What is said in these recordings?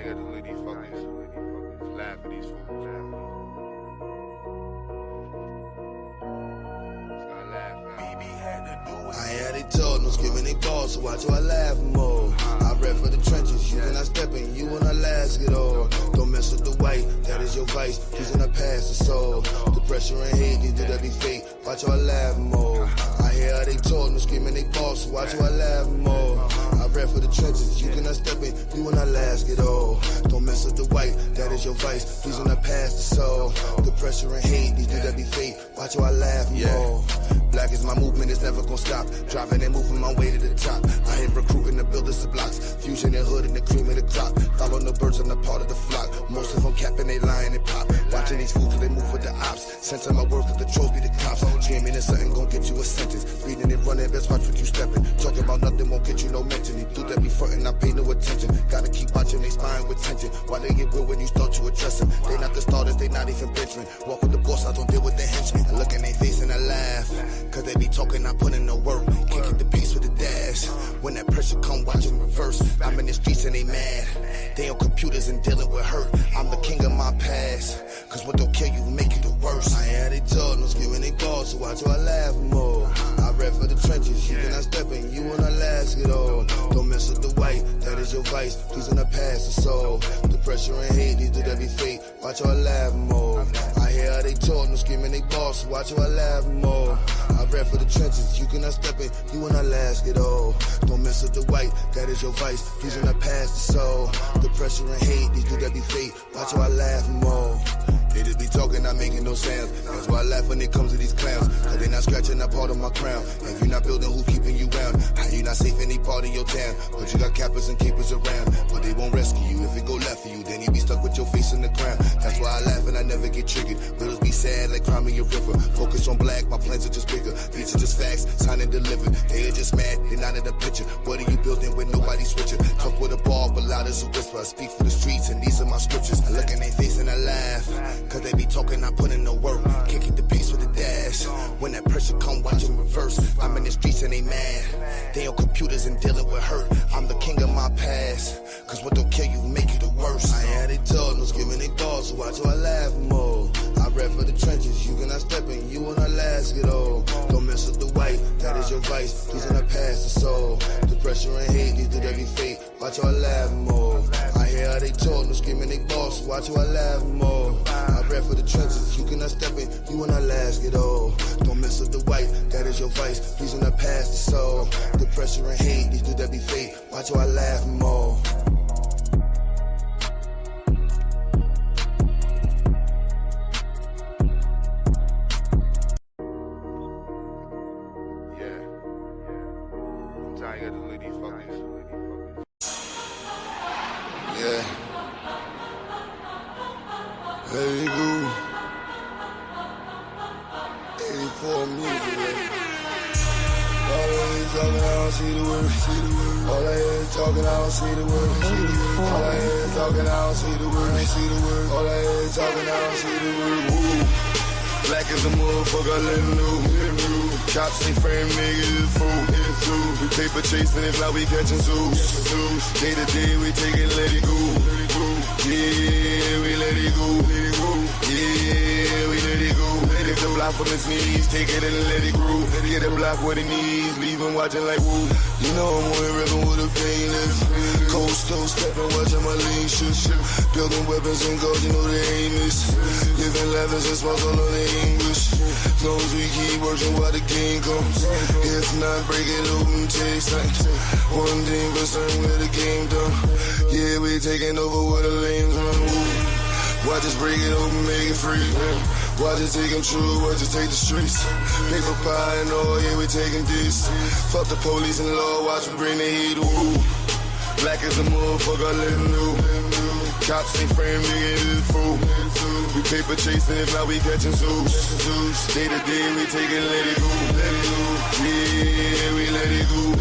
you gotta delete these fuckers. Laugh at these fools. Just gotta laugh now. I ain't had they talk, no skipping they balls, so watch how I laugh more. I rap for the trenches, you cannot step in, you wanna last it all. Don't mess with the white, that is your vice, please do not pass the soul. The pressure and hate, these do that be fake, watch how I laugh more. I hear how they talk, no skipping they balls, so watch how I laugh more. I rap for the trenches, you cannot step in, you wanna last it all. Don't mess with the white, that is your vice, please do not pass the soul. The pressure and hate, these do that be fake, watch how I laugh more. Black is my movement, it's never gonna stop. Driving and moving my way to the top. I hit recruiting the builders of blocks. Fusion and hood and the cream of the crop. Following the birds on the part of the flock. Most of them capping, they lying and pop. Watching these fools till they move with the ops. Censor my work cause the trolls be the cops. Dreaming is something gon' get you a sentence. Reading and running, best watch what you stepping. Talking about nothing won't get you no mention. These dudes that be frontin', I pay no attention. Gotta keep watching they spine with tension. Why they get real when you start to address them? They not the starters, they not even benching. Walk with the boss, I don't deal with the henchmen. I look in their face and I laugh. Cause they be talking, I put in the work. Can't get the pace with the dash. When that pressure come, watch them reverse. I'm in the streets and they mad. They on computers and dealing with hurt. I'm the king of my past. Cause what don't kill you make you the worst. I ain't had they talk, no skipping they balls, so watch how I laugh more. I rap for the trenches, you cannot step in, you wanna last it all. Don't mess with the white, that is your vice, please do not pass the soul. The pressure and hate, these do that be fake, watch how I laugh more. I hear how they talk, no skipping they balls, so watch how I laugh more. I rap for the trenches, you cannot step in, you wanna last it all. Don't mess with the white, that is your vice, please do not pass the soul. The pressure and hate, these do that be fake, watch how I laugh more. They just be talking, not making no sounds. That's why I laugh when it comes to these clowns. Cause they not scratching that part of my crown. If you not building, who keeping you round? How you not safe in any part of your town? But you got cappers and keepers around. But they won't rescue you. If it go left for you, then you be stuck with your face in the ground. That's why I laugh and I never get triggered. Riddles be sad like climbing your river. Focus on black, my plans are just bigger. These are just facts, signed and delivered. They are just mad, they not in the picture. What are you building with nobody switching? Talk with a ball, but loud as a whisper. I speak for the streets and these are my scriptures. I look in their face and I laugh. Cause they be talking, I put in the work. Can't keep the pace with the dash. When that pressure come, watch them reverse. I'm in the streets and they mad. They on computers and dealing with hurt. I'm the king of my past. Cause what don't kill you make you the worst. I ain't had they talk, no skipping they balls, so watch how I laugh more. I rap for the trenches, you cannot step in, you wanna last it all. Don't mess with the white, that is your vice, please do not pass the soul. The pressure and hate, these do that be fake, watch how I laugh more. I hear how they talk, no skipping they balls, so watch how I laugh more. I rap for the trenches, you cannot step in, you wanna last it all. Don't mess with the white, that is your vice, please do not pass the soul. The pressure and hate, these do that be fake, watch how I laugh more. I gotta delete these fuckers. Yeah. Let it go. 84 music, yeah. All I hear is talking, I don't see the word. All I hear is talking, I don't see the word. All I hear is talking, I don't see the word. All I hear is talking, I don't see the word. Woo. Black as a motherfucker, let him know. Cops ain't frame niggas, fool. We paper chasing if not we catching zoos. Day to day we take it, let it go. Yeah, we let it go. Yeah, we let it go. Get the block from his knees, take it and let it grow. Get the block where it needs, leave him watching like woo. You know I'm on the river with a painless. Coast to stepping, watching my lean shit. Building weapons and guns, you know the aim is. Living levels and smiles all on the English. As long as we keep working while the game comes. If not, break it open, takes time. One thing for certain, where the game done. Yeah, we taking over where the lanes run. Watch us break it open, make it free. Watch us take them true, watch us take the streets. Paper pie and all, yeah, we taking this. Fuck the police and law, watch them bring the heat. Ooh. Black as a motherfucker, let him know. Cops ain't frame niggas, fool. We paper chasing if not we catching zoos. Day to day we taking, let it go. Yeah, we let it go.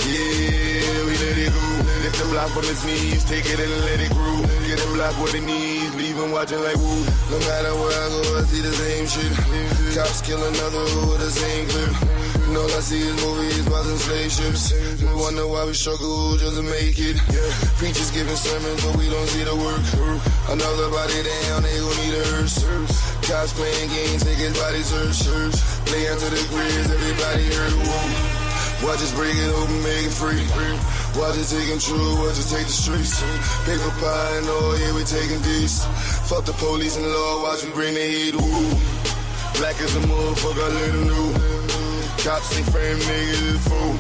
Yeah, we let it go. Lift the block from his knees, take it and let it grow. Get a block with the knees, leave him watching like woo. No matter where I go, I see the same shit. Cops kill another with the same clip. And all I see is movies about some slave ships. We wonder why we struggle just to make it. Preachers giving sermons, but we don't see the work. Another body down, they gon' need a hearse. Cops playing games, take his body search. Play out to the grids, everybody hurt. Whoa. Watch us break it open, make it free. Watch it take control, watch us take the streets. Paper pie and all, yeah, we taking these. Fuck the police and law, watch we bring the heat. Woo. Black as a motherfucker, I let them know. Cops ain't frame niggas, it's fool.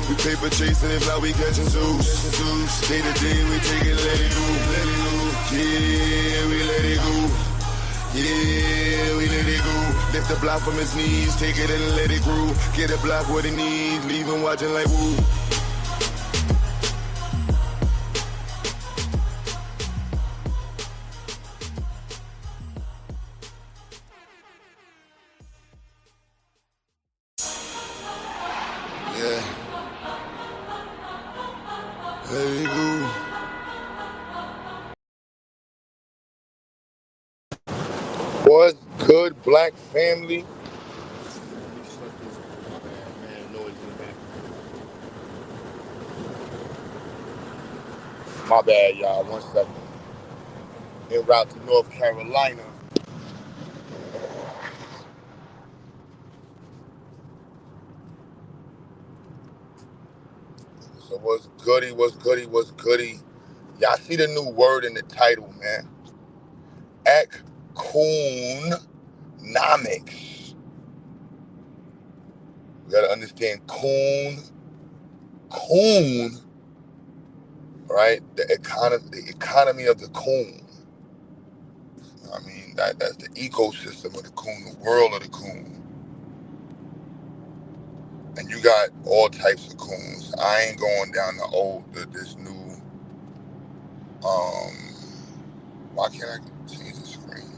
We paper chasing, if not we catching zoos. Day to day, we take it, let it go. Yeah, we let it go. Yeah, we let it go. Lift the block from his knees, take it and let it grow. Get a block what he needs, leave him watching like woo. Yeah. Let it go. What's good, black family? My bad, y'all. 1 second. En route to North Carolina. So what's goody, what's goody, what's goody? Y'all see the new word in the title, man. eCOONOnmics. We gotta understand coon, right? The economy of the coon. I mean, that's the ecosystem of the coon, the world of the coon. And you got all types of coons. I ain't going down this new, why can't I change the screen?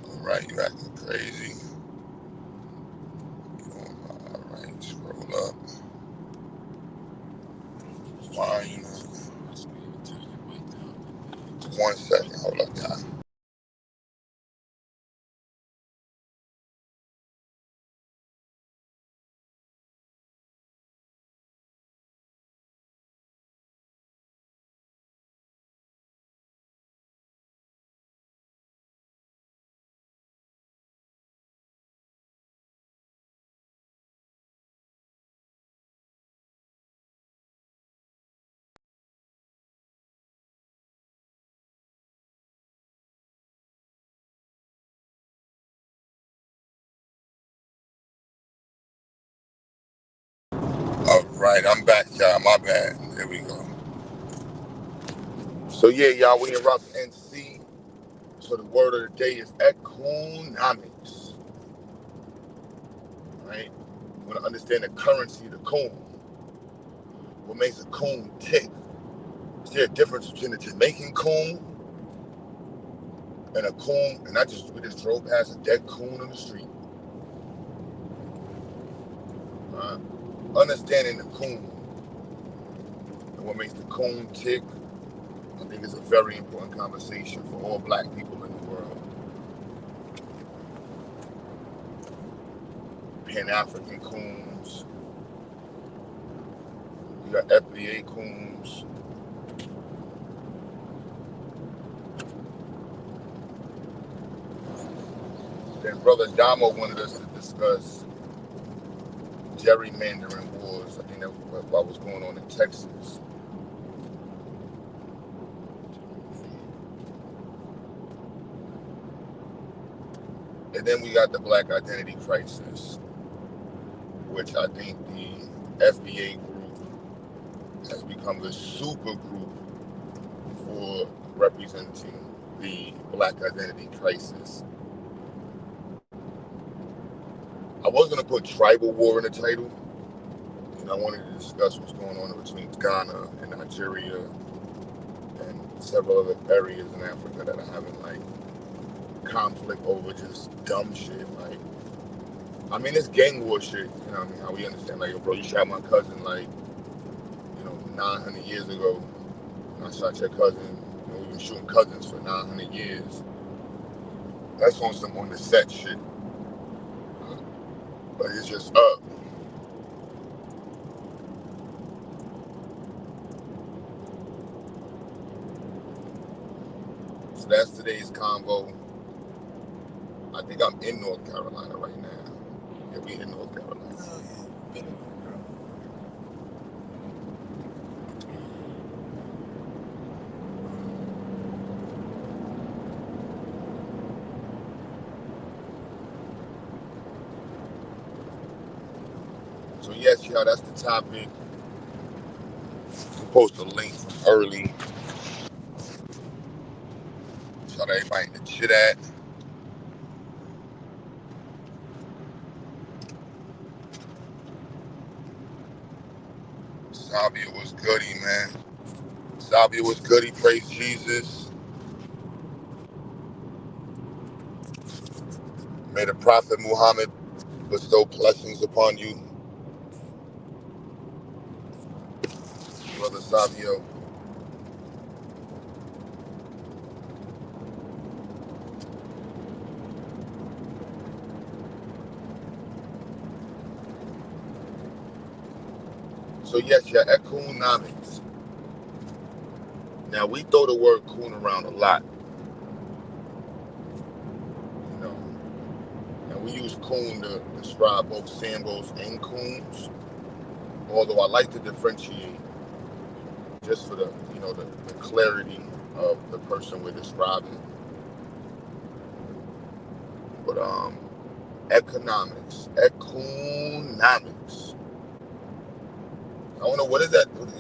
All right, you acting crazy. All right, scroll up. Why you know? 1 second, hold up, y'all. All right, I'm back, y'all. My bad. There we go. So yeah, y'all, we in route to NC. So the word of the day is eCOONOnmics. Right? We want to understand the currency of the coon. What makes a coon tick? Is there a difference between a Jamaican coon and a coon? And we just drove past a dead coon on the street. Understanding the coon and what makes the coon tick, I think is a very important conversation for all black people in the world. Pan-African coons, you got FBA coons. Then Brother Damo wanted us to discuss gerrymandering wars. I think that's what was going on in Texas. And then we got the black identity crisis, which I think the FBA group has become the super group for representing the black identity crisis. I was going to put tribal war in the title, and I wanted to discuss what's going on between Ghana and Nigeria and several other areas in Africa that are having like conflict over just dumb shit. Like, I mean, it's gang war shit. You know what I mean? How we understand, like, yo, bro, you shot my cousin, like, 900 years ago. I shot your cousin. We've been shooting cousins for 900 years. That's on the set shit. But it's just up. So that's today's convo. I think I'm in North Carolina right now. Yeah, we in North Carolina. So yes, y'all, that's the topic. We'll post a link early. Shout out everybody in the chit at. Sabia was goody, man. Sabia was goody, praise Jesus. May the Prophet Muhammad bestow blessings upon you. Brother Sabio. So yes, your eCOONOnmics. Now we throw the word coon around a lot. And we use coon to describe both Sambos and coons. Although I like to differentiate just for the clarity of the person we're describing. But eCOONOnmics. I don't know, what is that? When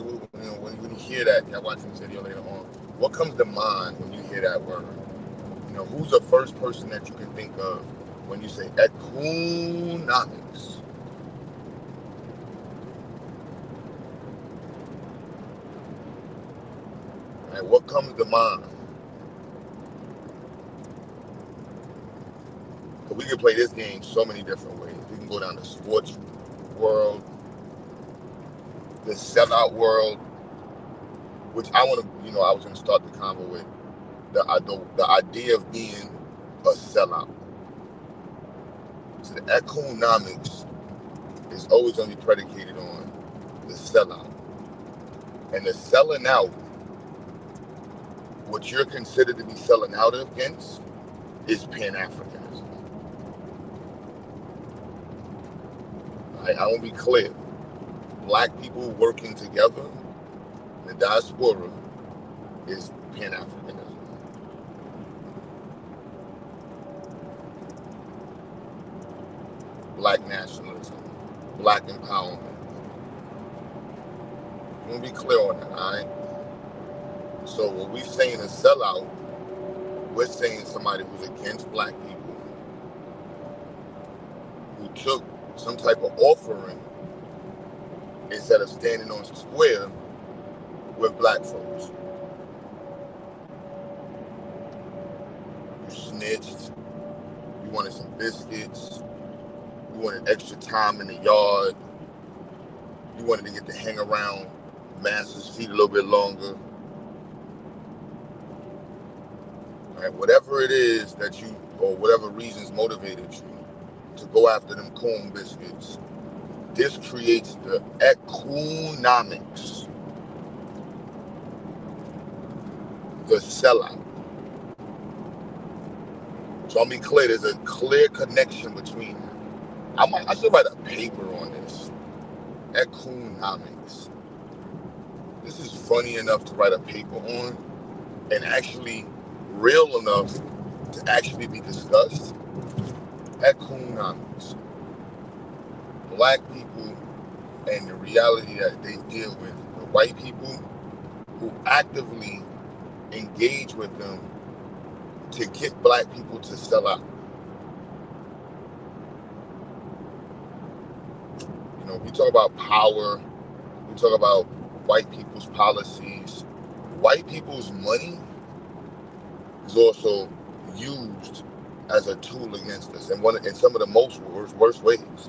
you hear that, y'all watching this video later on, what comes to mind when you hear that word? Who's the first person that you can think of when you say eCOONOnmics? Right, what comes to mind? But we can play this game so many different ways. We can go down the sports world, the sellout world, which I want to, I was going to start the convo with the idea of being a sellout. So the eCOONOnmics is always going to be predicated on the sellout. And the selling out, what you're considered to be selling out against, is Pan-Africanism. I want to be clear. Black people working together in the diaspora is Pan-Africanism. Black nationalism, black empowerment. I want to be clear on that, all right? So when we saying a sellout, we're saying somebody who's against black people, who took some type of offering instead of standing on square with black folks. You snitched, you wanted some biscuits, you wanted extra time in the yard, you wanted to get to hang around master's feet a little bit longer. Right, whatever it is that you, or whatever reasons motivated you to go after them corn biscuits, this creates the eCOONOnmics, the sellout. So I'll be clear, there's a clear connection between them. I should write a paper on this. eCOONOnmics. This is funny enough to write a paper on, and actually real enough to actually be discussed. eCOONOnmics. Black people and the reality that they deal with, the white people who actively engage with them to get black people to sell out. We talk about power, we talk about white people's policies. White people's money is also used as a tool against us in some of the most worst ways.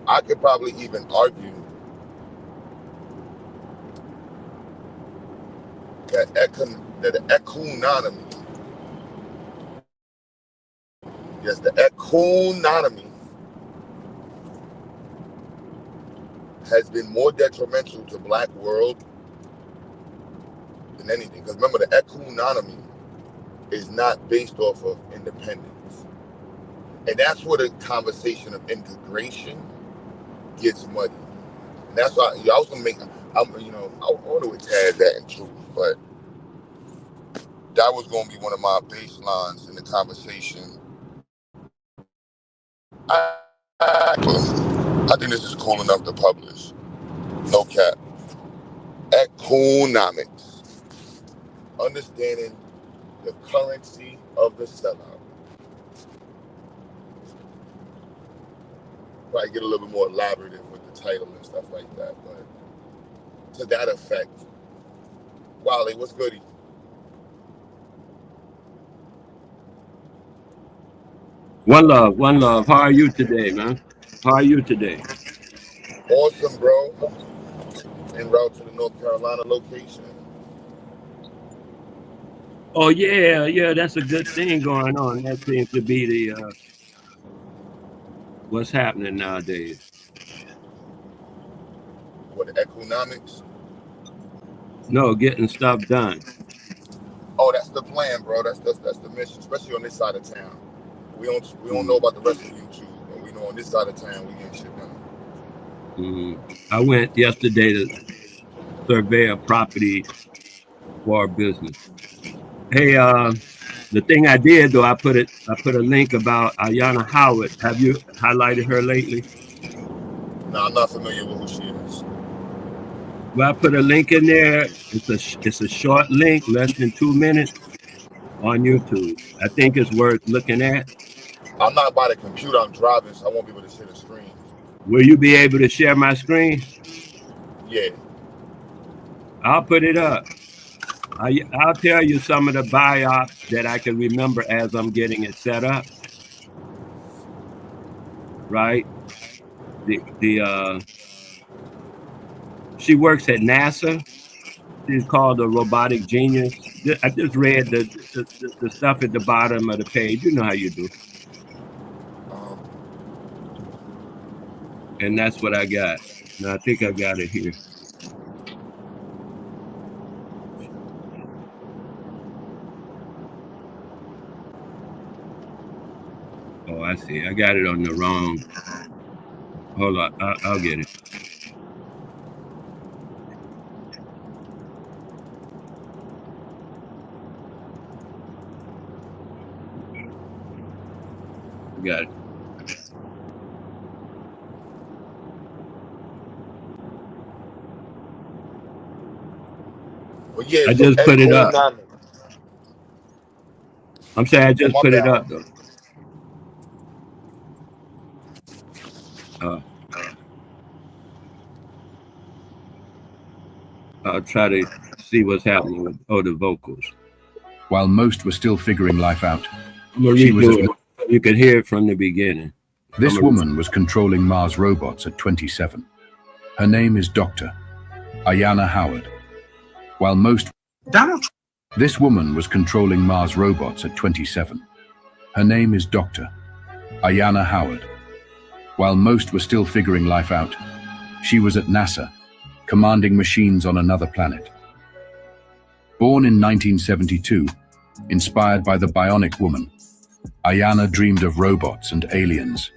I could probably even argue that the eCOONOnmics, yes, the eCOONOnmics has been more detrimental to Black world than anything. Because remember, the eCOONOnmics is not based off of independence. And that's where the conversation of integration gets muddy. And that's why I was gonna make, I want to attach that in truth, but that was gonna be one of my baselines in the conversation. I think this is cool enough to publish. No cap. eCOONOnmics. Understanding the currency of the sellout. Probably get a little bit more elaborative with the title and stuff like that, but to that effect. Wally, what's goody? One love, one love. How are you today, man? How are you today? Awesome, bro. En route to the North Carolina location. Oh yeah, that's a good thing going on. That seems to be the what's happening nowadays. What, the eCOONOnmics? No, getting stuff done. Oh, that's the plan, bro. That's the mission, especially on this side of town. We don't know about the rest of YouTube, but we know on this side of town we getting shit done. I went yesterday to survey a property for our business. Hey, the thing I did though, I put a link about Ayana Howard. Have you highlighted her lately? No, I'm not familiar with who she is. Well, I put a link in there. It's a short link, less than 2 minutes, on YouTube. I think it's worth looking at. I'm not by the computer. I'm driving, so I won't be able to share the screen. Will you be able to share my screen? Yeah. I'll put it up. I'll tell you some of the biops that I can remember as I'm getting it set up. Right? She works at NASA. She's called a robotic genius. I just read the stuff at the bottom of the page. You know how you do. And that's what I got. And I think I got it here. Oh, I see. I got it on the wrong. Hold on. I'll get it. Got it. Well, yeah, I just put it up. I'm saying I just put it up though. I'll try to see what's happening with the vocals. While most were still figuring life out, you could hear it from the beginning. This woman was controlling Mars robots at 27. Her name is Dr. Ayana Howard. While most... This woman was controlling Mars robots at 27. Her name is Dr. Ayana Howard. While most were still figuring life out, she was at NASA, commanding machines on another planet. Born in 1972, inspired by the Bionic Woman, Ayana dreamed of robots and aliens.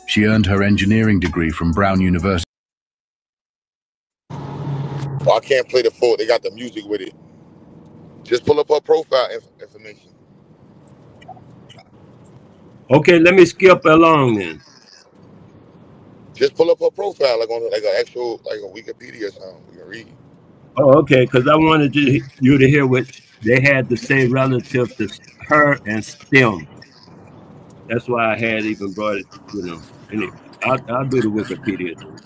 She earned her engineering degree from Brown University. Well, I can't play the full. They got the music with it. Just pull up her profile information. Okay, let me skip along then. Just pull up her profile, like on like an actual, like a Wikipedia or something. We can read. Oh, okay, because I wanted you to hear what they had to say relative to her and STEM. That's why I had even brought it, you know. Anyway, I'll do the Wikipedia too.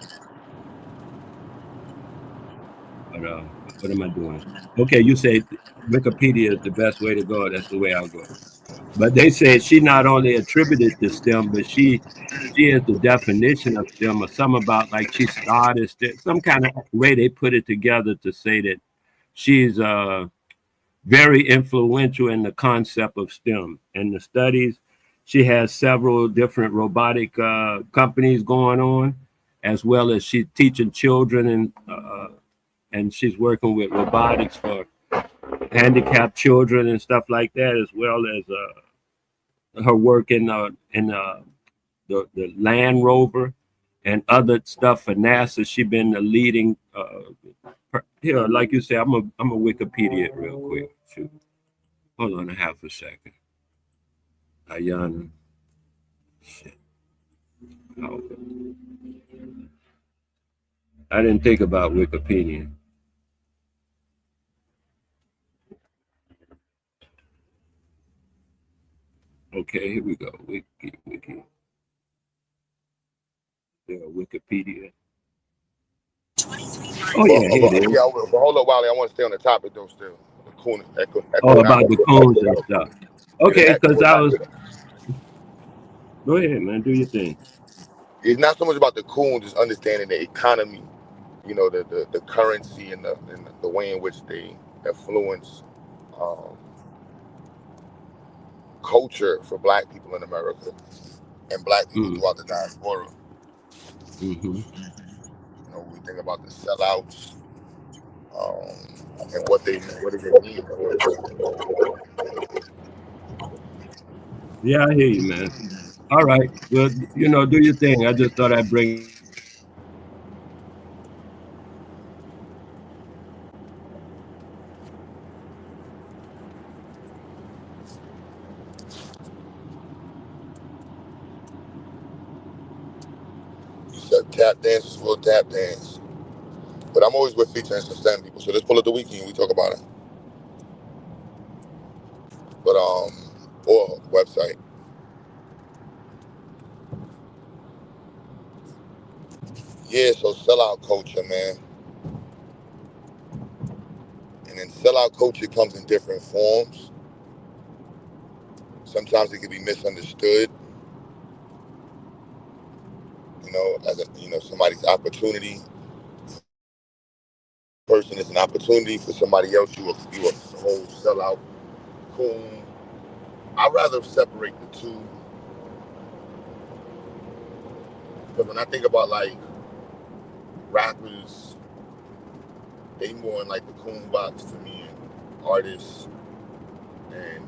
What am I doing? Okay, you say Wikipedia is the best way to go. That's the way I'll go. But they said she not only attributed to STEM, but she is the definition of STEM, or some about like she started STEM, some kind of way they put it together to say that she's very influential in the concept of STEM and the studies. She has several different robotic companies going on, as well as she's teaching children and she's working with robotics for handicapped children and stuff like that, as well as her work in the Land Rover and other stuff for NASA. She's been the leading. Here, like you said, I'm a Wikipedia it real quick. Shoot. Hold on a half a second. Ayana. Shit. Oh. I didn't think about Wikipedia. Okay, here we go. Wiki. Yeah, Wikipedia. Oh yeah, here it is. Yeah, but hold up, Wally. I want to stay on the topic though. Still, Oh, about the coons and stuff. Okay, because I was. Go ahead, man. Do your thing. It's not so much about the coons; it's understanding the economy. You know, the currency and the way in which they influence culture for Black people in America and Black people throughout the diaspora. Mm-hmm. You know, we think about the sellouts and what do they mean for it. Yeah, I hear you, man. All right. Well, you know, do your thing. I just thought I'd bring. You said tap dances for tap dance. But I'm always with featuring some STEM people. So let's pull up the weekend. We talk about it. But or website. Yeah, so sellout culture, man. And then sellout culture comes in different forms. Sometimes it can be misunderstood, you know, as somebody's opportunity. Person is an opportunity for somebody else. You a whole sellout coon. I'd rather separate the two. Because when I think about like rappers, they more in like the coon box to me, and artists and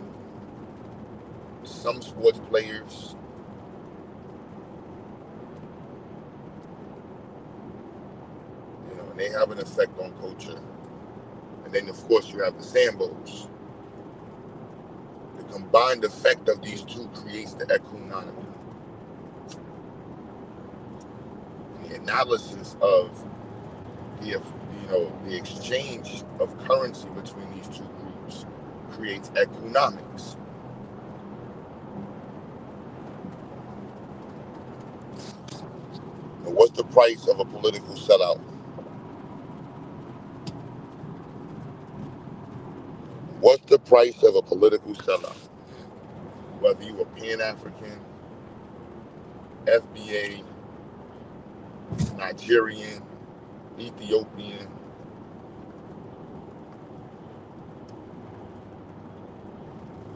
some sports players. You know, and they have an effect on culture. And then of course you have the Sambos. The combined effect of these two creates the eCOONOnmics. The analysis of the exchange of currency between these two groups creates eCOONOnmics. Now, what's the price of a political sellout? What's the price of a political sellout? Whether you are Pan-African, FBA, Nigerian, Ethiopian.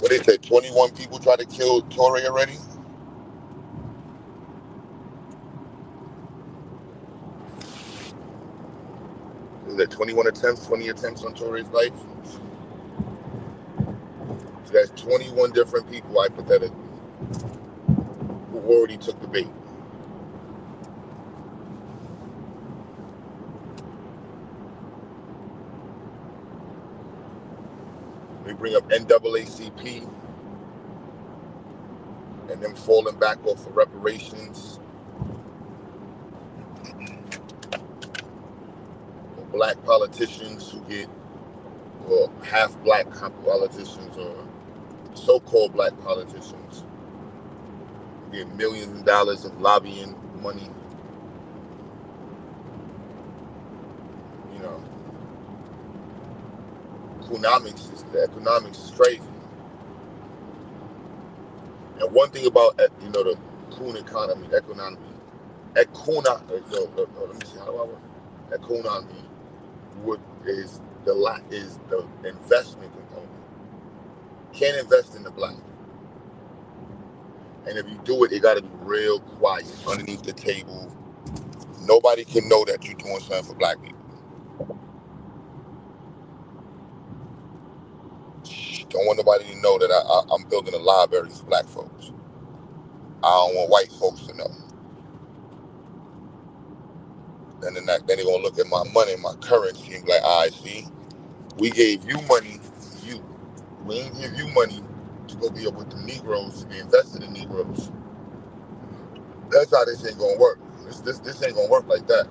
What they say, 21 people tried to kill Toure already? Is that 21 attempts, 20 attempts on Toure's life? So that's 21 different people, hypothetically, who already took the bait. We bring up NAACP and them falling back off of reparations. Or Black politicians who get, or half Black politicians, or so-called Black politicians who get millions of dollars of lobbying money. You know, economics is crazy. And one thing about the coon economy, let me see how do I work. Economy is the investment component. Can't invest in the black. And if you do it, it got to be real quiet underneath the table. Nobody can know that you're doing something for black people. Don't want nobody to know that I'm building a library for black folks. I don't want white folks to know. Then they're going to look at my money, my currency, and be like, all right, see, we gave you money, we ain't give you money to go be up with the Negroes, to be invested in Negroes. That's how this ain't going to work. This ain't going to work like that.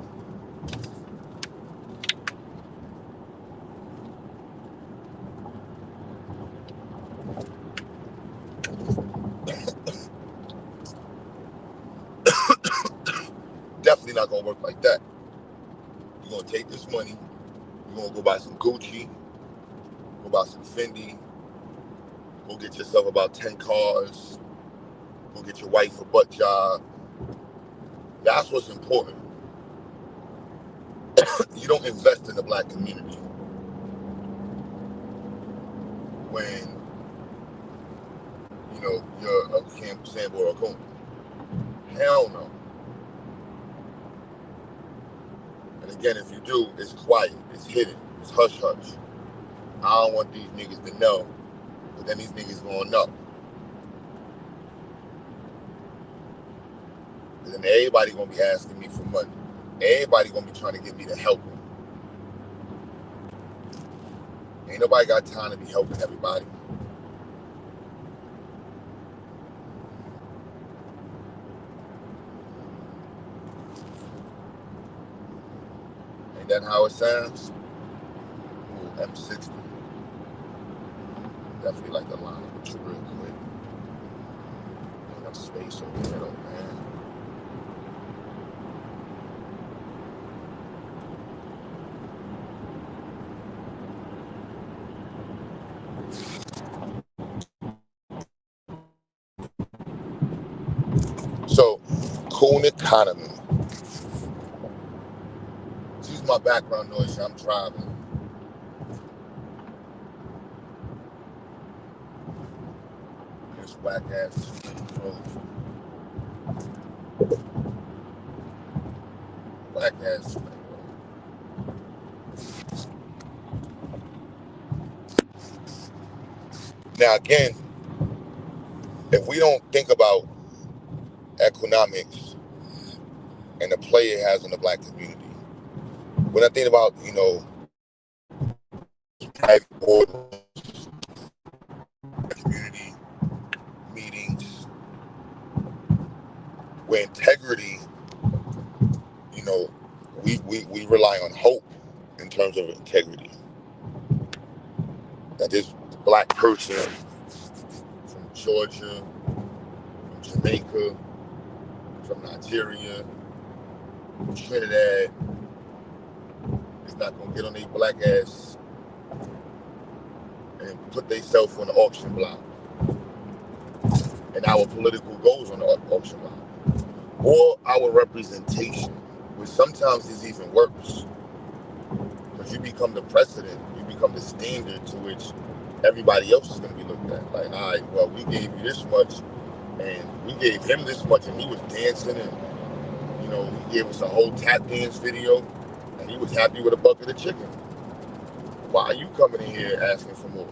Definitely not going to work like that. You're going to take this money, you're going to go buy some Gucci, go buy some Fendi, go get yourself about 10 cars, go get your wife a butt job. That's what's important. You don't invest in the black community when, you're a Camp Sambo or a Coon. Hell no. And again, if you do, it's quiet, it's hidden, it's hush-hush. I don't want these niggas to know, but then these niggas gonna know. And then everybody gonna be asking me for money. Everybody gonna be trying to get me to help them. Ain't nobody got time to be helping everybody. Ain't that how it sounds? Ooh, M60. Definitely like to line up with you real quick. Enough space over there though, man. So, coon economy. Excuse my background noise, I'm driving. This whack ass road. Whack ass road. Now again, if we don't think about economics and the play it has in the black community, when I think about, private boardrooms, community meetings, where integrity, we rely on hope in terms of integrity. That this black person from Georgia, from Jamaica, from Nigeria, from Trinidad, is not gonna get on their black ass and put themselves on the auction block and our political goals on the auction block, or our representation, which sometimes is even worse, because you become the precedent, you become the standard to which everybody else is going to be looked at. Like, all right, well, we gave you this much, and we gave him this much, and he was dancing, and he gave us a whole tap dance video, and he was happy with a bucket of chicken. Why are you coming in here asking for more?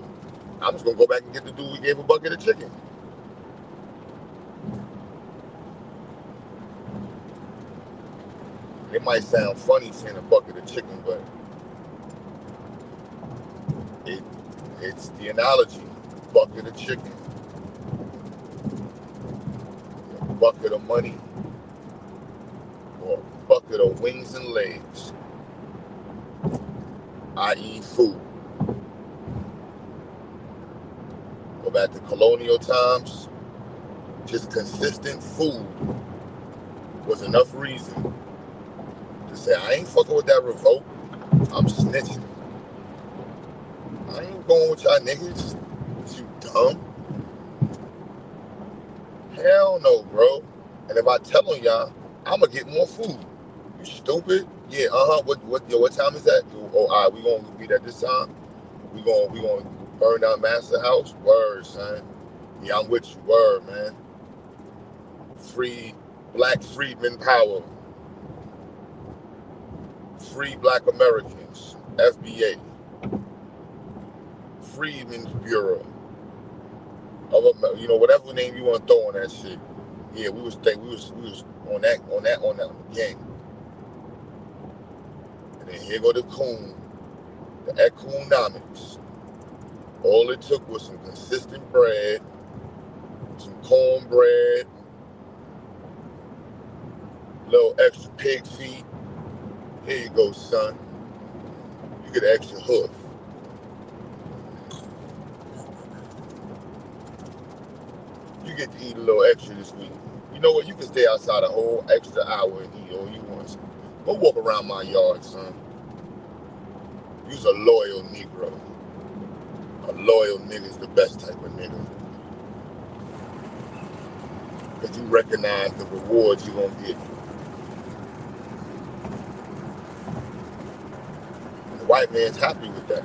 I'm just going to go back and get the dude we gave a bucket of chicken. It might sound funny saying a bucket of chicken, but it's the analogy. Bucket of chicken. A bucket of money. Or a bucket of wings and legs. I.e. food. Go back to colonial times. Just consistent food was enough reason to say, I ain't fucking with that revolt. I'm snitching. I ain't going with y'all niggas. You dumb. Hell no, bro. And if I tell on y'all, I'ma get more food. You stupid? Yeah, what time is that? Oh, all right, we gonna be there this time. We gonna burn down Master House. Word, son. Yeah, I'm with you. Word, man. Free Black Freedmen Power. Free Black Americans. FBA. Freedmen's Bureau. Whatever name you want to throw on that shit. Yeah, we was on that gang. And then here go the coon, the eCOONOnmics. All it took was some consistent bread, some cornbread, little extra pig feet. Here you go, son. You get an extra hoof. You get to eat a little extra this week. You know what? You can stay outside a whole extra hour and eat all you want. Go walk around my yard, son. You's a loyal Negro. A loyal nigga's the best type of nigga. Because you recognize the rewards you're going to get. And the white man's happy with that.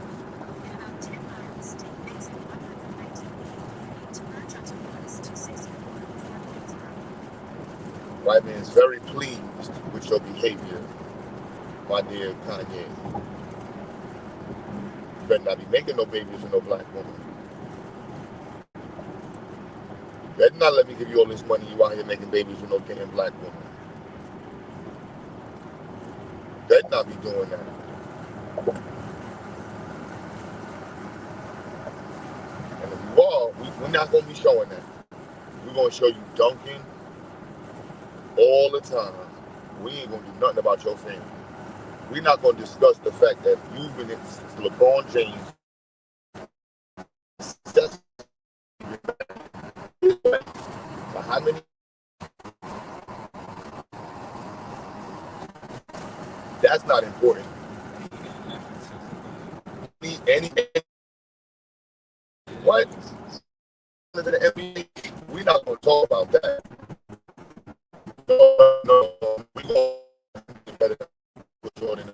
White man's very pleased with your behavior, my dear Kanye. You better not be making no babies with no black woman. You better not let me give you all this money. You out here making babies with no damn black woman. You better not be doing that. And if you are, we're not going to be showing that. We're going to show you dunking all the time. We ain't going to do nothing about your family. We're not going to discuss the fact that you've been LeBron James. For how many? That's not important. What? We're not going to talk about that. No, we're going to get better with Jordan.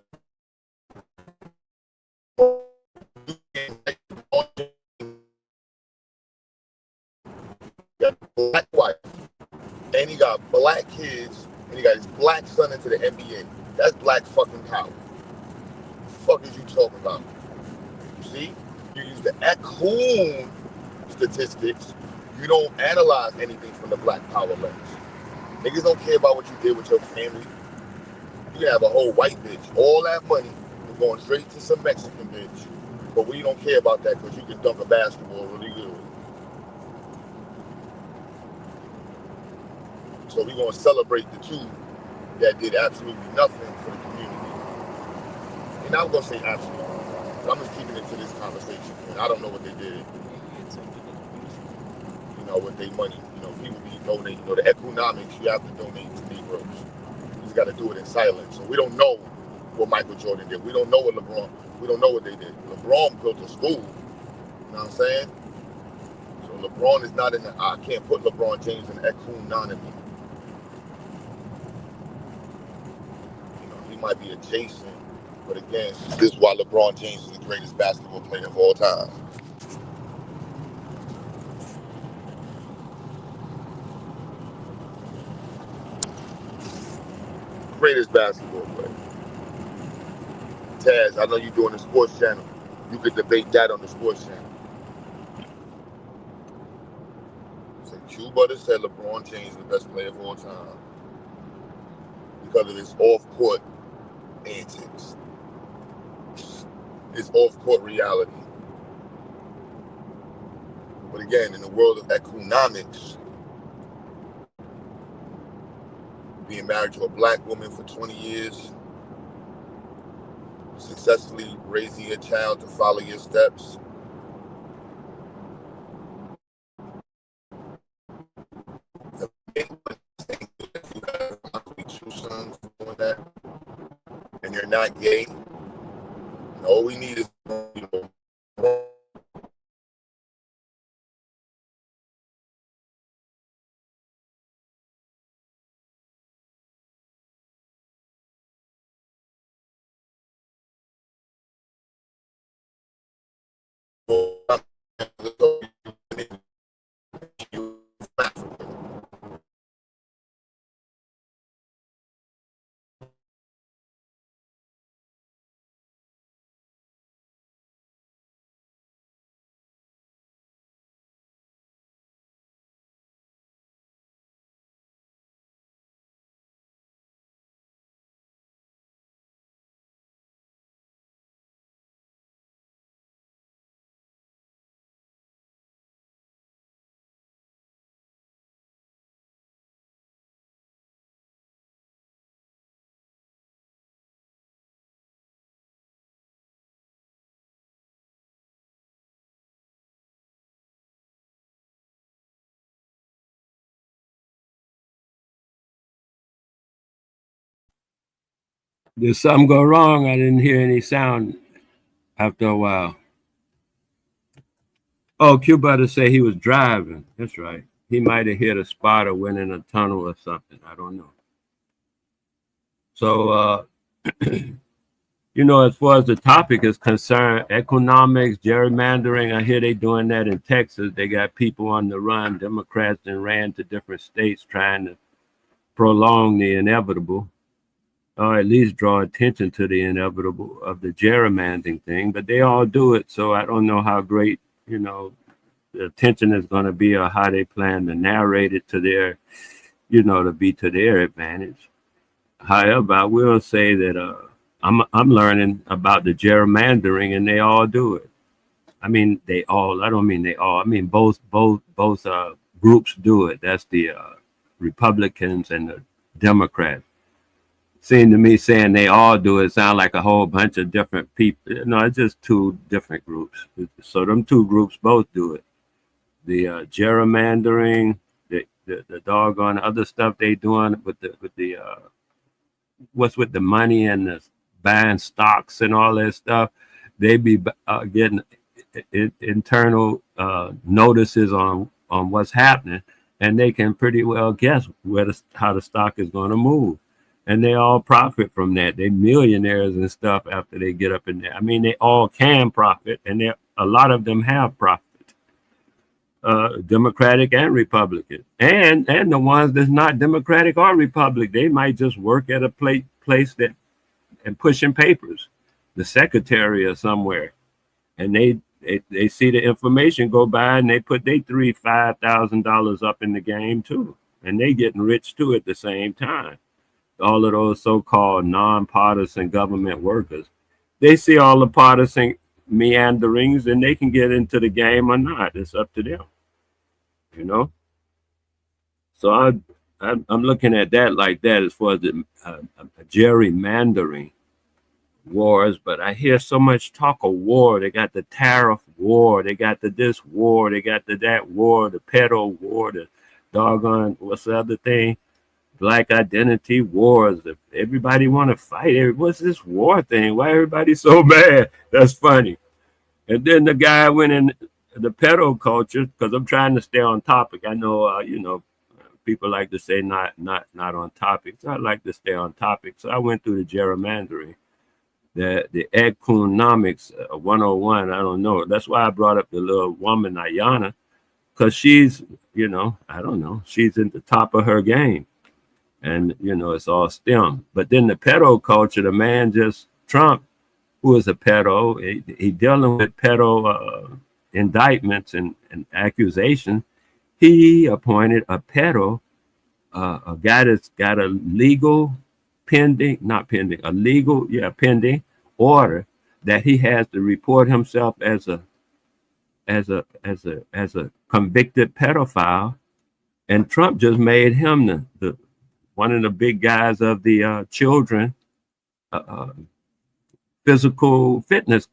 Black wife, and he got black kids, and he got his black son into the NBA. That's black fucking power. What the fuck is you talking about? You see? You use the eCOON statistics. You don't analyze anything from the black power lens. Niggas don't care about what you did with your family. You can have a whole white bitch, all that money, and going straight to some Mexican bitch. But we don't care about that because you can dunk a basketball really good. So we're going to celebrate the two that did absolutely nothing for the community. And I'm going to say absolutely. I'm just keeping it to this conversation. And I don't know what they did. You know, with their money. You know, people be donating. You know, the eCOONOnmics, you have to donate to Negroes. You just got to do it in silence. So we don't know what Michael Jordan did. We don't know what LeBron, we don't know what they did. LeBron built a school. You know what I'm saying? So LeBron is not in the, I can't put LeBron James in eCOONOnmics. Might be adjacent, but again, this is why LeBron James is the greatest basketball player of all time. Greatest basketball player. Taz, I know you're doing the sports channel. You could debate that on the sports channel. So Q Butter said LeBron James is the best player of all time because of his off-court antics. His off-court reality. But again, in the world of eCOONOnmics, being married to a black woman for 20 years, successfully raising a child to follow your steps, you have 2 sons doing that, and you're not gay. All we need is, Did something go wrong? I didn't hear any sound after a while. Oh, Q-Butter say he was driving. That's right. He might have hit a spot or went in a tunnel or something. I don't know. So, you know, as far as the topic is concerned, economics, gerrymandering, I hear they doing that in Texas. They got people on the run. Democrats and ran to different states trying to prolong the inevitable, or at least draw attention to the inevitable of the gerrymandering thing. But they all do it. So I don't know how great, you know, the attention is going to be or how they plan to narrate it to their, you know, to be to their advantage. However, I will say that I'm learning about the gerrymandering, and they all do it. I mean, they all. I don't mean they all. I mean both groups do it. That's the Republicans and the Democrats. Seem to me saying they all do it sound like a whole bunch of different people. No, it's just two different groups. So them two groups both do it. The gerrymandering, the doggone other stuff they doing with the what's with the money and the buying stocks and all that stuff. They be getting internal notices on what's happening, and they can pretty well guess how the stock is going to move. And they all profit from that. They millionaires and stuff after they get up in there. I mean, they all can profit, and a lot of them have profit. Democratic and Republican, and the ones that's not Democratic or Republican, they might just work at a place that and pushing papers, the secretary or somewhere, and they see the information go by and they put their $3,000-$5,000 up in the game too, and they getting rich too at the same time. All of those so-called nonpartisan government workers, they see all the partisan meanderings and they can get into the game or not. It's up to them, you know. So I'm looking at that like that as far as the gerrymandering wars. But I hear so much talk of war. They got the tariff war, they got the this war, they got the that war, the pedo war, the doggone what's the other thing, Black identity wars. Everybody want to fight. What's this war thing? Why everybody so mad? That's funny. And then the guy went in the pedo culture, because I'm trying to stay on topic. I know, you know, people like to say not on topic. So I like to stay on topic. So I went through the gerrymandering, the eCOONOnmics 101. I don't know. That's why I brought up the little woman Ayanna, because she's, you know, I don't know, she's in the top of her game. And, you know, it's all STEM. But then the pedo culture, the man just, Trump, who is a pedo, he dealing with pedo indictments and accusations. He appointed a pedo, a guy that's got a legal pending order that he has to report himself as a convicted pedophile. And Trump just made him the one of the big guys of the children physical fitness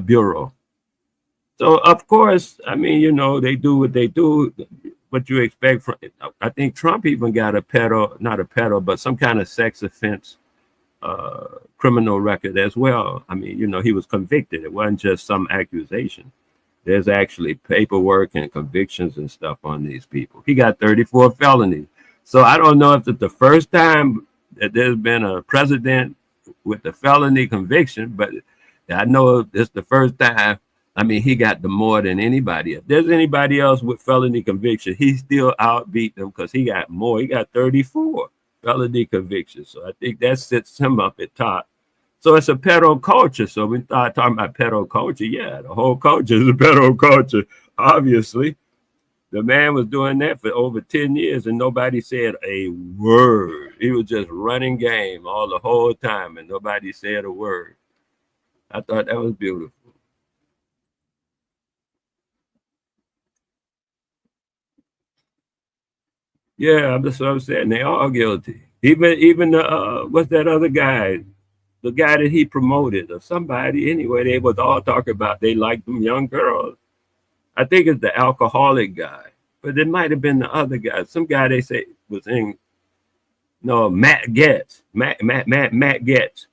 bureau. So of course, I mean, you know, they do what they do. What you expect from? I think Trump even got not a pedo, but some kind of sex offense criminal record as well. I mean, you know, he was convicted. It wasn't just some accusation. There's actually paperwork and convictions and stuff on these people. He got 34 felonies. So I don't know if it's the first time that there's been a president with a felony conviction, but I know it's the first time I mean, he got the more than anybody. If there's anybody else with felony conviction, he still outbeat them because he got more. He got 34 felony convictions. So I think that sets him up at top. So it's a pedo culture. So we start talking about pedo culture. Yeah, the whole culture is a pedo culture, obviously. The man was doing that for over 10 years and nobody said a word. He was just running game all the whole time and nobody said a word. I thought that was beautiful. Yeah, that's what I'm saying. They all guilty. Even the what's that other guy? The guy that he promoted or somebody anyway, they was all talking about they liked them young girls. I think it's the alcoholic guy, but it might have been the other guy. Some guy they say was in Matt Getz. Matt Getz.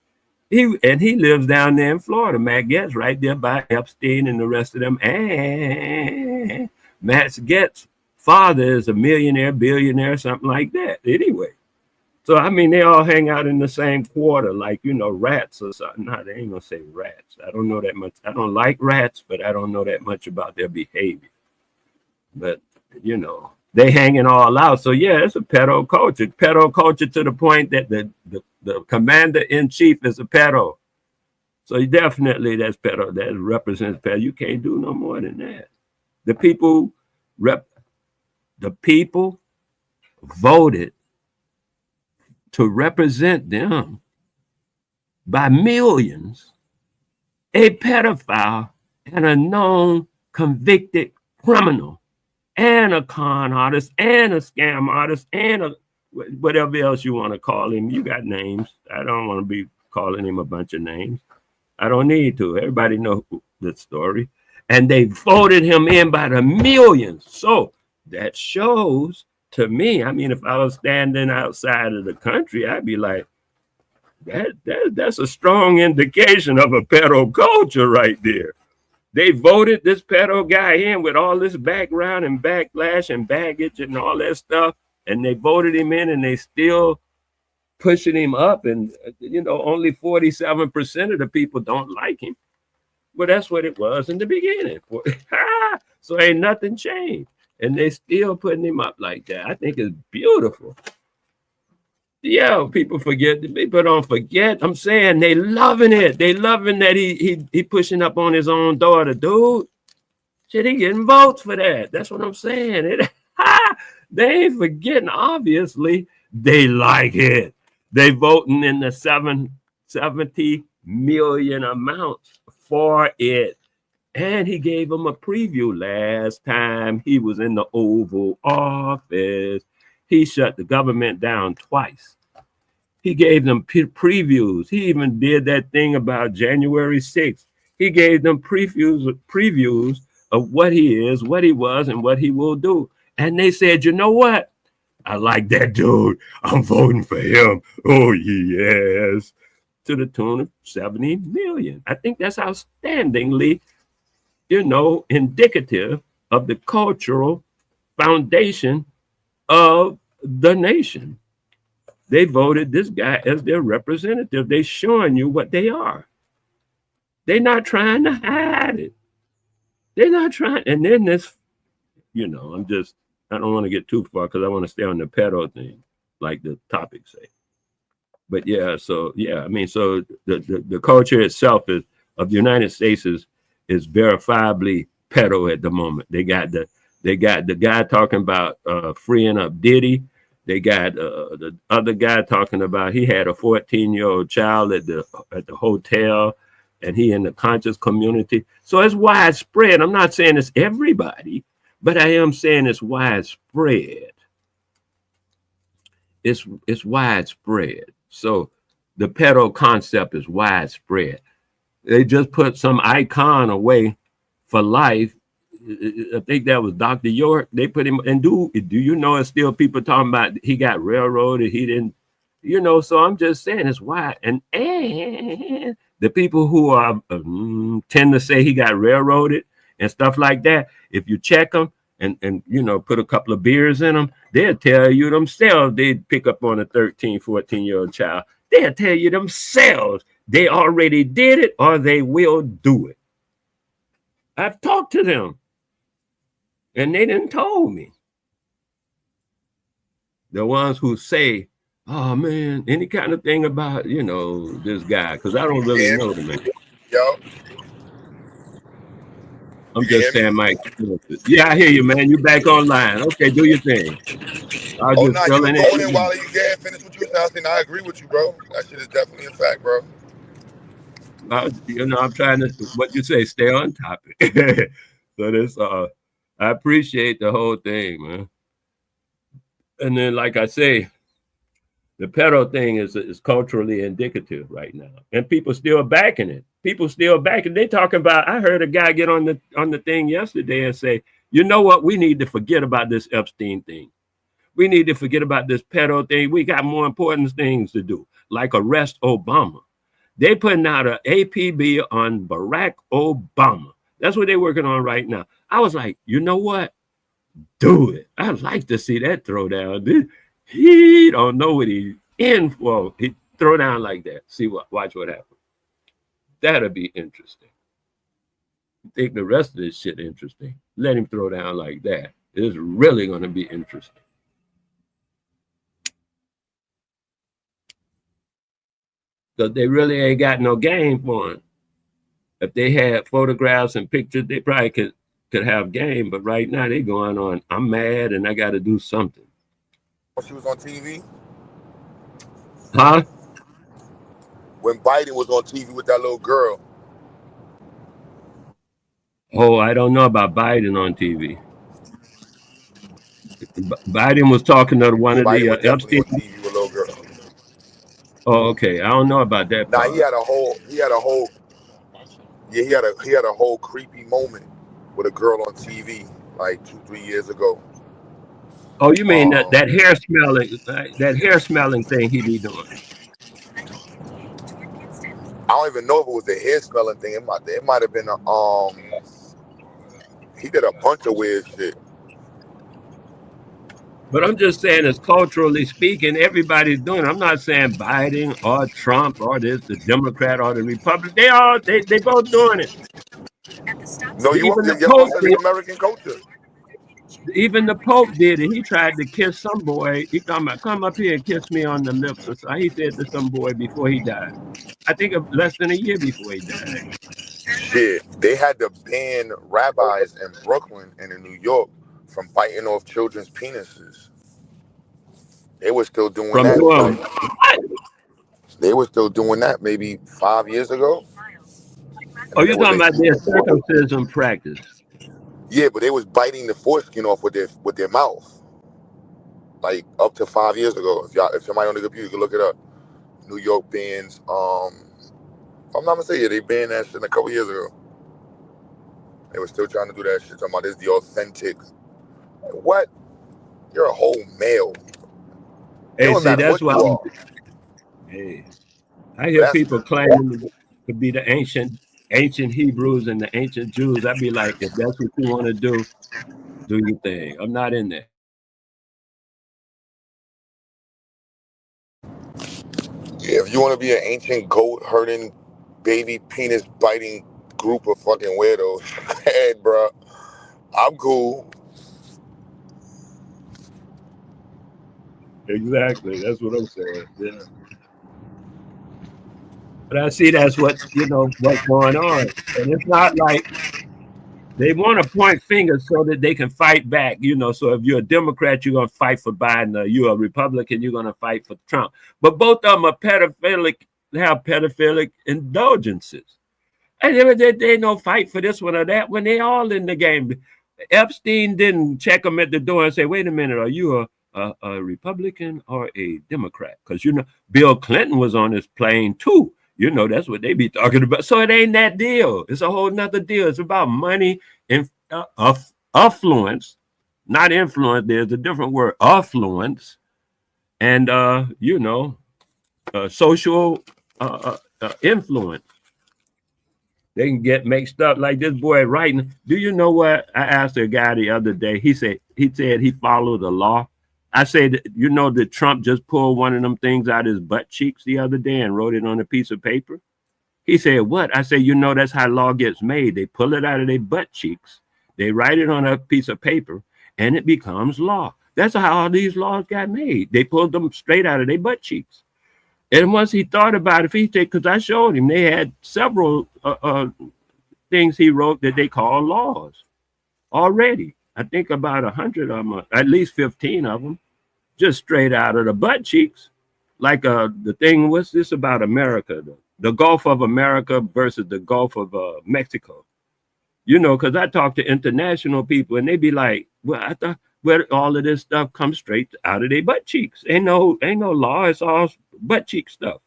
He lives down there in Florida. Matt Getz right there by Epstein and the rest of them. And Matt Getz' father is a millionaire, billionaire, something like that. Anyway. So, I mean, they all hang out in the same quarter, like, rats or something. No, they ain't going to say rats. I don't know that much. I don't like rats, but I don't know that much about their behavior. But, they hanging all out. So, yeah, it's a pedo culture. Pedo culture to the point that the commander-in-chief is a pedo. So, definitely that's pedo. That represents pedo. You can't do no more than that. The people voted to represent them by millions, a pedophile and a known convicted criminal and a con artist and a scam artist and a whatever else you want to call him. You got names. I don't want to be calling him a bunch of names. I don't need to. Everybody knows the story. And they voted him in by the millions. So that shows to me, I mean, if I was standing outside of the country, I'd be like, that's a strong indication of a pedo culture right there. They voted this pedo guy in with all this background and backlash and baggage and all that stuff, and they voted him in, and they still pushing him up, and only 47% of the people don't like him. Well, that's what it was in the beginning. So ain't nothing changed. And they still putting him up like that. I think it's beautiful. Yeah, people forget. People don't forget. I'm saying they loving it. They loving that he pushing up on his own daughter, dude. Shit, he getting votes for that. That's what I'm saying. They ain't forgetting. Obviously, they like it. They voting in the 70 million amounts for it. And he gave them a preview last time he was in the Oval Office. He shut the government down twice. He gave them previews. He even did that thing about January 6th. He gave them previews of what he is, what he was, and what he will do. And they said, you know what? I like that dude. I'm voting for him. Oh, yes. To the tune of 70 million. I think that's outstandingly indicative of the cultural foundation of the nation. They voted this guy as their representative. They're showing you what they are. They're not trying to hide it. They're not trying. And then this, I don't want to get too far because I want to stay on the pedo thing, like the topic say. But yeah, so yeah, I mean, so the culture itself of the United States is verifiably pedo at the moment. They got the guy talking about freeing up Diddy. They got the other guy talking about he had a 14-year-old child at the hotel, and he in the conscious community. So it's widespread. I'm not saying it's everybody, but I am saying it's widespread. It's widespread. So the pedo concept is widespread. They just put some icon away for life. I think that was Dr. York. They put him, and do you know it's still people talking about he got railroaded, he didn't, so I'm just saying it's wide. And the people who are tend to say he got railroaded and stuff like that, if you check them and put a couple of beers in them, they'll tell you themselves they pick up on a 13, 14-year-old child. They'll tell you themselves they already did it or they will do it. I've talked to them, and they didn't told me. The ones who say, "Oh man," any kind of thing about this guy, because I don't really know the man. Yo, I'm you can just hear me? saying my experiences. Yeah, I hear you, man. You back online? Okay, do your thing. I was Oh, just nah, you were filling going in in. while you get finished what you were saying. I agree with you, bro. That shit is definitely a fact, bro. I'm trying to what you say, stay on topic. So this, I appreciate the whole thing, man. And then, like I say, the pedo thing is culturally indicative right now, and people still backing it. People still backing. They talking about. I heard a guy get on the thing yesterday and say, "You know what? We need to forget about this Epstein thing. We need to forget about this pedo thing. We got more important things to do, like arrest Obama." They putting out an APB on Barack Obama. That's what they're working on right now. I was like, you know what? Do it. I'd like to see that throwdown. He don't know what he's in for. He throw down like that. Watch what happens. That'll be interesting. Think the rest of this shit interesting. Let him throw down like that. It's really gonna be interesting. Because they really ain't got no game for him. If they had photographs and pictures, they probably could have game. But right now they going on, I'm mad and I got to do something. When she was on TV? Huh? When Biden was on TV with that little girl. Oh, I don't know about Biden on TV. Biden was talking to one of Biden the was definitely Epstein. on TV with a little girl. Oh, okay. I don't know about that Nah, part. he had a whole creepy moment with a girl on TV like 2-3 years ago. Oh, you mean that hair smelling thing he be doing? I don't even know if it was the hair smelling thing. It might have been he did a bunch of weird shit. But I'm just saying, as culturally speaking, everybody's doing it. I'm not saying Biden or Trump or the Democrat or the Republican. They both doing it. No, Even the your boy Pope said did. it's American culture. Even the Pope did it. He tried to kiss some boy. He come up here and kiss me on the lips. Or so he said to some boy before he died. I think less than a year before he died. Shit, they had to ban rabbis in Brooklyn and in New York from biting off children's penises. They were still doing From that. doing They were still doing that maybe 5 years ago. Oh, you're Was talking they? about their circumcision practice. Yeah, but they was biting the foreskin off with their mouth. Like up to 5 years ago. If somebody on the computer, you can look it up. New York bans. If I'm not mistaken, they banned that shit a couple years ago. They were still trying to do that shit. Talking about this the authentic. What? You're a whole male. It Hey, don't see, matter that's what why. you are. Hey, I hear people Bastard. claiming to be the ancient Hebrews and the ancient Jews. I'd be like, if that's what you want to do your thing. I'm not in there. Yeah, if you want to be an ancient goat herding, baby penis biting group of fucking weirdos, hey, bro, I'm cool. Exactly. That's what I'm saying. Yeah. But I see that's what's going on. And it's not like they want to point fingers so that they can fight back. So if you're a Democrat, you're going to fight for Biden. Or you're a Republican, you're going to fight for Trump. But both of them are have pedophilic indulgences. And they don't fight for this one or that when they all in the game. Epstein didn't check them at the door and say, wait a minute, are you a Republican or a Democrat? Because, Bill Clinton was on his plane too. That's what they be talking about. So it ain't that deal. It's a whole nother deal. It's about money and affluence, not influence. There's a different word, affluence, and, social influence. They can get mixed up like this boy writing. Do you know what? I asked a guy the other day. He said he followed the law. I said, that Trump just pulled one of them things out his butt cheeks the other day and wrote it on a piece of paper. He said, what? I said, you know, that's how law gets made. They pull it out of their butt cheeks. They write it on a piece of paper and it becomes law. That's how all these laws got made. They pulled them straight out of their butt cheeks. And once he thought about it, because I showed him, they had several things he wrote that they call laws already. I think about 100 of them, at least 15 of them, just straight out of the butt cheeks. Like the thing, what's this about America? The Gulf of America versus the Gulf of Mexico. You know, because I talk to international people and they be like, well, I thought where all of this stuff comes straight out of their butt cheeks. Ain't no law, it's all butt cheek stuff.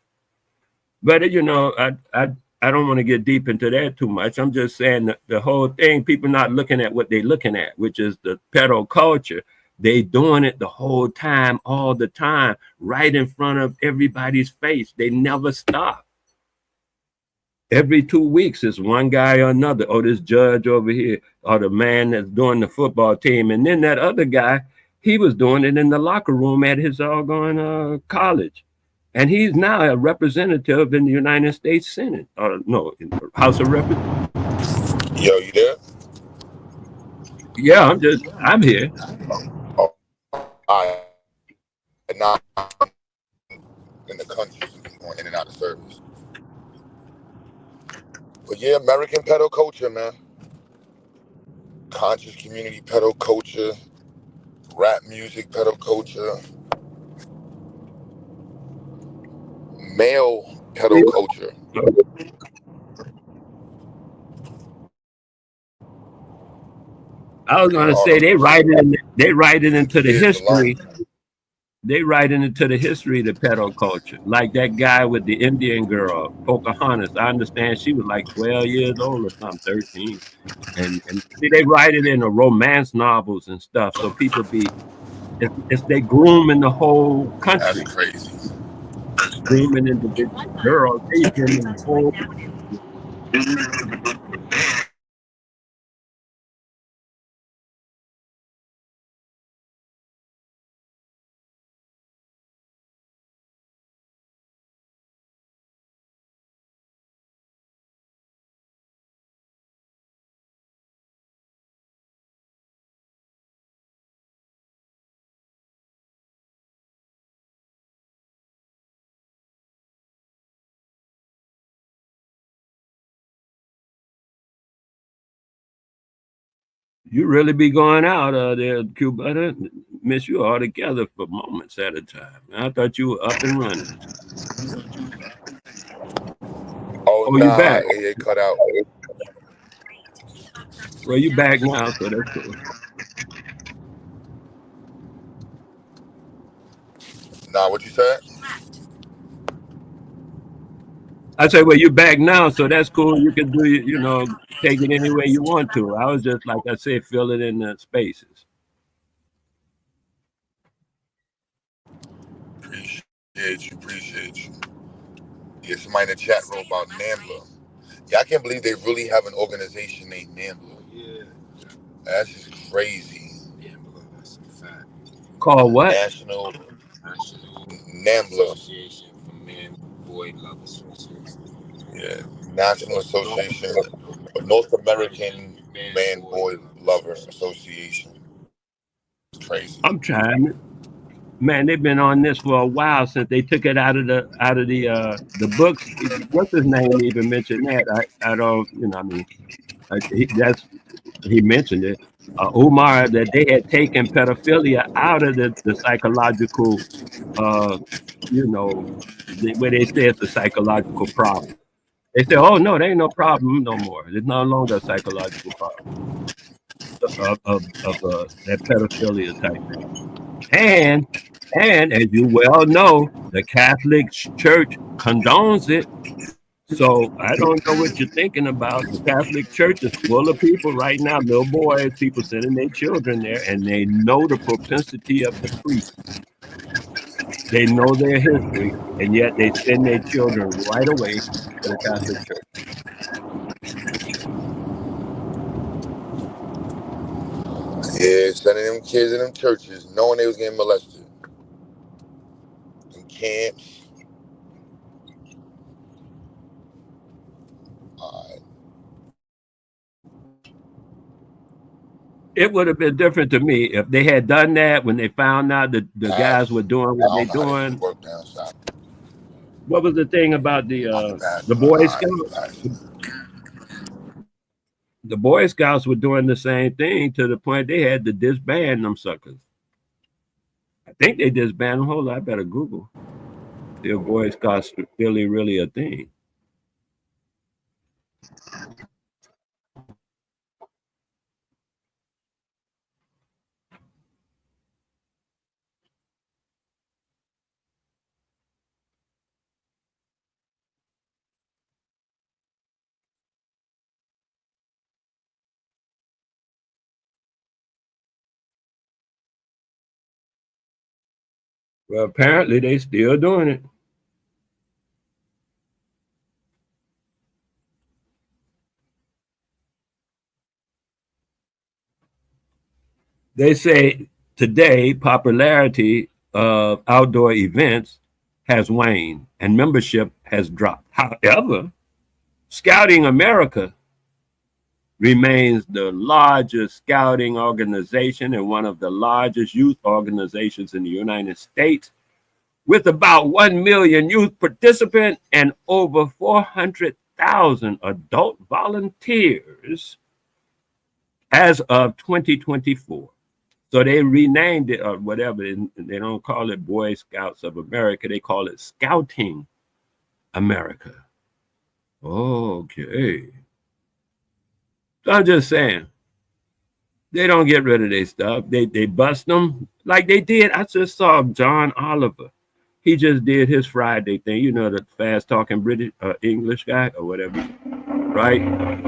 But you know, I don't want to get deep into that too much. I'm just saying that the whole thing, people not looking at what they're looking at, which is the pedo culture. They doing it the whole time, all the time, right in front of everybody's face. They never stop. Every 2 weeks, it's one guy or another, or this judge over here, or the man that's doing the football team. And then that other guy, he was doing it in the locker room at his college. And he's now a representative in the United States Senate, or no, in the House of Representatives. Yo, you there? Yeah, I'm here. Oh, all right. And now in the country, going in and out of service. But yeah, American pedo culture, man. Conscious community pedo culture, rap music pedo culture, male pedo culture. I was going to say they write it into the history. They write it into the history of the pedo culture. Like that guy with the Indian girl, Pocahontas. I understand she was like 12 years old or something, 13. And see, they write it in the romance novels and stuff. So people it's they grooming the whole country. That's crazy. Grooming individual girls. They grooming the whole You really be going out there, Cuba. Miss you all together for moments at a time. I thought you were up and running. Oh, nah, you back? It cut out. Well, you back now, so that's cool. Nah, what you said? I say, well, you're back now, so that's cool. You can do, you know, take it any way you want to. I was just, like I said, fill it in the spaces. Appreciate you. Yeah, somebody in the chat wrote about NAMBLA. Yeah, I can't believe they really have an organization named NAMBLA. Yeah. That's just crazy. NAMBLA, that's a fact. Called what? National NAMBLA. Association for Man Boy Love Association. Yeah, National Association of North American Man Boy Lover Association. It's crazy. I'm trying. Man, they've been on this for a while since they took it out of the books. What's his name even mentioned that? I don't, you know, I mean, he mentioned it. Umar, that they had taken pedophilia out of the psychological, you know, where they say it's a psychological problem. They say, oh no, there ain't no problem no more. It's no longer a psychological problem of that pedophilia type thing. And as you well know, the Catholic Church condones it. So I don't know what you're thinking about. The Catholic Church is full of people right now, little boys, people sending their children there, and they know the propensity of the priests. They know their history, and yet they send their children right away to the Catholic Church. Yeah, sending them kids in them churches, knowing they was getting molested. In camps. It would have been different to me if they had done that when they found out that the guys were doing I what they don't know how they doing. do work down south. What was the thing about I'm the the pastor. I Boy know how they do Scouts? pastor. The Boy Scouts were doing the same thing to the point they had to disband them suckers. I think they disbanded them. Hold on, I better Google. See if Boy Scouts really a thing. Well, apparently they still doing it. They say today popularity of outdoor events has waned and membership has dropped. However, Scouting America remains the largest scouting organization and one of the largest youth organizations in the United States, with about 1 million youth participants and over 400,000 adult volunteers as of 2024. So they renamed it or whatever. And they don't call it Boy Scouts of America. They call it Scouting America. Okay. So I'm just saying, they don't get rid of their stuff. They bust them like they did. I just saw John Oliver. He just did his Friday thing. You know, the fast talking British English guy or whatever, right?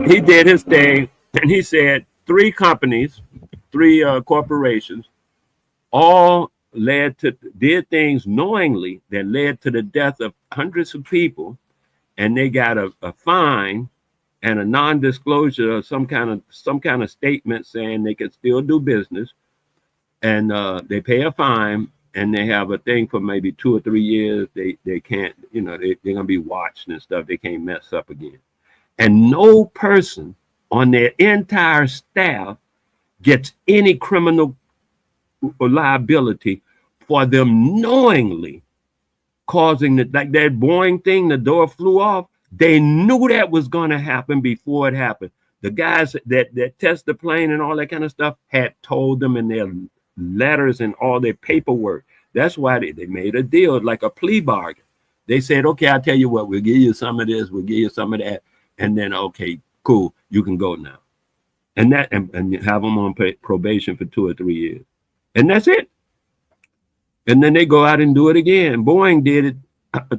He did his thing, and he said three companies, three corporations, all did things knowingly that led to the death of hundreds of people, and they got a fine and a non-disclosure of some kind of statement saying they can still do business, and they pay a fine, and they have a thing for maybe 2 or 3 years. They can't, they're gonna be watched and stuff. They can't mess up again. And no person on their entire staff gets any criminal liability for them knowingly causing like that Boeing thing, the door flew off. They knew that was going to happen before it happened. The guys that test the plane and all that kind of stuff had told them in their letters and all their paperwork. That's why they made a deal, like a plea bargain. They said, okay, I'll tell you what, we'll give you some of this, we'll give you some of that, and then, okay, cool, you can go now. And have them on probation for 2 or 3 years. And that's it. And then they go out and do it again. Boeing did it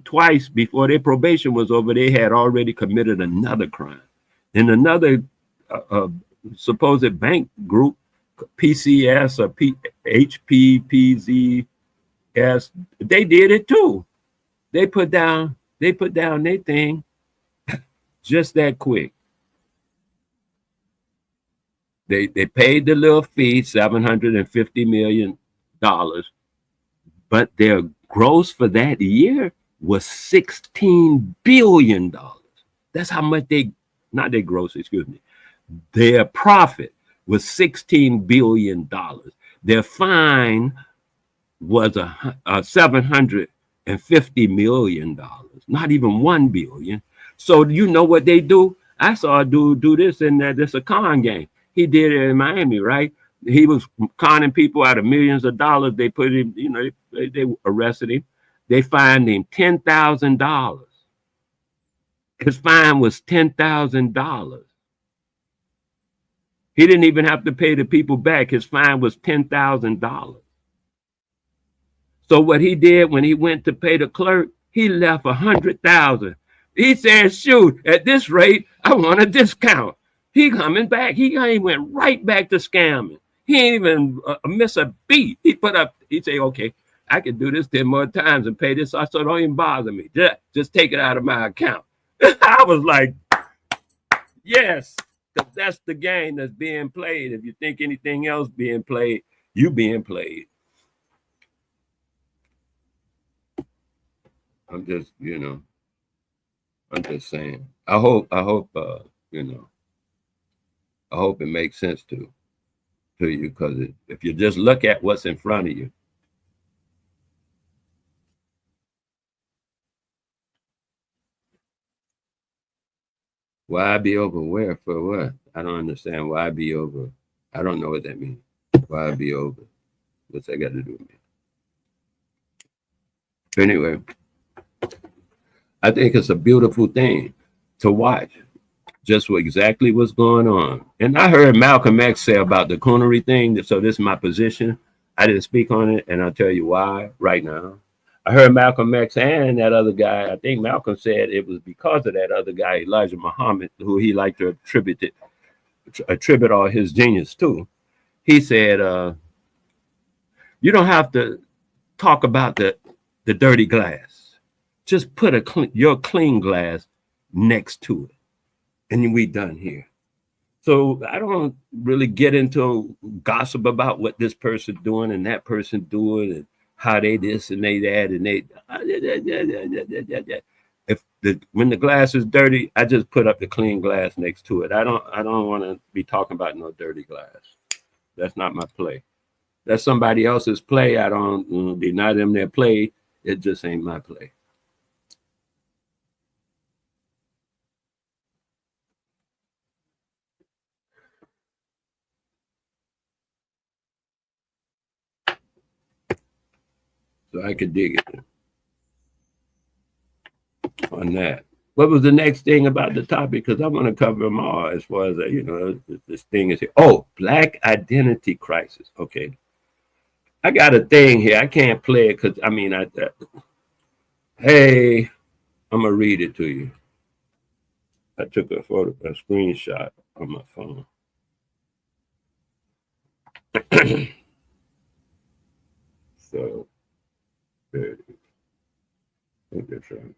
twice before their probation was over. They had already committed another crime. And another supposed bank group, PCS or HPPZS, they did it too. They put down their thing just that quick. They paid the little fee, $750 million, but their gross for that year was $16 billion. That's how much not their gross, excuse me. Their profit was $16 billion. Their fine was $750 million, not even $1 billion. So you know what they do? I saw a dude do this in this a con game. He did it in Miami, right? He was conning people out of millions of dollars. They put him, they arrested him. They fined him $10,000. His fine was $10,000. He didn't even have to pay the people back. His fine was $10,000. So what he did when he went to pay the clerk, he left $100,000. He said, shoot, at this rate, I want a discount. He coming back. He went right back to scamming. He ain't even miss a beat. He said, okay, I can do this 10 more times and pay this. So don't even bother me. Just take it out of my account. I was like, yes, because that's the game that's being played. If you think anything else being played, you being played. I'm just, I'm just saying. I hope, I hope it makes sense to to you, because if you just look at what's in front of you, why be over where for what? I don't understand. Why be over? I don't know what that means. Why be over? What's that got to do with me? Anyway, I think it's a beautiful thing to watch. Just what exactly what's going on. And I heard Malcolm X say about the coonery thing. So this is my position. I didn't speak on it, and I'll tell you why right now. I heard Malcolm X and that other guy. I think Malcolm said it was because of that other guy, Elijah Muhammad, who he liked to attribute all his genius to. He said, "You don't have to talk about the dirty glass. Just put your clean glass next to it, and we done here." So I don't really get into gossip about what this person doing and that person doing and how they this and they that and they. When the glass is dirty, I just put up the clean glass next to it. I don't want to be talking about no dirty glass. That's not my play. That's somebody else's play. I don't deny them their play. It just ain't my play. So I could dig it on that. What was the next thing about the topic? Because I want to cover them all as far as, this thing is here. Oh, Black identity crisis. Okay. I got a thing here. I can't play it because, hey, I'm going to read it to you. I took a screenshot on my phone. So, there it is. I think that's right.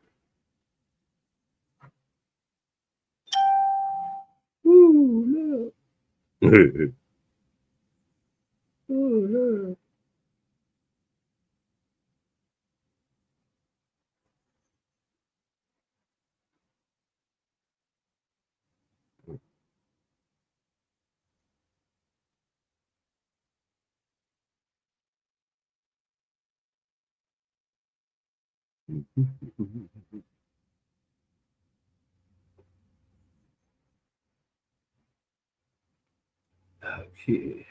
Ooh, look. Ooh, look. Okay.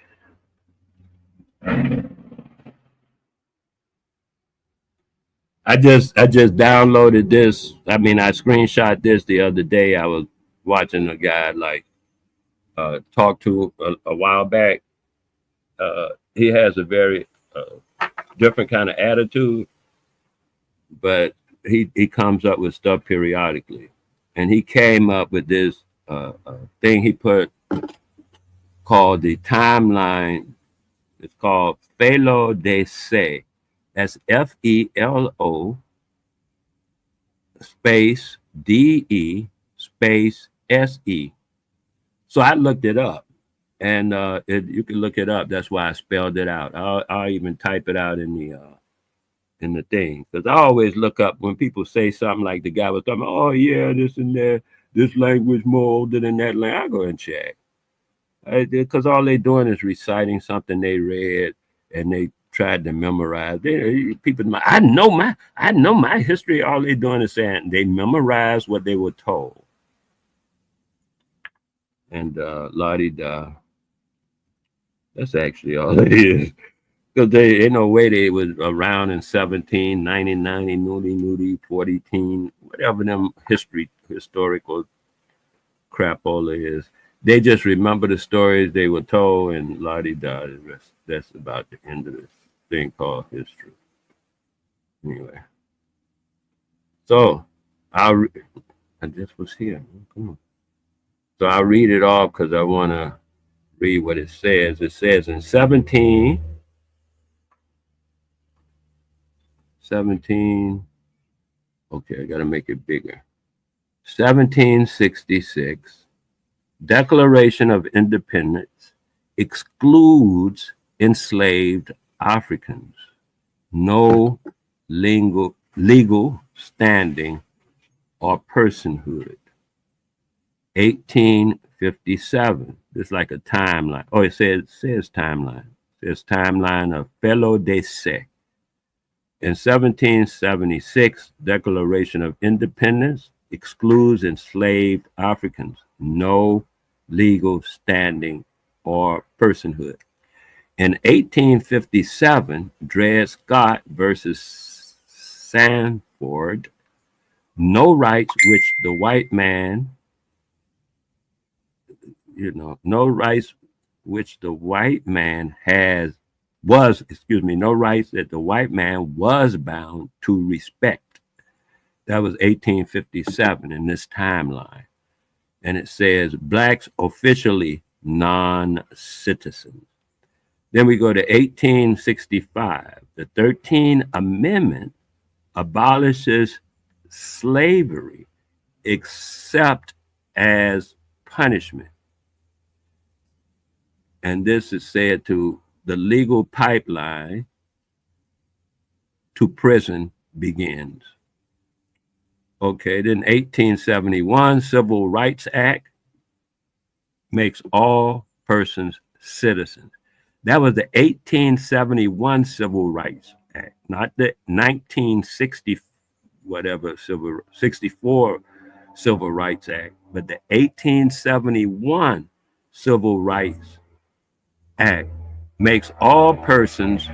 I just downloaded this. I screenshot this the other day. I was watching a guy talk to a while back. He has a very different kind of attitude, but he comes up with stuff periodically. And he came up with this thing he put called the timeline. It's called Felo de Se. That's FELO space DE space SE. So I looked it up, and you can look it up. That's why I spelled it out. I'll even type it out in the thing, because I always look up when people say something like the guy was talking. Oh yeah, this and that. This language more older than that language. I go and check, because all they're doing is reciting something they read and they tried to memorize. People, I know my history. All they're doing is saying they memorize what they were told. And la-di-da. That's actually all it is. Because there ain't no way they was around in 1799, nudie, 14, whatever them historical crap all it is. They just remember the stories they were told, and la-di-da. That's about the end of this thing called history. Anyway. So, I just was here. Come on. So I'll read it off because I want to read what it says. It says in 17, okay, I got to make it bigger. 1766, Declaration of Independence excludes enslaved Africans. No legal standing or personhood. 18 1857. It's like a timeline. Oh, it says timeline. It says timeline of fellow décès. In 1776, Declaration of Independence excludes enslaved Africans, no legal standing or personhood. In 1857, Dred Scott versus Sanford, no rights which the white man, no rights which the white man no rights that the white man was bound to respect. That was 1857 in this timeline. And it says blacks officially non-citizens. Then we go to 1865. The 13th Amendment abolishes slavery except as punishment. And this is said to the legal pipeline to prison begins. Okay, then 1871 Civil Rights Act makes all persons citizens. That was the 1871 Civil Rights Act, not the 1960 64 Civil Rights Act, but the 1871 Civil Rights Act makes all persons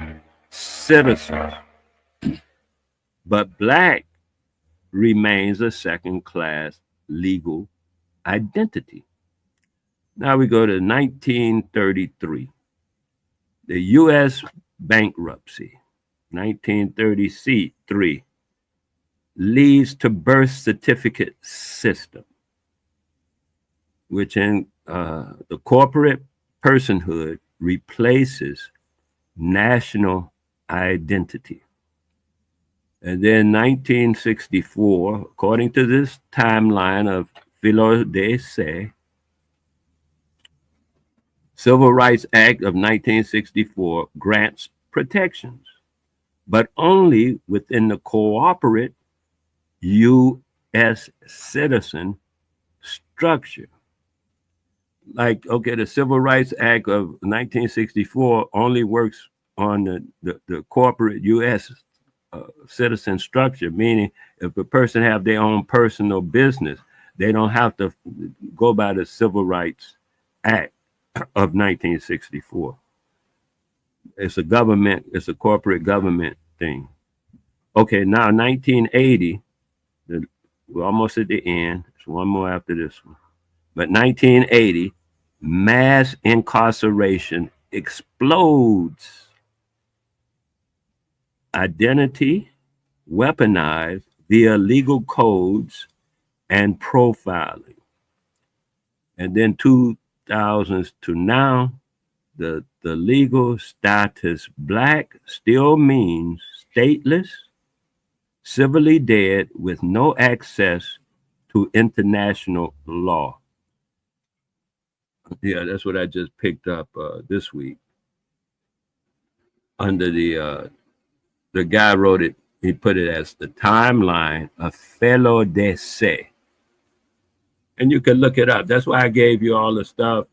citizens, but black remains a second-class legal identity. Now we go to 1933. The U.S. bankruptcy, 1933, leads to birth certificate system, which in the corporate personhood replaces national identity. And then 1964, according to this timeline of Philo décès, Civil Rights Act of 1964 grants protections, but only within the corporate U.S. citizen structure. Like, okay, the Civil Rights Act of 1964 only works on the corporate U.S. Citizen structure, meaning if a person have their own personal business, they don't have to go by the Civil Rights Act of 1964. It's a corporate government thing. Okay, now 1980, we're almost at the end. There's one more after this one. But 1980, mass incarceration explodes. Identity weaponized via legal codes and profiling. And then 2000s to now, the legal status black still means stateless, civilly dead with no access to international law. Yeah, that's what I just picked up this week. Under the guy wrote it, he put it as the timeline of fellow décès. And you can look it up. That's why I gave you all the stuff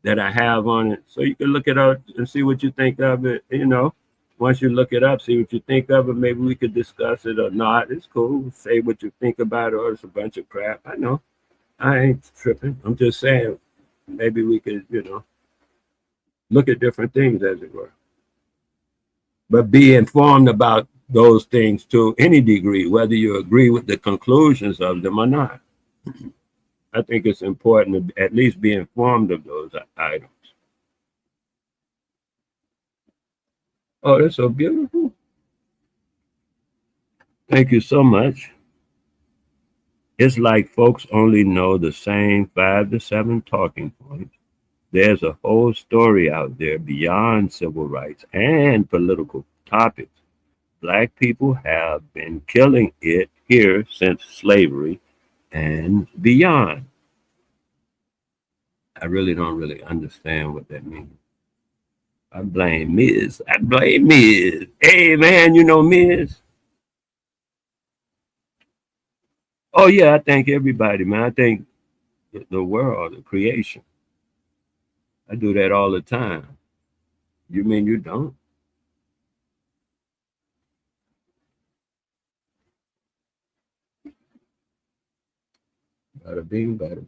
that I have on it. So you can look it up and see what you think of it. You know, once you look it up, see what you think of it. Maybe we could discuss it or not. It's cool. Say what you think about it, or it's a bunch of crap. I know. I ain't tripping. I'm just saying maybe we could, look at different things, as it were. But be informed about those things to any degree, whether you agree with the conclusions of them or not. I think it's important to at least be informed of those items. Oh, that's so beautiful. Thank you so much. It's like folks only know the same 5 to 7 talking points. There's a whole story out there beyond civil rights and political topics. Black people have been killing it here since slavery and beyond. I really don't understand what that means. I blame Miz. Hey, man, you know Miz? Oh, yeah, I thank everybody, man. I think the world, the creation. I do that all the time. You mean you don't? Bada bing, bada.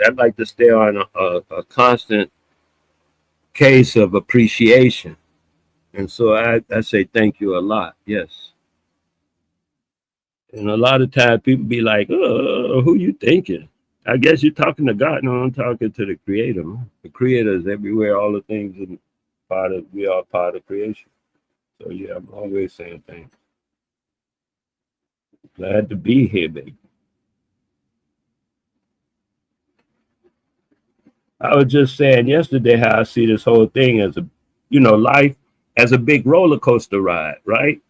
I'd like to stay on a constant case of appreciation. And so I say thank you a lot. Yes. And a lot of times people be like, oh, who you thinking? I guess you're talking to God. No, I'm talking to the creator. Man. The creator is everywhere, all the things and we are part of creation. So yeah, I'm always saying thanks. Glad to be here, baby. I was just saying yesterday how I see this whole thing as life as a big roller coaster ride, right?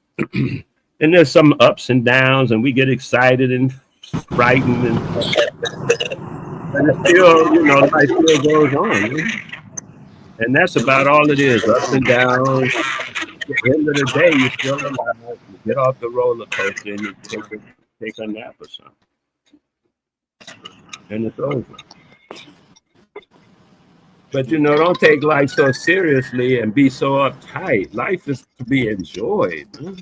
And there's some ups and downs, and we get excited and frightened, and it's still, life still goes on. And that's about all it is, ups and downs. At the end of the day, you're still alive. You get off the roller coaster and you take a nap or something. And it's over. But, don't take life so seriously and be so uptight. Life is to be enjoyed. Huh?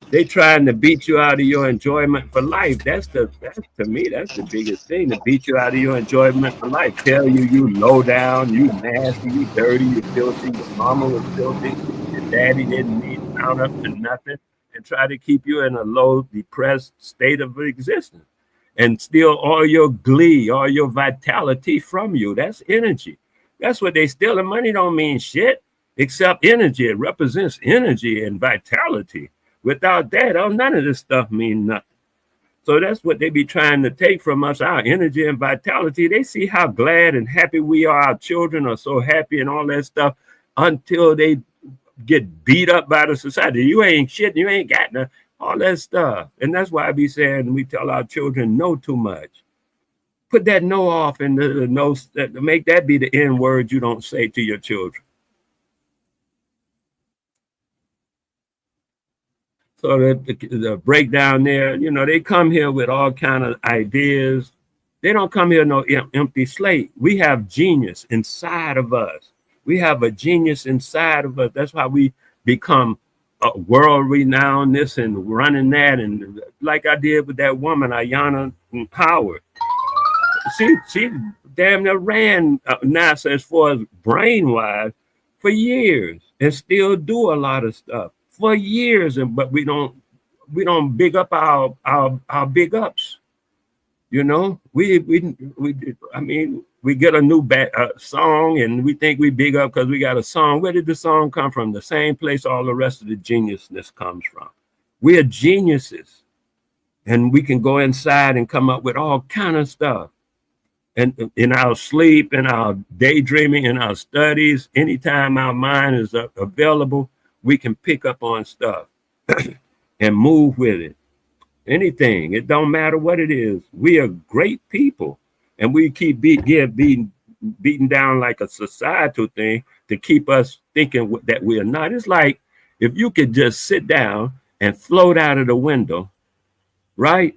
They trying to beat you out of your enjoyment for life. To me, that's the biggest thing, to beat you out of your enjoyment for life. Tell you low down, you nasty, you dirty, you filthy, your mama was filthy, your daddy didn't need to mount up to nothing, and try to keep you in a low, depressed state of existence and steal all your glee, all your vitality from you. That's energy. That's what they steal. The money don't mean shit except energy. It represents energy and vitality. Without that, none of this stuff means nothing. So that's what they be trying to take from us, our energy and vitality. They see how glad and happy we are. Our children are so happy and all that stuff until they get beat up by the society. You ain't shit. You ain't got nothing. All that stuff. And that's why I be saying we tell our children no too much. Put that no off and the no, make that be the N word you don't say to your children. So the breakdown there, they come here with all kind of ideas. They don't come here no empty slate. We have genius inside of us. We have a genius inside of us. That's why we become world renowned this and running that. And like I did with that woman, Ayanna Howard. She damn near ran NASA as far as brain-wise for years and still do a lot of stuff for years, but we don't big up our big ups. We get a new song and we think we big up because we got a song. Where did the song come from? The same place all the rest of the geniusness comes from. We are geniuses, and we can go inside and come up with all kind of stuff. And in our sleep, in our daydreaming, in our studies, anytime our mind is available, we can pick up on stuff and move with it. Anything. It don't matter what it is. We are great people. And we keep beaten down like a societal thing to keep us thinking that we are not. It's like if you could just sit down and float out of the window, right?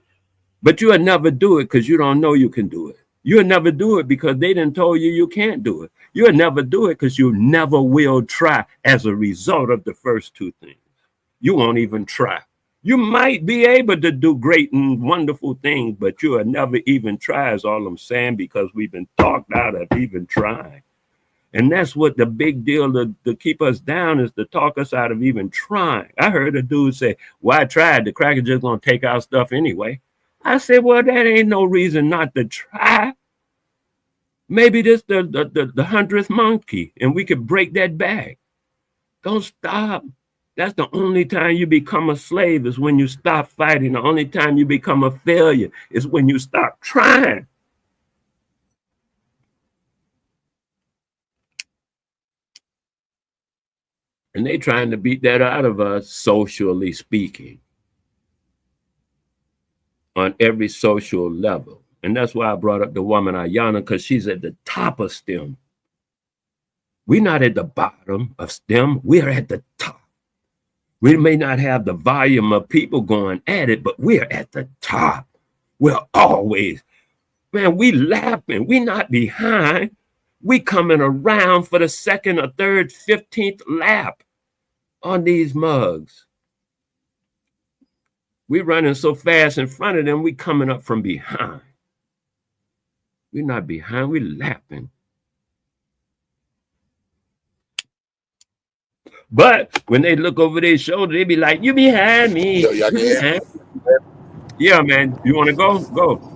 But you'll never do it because you don't know you can do it. You'll never do it because they didn't tell you can't do it. You'll never do it because you never will try as a result of the first two things. You won't even try. You might be able to do great and wonderful things, but you will never even try, is all I'm saying, because we've been talked out of even trying. And that's what the big deal to keep us down is to talk us out of even trying. I heard a dude say, well, I tried. The cracker just going to take our stuff anyway. I said, well, that ain't no reason not to try. Maybe this the 100th monkey, and we could break that back. Don't stop. That's the only time you become a slave is when you stop fighting. The only time you become a failure is when you stop trying. And they trying to beat that out of us, socially speaking, on every social level. And that's why I brought up the woman Ayana, because she's at the top of STEM. We're not at the bottom of STEM. We're at the top. We may not have the volume of people going at it, but we're at the top. We're always, man, we lapping. We not behind. We coming around for the second or third, 15th lap on these mugs. We running so fast in front of them, we coming up from behind. We're not behind, we lapping. But when they look over their shoulder, they be like, you behind me. Yo, y'all behind. Yeah, man. You want to go? Go.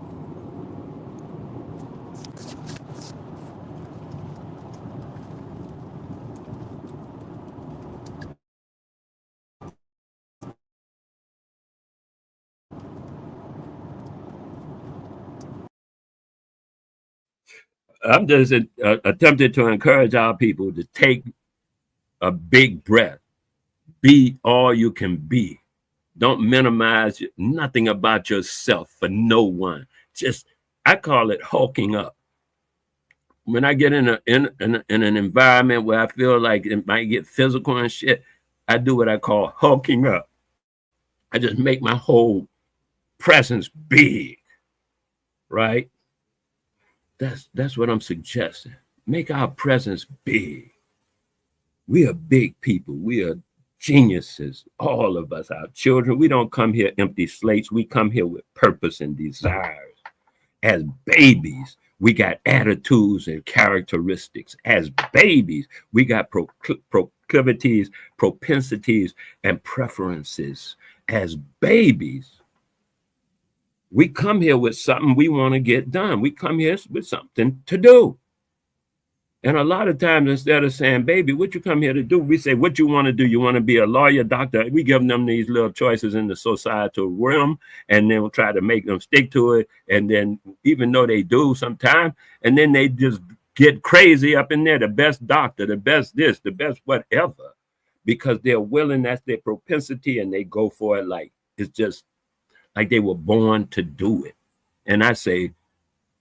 I'm just attempting to encourage our people to take a big breath. Be all you can be. Don't minimize nothing about yourself for no one. Just, I call it hulking up. When I get in an environment where I feel like it might get physical and shit, I do what I call hulking up. I just make my whole presence big, right? That's what I'm suggesting. Make our presence big. We are big people. We are geniuses, all of us, our children. We don't come here empty slates. We come here with purpose and desires. As babies, we got attitudes and characteristics. As babies, we got proclivities, propensities, and preferences. As babies, we come here with something we want to get done. We come here with something to do. And a lot of times, instead of saying, baby, what you come here to do? We say, what you want to do? You want to be a lawyer, doctor? We give them these little choices in the societal realm, and then we'll try to make them stick to it. And then even though they do sometimes, and then they just get crazy up in there, the best doctor, the best this, the best whatever, because they're willing, that's their propensity, and they go for it like it's just like they were born to do it. And I say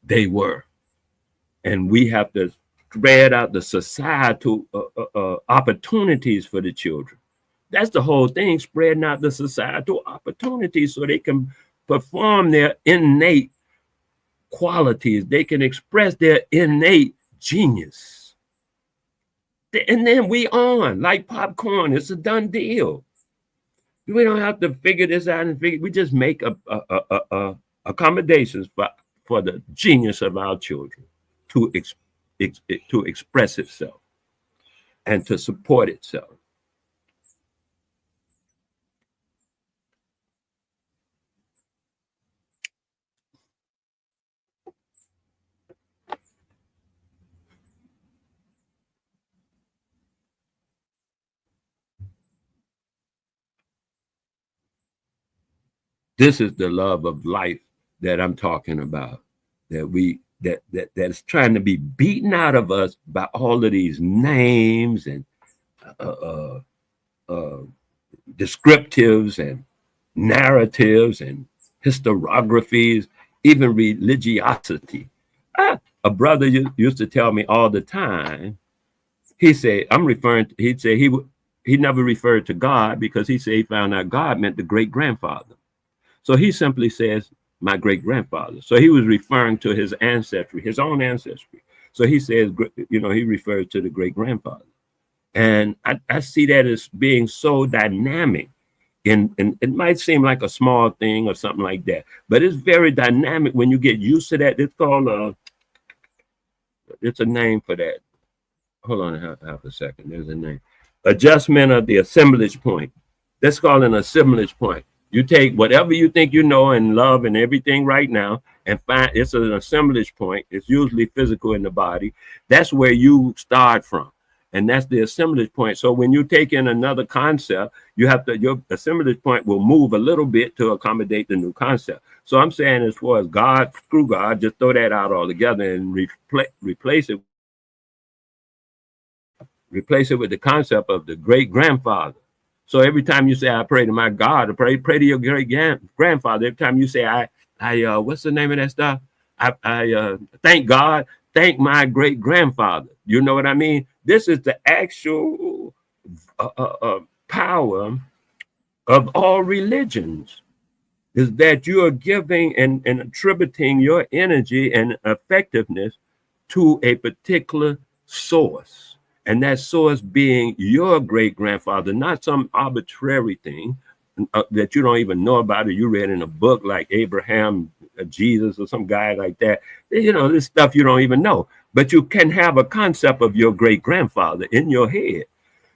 they were. And we have to spread out the societal opportunities for the children. That's the whole thing, spreading out the societal opportunities so they can perform their innate qualities. They can express their innate genius. And then we on, like popcorn. It's a done deal. We don't have to figure this out and figure. We just make accommodations for the genius of our children to express itself and to support itself. This is the love of life that I'm talking about, that's trying to be beaten out of us by all of these names and descriptives and narratives and historiographies, even religiosity. A brother used to tell me all the time, he said, he'd say he never referred to God because he said he found out God meant the great-grandfather. So he simply says, my great-grandfather. So he was referring to his ancestry, his own ancestry. So he says, he refers to the great-grandfather. And I see that as being so dynamic. And it might seem like a small thing or something like that, but it's very dynamic when you get used to that. It's called, it's a name for that. Hold on half a second. There's a name. Adjustment of the assemblage point. That's called an assemblage point. You take whatever you think you know and love and everything right now and find it's an assemblage point. It's usually physical in the body. That's where you start from. And that's the assemblage point. So when you take in another concept, your assemblage point will move a little bit to accommodate the new concept. So I'm saying as far as God, screw God, just throw that out altogether and replace it with the concept of the great-grandfather. So every time you say, I pray to my God, pray to your great-grandfather. Every time you say, I what's the name of that stuff? I thank God, thank my great grandfather. You know what I mean? This is the actual power of all religions, is that you are giving and attributing your energy and effectiveness to a particular source. And that source being your great grandfather, not some arbitrary thing that you don't even know about, or you read in a book like Abraham, Jesus, or some guy like that. You know, this stuff you don't even know. But you can have a concept of your great grandfather in your head,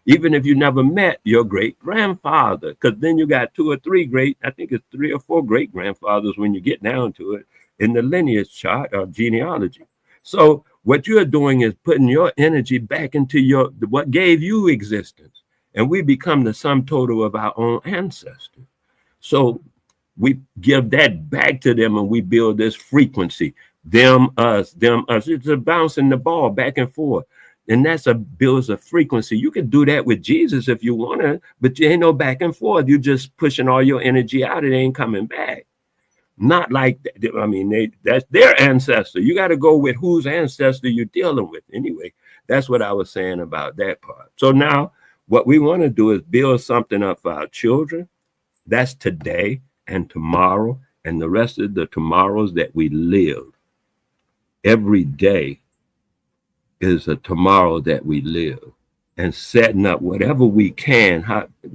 even if you never met your great grandfather, because then you got 2 or 3 great, I think it's 3 or 4 great grandfathers when you get down to it in the lineage chart or genealogy. So what you're doing is putting your energy back into what gave you existence, and we become the sum total of our own ancestors. So we give that back to them, and we build this frequency, them, us, them, us. It's a bouncing the ball back and forth. And that's builds a frequency. You can do that with Jesus if you want to, but you ain't no back and forth. You're just pushing all your energy out. It ain't coming back. Not like that. I mean, that's their ancestor. You got to go with whose ancestor you're dealing with. Anyway, that's what I was saying about that part. So now what we want to do is build something up for our children. That's today and tomorrow and the rest of the tomorrows that we live. Every day is a tomorrow that we live, and setting up whatever we can,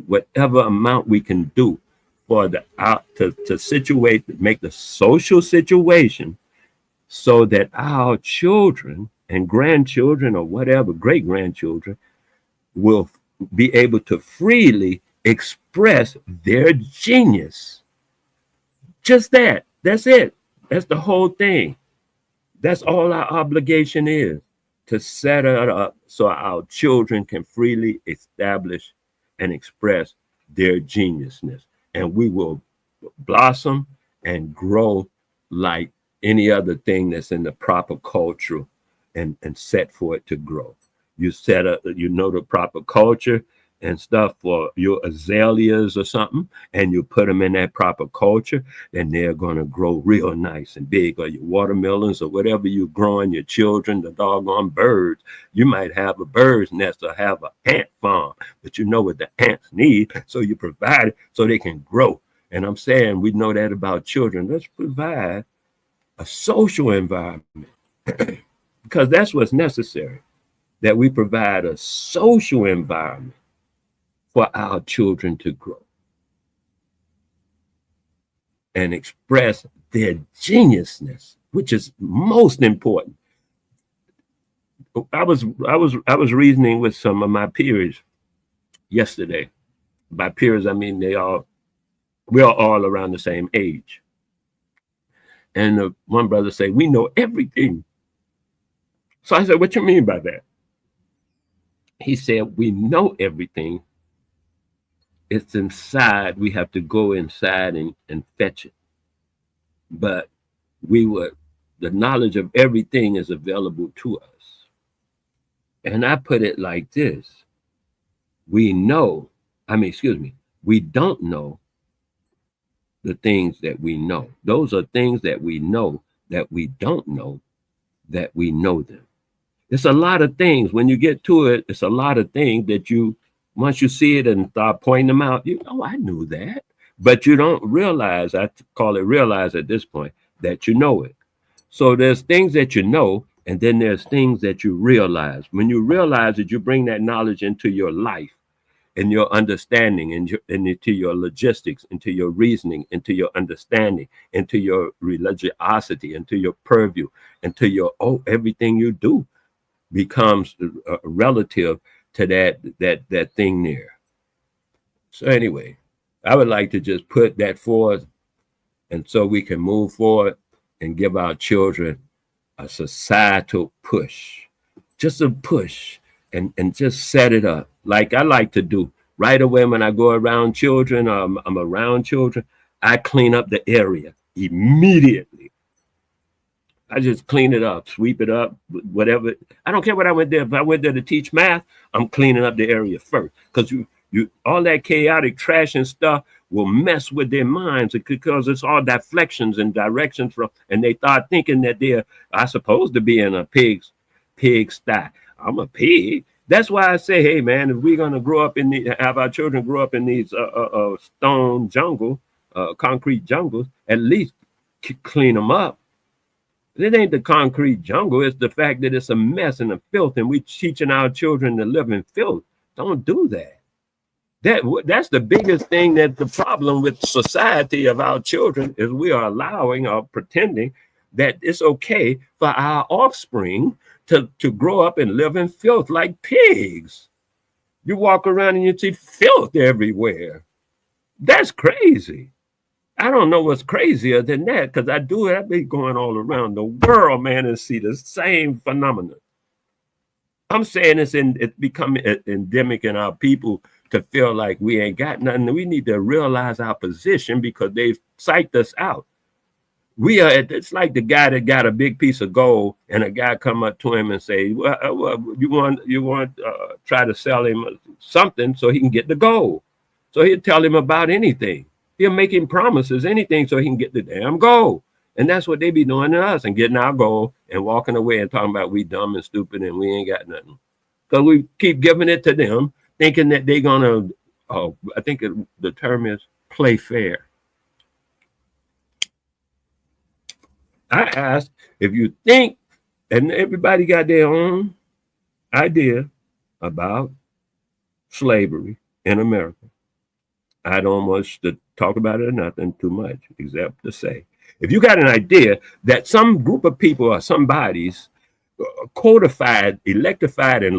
whatever amount we can do for to situate, make the social situation so that our children and grandchildren or whatever, great grandchildren, will be able to freely express their genius. Just that. That's it. That's the whole thing. That's all our obligation is, to set it up so our children can freely establish and express their geniusness. And we will blossom and grow like any other thing that's in the proper culture and set for it to grow. You set up, the proper culture and stuff for your azaleas or something, and you put them in that proper culture, and they're going to grow real nice and big. Or your watermelons or whatever you're growing, your children, the doggone birds. You might have a bird's nest or have an ant farm, but you know what the ants need, so you provide it so they can grow. And I'm saying we know that about children. Let's provide a social environment because that's what's necessary, that we provide a social environment for our children to grow and express their geniusness, which is most important. I was reasoning with some of my peers yesterday. By peers, I mean we are all around the same age. And one brother said, "We know everything." So I said, "What you mean by that?" He said, "We know everything. It's inside. We have to go inside and fetch it. But the knowledge of everything is available to us." And I put it like this. We don't know the things that we know. Those are things that we know that we don't know that we know them. It's a lot of things. When you get to it, it's a lot of things that once you see it and start pointing them out, I knew that. But you don't realize, I call it realize at this point, that you know it. So there's things that you know, and then there's things that you realize. When you realize it, you bring that knowledge into your life and your understanding and into your logistics, into your reasoning, into your understanding, into your religiosity, into your purview, into your, everything you do becomes relative to that thing there. So anyway, I would like to just put that forth, and so we can move forward and give our children a societal push, just a push, and just set it up like I like to do. Right away when I go around children, I'm around children, I clean up the area immediately. I just clean it up, sweep it up, whatever. I don't care what I went there. If I went there to teach math, I'm cleaning up the area first. Because you all that chaotic trash and stuff, will mess with their minds because it's all deflections and directions from, and they start thinking that they're supposed to be in a pig sty. I'm a pig. That's why I say, hey man, if we're gonna grow up have our children grow up in these stone jungle, concrete jungles, at least clean them up. It ain't the concrete jungle, it's the fact that it's a mess and a filth, and we teaching our children to live in filth. Don't do that. That's the biggest thing, that the problem with society of our children is we are allowing or pretending that it's okay for our offspring to grow up and live in filth like pigs. You walk around and you see filth everywhere. That's crazy. I don't know what's crazier than that, because I be going all around the world, man, and see the same phenomenon. I'm saying it's becoming endemic in our people to feel like we ain't got nothing. We need to realize our position because they've psyched us out. It's like the guy that got a big piece of gold and a guy come up to him and say, well, you want try to sell him something so he can get the gold. So he'll tell him about anything. He'll make him promises, anything, so he can get the damn gold. And that's what they be doing to us, and getting our gold and walking away and talking about we dumb and stupid and we ain't got nothing. Because we keep giving it to them, thinking that they're going to, I think the term is play fair. I asked if you think, and everybody got their own idea about slavery in America. I don't want to talk about it or nothing too much, except to say, if you got an idea that some group of people or some bodies codified, electrified, and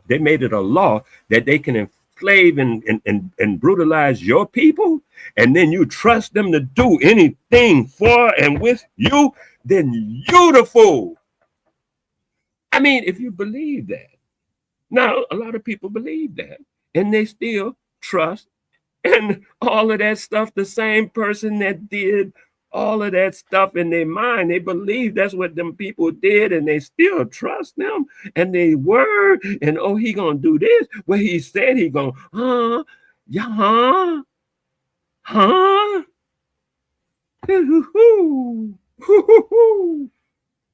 they made it a law that they can enslave and brutalize your people, and then you trust them to do anything for and with you, then you the fool. I mean, if you believe that. Now, a lot of people believe that, and they still trust and all of that stuff. The same person that did all of that stuff in their mind, they believe that's what them people did, and they still trust them and they word, and he gonna do this, well, he said he gonna,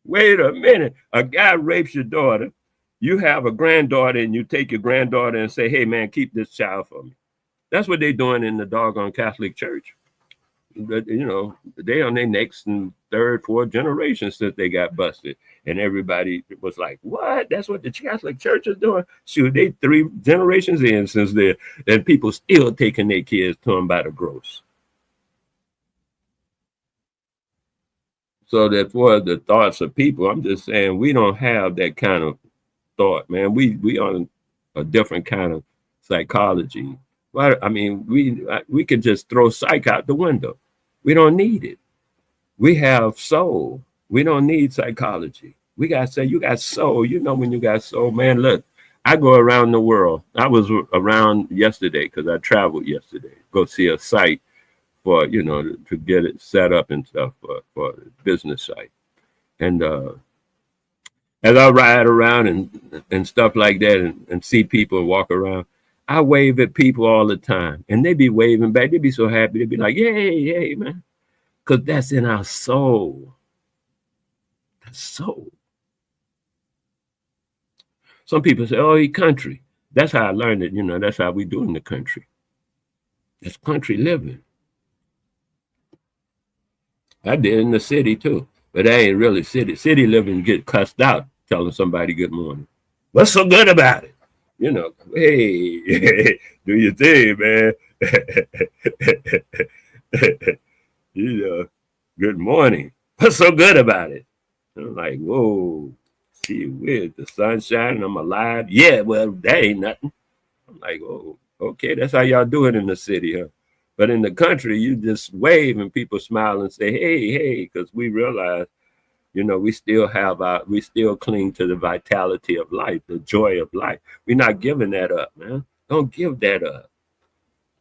wait a minute, a guy rapes your daughter, you have a granddaughter, and you take your granddaughter and say, hey man, keep this child for me. That's what they're doing in the doggone Catholic Church. You know, they on their next and third, fourth generation since they got busted. And everybody was like, what? That's what the Catholic Church is doing? Shoot, they 3 generations in since they're, and people still taking their kids to them by the gross. So that for the thoughts of people, I'm just saying we don't have that kind of thought, man. We on a different kind of psychology. Well, I mean, we can just throw psych out the window. We don't need it. We have soul. We don't need psychology. We got to say, you got soul. You know, when you got soul, man, look, I go around the world. I was around yesterday because I traveled yesterday. Go see a site for, you know, to get it set up and stuff for a business site. And as I ride around and stuff like that and see people walk around, I wave at people all the time, and they be waving back. They be so happy. They be like, yay, yay, man. Because that's in our soul. That's soul. Some people say, oh, he country. That's how I learned it. You know, that's how we do in the country. That's country living. I did in the city, too. But that ain't really city. City living get cussed out telling somebody good morning. What's so good about it? You know, hey, do your thing, man. You know, good morning. What's so good about it? I'm like, whoa, gee whiz, the sun's shining, I'm alive. Yeah, well, that ain't nothing. I'm like, oh, okay, that's how y'all do it in the city, huh? But in the country, you just wave and people smile and say, hey, hey, because we realize, you know, we still cling to the vitality of life, the joy of life. We're not giving that up, man. Don't give that up.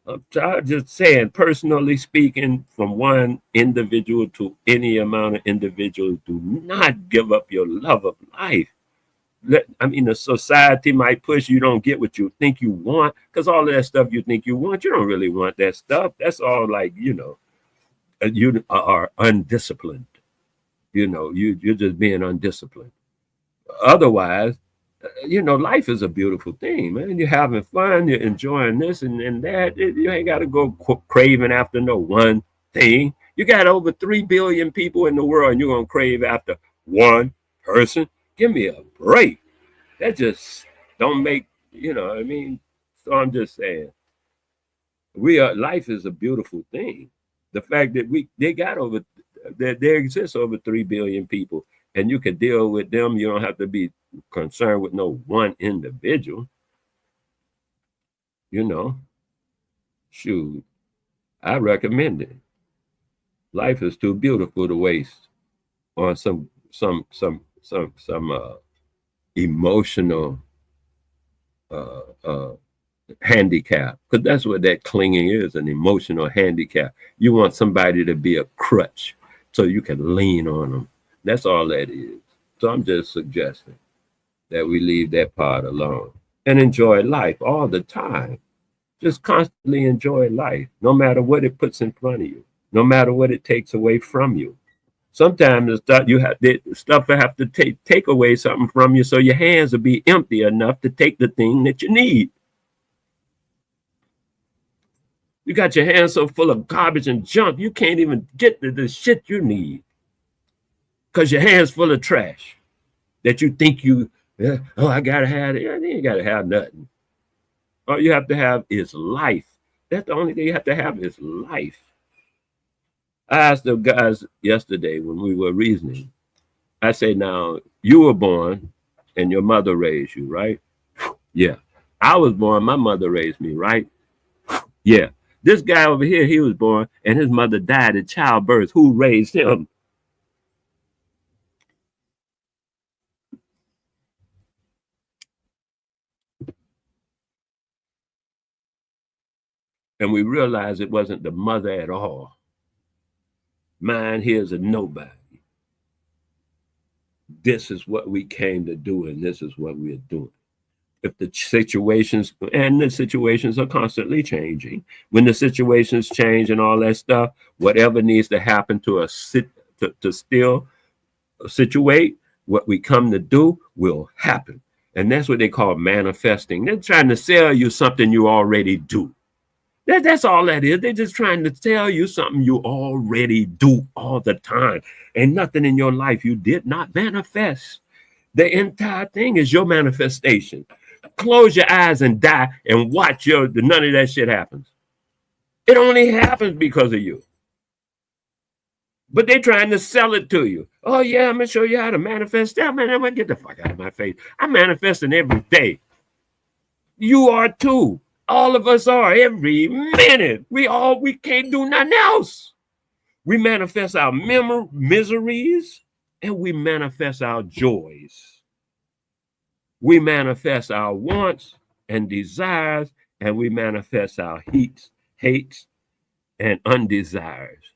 I'm just saying, personally speaking, from one individual to any amount of individuals, do not give up your love of life. I mean, the society might push you don't get what you think you want, because all of that stuff you think you want, you don't really want that stuff. That's all like, you are undisciplined. You're just being undisciplined. Otherwise, life is a beautiful thing, man. You're having fun, you're enjoying this and that. You ain't got to go craving after no one thing. You got over 3 billion people in the world, and you're going to crave after one person. Give me a break. That just don't make, what I mean? So I'm just saying, life is a beautiful thing. The fact that there exists over 3 billion people, and you can deal with them. You don't have to be concerned with no one individual. Shoot, I recommend it. Life is too beautiful to waste on some emotional handicap, because that's what that clinging is, an emotional handicap. You want somebody to be a crutch so you can lean on them. That's all that is. So I'm just suggesting that we leave that part alone and enjoy life all the time. Just constantly enjoy life, no matter what it puts in front of you, no matter what it takes away from you. Sometimes the stuff will have to take away something from you, so your hands will be empty enough to take the thing that you need. You got your hands so full of garbage and junk, you can't even get the shit you need, because your hands full of trash that you think I gotta have it. You ain't gotta have nothing. All you have to have is life. That's the only thing you have to have is life. I asked the guys yesterday when we were reasoning, I say, now, you were born and your mother raised you, right? Yeah. I was born, my mother raised me, right? Yeah. This guy over here, he was born and his mother died at childbirth. Who raised him? And we realized it wasn't the mother at all. Mine here's a nobody. This is what we came to do, and this is what we're doing. If the situations are constantly changing, when the situations change and all that stuff, whatever needs to happen to us to still situate, what we come to do will happen. And that's what they call manifesting. They're trying to sell you something you already do. That's all that is. They're just trying to tell you something you already do all the time. And nothing in your life you did not manifest. The entire thing is your manifestation. Close your eyes and die and watch none of that shit happens. It only happens because of you. But they're trying to sell it to you. Oh, yeah, I'm going to show you how to manifest that. Man, I'm going to get the fuck out of my face. I'm manifesting every day. You are too. All of us are every minute. We can't do nothing else. We manifest our miseries and we manifest our joys. We manifest our wants and desires, and we manifest our hates, and undesirables.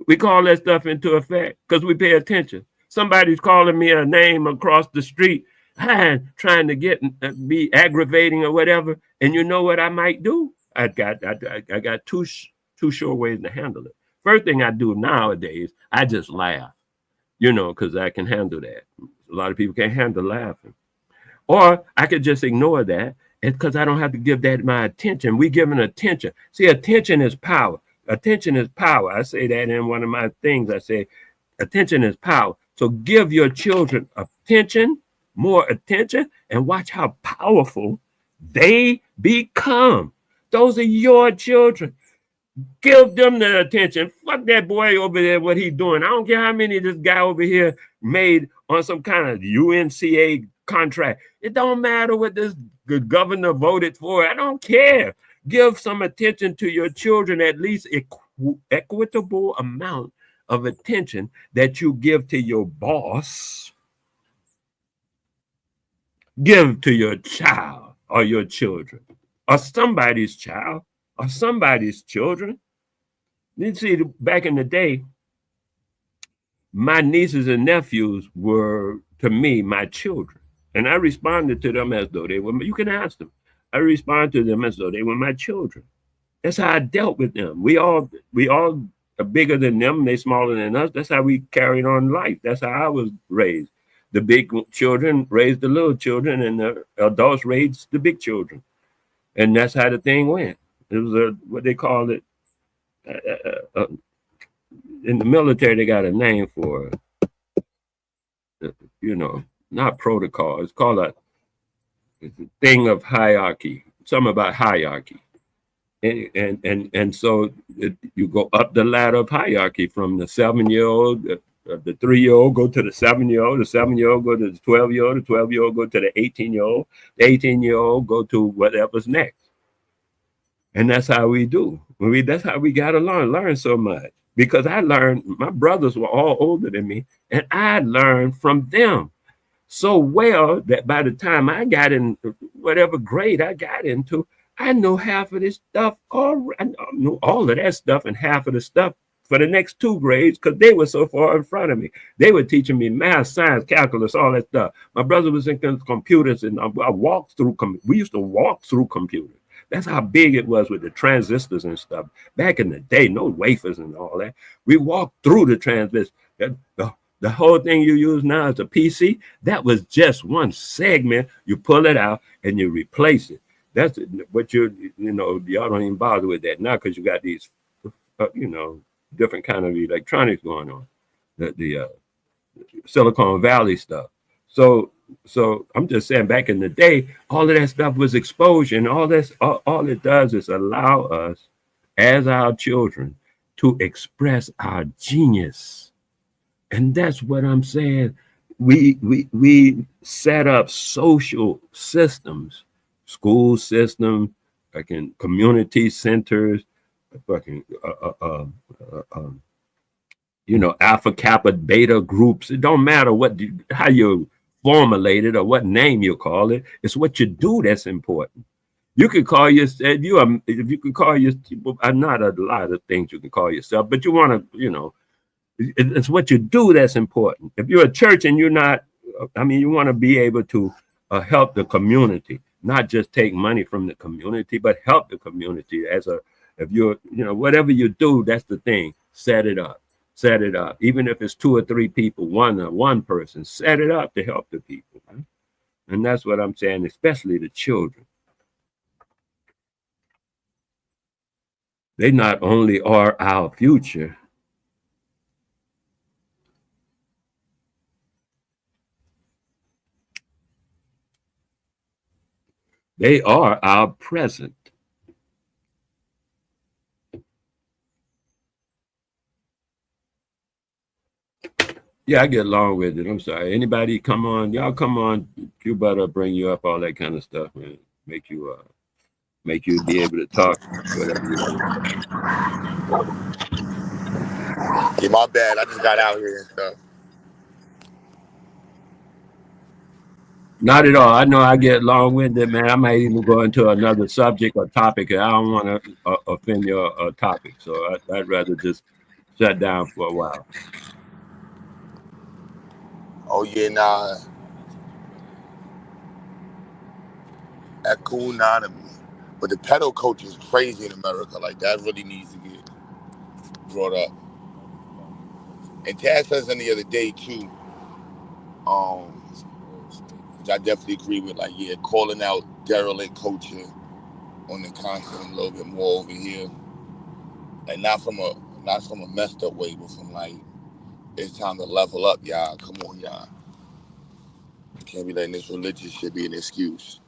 We call that stuff into effect because we pay attention. Somebody's calling me a name across the street, trying to be aggravating or whatever, and you know what I might do? I got two sure ways to handle it. First thing I do nowadays, I just laugh, because I can handle that. A lot of people can't handle laughing. Or I could just ignore that, because I don't have to give that my attention. We giving attention. See, attention is power. Attention is power. I say that in one of my things. I say, attention is power. So give your children attention, more attention, and watch how powerful they become. Those are your children. Give them the attention. Fuck that boy over there, what he's doing. I don't care how many this guy over here made on some kind of UNCA contract. It don't matter what this governor voted for. I don't care. Give some attention to your children, at least equitable amount of attention that you give to your boss. Give to your child or your children or somebody's child or somebody's children. You see, back in the day, my nieces and nephews were, to me, my children. And I responded to them as though they were, you can ask them. I responded to them as though they were my children. That's how I dealt with them. We all are bigger than them. They smaller than us. That's how we carried on life. That's how I was raised. The big children raised the little children, and the adults raised the big children. And that's how the thing went. It was what they call it in the military. They got a name for it. You know, not protocol. It's a thing of hierarchy. Something about hierarchy. And so you go up the ladder of hierarchy from the 7-year-old, the 3-year-old go to the 7-year-old, the 7-year-old go to the 12-year-old, the 12-year-old go to the 18-year-old, the 18-year-old go to whatever's next. And that's how we do. That's how we got to learn so much. Because I learned, my brothers were all older than me, and I learned from them so well that by the time I got in whatever grade I got into, I know half of this stuff. I knew all of that stuff and half of the stuff for the next 2 grades because they were so far in front of me. They were teaching me math, science, calculus, all that stuff. My brother was in computers, and I walked through. We used to walk through computers. That's how big it was with the transistors and stuff. Back in the day, no wafers and all that. We walked through the transistors. The whole thing you use now is a PC. That was just one segment. You pull it out and you replace it. That's what y'all don't even bother with that now because you got these, different kind of electronics going on, the Silicon Valley stuff. So I'm just saying, back in the day, all of that stuff was exposure, and all it does is allow us, as our children, to express our genius, and that's what I'm saying. We set up social systems, school system, fucking community centers, fucking alpha kappa beta groups. It don't matter how you formulate it or what name you call it. It's what you do that's important. You can call yourself if you can call yourself, not a lot of things you can call yourself, but you want to, it's what you do that's important. If you're a church and you're not, you want to be able to help the community, not just take money from the community, but help the community if you're, whatever you do, that's the thing. Set it up. Even if it's 2 or 3 people, one person, set it up to help the people. Right? And that's what I'm saying, especially the children. They not only are our future, they are our present. Yeah, I get along with it. I'm sorry. Anybody come on? Y'all come on. Q Butter bring you up, all that kind of stuff, man. Make you be able to talk. Whatever you want. Yeah, my bad. I just got out here and stuff. Not at all. I know I get long winded, man. I might even go into another subject or topic. I don't want to offend your topic, so I'd rather just shut down for a while. Oh yeah, nah. eCOONOnmics. But the pedo culture is crazy in America. Like, that really needs to get brought up. And Taz said something the other day too, which I definitely agree with. Like, yeah, calling out derelict culture on the continent a little bit more over here, and not from a messed up way, but from like, it's time to level up, y'all. Come on, y'all. You can't be letting this religious shit be an excuse.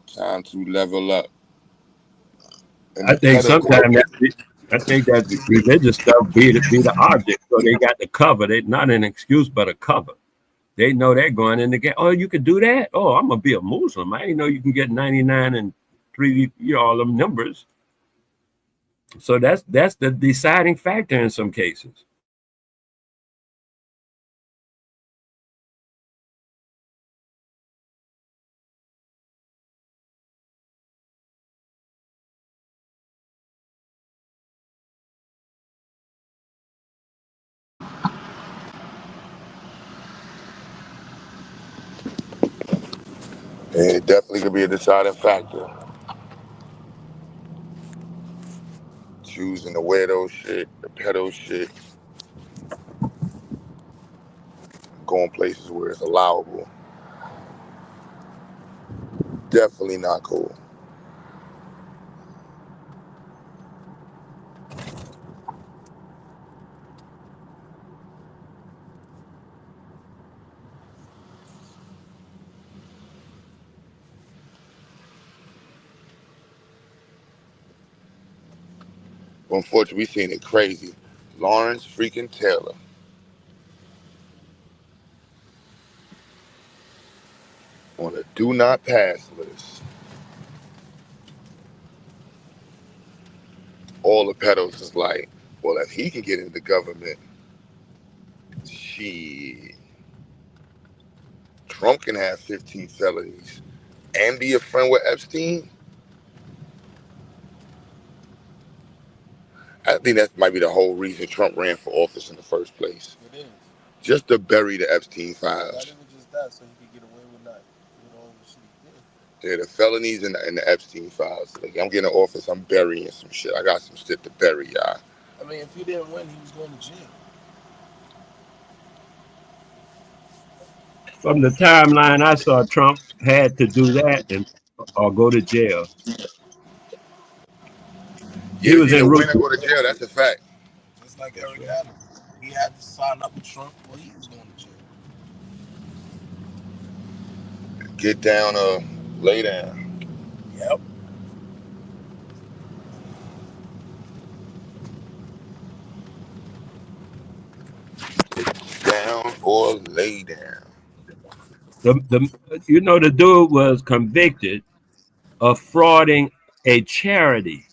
Time to level up. And I the think pedo sometimes culture. that religious stuff be the object, so they got the cover. It's not an excuse, but a cover. They know they're going in the game. Oh, you can do that? Oh, I'm gonna be a Muslim. I didn't know you can get 99 and 3, all them numbers. So that's the deciding factor in some cases. It definitely could be a deciding factor. Choosing the weirdo shit, the pedo shit, going places where it's allowable. Definitely not cool. Unfortunately, we seen it crazy. Lawrence freaking Taylor on a do not pass list. All the pedos is like, well, if he can get into government, shit. Trump can have 15 felonies and be a friend with Epstein. I think that might be the whole reason Trump ran for office in the first place. It is. Just to bury the Epstein files. Not even just that, so he could get away with not with all the shit he did. Yeah, the felonies and the Epstein files. Like, I'm getting in office, I'm burying some shit. I got some shit to bury, y'all. I mean, if he didn't win, he was going to jail. From the timeline I saw, Trump had to do that and or go to jail. Yeah, He it's was either en route win or to. go to jail. That's a fact. Just like Eric Adams. He had to sign up with Trump or he was going to jail. Get down or lay down. Yep. Down or lay down. The dude was convicted of frauding a charity.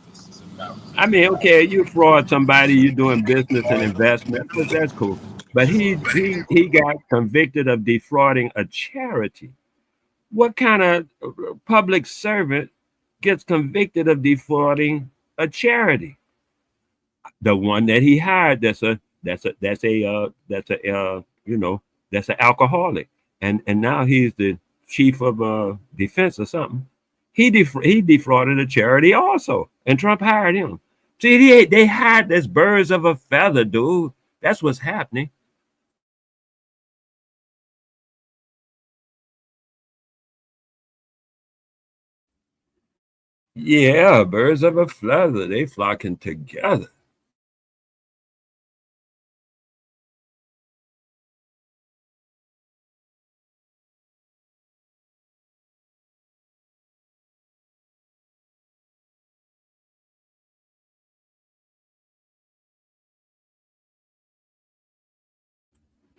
This is about I mean, okay, you fraud somebody, you're doing business and investment, that's cool. But he got convicted of defrauding a charity. What kind of public servant gets convicted of defrauding a charity? The one that he hired, that's an alcoholic, and now he's the chief of defense or something. He defrauded a charity also, and Trump hired him. See, they hired this birds of a feather, dude. That's what's happening. Yeah, birds of a feather. They flocking together.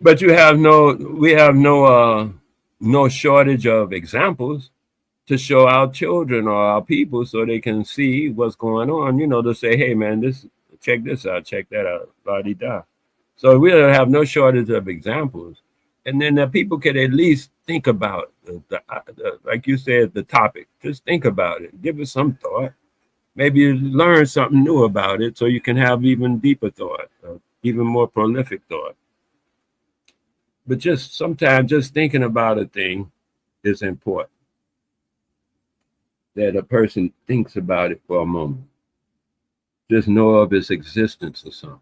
But we have no shortage of examples to show our children or our people so they can see what's going on, to say, hey man, check this out, check that out, blah de da. So we have no shortage of examples. And then the people can at least think about like you said, the topic. Just think about it. Give it some thought. Maybe you learn something new about it so you can have even deeper thought, even more prolific thought. But just sometimes just thinking about a thing is important. That a person thinks about it for a moment. Just know of its existence or something.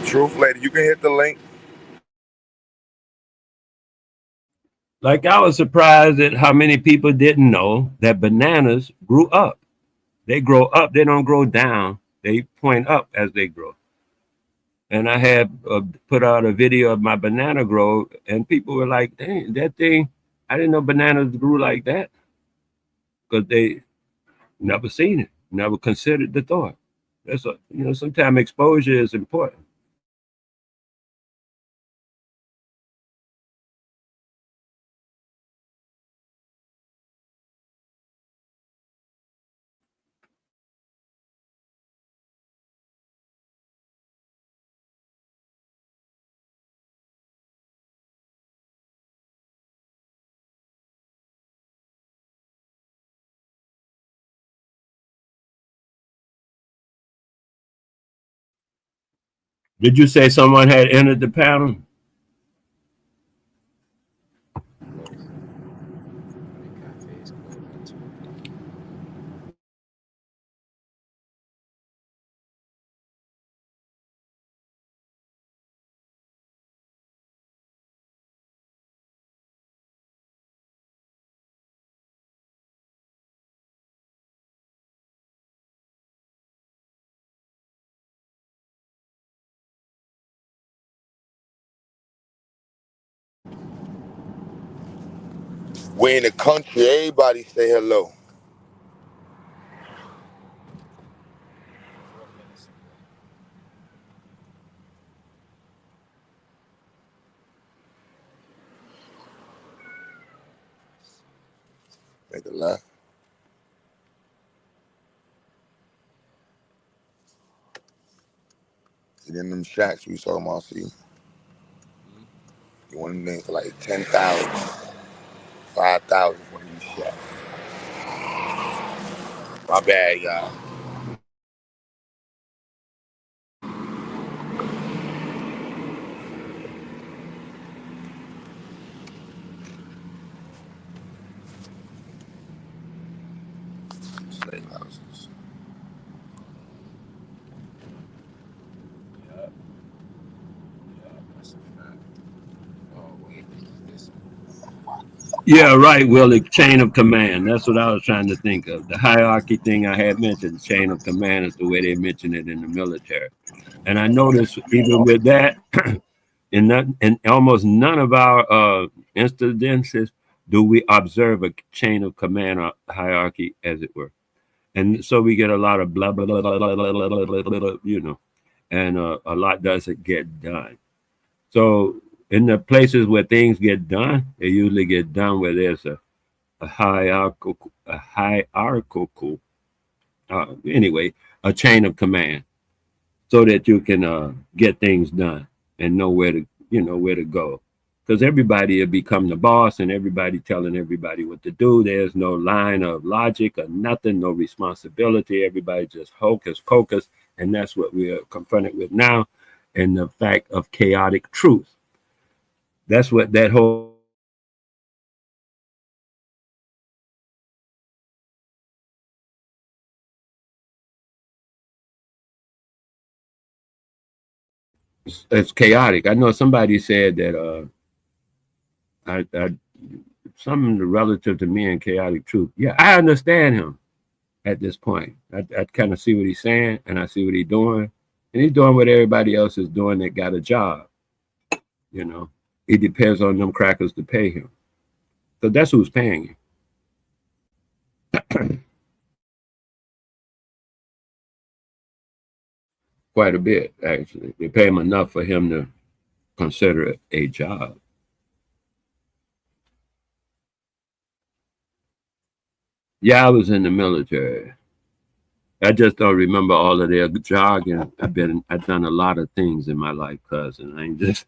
Truth lady, you can hit the link. Like I was surprised at how many people didn't know that bananas grew up. They grow up, they don't grow down. They point up as they grow. And I had put out a video of my banana grow, and people were like, dang, that thing, I didn't know bananas grew like that. Because they never seen it, never considered the thought. Sometimes exposure is important. Did you say someone had entered the panel? Cafes closed. We in the country, everybody say hello. 4 minutes ago. Make a left. See them shacks we was talking about, see? You want them things for like 10,000, 5,000 for these shacks. My bad, y'all. Slave houses. Yep. Yep. That's a fact. Oh wait, this. Yeah, right. Well, the chain of command. That's what I was trying to think of. The hierarchy thing I had mentioned, chain of command is the way they mention it in the military. And I noticed even with that, in almost none of our incidences do we observe a chain of command or hierarchy, as it were. And so we get a lot of blah, blah, blah, blah, blah, blah, blah, blah, blah, blah, you know, and a lot doesn't get done. So in the places where things get done, they usually get done where there's a hierarchical, anyway, a chain of command, so that you can get things done and know where to, where to go. Because everybody will become the boss and everybody telling everybody what to do. There's no line of logic or nothing, no responsibility. Everybody just hocus pocus. And that's what we are confronted with now. And the fact of chaotic truth. That's what that whole it's chaotic. I know somebody said that I something relative to me and chaotic truth. Yeah, I understand him at this point. I kind of see what he's saying and I see what he's doing. And he's doing what everybody else is doing that got a job. You know, it depends on them crackers to pay him. So that's who's paying him. Quite a bit, actually. They pay him enough for him to consider it a job. Yeah, I was in the military. I just don't remember all of their jargon. I've done a lot of things in my life, cousin. I ain't just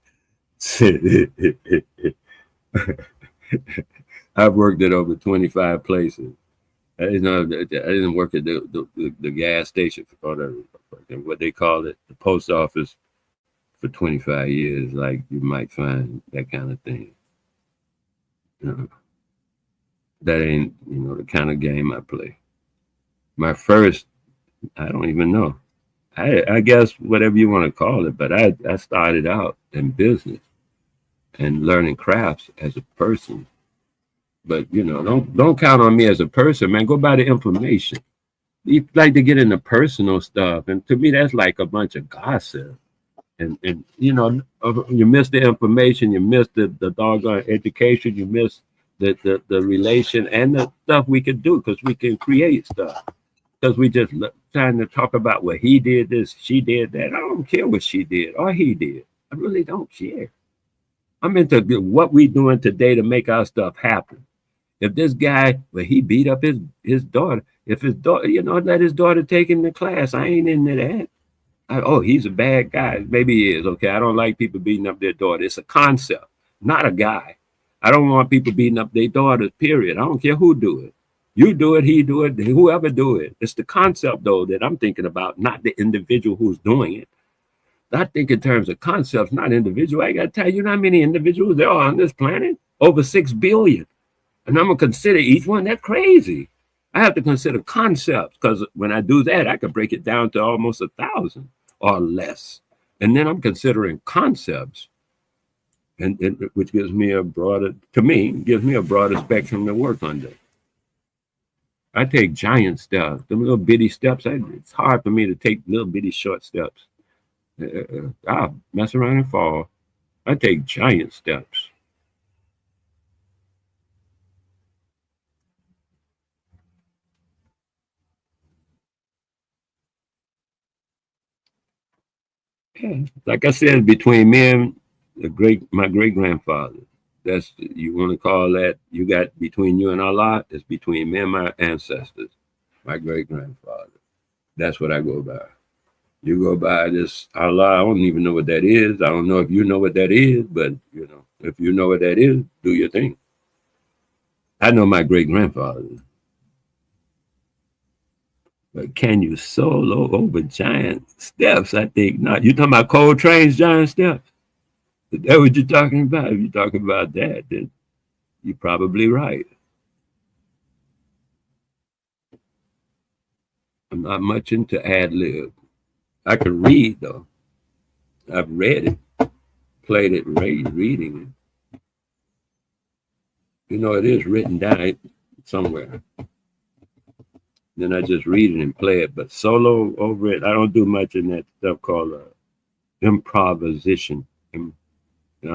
I've worked at over 25 places. I didn't work at the gas station or what they call it, the post office for 25 years. Like you might find that kind of thing. You know, that ain't the kind of game I play. My first, I don't even know. I guess whatever you want to call it, but I started out in business and learning crafts as a person. But don't count on me as a person, man. Go by the information. You like to get into personal stuff, and to me, that's like a bunch of gossip. And you miss the information, you miss the doggone education, you miss the relation and the stuff we can do because we can create stuff. Because we just trying to talk about what he did this, she did that. I don't care what she did or he did. I really don't care. I'm into what we doing today to make our stuff happen. If this guy, well, he beat up his daughter. If his daughter, let his daughter take him to class. I ain't into that. He's a bad guy. Maybe he is. Okay, I don't like people beating up their daughter. It's a concept, not a guy. I don't want people beating up their daughters, period. I don't care who do it. You do it, he do it, whoever do it. It's the concept, though, that I'm thinking about, not the individual who's doing it. I think in terms of concepts, not individual. I got to tell you how many individuals there are on this planet. Over 6 billion. And I'm going to consider each one. That's crazy. I have to consider concepts because when I do that, I can break it down to almost 1,000 or less. And then I'm considering concepts, and which gives me a broader, to me, gives me a broader spectrum to work under. I take giant steps. Them little bitty steps, it's hard for me to take little bitty short steps. I'll mess around and fall. I take giant steps. Yeah. Like I said, between me and my great grandfather, that's, you want to call that, you got between you and Allah, it's between me and my ancestors, my great grandfather. That's what I go by. You go by this Allah, I don't even know what that is. I don't know if you know what that is, but you know, if you know what that is, do your thing. I know my great grandfather. But can you solo over giant steps? I think not. You talking about Coltrane's giant steps? Is that what you're talking about? If you're talking about that, then you're probably right. I'm not much into ad lib. I can read though. I've read it, played it, reading it. You know, it is written down somewhere. Then I just read it and play it. But solo over it, I don't do much in that stuff called improvisation. I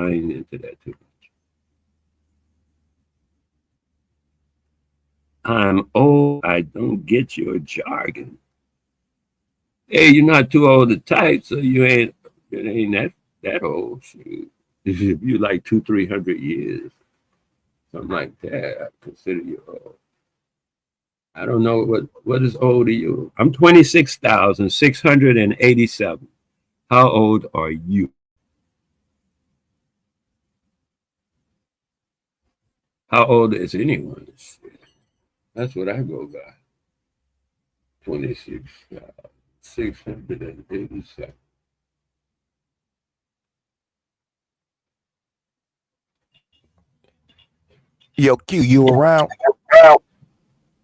ain't into that too much. I'm old. I don't get your jargon. Hey, you're not too old to type, so it ain't that old. Shoot. If you like 200-300 years, something like that, I consider you old. I don't know what is old to you. I'm 26,687. How old are you? How old is anyone? That's what I go by. 26,687. Yo, Q, you around?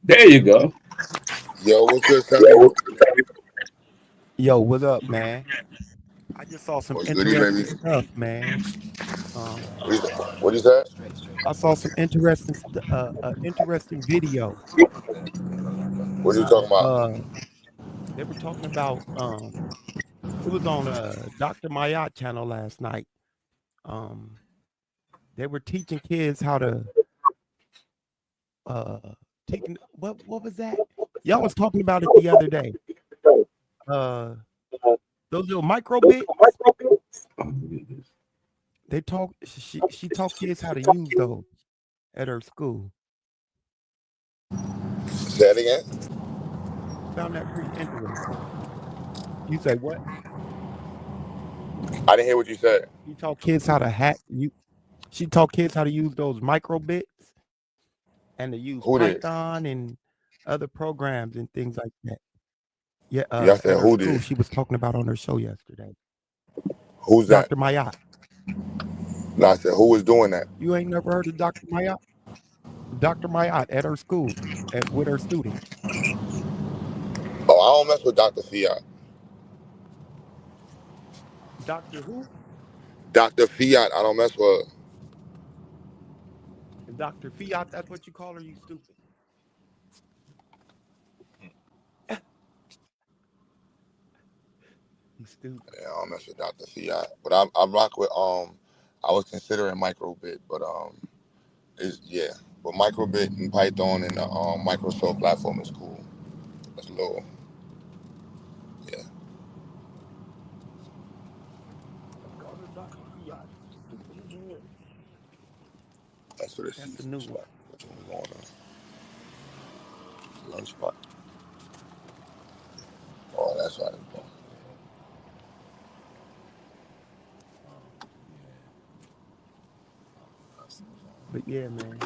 There you go. Yo, what's good, Sammy? Yo, what's up, man? I just saw some What's goody, interesting baby? stuff, man. What is that? I saw some interesting video. What are you talking about? They were talking about it was on Dr. Mayat channel last night. They were teaching kids how to taking what was that? Y'all was talking about it the other day. Those little micro bits. They talk. She taught kids how to use those at her school. Say it again. Found that pretty interesting. You say what? I didn't hear what you said. She taught kids how to hack. She taught kids how to use those micro bits and to use Python and other programs and things like that. Yeah, I said, at her who school, did? she was talking about on her show yesterday. Who's that? Dr. Mayat. No, I said, who was doing that? You ain't never heard of Dr. Mayat? Dr. Mayat at her school with her students. Oh, I don't mess with Dr. Fiat. Dr. who? Dr. Fiat, I don't mess with her. And Dr. Fiat, that's what you call her, you stupid. You stupid. Yeah, I don't mess with Dr. Fiat. But I rock with I was considering microbit, but But microbit and Python and the Microsoft platform is cool. That's low. Yeah. Call her Dr. Fiat. Stupid as hell. That's what it is. That's the new one. Which one we going on? Lunch spot. Oh, that's right. But yeah, man.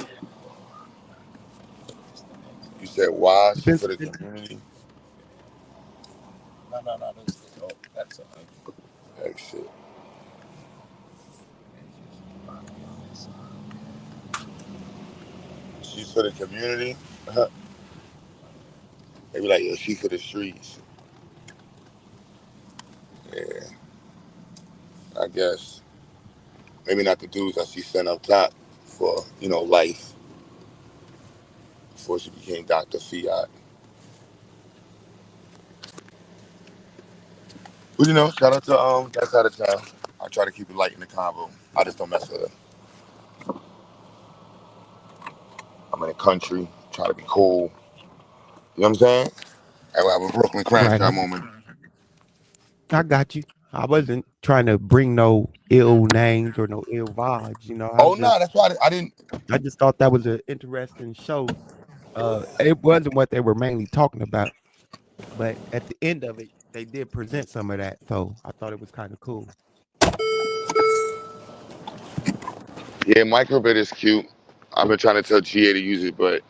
You said why she for the community? No. That's Exit. She's for the community. They be like, yo, she for the streets. Yeah, I guess. Maybe not the dudes that she sent up top for, life before she became Dr. Fiat. But shout out to that's out of town. I try to keep it light in the convo. I just don't mess with her. I'm in the country, try to be cool. You know what I'm saying? I have a Brooklyn crash Right. that moment. I got you. I wasn't trying to bring no ill names or no ill vibes. Oh no, that's why I didn't. I just thought that was an interesting show. It wasn't what they were mainly talking about, but at the end of it, they did present some of that. So I thought it was kind of cool. Yeah, microbit is cute. I've been trying to tell GA to use it, but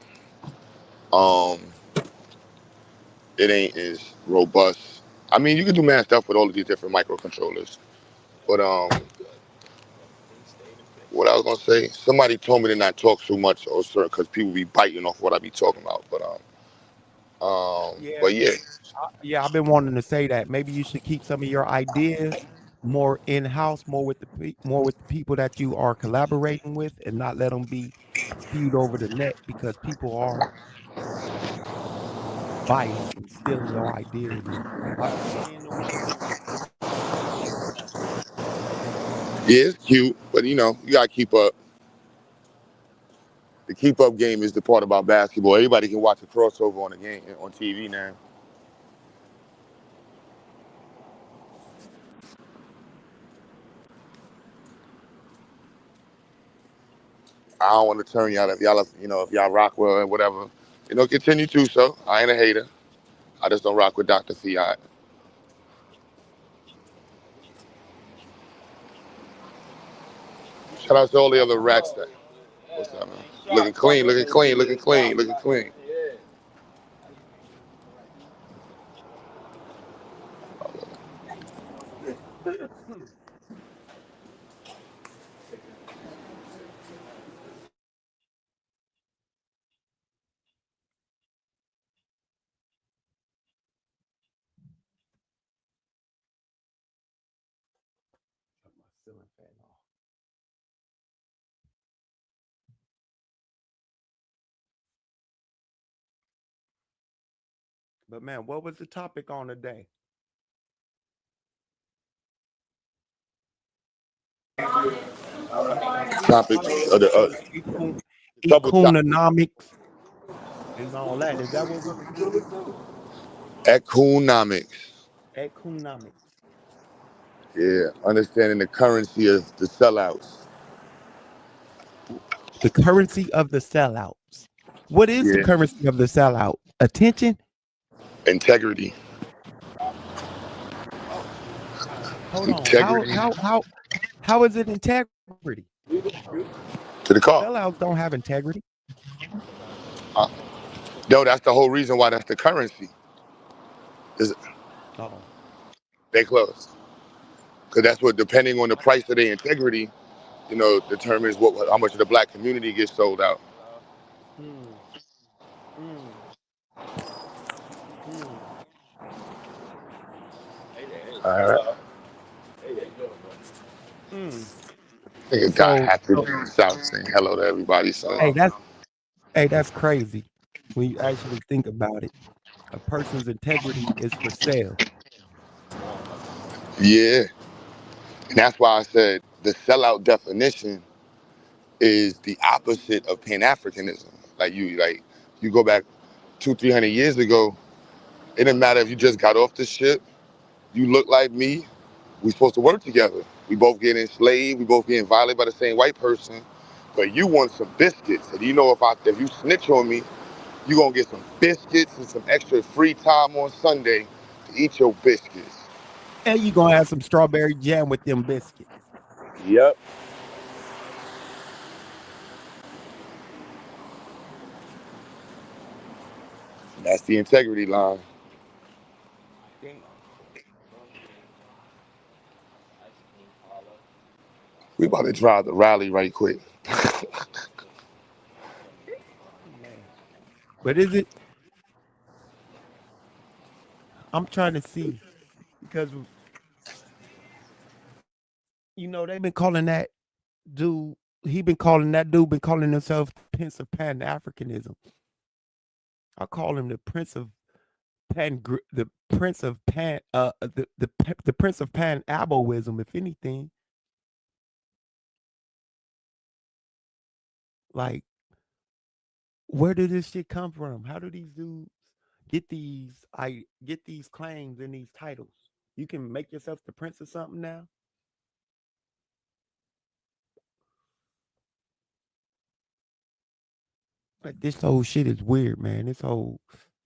um, it ain't as robust. I mean, you can do mad stuff with all of these different microcontrollers, but what I was gonna say, somebody told me to not talk too much or certain because people be biting off what I be talking about. Yeah, But yeah, yeah. I've been wanting to say that maybe you should keep some of your ideas more in house, more with the people that you are collaborating with, and not let them be spewed over the net because people are biased and stealing your ideas. And I understand the way that you see things. yeah, it's cute, but you gotta keep up. The keep up game is the part about basketball. Everybody can watch a crossover on the game on TV now. I don't want to turn y'all if y'all rock well and whatever. Continue to so. I ain't a hater. I just don't rock with Dr. Fiat. Shout out to all the other rats that. What's up, man? Looking clean, looking clean, looking clean, looking clean. But man, what was the topic on today? Topic of the couple topics. eCOONOnmics and all that. Is that what we was getting into? eCOONOnmics. eCOONOnmics. Yeah, understanding the currency of the sellouts. The currency of the sellouts. What is the Yeah, currency of the sellout? Attention? integrity. Hold on. Integrity How is it integrity? to the car. Sellouts don't have integrity. Uh, no, that's the whole reason why that's the currency. Is Oh. they close. Because that's what, depending on the price of their integrity, determines how much of the black community gets sold out. Mm, mm, mm. All right. Mm. I think a guy So, happy in the South saying hello to everybody. So hey, that's crazy when you actually think about it. A person's integrity is for sale. yeah, and that's why I said the sellout definition is the opposite of Pan-Africanism. You go back 200-300 years ago, it didn't matter if you just got off the ship, you look like me, we supposed to work together. We both get enslaved, we both getting violated by the same white person, but you want some biscuits. And if you snitch on me, you gonna get some biscuits and some extra free time on Sunday to eat your biscuits. And you're gonna have some strawberry jam with them biscuits. Yep. That's the integrity line. Damn. We about to drive the rally right quick. Man. But is it? I'm trying to see because they've been calling that dude. He been calling that dude. Been calling himself the Prince of Pan Africanism. I call him the Prince of the Prince of Pan, the Prince of Pan Aboism. If anything, like, where did this shit come from? How do these dudes get these claims and these titles? You can make yourself the prince of something now. Like, this whole shit is weird, man. This whole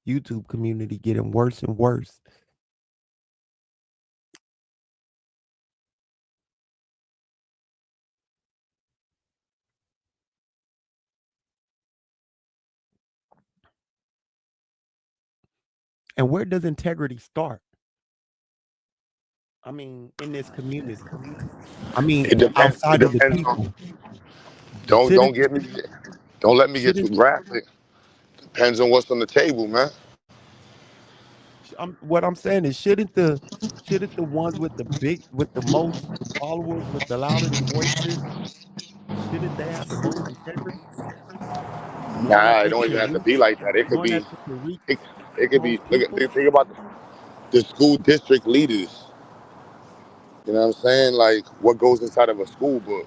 YouTube community getting worse and worse. And where does integrity start? I mean, in this community. I mean, It depends. It outside of the depends on. people. Don't Shouldn't get me. Don't let me get too shouldn't graphic. Depends on what's on the table, man. what I'm saying is shouldn't the ones with the most followers, with the loudest voices, shouldn't they have the most integrity? Knowing that Nah, it they don't even can have to reach, be like that. It could knowing that be. they can reach It, it the could be. most Look at. people. Think about the school district leaders. You know what I'm saying? Like what goes inside of a school book.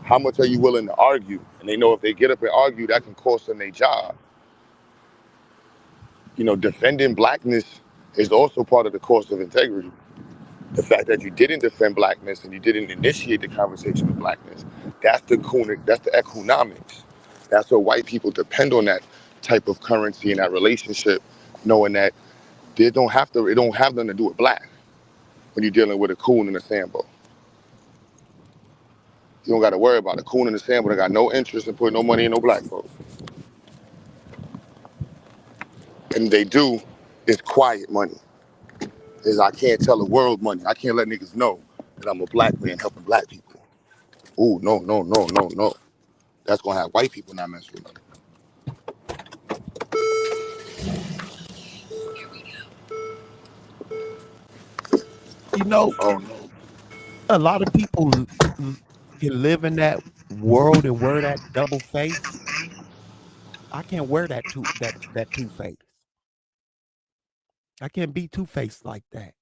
How much are you willing to argue? And they know if they get up and argue, that can cost them their job. Defending blackness is also part of the cost of integrity. The fact that you didn't defend blackness and you didn't initiate the conversation with blackness, that's the economics. That's what white people depend on, that type of currency and that relationship, knowing that it don't have nothing to do with black when you're dealing with a coon and a sambo. You don't got to worry about a coon and a sambo. They got no interest in putting no money in no black folks. And they do is quiet money. Is I can't tell the world money. I can't let niggas know that I'm a black man helping black people. Ooh, no, no, no, no, no. That's gonna have white people not mess with me. You know, Oh no. a lot of people can live in that world and wear that double face. I can't wear that two face. I can't be two faced like that.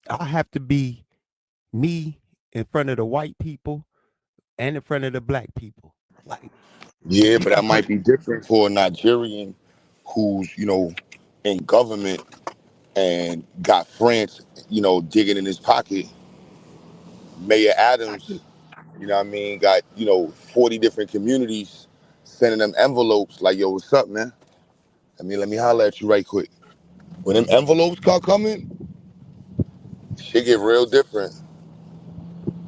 I have to be me in front of the white people and in front of the black people. Like, Yeah, you but that can put might be different for a Nigerian who's, in government and got France, digging in his pocket. Mayor I Adams, can what I mean, got, 40 different communities sending them envelopes like, yo, what's up, man? Let me holler at you right quick. When them envelopes start coming, shit get real different.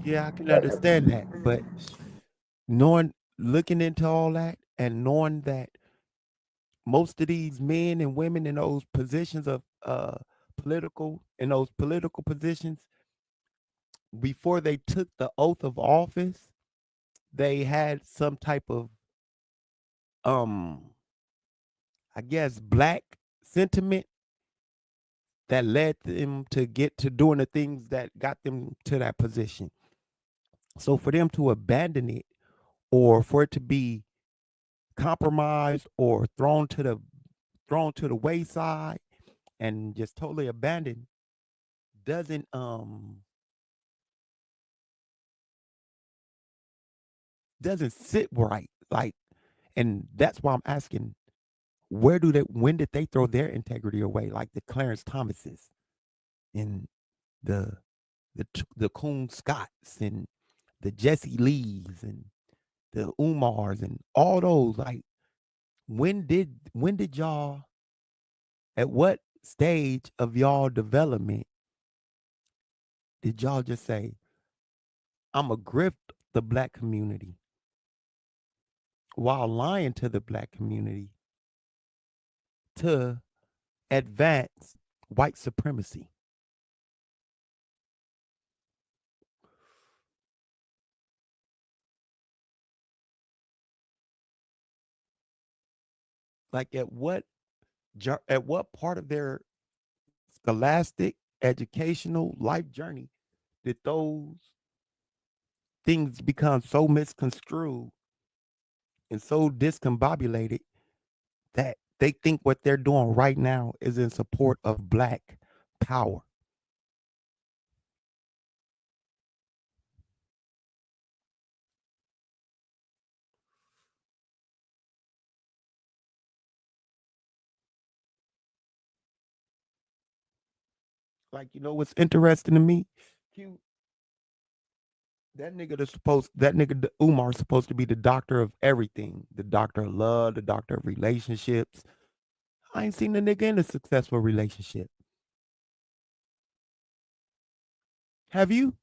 yeah, I can understand that. But looking into all that and knowing that most of these men and women in those positions of those political positions, before they took the oath of office, they had some type of um I guess black sentiment that led them to get to doing the things that got them to that position. So for them to abandon it, or for it to be compromised or thrown to the wayside and just totally abandoned, doesn't doesn't sit right. Like, and that's why I'm asking, when did they throw their integrity away? Like the Clarence Thomases and the the Coon Scotts and the Jesse Lees and the Umars and all those. Like, when did y'all, at what stage of y'all development did y'all just say, I'm a grift the black community while lying to the black community to advance white supremacy? Like at what part of their scholastic, educational life journey did those things become so misconstrued and so discombobulated that they think what they're doing right now is in support of Black power? Like, you know what's interesting to me? Q, that nigga Umar is supposed to be the doctor of everything, the doctor of love, the doctor of relationships. I ain't seen the nigga in a successful relationship. Have you?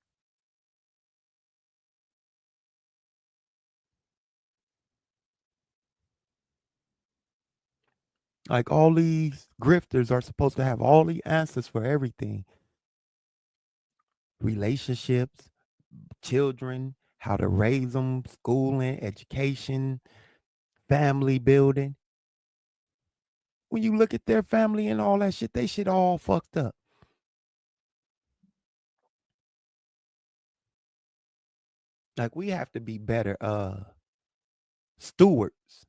Like, all these grifters are supposed to have all the answers for everything. Relationships, children, how to raise them, schooling, education, family building. When you look at their family and all that shit, they shit all fucked up. Like, we have to be better stewards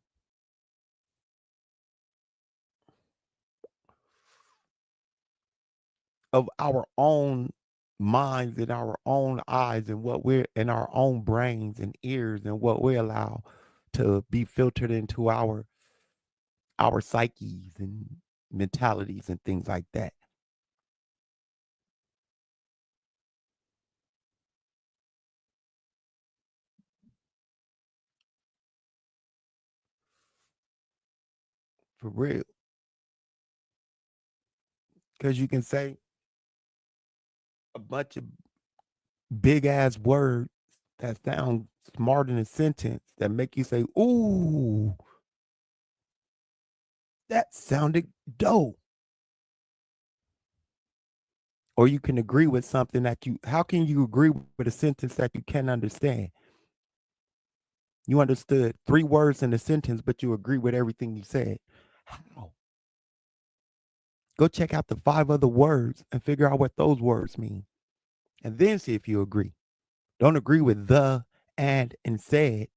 of our own minds and our own eyes and what we're in our own brains and ears and what we allow to be filtered into our psyches and mentalities and things like that. For real. Because you can say a bunch of big ass words that sound smart in a sentence that make you say, ooh, that sounded dope. Or you can agree with something how can you agree with a sentence that you can't understand? You understood 3 words in a sentence, but you agree with everything you said. How? Go check out the 5 other words and figure out what those words mean. And then see if you agree. Don't agree with the, and said.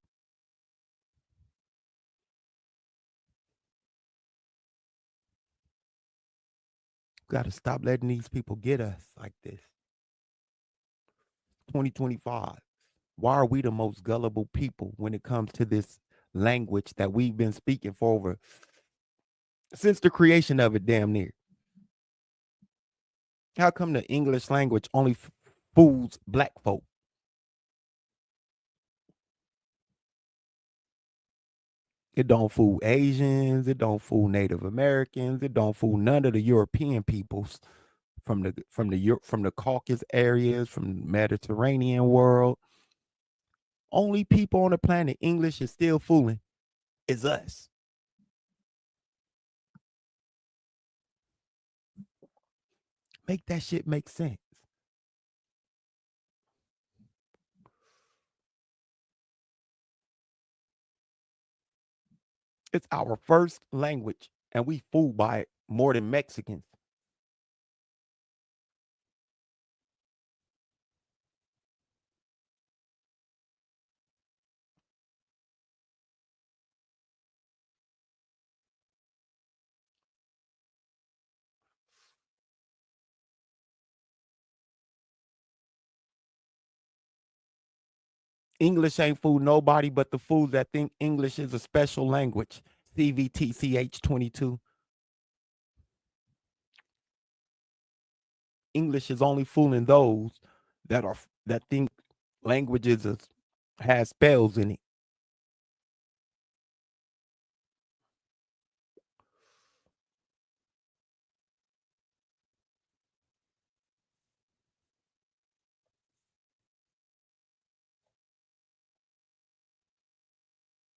Got to stop letting these people get us like this. 2025. Why are we the most gullible people when it comes to this language that we've been speaking for over since the creation of it, damn near? How come the English language only fools Black folk? It don't fool Asians. It don't fool Native Americans. It don't fool none of the European peoples from the Caucasus areas, from the Mediterranean world. Only people on the planet English is still fooling is us. Make that shit make sense. It's our first language, and we fooled by it more than Mexicans. English ain't fool nobody but the fools that think English is a special language. CVTCH22. English is only fooling those that think languages has spells in it.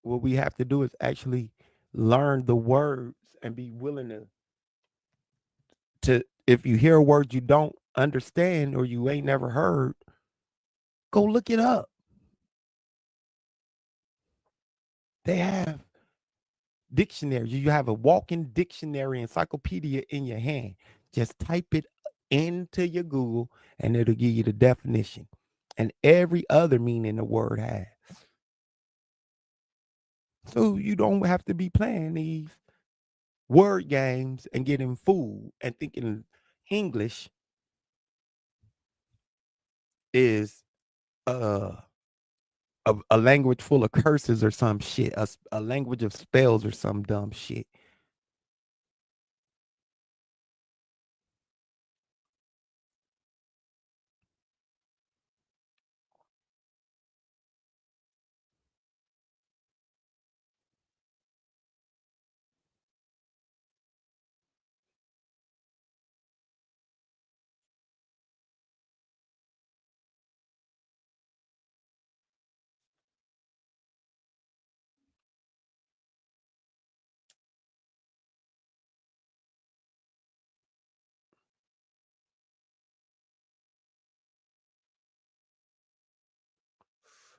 What we have to do is actually learn the words and be willing to if you hear a word you don't understand or you ain't never heard, go look it up. They have dictionary. You have a walking dictionary, encyclopedia in your hand. Just type it into your Google and it'll give you the definition and every other meaning the word has. So you don't have to be playing these word games and getting fooled and thinking English is a language full of curses or some shit, a language of spells or some dumb shit.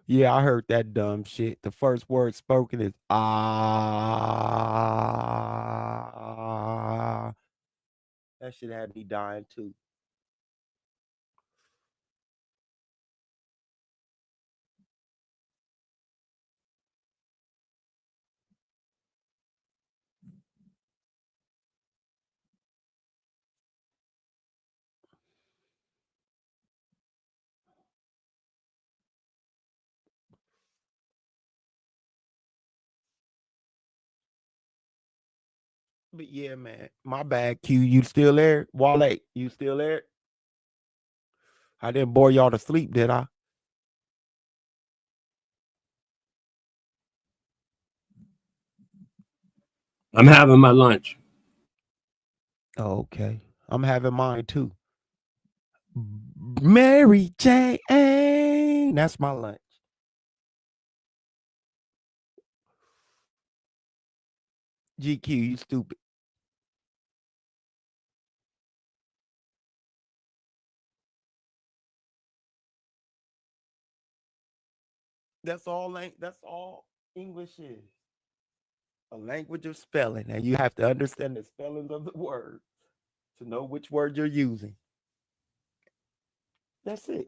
Yeah, I heard that dumb shit. The first word spoken is ah. That shit had me dying too. But yeah, man, my bad. Q, you still there? Wale, you still there? I didn't bore y'all to sleep, did I? I'm having my lunch. Oh, okay. I'm having mine too. Mary Jane. That's my lunch. GQ, you stupid. That's all English is. A language of spelling. And you have to understand the spellings of the word to know which word you're using. That's it.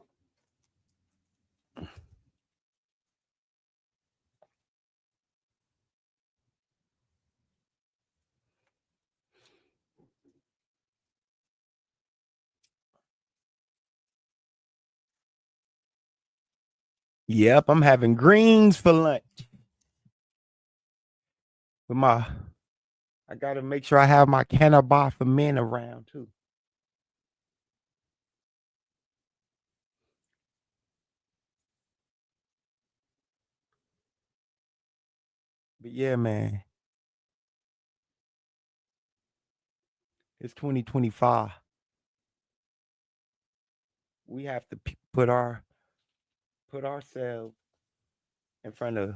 Yep, I'm having greens for lunch. With I gotta make sure I have my cannabis for men around too. But yeah, man, it's 2025. We have to put ourselves in front of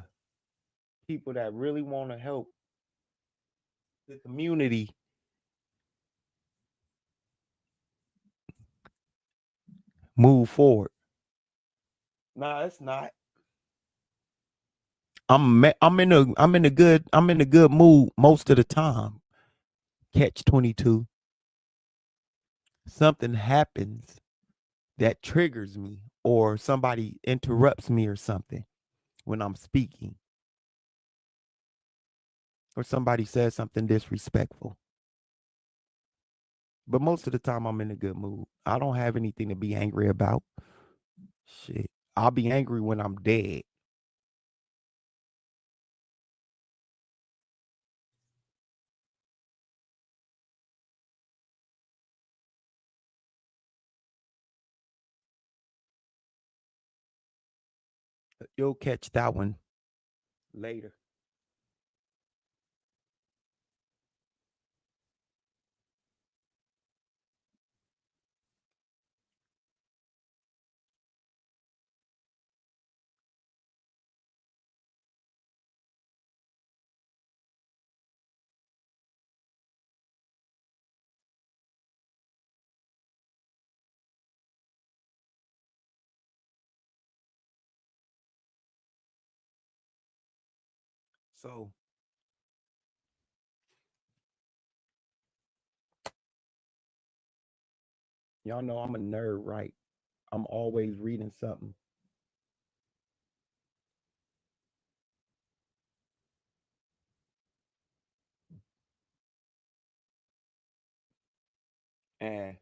people that really want to help the community move forward. Nah, it's not. I'm in a good mood most of the time. Catch 22. Something happens that triggers me or somebody interrupts me or something when I'm speaking or somebody says something disrespectful. But most of the time I'm in a good mood. I don't have anything to be angry about. Shit. I'll be angry when I'm dead. You'll catch that one later. So Y'all know I'm a nerd, right? I'm always reading something. And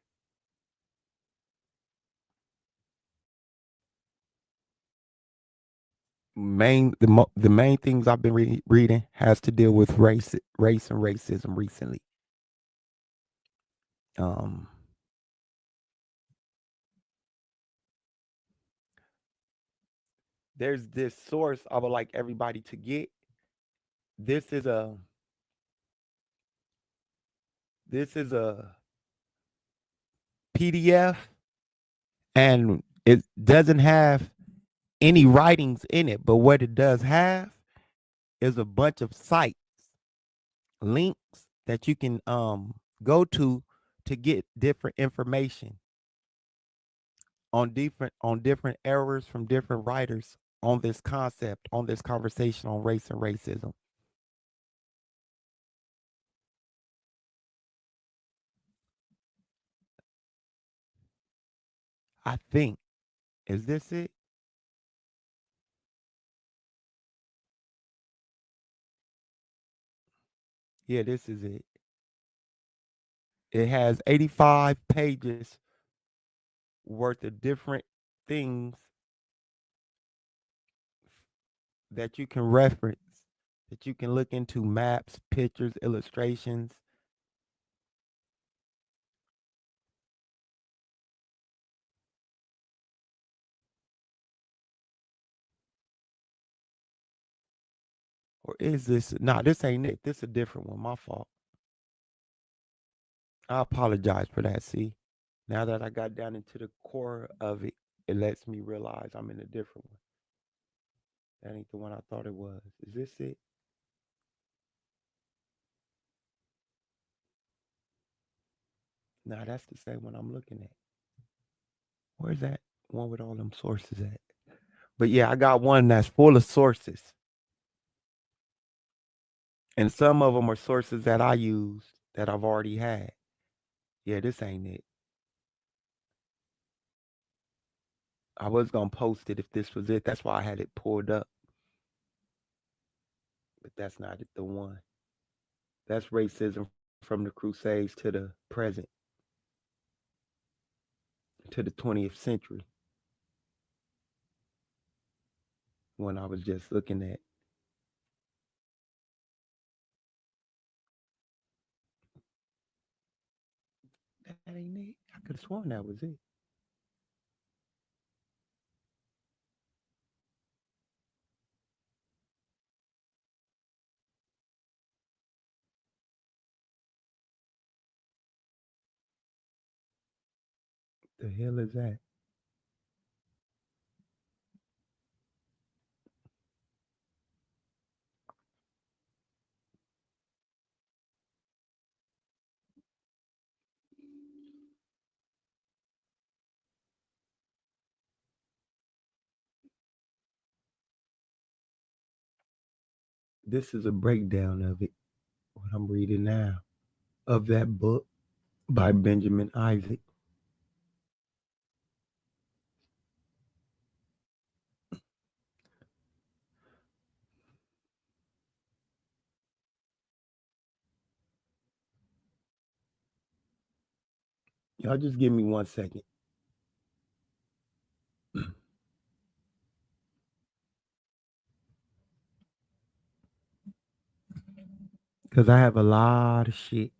the main things I've been reading has to deal with race and racism recently. Um, there's this source I would like everybody to get. This is a this is a PDF, and it doesn't have any writings in it, but what it does have is a bunch of sites, links that you can go to get different information on different errors from different writers on this concept, on this conversation on race and racism. I think, is this it? Yeah, this is it. It has 85 pages worth of different things that you can reference, that you can look into: maps, pictures, illustrations. Or is this? Nah, this ain't it. This is a different one. My fault. I apologize for that. See, now that I got down into the core of it, it lets me realize I'm in a different one. That ain't the one I thought it was. Is this it? Nah, that's the same one I'm looking at. Where's that one with all them sources at? But yeah, I got one that's full of sources. And some of them are sources that I used that I've already had. Yeah, this ain't it. I was going to post it if this was it. That's why I had it pulled up. But that's not it, the one. That's racism from the Crusades to the present, to the 20th century. When I was just looking at. That ain't it. I could have sworn that was it. The hell is that? This is a breakdown of it, what I'm reading now, of that book by Benjamin Isaac. Y'all just give me 1 second. Because I have a lot of shit.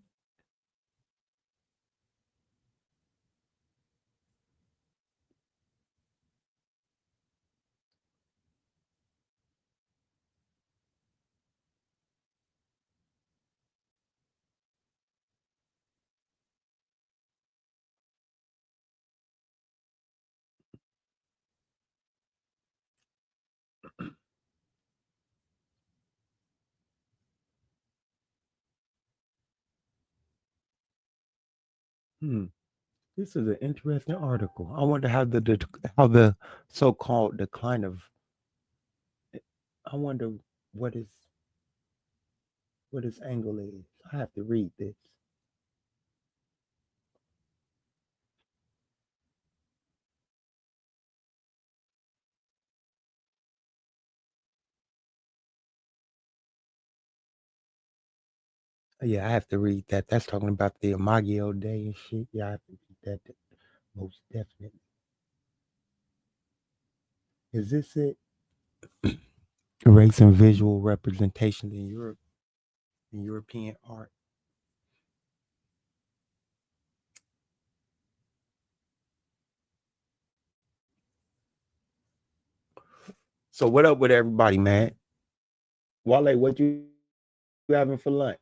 This is an interesting article. I wonder how the so-called decline of. I wonder what is what his angle is. I have to read this. Yeah, I have to read that. That's talking about the Imago Day and shit. Yeah, I have to read that most definitely. Is this it? Race and visual representation in Europe, in European art. So what up with everybody, man? Wale, what you having for lunch?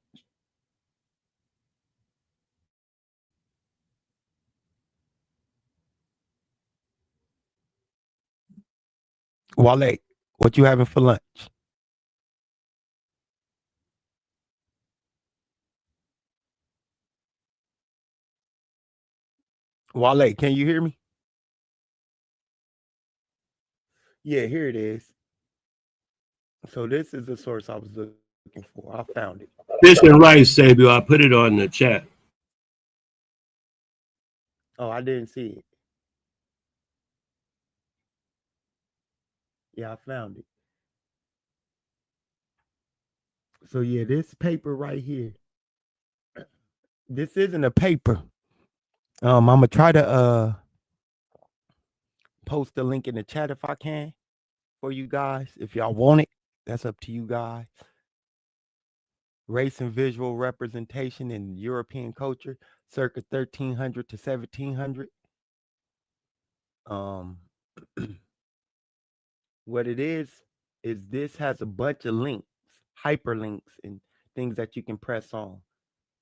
Wale, what you having for lunch? Wale, can you hear me? Yeah, here it is. So this is the source I was looking for. I found it. Fish and rice, Samuel. I put it on the chat. Oh, I didn't see it. Yeah, I found it. So yeah, this paper right here. This isn't a paper. I'm gonna try to post the link in the chat if I can for you guys. If y'all want it, that's up to you guys. Race and visual representation in European culture, circa 1300 to 1700. Um, what it is this has a bunch of links, hyperlinks, and things that you can press on.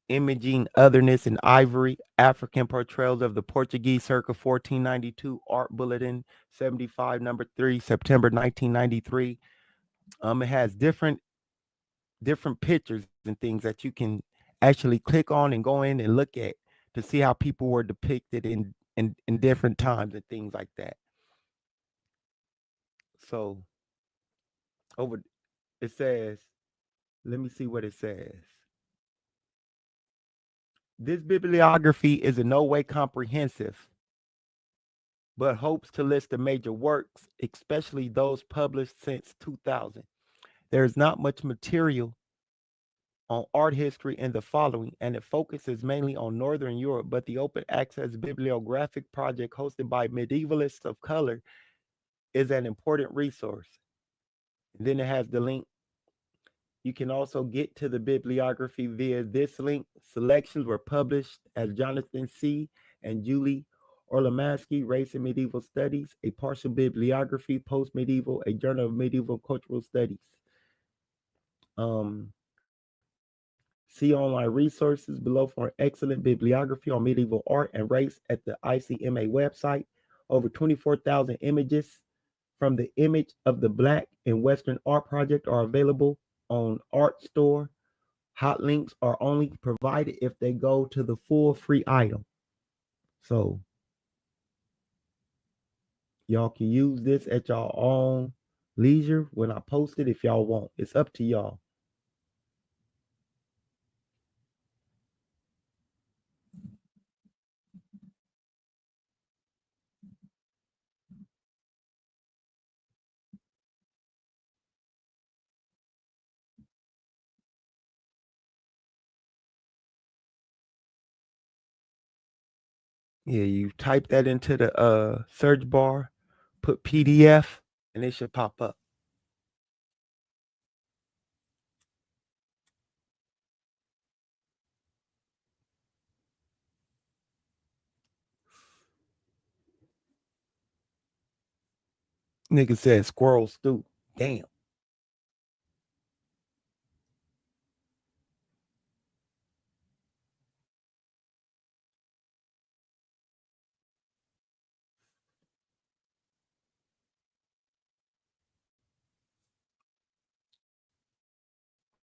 Imaging otherness in ivory, African portrayals of the Portuguese circa 1492, Art Bulletin 75, number 3, September 1993. It has different pictures and things that you can actually click on and go in and look at to see how people were depicted in different times and things like that. So over it says, let me see what it says. This bibliography is in no way comprehensive, but hopes to list the major works, especially those published since 2000. There is not much material on art history in the following, and it focuses mainly on Northern Europe, but the open access bibliographic project hosted by medievalists of color is an important resource. And then it has the link. You can also get to the bibliography via this link. Selections were published as Jonathan C. and Julie Orlamansky, Race and Medieval Studies, a partial bibliography, post-medieval, a journal of medieval cultural studies. See online resources below for an excellent bibliography on medieval art and race at the ICMA website. Over 24,000 images from the Image of the Black and Western Art Project are available on Art Store. Hot links are only provided if they go to the full free item. So y'all can use this at y'all own leisure when I post it if y'all want. It's up to y'all. Yeah, you type that into the search bar, put PDF, and it should pop up. Nigga said squirrel stew. Damn.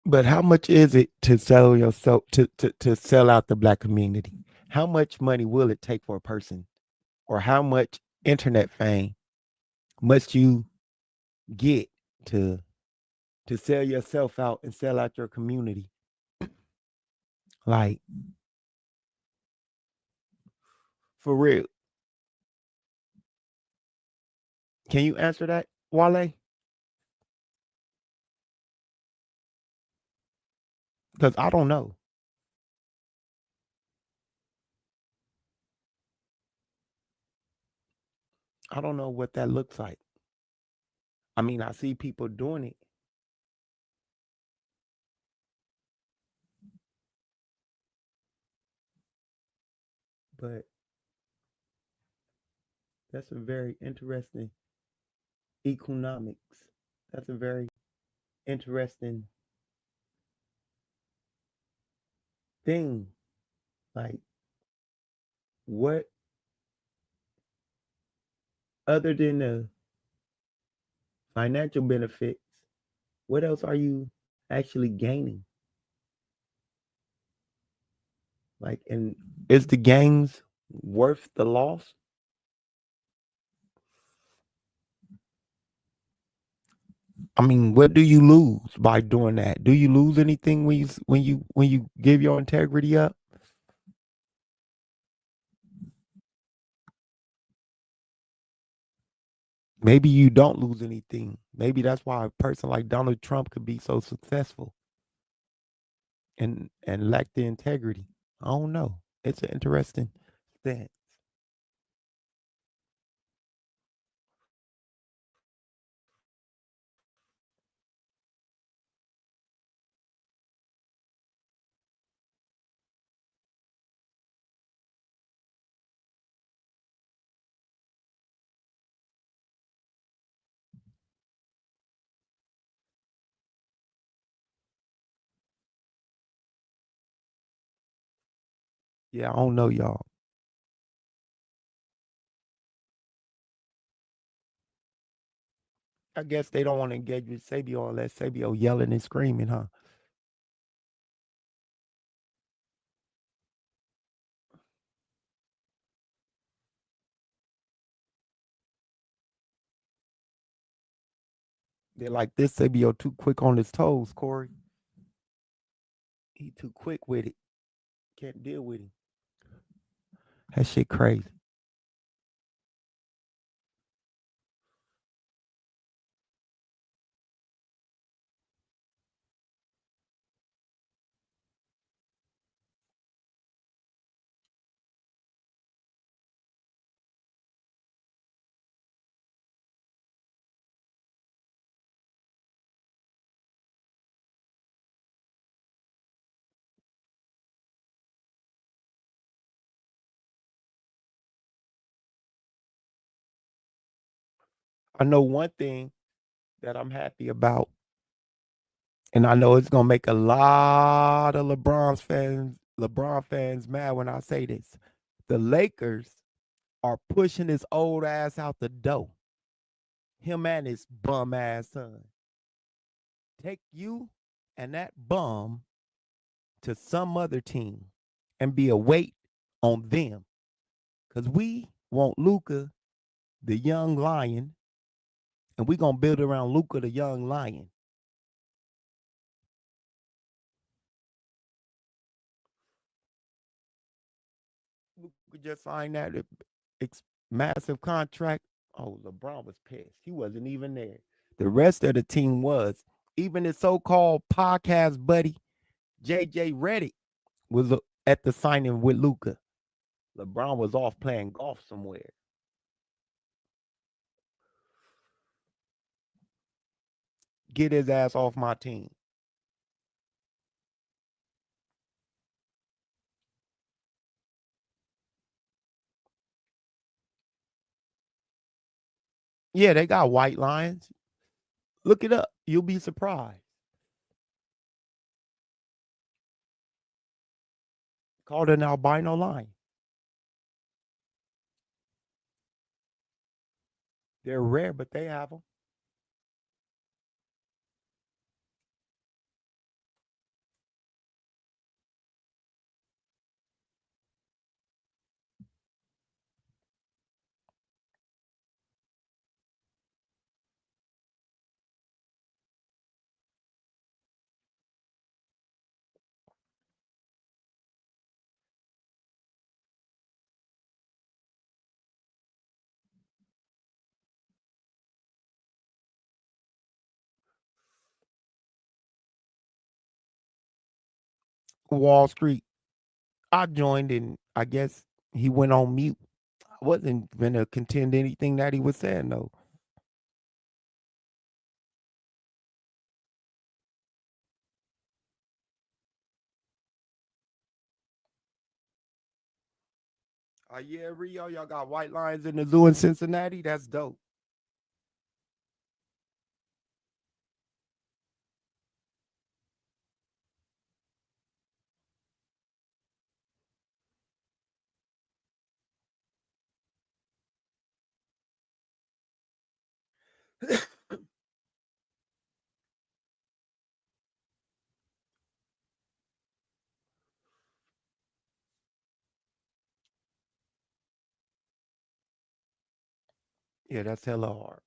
But how much is it to sell yourself to sell out the black community? How much money will it take for a person, or how much internet fame must you get to sell yourself out and sell out your community? Like, for real. Can you answer that, Wale? Because I don't know. I don't know what that looks like. I mean, I see people doing it. But that's a very interesting economics. That's a very interesting thing. Like, what other than the financial benefits, what else are you actually gaining? Like, and is the gains worth the loss? I mean, what do you lose by doing that? Do you lose anything when you give your integrity up? Maybe you don't lose anything. Maybe that's why a person like Donald Trump could be so successful and lack the integrity. I don't know. It's an interesting thing. Yeah, I don't know, y'all. I guess they don't want to engage with Sabio unless Sabio yelling and screaming, huh? They're like, this Sabio too quick on his toes, Corey. He too quick with it. Can't deal with him. That shit crazy. I know one thing that I'm happy about, and I know it's gonna make a lot of LeBron fans mad when I say this. The Lakers are pushing his old ass out the door. Him and his bum ass son. Take you and that bum to some other team and be a weight on them. Cause we want Luca, the young lion, and we gonna build around Luca, the young lion. Luca just signed that massive contract. Oh, LeBron was pissed. He wasn't even there. The rest of the team was. Even his so-called podcast buddy, JJ Reddick, was at the signing with Luca. LeBron was off playing golf somewhere. Get his ass off my team. Yeah, they got white lions. Look it up. You'll be surprised. Called an albino lion. They're rare, but they have them. Wall Street. I joined and I guess he went on mute. wasn't gonna contend anything that he was saying though. Yeah, Rio, y'all got white lions in the zoo in Cincinnati. That's dope. Yeah, that's hella hard.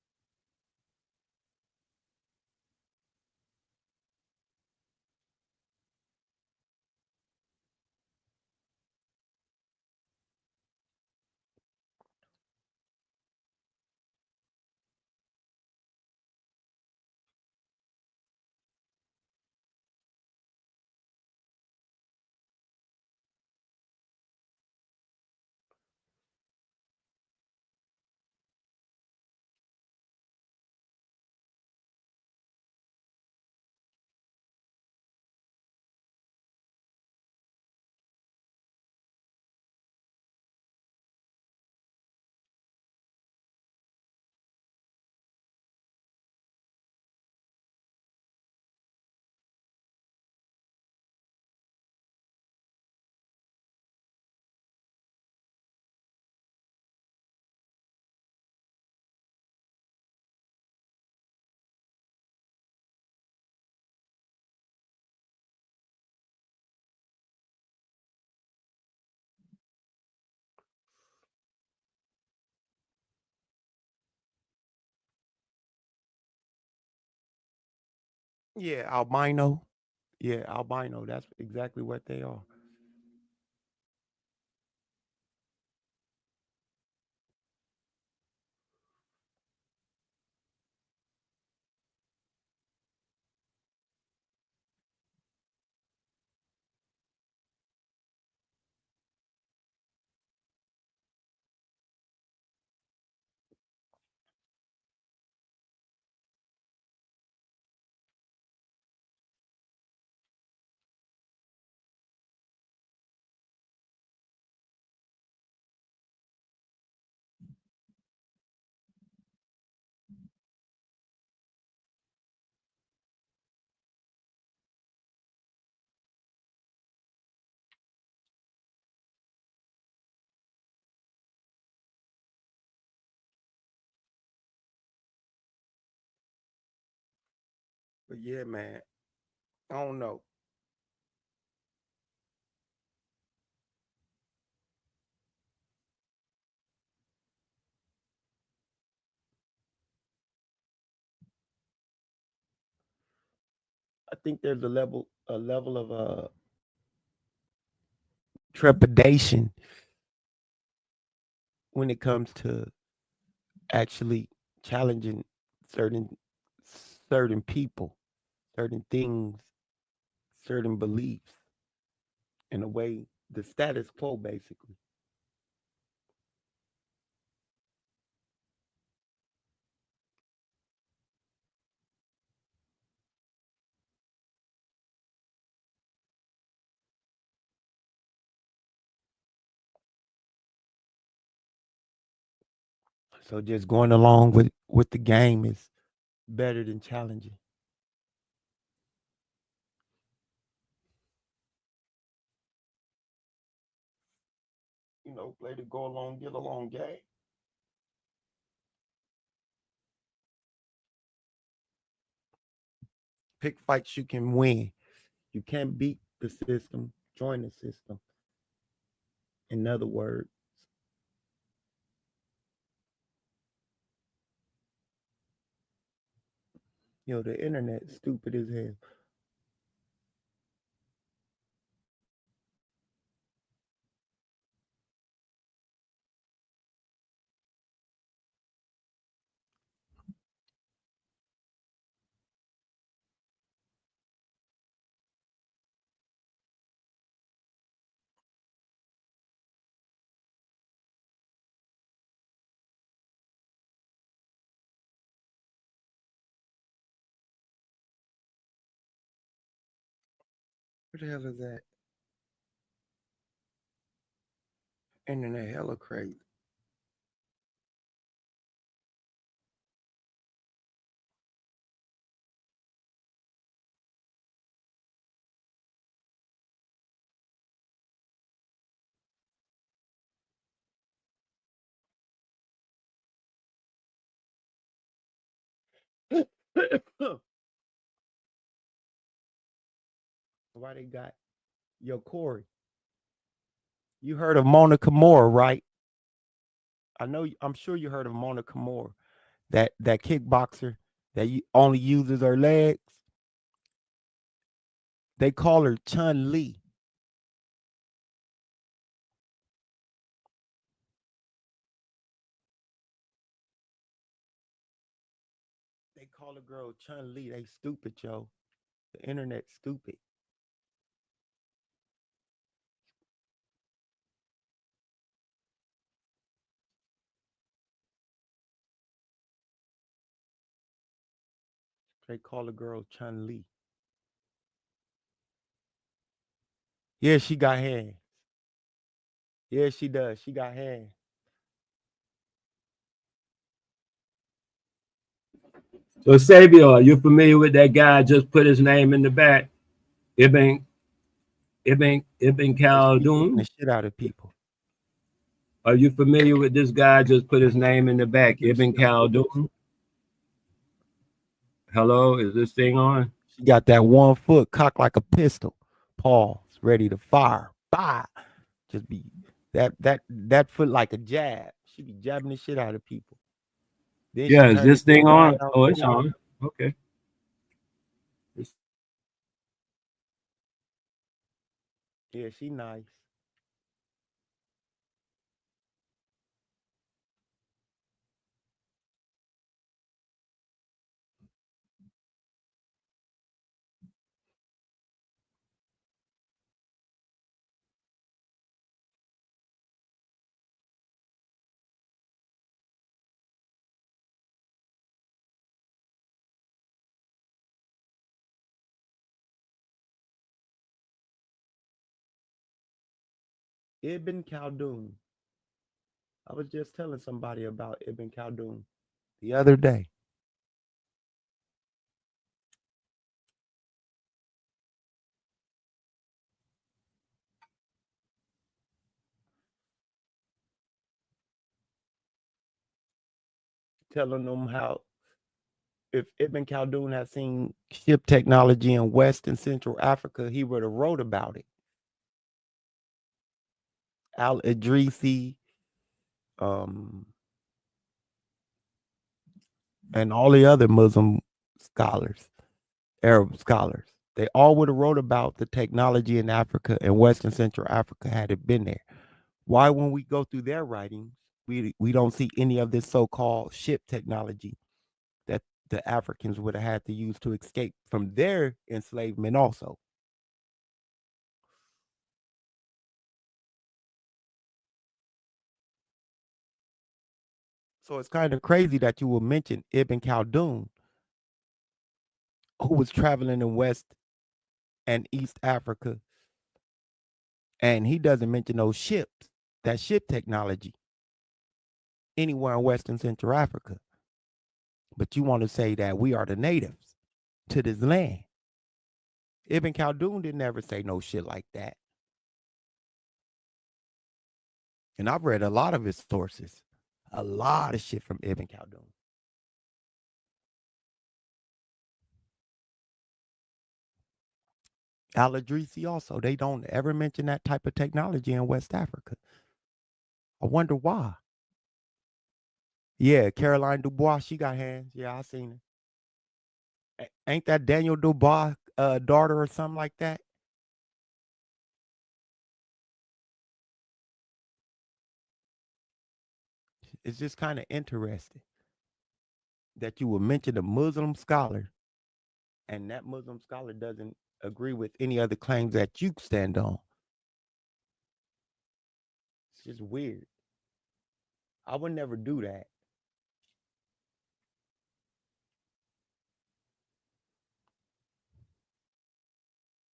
Yeah, albino. Yeah, albino. That's exactly what they are. But yeah, man, I don't know. I think there's a level of trepidation when it comes to actually challenging certain certain people, certain things, certain beliefs, in a way, the status quo, basically. So just going along with the game is better than challenging. Play the go along, get along game. Pick fights you can win. You can't beat the system, join the system. In other words, the internet is stupid as hell. What the hell is that? Internet hella crazy. Why they got yo Corey? You heard of Mona Kimura, right? I know. I'm sure you heard of Mona Kimura, that kickboxer that only uses her legs. They call her Chun Li. They call a girl Chun Li. They stupid, yo. The internet stupid. They call a girl Chun Li. Yeah, she got hands. Yeah, she does. She got hands. So Sabio, are you familiar with that guy just put his name in the back? Ibn Yeah, she be whooping Khaldun. the shit out of people. Are you familiar with this guy just put his name in the back? Whooping the Ibn shit out of people. Khaldun. Hello, is this thing on? She got that 1 foot cocked like a pistol. Pause. Ready to fire. Bah. Just be that foot like a jab. She be jabbing the shit out of people. Then she Yeah, is turned this into a thing on? ride on Oh, it's scooter. on. Okay. Yeah, she nice. Ibn Khaldun. I was just telling somebody about Ibn Khaldun the other day. Telling them how if Ibn Khaldun had seen ship technology in West and Central Africa, he would have wrote about it. Al Idrisi, um, and all the other Muslim scholars, Arab scholars. They all would have wrote about the technology in Africa and West and Central Africa had it been there. Why, when we go through their writings, we don't see any of this so-called ship technology that the Africans would have had to use to escape from their enslavement also. So it's kind of crazy that you will mention Ibn Khaldun, who was traveling in West and East Africa, and he doesn't mention those ships, that ship technology, anywhere in West and Central Africa. But you want to say that we are the natives to this land. Ibn Khaldun didn't ever say no shit like that. And I've read a lot of his sources, a lot of shit from Ibn Khaldun. Al Idrisi also, they don't ever mention that type of technology in West Africa. I wonder why. Yeah, Caroline Dubois, she got hands. Yeah, I seen her. Ain't that Daniel Dubois' daughter or something like that? It's just kind of interesting that you would mention a Muslim scholar and that Muslim scholar doesn't agree with any other claims that you stand on. It's just weird. I would never do that.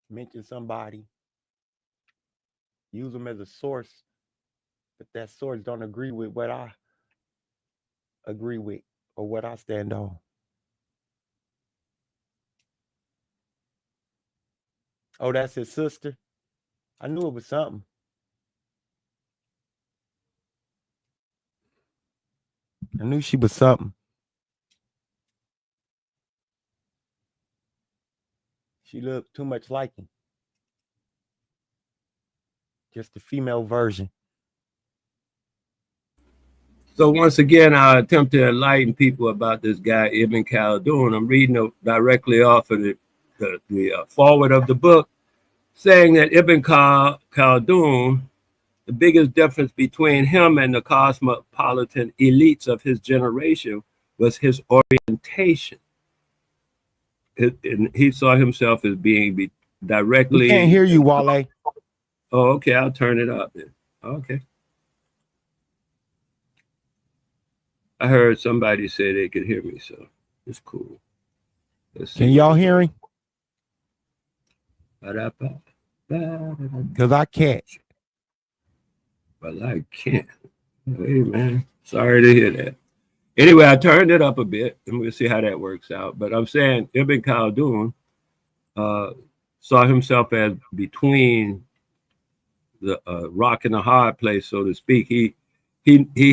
mention somebody, use them as a source, but that source don't agree with what I agree with or what I stand on. Oh, that's his sister. I knew it was something. I knew she was something. She looked too much like him. Just the female version. So once again, I attempt to enlighten people about this guy, Ibn Khaldun. I'm reading directly off of the forward of the book, saying that Ibn Khaldun, the biggest difference between him and the cosmopolitan elites of his generation was his orientation. And he saw himself as being directly. We can't hear you, Wale. Oh, okay. I'll turn it up then. Okay. I heard somebody say they could hear me, so it's cool. Can y'all hear him? Because I can't. Well, I can't. Hey, man. Sorry to hear that. Anyway, I turned it up a bit, and we'll see how that works out. But I'm saying Ibn Khaldun saw himself as between the rock and the hard place, so to speak. He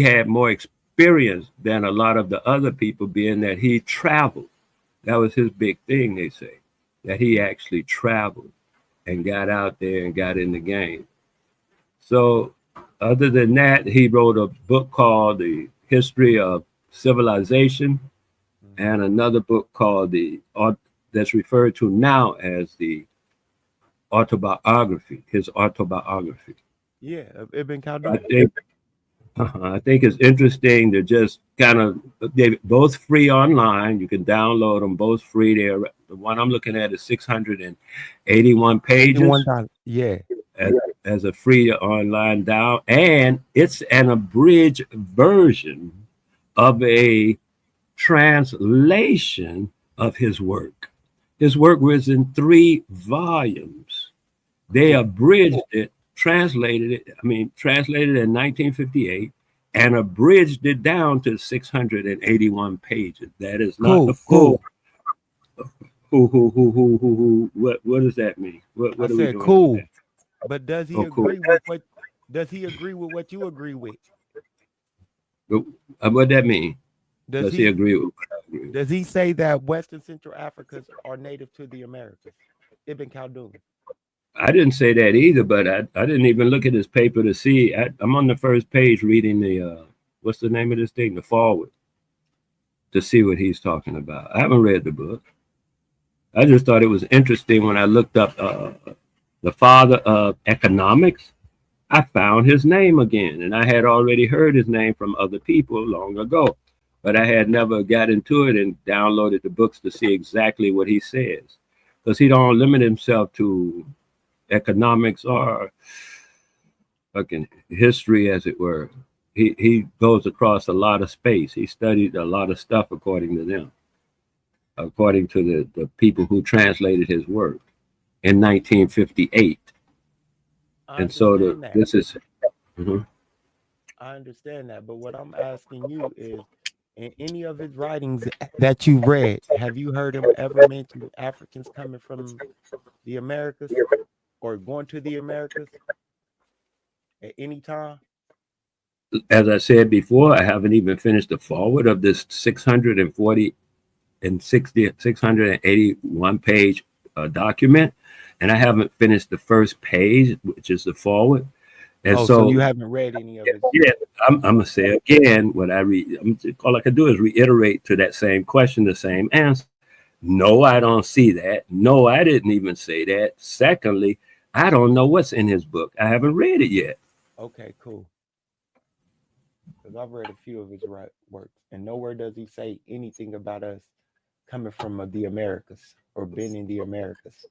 had more experience than a lot of the other people, being that he traveled. That was his big thing, they say, that he actually traveled and got out there and got in the game. So other than that, he wrote a book called The History of Civilization and another book called that's referred to now as the autobiography, his autobiography. Yeah, Ibn Khaldun. I think it's interesting to just kind of, they're both free online. You can download them both free. The one I'm looking at is 681 pages. Yeah. As a free online down, and it's an abridged version of a translation of his work. His work was in 3 volumes. They abridged it, translated it in 1958 and abridged it down to 681 pages. That is not the full. What does that mean? What I said cool. But does he agree with what? Does he agree with what you agree with? What that mean? Does he agree with what I agree with? Does he say that Western Central Africans are native to the Americas? Ibn Khaldun. I didn't say that either, but I didn't even look at his paper to see. I'm on the first page reading the what's the name of this thing? The forward, to see what he's talking about. I haven't read the book. I just thought it was interesting when I looked up the father of economics. I found his name again, and I had already heard his name from other people long ago, but I had never got into it and downloaded the books to see exactly what he says, because he don't limit himself to economics or fucking history, as it were. He goes across a lot of space. He studied a lot of stuff according to them, according to the people who translated his work in 1958. And so this is. I understand that, but what I'm asking you is, in any of his writings that you read, have you heard him ever mention Africans coming from the Americas or going to the Americas at any time? As I said before, I haven't even finished the forward of this 681 page document, and I haven't finished the first page, which is the forward. And so you haven't read any of it? Yeah, I'm gonna say again what I read. All I can do is reiterate to that same question, the same answer. No, I don't see that. No, I didn't even say that. Secondly, I don't know what's in his book. I haven't read it yet. Okay, cool. Because I've read a few of his works, and nowhere does he say anything about us coming from the Americas or been in the Americas.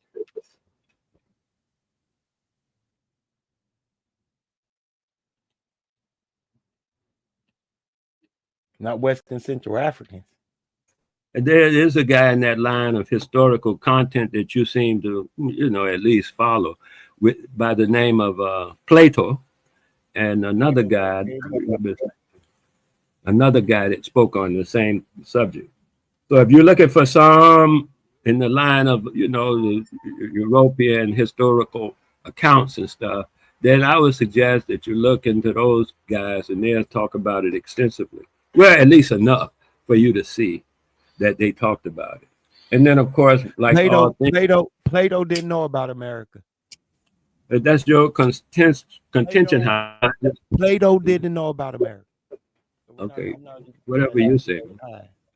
Not Western Central Africans. And there is a guy in that line of historical content that you seem to, at least follow, by the name of Plato, and another guy, another guy that spoke on the same subject. So if you're looking for some in the line of, the European historical accounts and stuff, then I would suggest that you look into those guys and they'll talk about it extensively. Well, at least enough for you to see that they talked about it. And then, of course, like all things, Plato didn't know about America. that's your contention. Plato didn't know about America. So okay, whatever you say.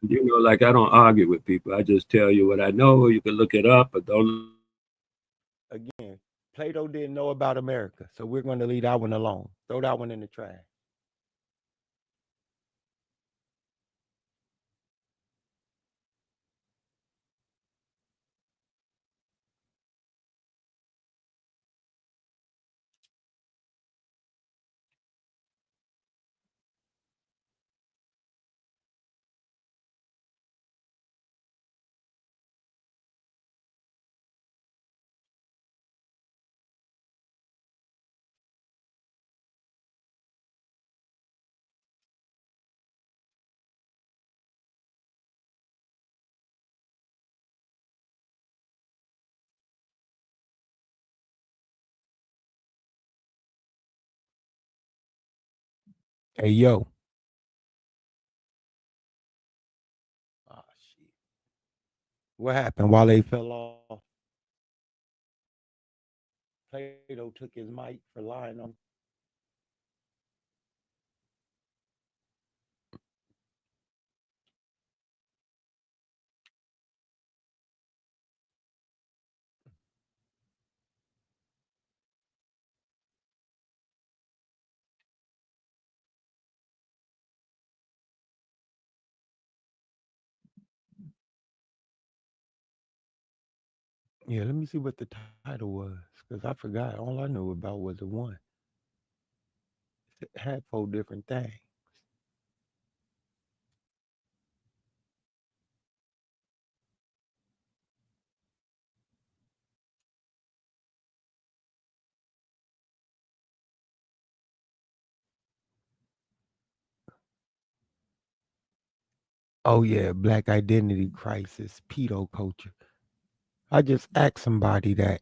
Like I don't argue with people. I just tell you what I know. You can look it up, but don't. Again, Plato didn't know about America, so we're going to leave that one alone. Throw that one in the trash. Hey, yo. Oh, shit. What happened while they fell off? Plato took his mic for lying on. Yeah, let me see what the title was, because I forgot. All I knew about was the one. It had 4 different things. Oh yeah, Black Identity Crisis, Pedo culture. I just asked somebody that.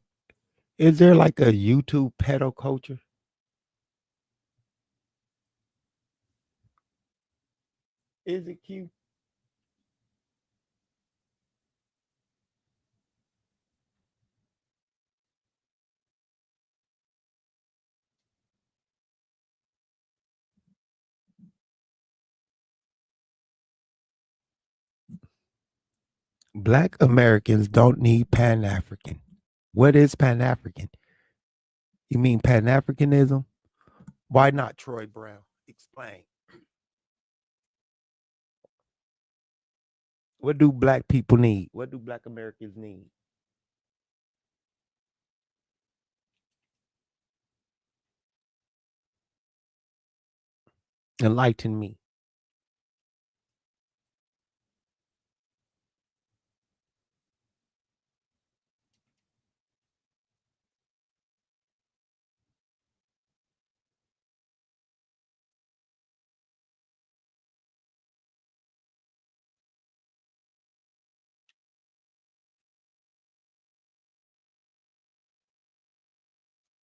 Is there like a YouTube pedo culture? Is it cute? Black Americans don't need Pan African. What is Pan African? You mean Pan Africanism? Why not Troy Brown? Explain. What do black people need? What do black Americans need? Enlighten me.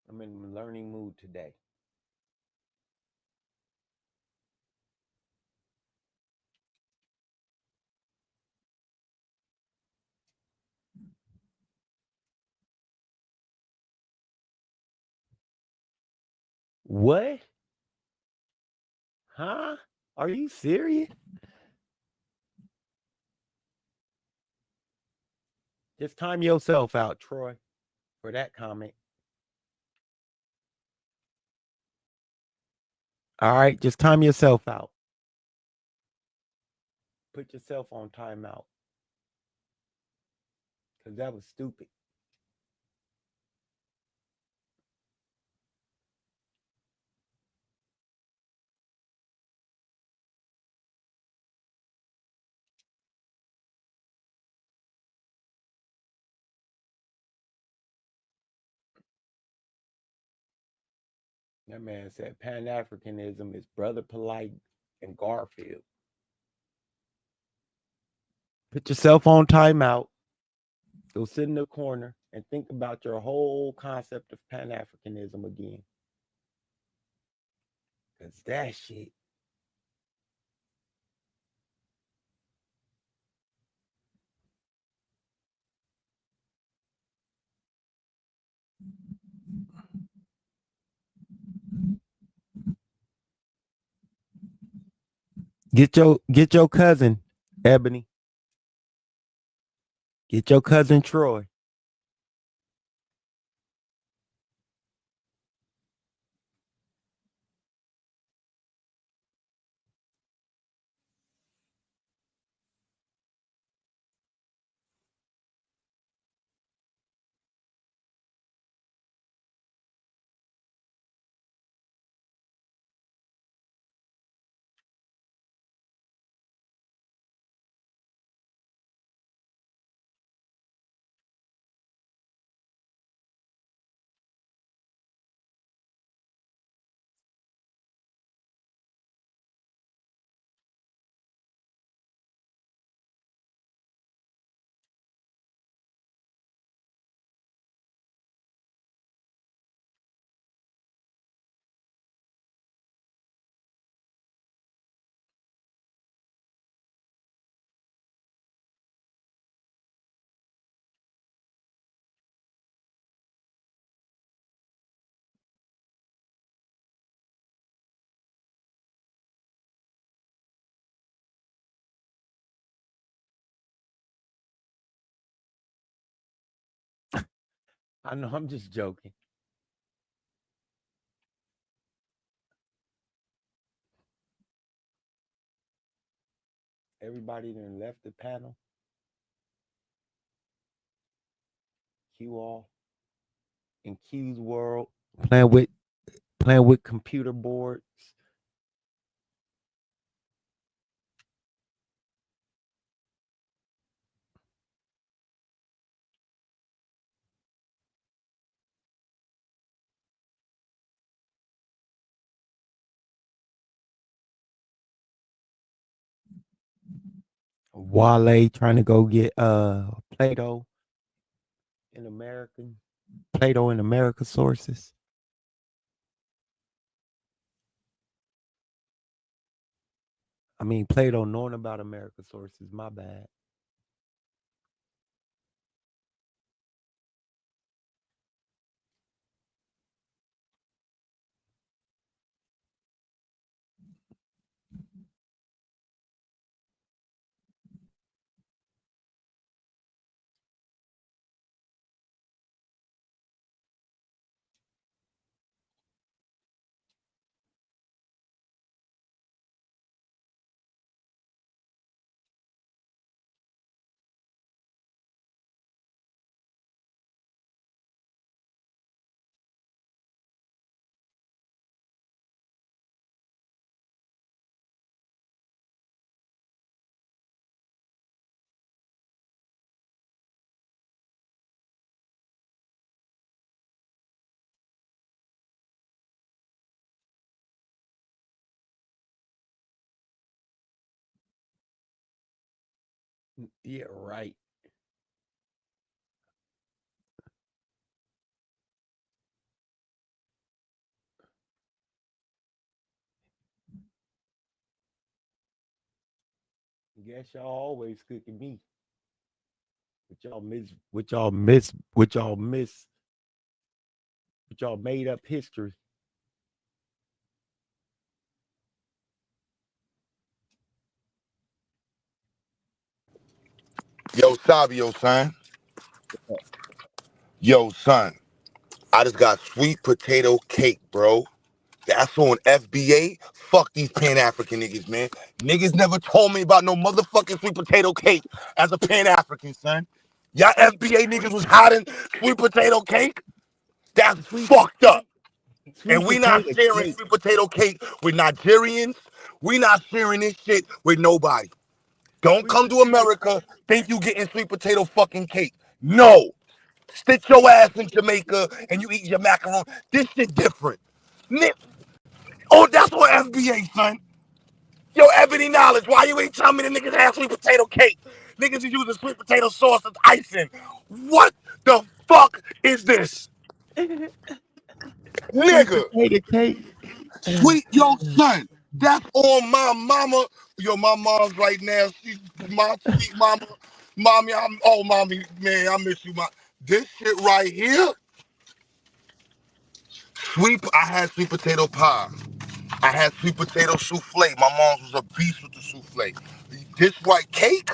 I'm in a learning mood today. What? Huh? Are you serious? Just time yourself out, Troy, for that comment. All right, just time yourself out. Put yourself on timeout. Because that was stupid. That man said Pan Africanism is Brother Polite and Garfield. Put yourself on timeout. Go sit in the corner and think about your whole concept of Pan Africanism again. Because that shit. Get your cousin, Ebony. Get your cousin Troy. I know I'm just joking. Everybody then left the panel. Q all in Q's world, playing with computer boards. Wale trying to go get Pedo in America sources. I mean, Plato knowing about America sources, my bad. Yeah, right. Guess y'all always cooking me. But y'all made up history. Yo, Sabio, son. Yo, son. I just got sweet potato cake, bro. That's on FBA. Fuck these Pan-African niggas, man. Niggas never told me about no motherfucking sweet potato cake as a Pan-African, son. Y'all FBA niggas was hiding sweet potato cake? That's fucked up. And we not sharing sweet potato cake with Nigerians. We not sharing this shit with nobody. Don't come to America, think you getting sweet potato fucking cake. No. Sit your ass in Jamaica and you eat your macaroni. This shit different. Oh, that's what FBA, son. Yo, Ebony Knowledge, why you ain't telling me the niggas had sweet potato cake? Niggas is using sweet potato sauce as icing. What the fuck is this? Sweet Nigga, potato cake. sweet, yo, son, that's on my mama. Yo, my mom's right now. She's my sweet mama. Mommy, mommy, man, I miss you, this shit right here, I had sweet potato pie. I had sweet potato souffle. My mom's was a beast with the souffle. This white cake,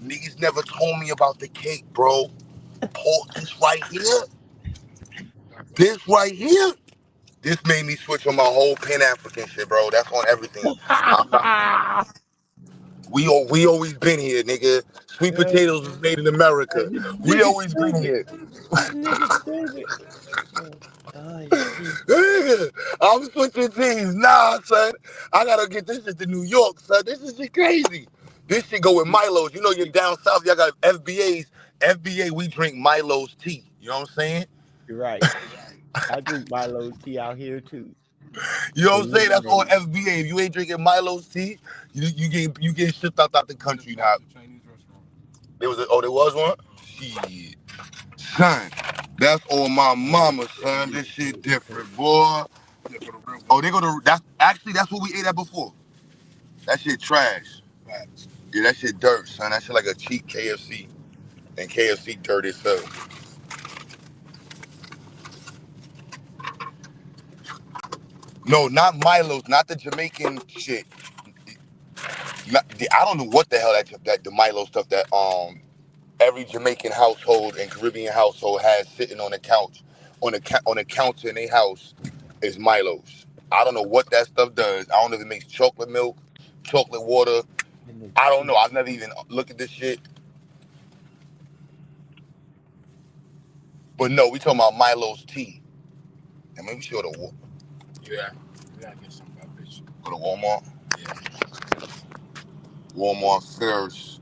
niggas never told me about the cake, bro. This right here, this made me switch on my whole Pan-African shit, bro. That's on everything. I'm not. We always been here, nigga. Sweet potatoes was made in America. We Nigga always been stupid. here. Nigga stupid. Oh shit. Nigga, I'm switching teams. Nah, son. I gotta get this shit to New York, son. This is shit crazy. This shit go with Milo's. You know you're down south, y'all got FBAs. FBA, we drink Milo's tea. You know what I'm saying? You're right. I drink Milo's tea out here too. You know what I'm saying? That's all FBA. If you ain't drinking Milo's tea, you get shipped out the country now. There was one? Shit. Son, that's all my mama, son. This shit different, boy. Oh, that's what we ate at before. That shit trash. Yeah, that shit dirt, son. That shit like a cheap KFC. And KFC dirt itself. No, not Milo's, not the Jamaican shit. I don't know what the hell that the Milo stuff that every Jamaican household and Caribbean household has sitting on the couch, on the counter in their house is Milo's. I don't know what that stuff does. I don't know if it makes chocolate milk, chocolate water. I don't know. I've never even looked at this shit. But no, we talking about Milo's tea. And maybe we should go to Yeah. We gotta get some bitch. Go to Walmart. Yeah. Walmart first.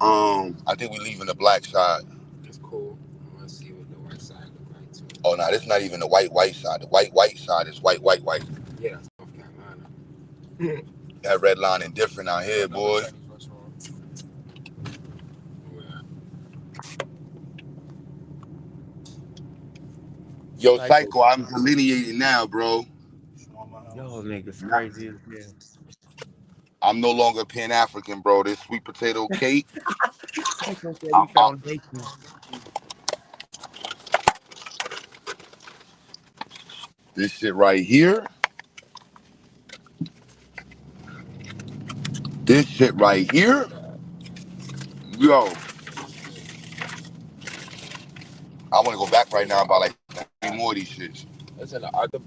I think we leaving the black side. It's cool. I wanna see what the white side look like too. Oh no, this is not even the white side. The white side is white. Yeah, that's North Carolina. That red line is different out here, boy. Yo, Psycho, I'm delineating now, bro. Yo, niggas crazy as hell. I'm no longer Pan-African, bro. This sweet potato cake. Psycho said he foundation. This shit right here. This shit right here. Yo. I want to go back right now and buy like 3 more of these shits. What's in the other?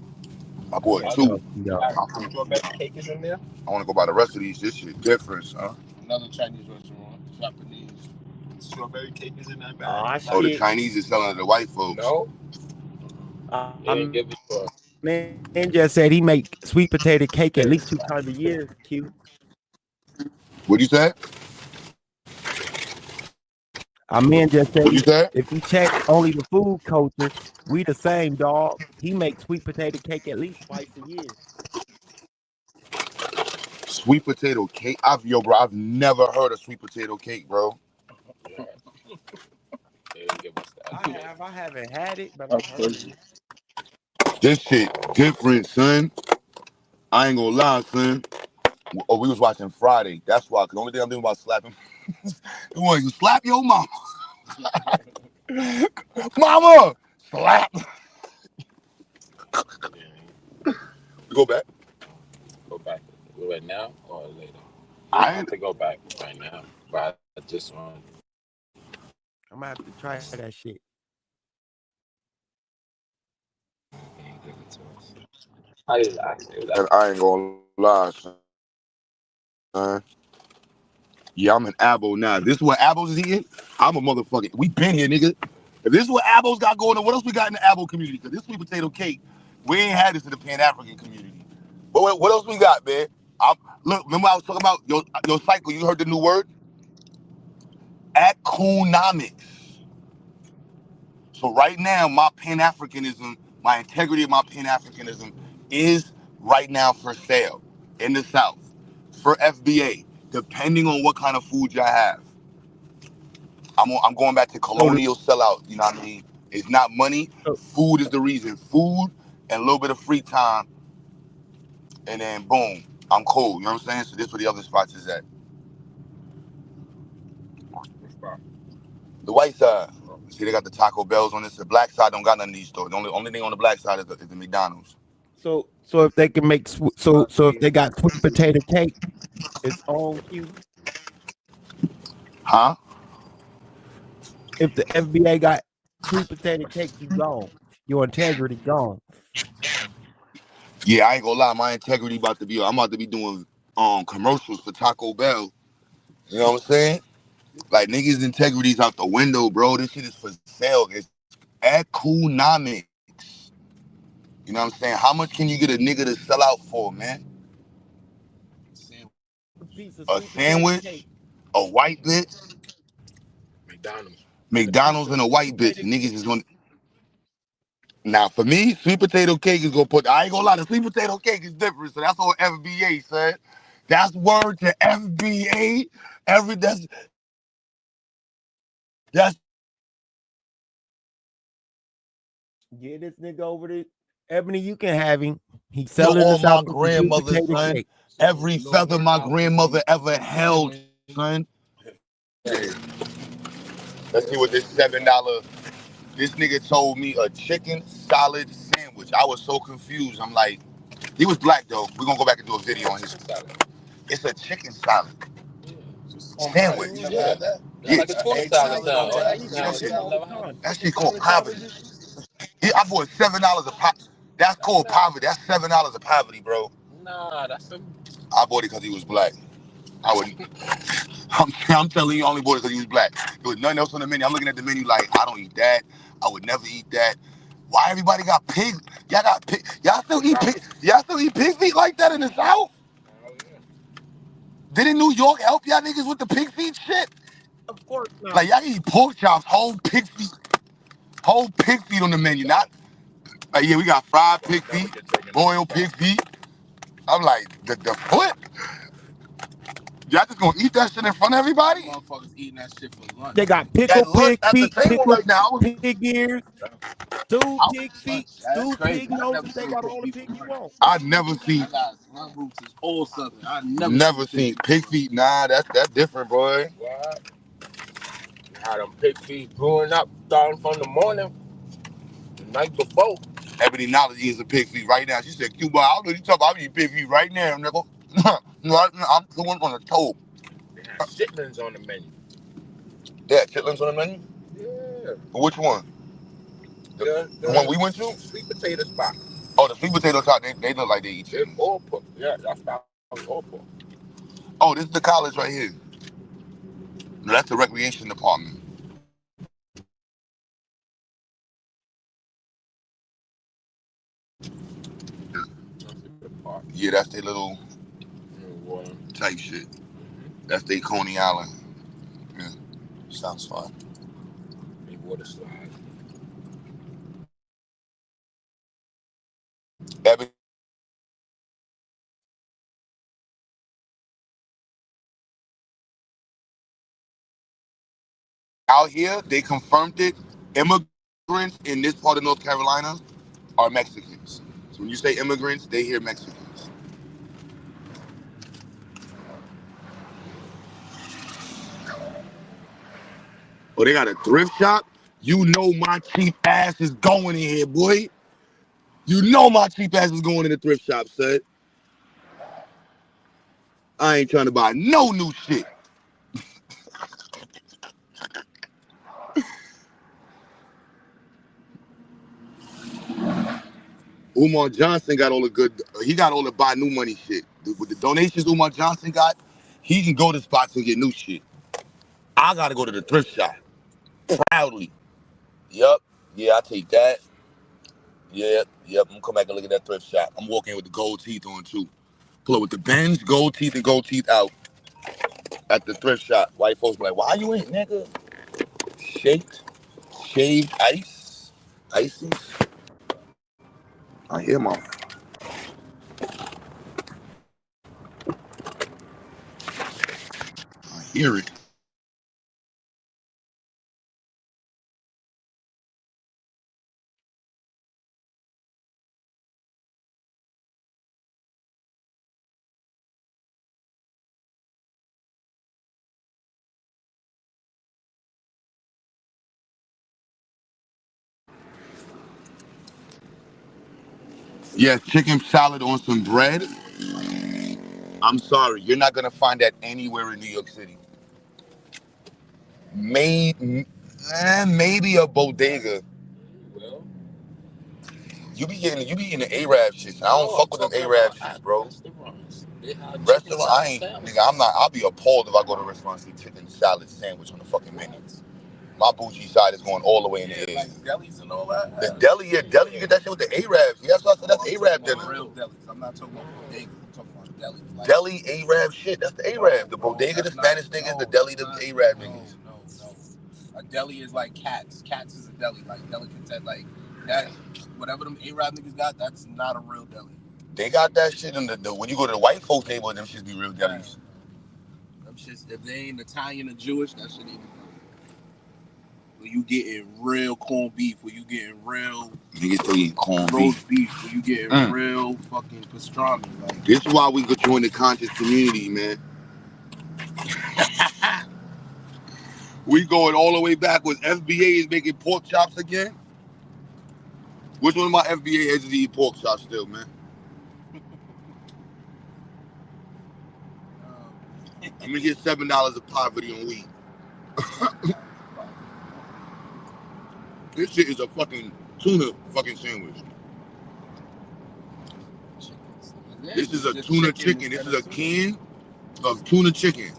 I bought 2. Strawberry cake is in there. I want to go buy the rest of these. This shit different, huh? Another Chinese restaurant, Japanese. Strawberry cake is in that bag. Oh, the Chinese is selling to the white folks. No. Give it Man just said he make sweet potato cake at least 2 times a year. Q. What'd you say? Our man just said, you said? If you check only the food culture, we the same, dog. He makes sweet potato cake at least twice a year. Sweet potato cake? Bro, I've never heard of sweet potato cake, bro. I haven't had it, but I've heard it. This shit different, son. I ain't gonna lie, son. Oh, we was watching Friday. That's why. Cause the only thing I'm doing about slapping, you slap your mama. Mama, slap. We go back. Go back right now or later. I have to go back right now, but I just want. I'm gonna have to try that shit. Give it to us. And I ain't gonna lie, son. Yeah, I'm an Abo now. If this is what Abos is eating, I'm a motherfucker. We been here, nigga. If this is what Abos got going on, what else we got in the Abo community? Because this sweet potato cake, we ain't had this in the Pan-African community. But what else we got, man? Look, remember I was talking about your cycle. You heard the new word? eCOONOnmics. So right now, my Pan-Africanism, my integrity of my Pan-Africanism is right now for sale in the South for FBA, depending on what kind of food y'all have. I'm going back to colonial sellout. You know what I mean? It's not money. Food is the reason. Food and a little bit of free time, and then boom, I'm cool. You know what I'm saying? So this where the other spots is at. The white side. See, they got the Taco Bells on this. The black side don't got none of these stores. The only thing on the black side is the McDonald's. So if they can make so if they got sweet potato cake, it's on cue. Huh? If the FBA got sweet potato cake, you gone. Your integrity gone. Yeah, I ain't gonna lie. My integrity about to be. I'm about to be doing commercials for Taco Bell. You know what I'm saying? Like niggas' integrity's out the window, bro. This shit is for sale. It's eCOONOnmics. You know what I'm saying? How much can you get a nigga to sell out for, man? A sandwich, a white bitch, McDonald's and a white bitch. Niggas is gonna. Now for me, sweet potato cake is gonna put. I ain't gonna lie, the sweet potato cake is different. So that's all FBA, son. That's word to FBA. That's Get this nigga over there. Ebony, you can have him. He's yo, selling all this my out for grandmother, potato son. cake. Every feather my grandmother ever held, son. Let's see what this $7. This nigga told me a chicken salad sandwich. I was so confused. I'm like, he was black though. We're gonna go back and do a video on his salad. It's a chicken salad sandwich. Yeah. Yeah. Like a toy salad. That shit called poverty. Yeah, I bought $7 a pop. That's called poverty. That's $7 a poverty, bro. Nah, that's a. I bought it because he was black. I wouldn't. I'm telling you, I only bought it because he was black. There was nothing else on the menu. I'm looking at the menu like, I don't eat that. I would never eat that. Why everybody got pig? Y'all got pig. Y'all still eat pig? Y'all still eat pig feet like that in the South? Didn't New York help y'all niggas with the pig feet shit? Of course not. Like y'all eat pork chops, whole pig feet on the menu. Not like yeah, we got fried pig feet, boiled pig feet. I'm like the foot. Y'all just gonna eat that shit in front of everybody? Motherfuckers eating that shit for lunch. They got At pickled lunch pig at the feet, table pickled right now. pig ears, stewed pig feet, stewed pig noses. They got all the pig you want. I've never seen. My roots is all southern. I Never seen pig feet. Nah, that's different, boy. What? How them pig feet brewing up starting from the morning, the night before. Ebony Knowledge eats a pig feet right now. She said, Cuba, I don't know you talking about. I'm eating pig feet right now, nigga. I'm chewing on the toe. They had chitlins on the menu. Yeah, chitlins on the menu? Yeah. Which one? The one we went to? Sweet potato spot. Oh, the sweet potato spot. They look like they eat chitlins. All pork. Yeah, that's all pork. Oh, this is the college right here. No, that's the recreation department. Yeah, that's their little type shit. That's their Coney Island. Yeah, sounds fun. They water slide. Ebony. Out here, they confirmed it. Immigrants in this part of North Carolina are Mexicans. So when you say immigrants, they hear Mexicans. Oh, they got a thrift shop? You know my cheap ass is going in here, boy. You know my cheap ass is going in the thrift shop, son. I ain't trying to buy no new shit. Umar Johnson got all the good, he got all the buy new money shit. With the donations Umar Johnson got, he can go to spots and get new shit. I gotta go to the thrift shop. Proudly. Yup. Yeah, I take that. Yep. I'm gonna come back and look at that thrift shop. I'm walking with the gold teeth on too. Pull up with the Benz, gold teeth and gold teeth out at the thrift shop. White folks be like, why you ain't, nigga? Shaved ice. Ices. I hear my hear it. Yeah, chicken salad on some bread. I'm sorry, you're not gonna find that anywhere in New York City. Maybe a bodega. Well, You be getting the Arab shit. I don't fuck with them Arab shits, bro. Restaurant, I ain't, nigga. I'll be appalled if I go to a restaurant and see chicken salad sandwich on the fucking menu. My bougie side is going all the way in the air. Like delis and all that. The deli, you get that shit with the Arabs. Yeah, that's what I said. That's Arab dinner. Real delis. I'm not talking about bodegas. I'm talking about delis. Like, Deli Arab shit. That's the Arab. The bodega, the Spanish niggas. The deli, the Arab niggas. No. A deli is like Cats. Cats is a deli. Like delicatessen. Like that. Whatever them Arab niggas got, that's not a real deli. They got that shit in the when you go to the white folks neighborhood, them shits be real delis. Them shits, if they ain't Italian or Jewish, that shit ain't. Where you getting real corned beef, where you getting real niggas still eating corned roast beef, where you getting real fucking pastrami. Like, this is why we could join the conscious community, man. We going all the way back with FBA is making pork chops again. Which one of my FBA heads is eating pork chops still, man? I'm gonna get $7 of poverty on wheat. This shit is a fucking tuna fucking sandwich. This is a tuna chicken. This is a can of tuna chicken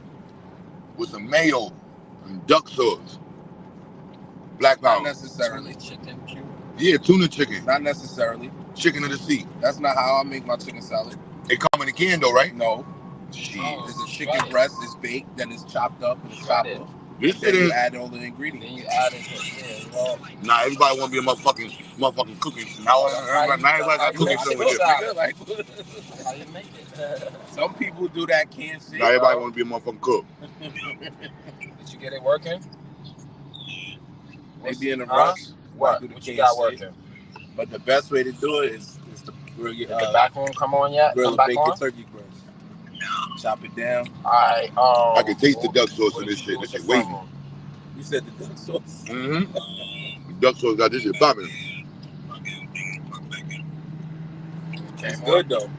with some mayo and duck sauce. Black powder. Not necessarily chicken. Yeah, tuna chicken. Not necessarily. Chicken of the sea. That's not how I make my chicken salad. It come in a can though, right? No. Jeez. It's a chicken breast. It's baked. Then it's chopped up and it's chopped up. This Then shit you is. add all the ingredients. Then you add it. Nah, everybody want to be a motherfucking cooking. Now everybody got cooking show with this. How you make it? Some people do that canned shit. Now everybody want to be a motherfucking cook. Did you get it working? Maybe in a rush. What you got working? But the best way to do it is to grill your the back room come on yet? Grill a bacon turkey breast. Chop it down. Alright, I can taste the duck sauce in this shit. This shit wavy. You said the duck sauce? Mm-hmm. The duck sauce got this shit popping. It's good though.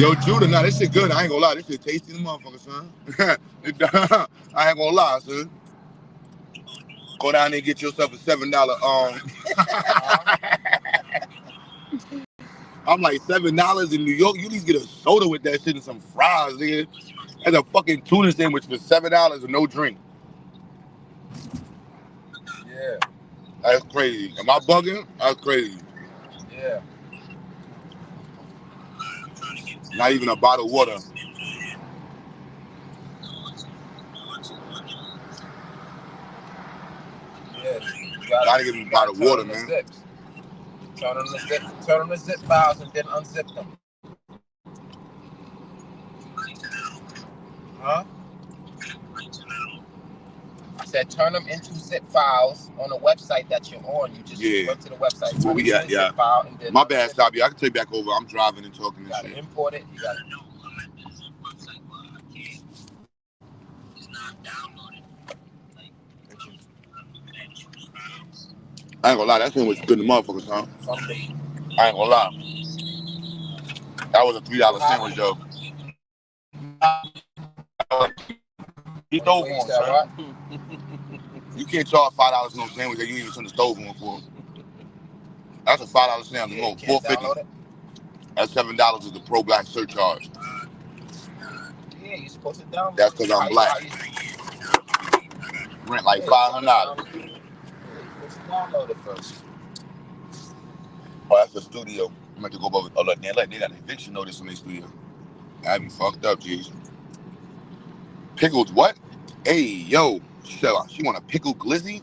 Yo, Judah, nah, this shit good. I ain't gonna lie. This shit tasty the motherfucker, son. I ain't gonna lie, son. Go down there and get yourself a $7. I'm like $7 in New York. You at least get a soda with that shit and some fries, nigga. That's a fucking tuna sandwich for $7 with no drink. Yeah. That's crazy. Am I bugging? That's crazy. Yeah. Not even a bottle of water. Yeah. Gotta give him a bottle of water, man. Zips. Turn them the zip files and then unzip them. Huh? I said turn them into zip files on a website that you're on. You just went to the website. What we got? Yeah. My bad, Sabi. I can take back over. I'm driving and talking You this gotta shit. import it. You gotta. I ain't gonna lie, that thing was good to motherfuckers, huh? I ain't gonna lie. That was a $3 sandwich, though. You stove on, son. You can't charge $5 for no sandwich that you ain't even turn the stove on for. That's a $5 sandwich. No, $4.50. That's $7 is the pro-black surcharge. Yeah, you're supposed to download. That's because I'm black. Rent like $500. Download it first. Oh, that's the studio. I'm going to go over. Oh, look, they got an eviction notice in their studio. That'd be fucked up, jeez. Pickles, what? Hey, yo. She want a pickle glizzy?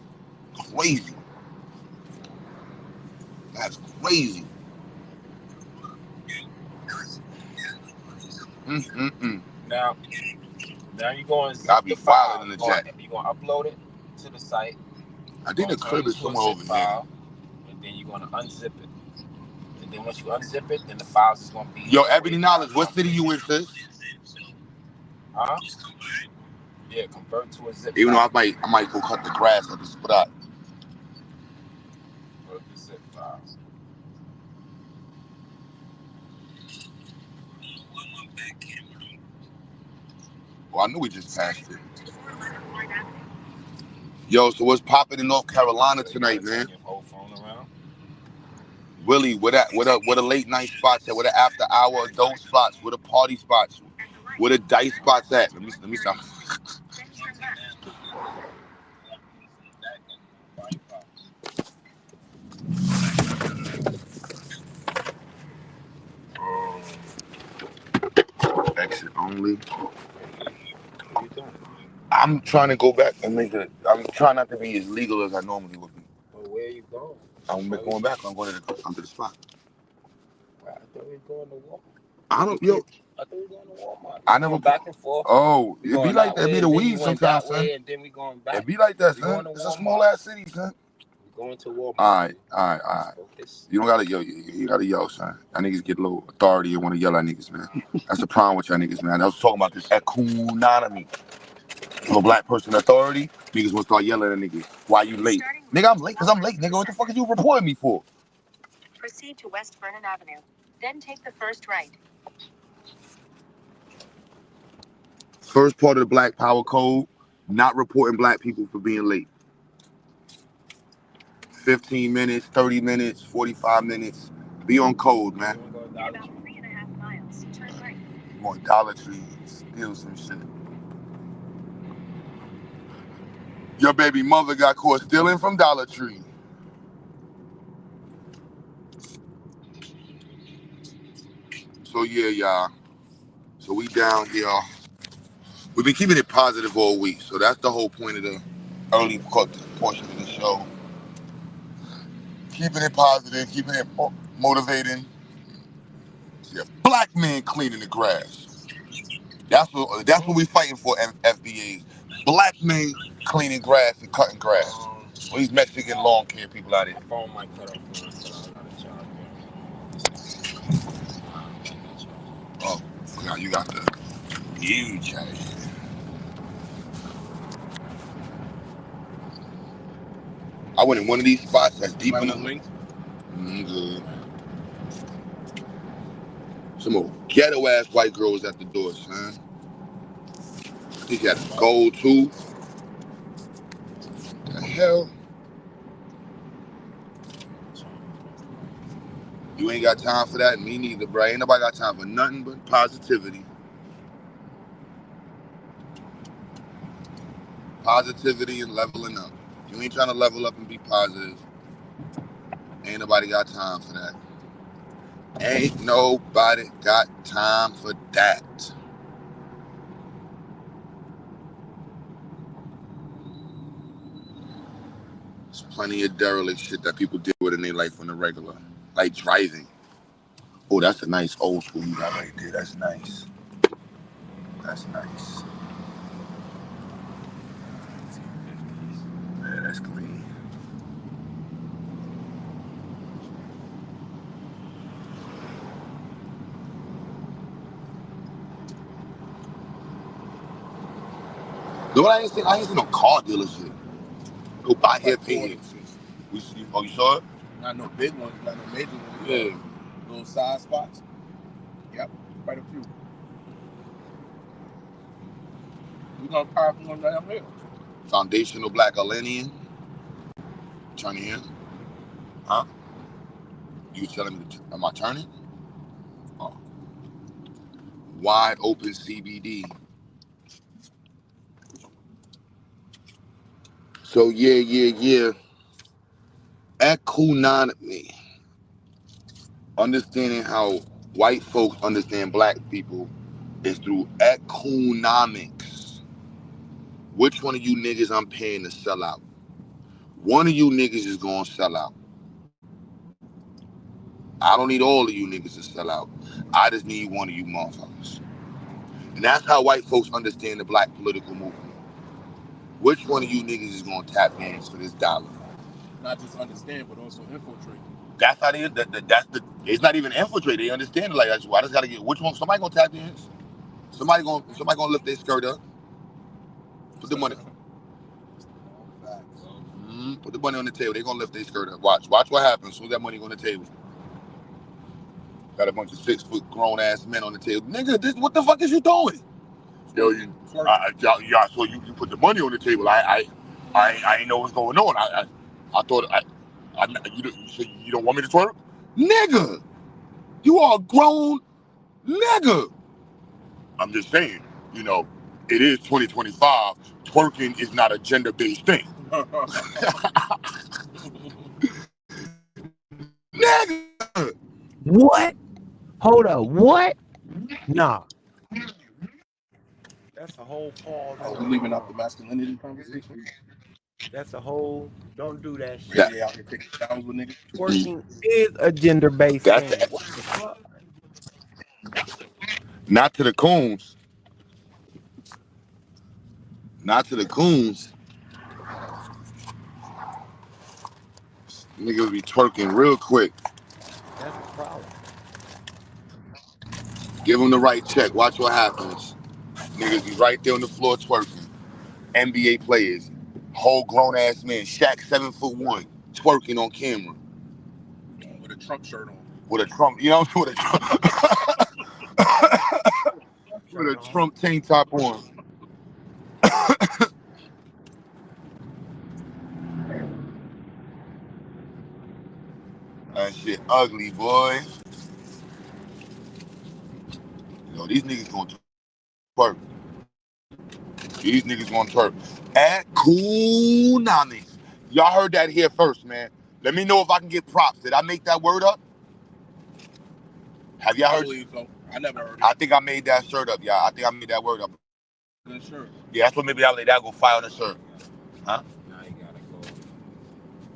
Crazy. That's crazy. Now, Now you're going to zip Gotta be the file. filing in the chat. You're going to upload it to the site. I think the crib is somewhere over here. And then you're going to unzip it. And then once you unzip it, then the files is going to be... Yo, Ebony Knowledge, what city you in, sis? Huh? Yeah, convert to a zip Even file. though I might go cut the grass at the spot. Convert the zip file. Well, I knew we just passed it. Yo, so what's popping in North Carolina tonight, man? Willie, where the late night spots at? Where the after hour adult spots? Where the party spots? Where the dice spots at? Let me stop. Exit only. I'm trying to go back and make it. I'm trying not to be as legal as I normally would be. Well, where are you going? I'm going back. I'm going to the spot. I thought we were going to Walmart. I don't, yo. I thought we were going to Walmart. I never back and forth. Oh, it be like that. It be the weed sometimes, son. And then we going back. It be like that, son. It's a small ass city, son. We're going to Walmart. All right. You don't gotta yell. You gotta yell, son. Y'all niggas get a little authority and want to yell at niggas, man. That's the problem with y'all niggas, man. I was talking about this eCOONOnmics. From a black person authority, niggas will start yelling at niggas. Why you late? Nigga, I'm late because I'm late, nigga. What the fuck is you reporting me for? Proceed to West Vernon Avenue. Then take the first right. First part of the Black Power Code, not reporting black people for being late. 15 minutes, 30 minutes, 45 minutes. Be on code, man. About 3.5 miles. Turn right. You want Dollar Tree, steal some shit. Your baby mother got caught stealing from Dollar Tree. So yeah, y'all. So we down here. We've been keeping it positive all week. So that's the whole point of the early portion of the show. Keeping it positive, keeping it motivating. See a black man cleaning the grass. That's what we fighting for, FBAs. Black men cleaning grass and cutting grass. All these Mexican lawn care people out here. My phone might cut off. Oh, now you got the huge out here. I went in one of these spots that's deep in the link. Good. Some old ghetto ass white girl was at the door, son. I think he had a gold too. The hell? You ain't got time for that, me neither, bro. Ain't nobody got time for nothing but positivity. Positivity and leveling up. You ain't trying to level up and be positive. Ain't nobody got time for that. Ain't nobody got time for that. There's plenty of derelict shit that people deal with in their life on the regular. Like driving. Oh, that's a nice old school you got right there. That's nice. That's nice. Yeah, that's clean. No, I ain't seen no car dealership. Go buy here, pay here. Oh, you saw it? Not no big ones, not no major ones. Yeah. Little side spots. Yep, quite a few. We're gonna park one right up here. Foundational Black Alenian. Turning here. Huh? You telling me am I turning? Oh. Wide open CBD. So yeah. eCOONOnmics. Understanding how white folks understand black people is through eCOONOnmics. Which one of you niggas I'm paying to sell out? One of you niggas is gonna sell out. I don't need all of you niggas to sell out. I just need one of you motherfuckers. And And that's how white folks understand the black political movement. Which one of you niggas is gonna tap dance for this dollar? Not just understand, but also infiltrate. That's how they. It's not even infiltrate. They understand it like that's why I just gotta get which one. Somebody gonna tap dance. Somebody gonna lift their skirt up. Put the money. Put the money on the table. They gonna lift their skirt up. Watch what happens. Soon as that money go on the table. Got a bunch of 6 foot grown ass men on the table. Nigga, what the fuck is you doing? Yo, so you put the money on the table. I ain't know what's going on. I thought you don't want me to twerk? Nigga, you are a grown nigga. I'm just saying, it is 2025. Twerking is not a gender-based thing. Nigga! What? Hold up, what? Nah. That's a whole pause. Are we leaving out the masculinity conversation? That's a whole, don't do that shit. Yeah, out here taking showers with niggas. Twerking is a gender-based thing. What the fuck? Not to the coons. Not to the coons. Niggas be twerking real quick. That's the problem. Give them the right check. Watch what happens. Niggas be right there on the floor twerking. NBA players, whole grown ass men. Shaq 7'1", twerking on camera. With a Trump shirt on. With a Trump, with a Trump. With a Trump tank top on. That shit ugly, boy. These niggas gonna twerk. These niggas gonna twerk. eCOONOnmics. Y'all heard that here first, man. Let me know if I can get props. Did I make that word up? Have y'all heard? I believe so. I never heard it. I think I made that shirt up, y'all. I think I made that word up. Good shirt. Yeah, that's what maybe I'll let that go file the shirt. Huh? Now you gotta go.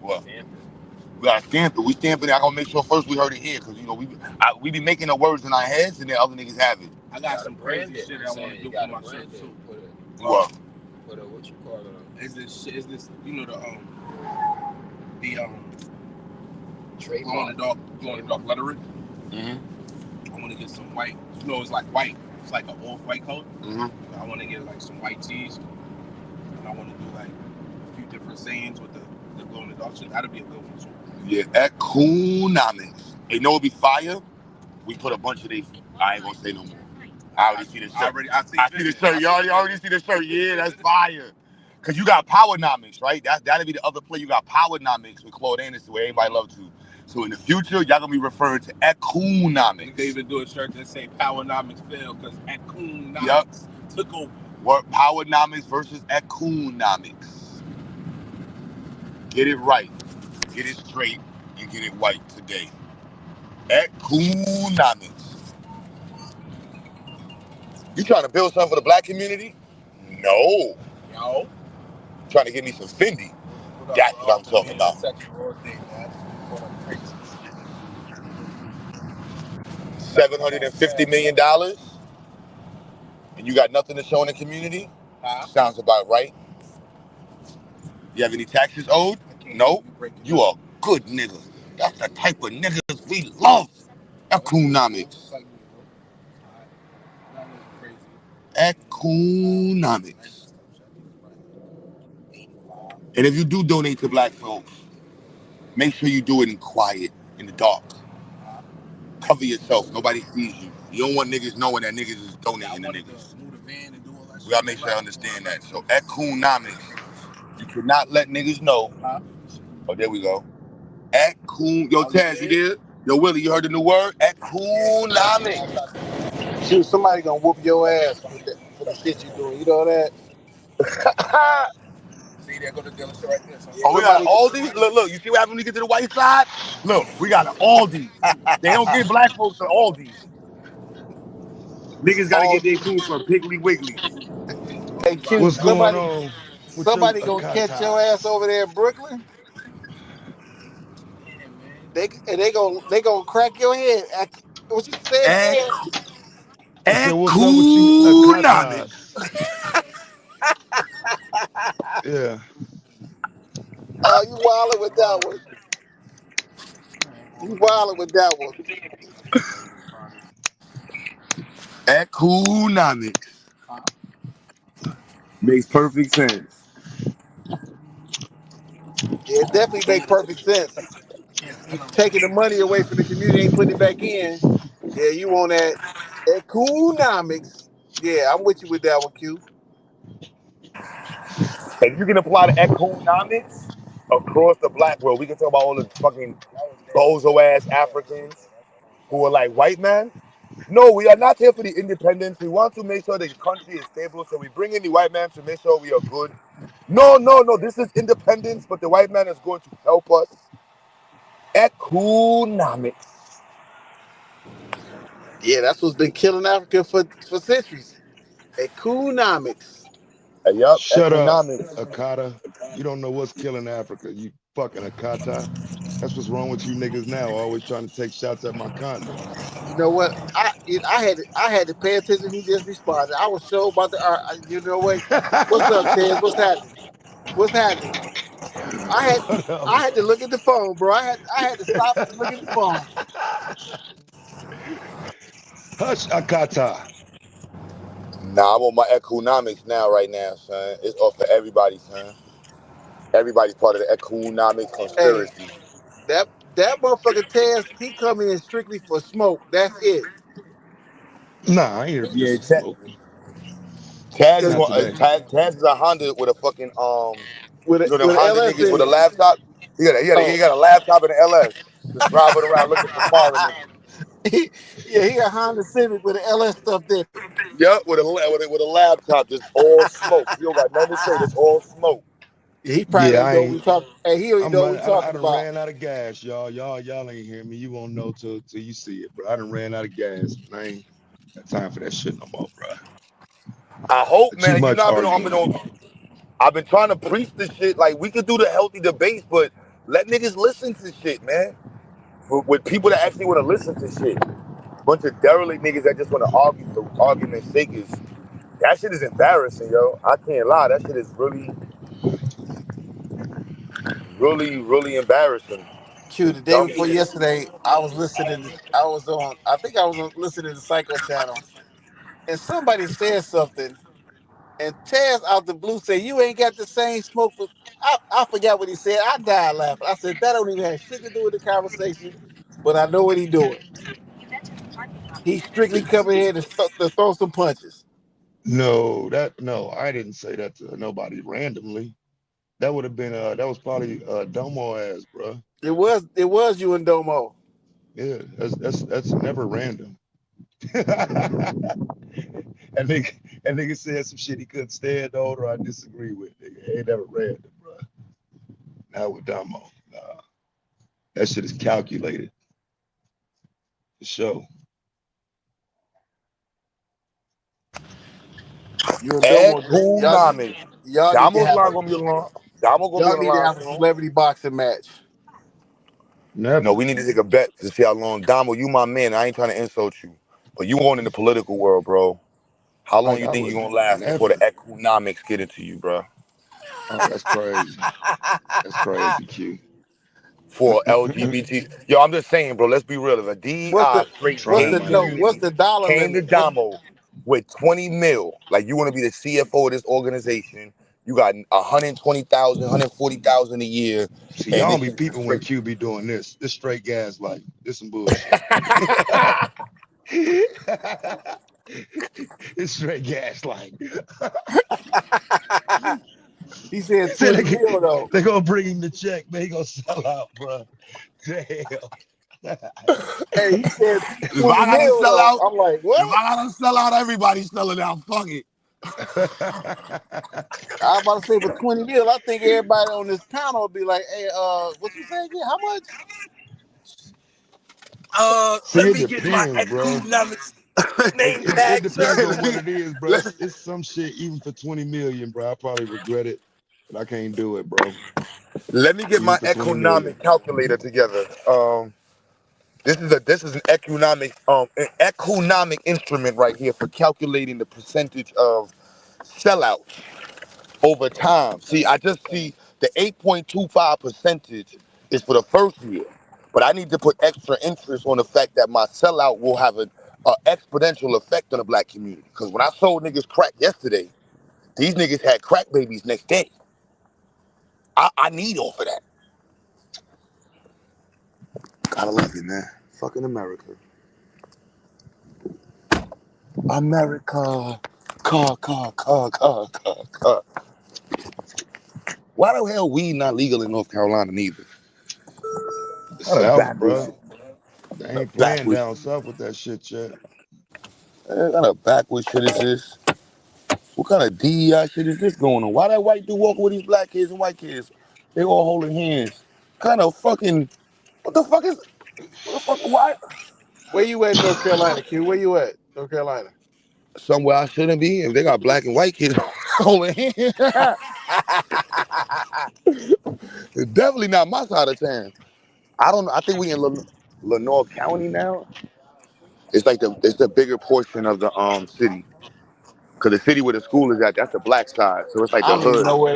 What? Stamp it. We gotta stamp it. We stamping it. I gotta make sure first we heard it here, because we be making the words in our heads and then other niggas have it. I got some crazy shit I want to do for my shirt too. What? Put a what you call it? Is this the trademark glow in the dark lettering? Mm-hmm. I want to get some white. It's like white. It's like an off-white color. Mm-hmm. I want to get like some white tees, and I want to do like a few different sayings with the glow in the dark shit. That'd be a good one too. Yeah, eCOONOnmics. Hey, know it'd be fire? We put a bunch of these. I ain't gonna say no more. I already see the shirt. I see the shirt. You already see the shirt. Yeah, that's fire. Cause you got Powernomics, right? That'll be the other play. You got Powernomics with Claude Anderson, where everybody loves to. So in the future, y'all gonna be referring to eCOONOnmics. They even do a shirt that say Powernomics failed because eCOONOnmics took over. What Powernomics versus eCOONOnmics? Get it right, get it straight, and get it white today. eCOONOnmics. You trying to build something for the black community? No. Yo. Trying to get me some Fendi. That's what I'm talking about. $750 million? And you got nothing to show in the community? Sounds about right. You have any taxes owed? No? You are a good nigga. That's the type of niggas we love. eCOONOnmics. eCOONOnmics. And if you do donate to black folks, make sure you do it in quiet, in the dark. Cover yourself. Nobody sees you. You don't want niggas knowing that niggas is donating to niggas. We gotta make sure I understand that. So eCOONOnmics, you cannot let niggas know. Oh, there we go. Yo, Taz, you there? Yo, Willie, you heard the new word? eCOONOnmics. Shoot, somebody gonna whoop your ass for the shit you doing. You know that? See, there go the dealership right there. Oh, we got Aldi's? Look, you see what happens when you get to the white side? Look, we got an Aldi's. They don't get black folks to Aldi's. Niggas gotta get their food from Piggly Wiggly. Hey, Q, What's going on? Somebody gonna catch your ass over there in Brooklyn? They gonna crack your head. What you said? He said, "What's up with you, Akatas?" Yeah. Oh, you wilding with that one. You wilding with that one. eCOONOnmics. Makes perfect sense. Yeah, it definitely make perfect sense. You taking the money away from the community, ain't putting it back in. Yeah, you want that economics. Yeah, I'm with you with that one, Q. If you can apply the eCOONOnmics across the black world, we can talk about all the fucking bozo ass Africans who are like white man. No, we are not here for the independence. We want to make sure the country is stable, so we bring in the white man to make sure we are good. No, no, no. This is independence, but the white man is going to help us. eCOONOnmics. Yeah, that's what's been killing Africa for centuries. Economics. Yup, Shut up, eCOONOnmics. Akata. You don't know what's killing Africa. You fucking Akata. That's what's wrong with you niggas now. Always trying to take shots at my continent. You know what? I had to pay attention. He just responded. I was sure about the. You know what? What's up, Tez? What's happening? What's happening? I had I Whatever. had to look at the phone, bro. I had to stop and look at the phone. Hush, Akata. Nah, I'm on my eCOONOnmics now, right now, son. It's off for everybody, son. Everybody's part of the eCOONOnmics Hey, conspiracy. that that motherfucker Tez, he come in strictly for smoke. That's it. Nah, I ain't here for Yeah, some smoke. Taz is Not one. today. Taz is a Honda with a fucking With you know them with Honda LS niggas in with a it. laptop. He Oh, got a laptop and an LS. Just driving around looking for foreign niggas. yeah, he got Honda Civic with the LS stuff in it. Yup, with a laptop, just all smoke. He don't got nothing to say. That's all smoke. Yeah, he probably Yeah, don't I know what we ain't. talking. Hey, he don't even know what we I talking done about. ran out of gas, y'all. Y'all ain't hear me. You won't know till you see it, bro. I done ran out of gas. I ain't got time for that shit no more, bro. I hope, Too man. You much know, arguing. I've been trying to preach this shit. Like we could do the healthy debates, but let niggas listen to shit, man. With people that actually want to listen to shit. Bunch of derelict niggas that just want to argue for argument's sake is that shit is embarrassing, yo. I can't lie. That shit is really, really, really embarrassing. Q, This the day dumb before shit. yesterday, I was listening. I was on. I think I was listening to Psycho Channel, and somebody said something, and Taz out the blue said, "You ain't got the same smoke." I forgot what he said. I died laughing. I said that don't even have shit to do with the conversation, but I know what he doing. He's strictly coming here to throw some punches. No, I didn't say that to nobody randomly. That would have been that was probably Domo ass, bro. It was you and Domo. Yeah, that's never random. that nigga said some shit he couldn't stand on or I disagree with. Nigga, ain't never random, bro. Not with Domo. Nah, that shit is calculated. For sure. You and Domo just eCOONOnmics. y'all need to Damo's have line a gonna be along. Damo gonna be y'all on the need to line have a soon. celebrity boxing match. No, Never. we need to take a bet to see how long. Damo, you my man. I ain't trying to insult you, but you on in the political world, bro. How long Like you I think you would gonna last before the never. eCOONOnmics get into you, bro? Oh, that's crazy. That's crazy, Q. For LGBT, yo, I'm just saying, bro. Let's be real. If a What's DEI the straight what's gay the Trying my no? hand. What's community the dollar came to limit? What's Damo with 20 mil, like you want to be the CFO of this organization, you got 120,000, 140,000 a year, See, and y'all don't this be shit just peeping when straight. Q be doing this. This straight gas like this some bullshit. it's straight gas like. he said Say 20 mil though. they gonna bring him the check, man. He gonna sell out, bro. Damn. Hey, he said If 20 I gotta mil sell though. out, I'm like, if what? I gotta sell out, everybody's selling out. Fuck it. I was about to say for 20 mil, I think everybody on this panel would be like, hey, what you say again? How much? See, Let it me get my depends, bro. economics It, name it, it tag, sir. depends on let what me, it is, bro. let, It's some shit, even for 20 million, bro. I probably regret it, but I can't do it, bro. let me get Even my for 20 million. economic calculator together. This is an economic instrument right here for calculating the percentage of sellouts over time. See, I just see the 8.25 percentage is for the first year, but I need to put extra interest on the fact that my sellout will have an exponential effect on the black community. Because when I sold niggas crack yesterday, these niggas had crack babies next day. I need off of that. Gotta love you, man. Fucking America. America. Car. Why the hell weed not legal in North Carolina neither? What a South, backwards, bro. They what a ain't playing backwards, down south with that shit yet. what a backwards shit is this? What kind of DEI shit is this going on? Why that white dude walking with these black kids and white kids? They all holding hands. Kind of fucking, what the fuck is, what the fuck, why? Where you at in North Carolina, Q? Where you at? North Carolina. Somewhere I shouldn't be. If they got black and white kids holding hands, it's definitely not my side of town. I don't know. I think we in Lenore County now. It's like it's the bigger portion of the city. Cause the city where the school is at, that's the black side. So it's like I the don't even hood. know what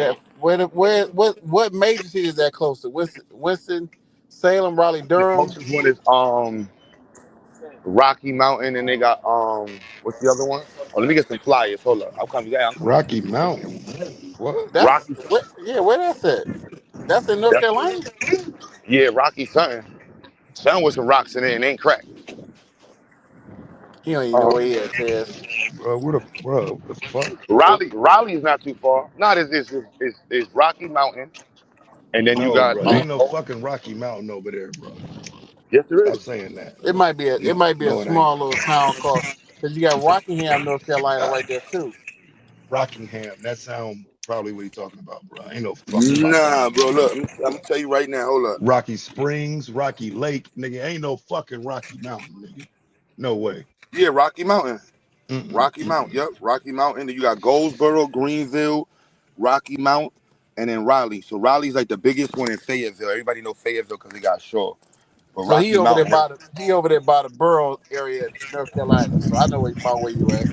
major city is that close to? Winston, Salem, Raleigh, The Durham. closest one is Rocky Mountain, and they got what's the other one? Oh, let me get some flyers. Hold up. I'm coming to Rocky you. Mountain. What? That's Rocky. where that's at. That's in North Carolina. Yeah, Rocky something. Something with some rocks in it and ain't crack. He don't even know Uh, where he at, Tez. Bro, what the fuck? Raleigh is not too far. No, it's Rocky Mountain, and then you No, got bro. There ain't no fucking Rocky Mountain over there, bro. yes there Stop is. saying that. It No, might be a no, it ain't. small little town called because you got Rockingham, North Carolina, right there too. Rockingham. That sound probably what he talking about, bro. Ain't no fucking Rocky Nah, Mountain, bro. bro. Look, I'm gonna tell you right now. Hold up. Rocky Springs, Rocky Lake, nigga. Ain't no fucking Rocky Mountain, nigga. No way. Yeah, Rocky Mountain. Mm-mm, Rocky Mount. mm-mm. Yep, Rocky Mountain. Then you got Goldsboro, Greenville, Rocky Mount, and then Raleigh. So Raleigh's like the biggest one in Fayetteville. Everybody know Fayetteville because they got Shaw. But So Rocky Mountain. he over there by the borough area, in North Carolina. So I know about where you at.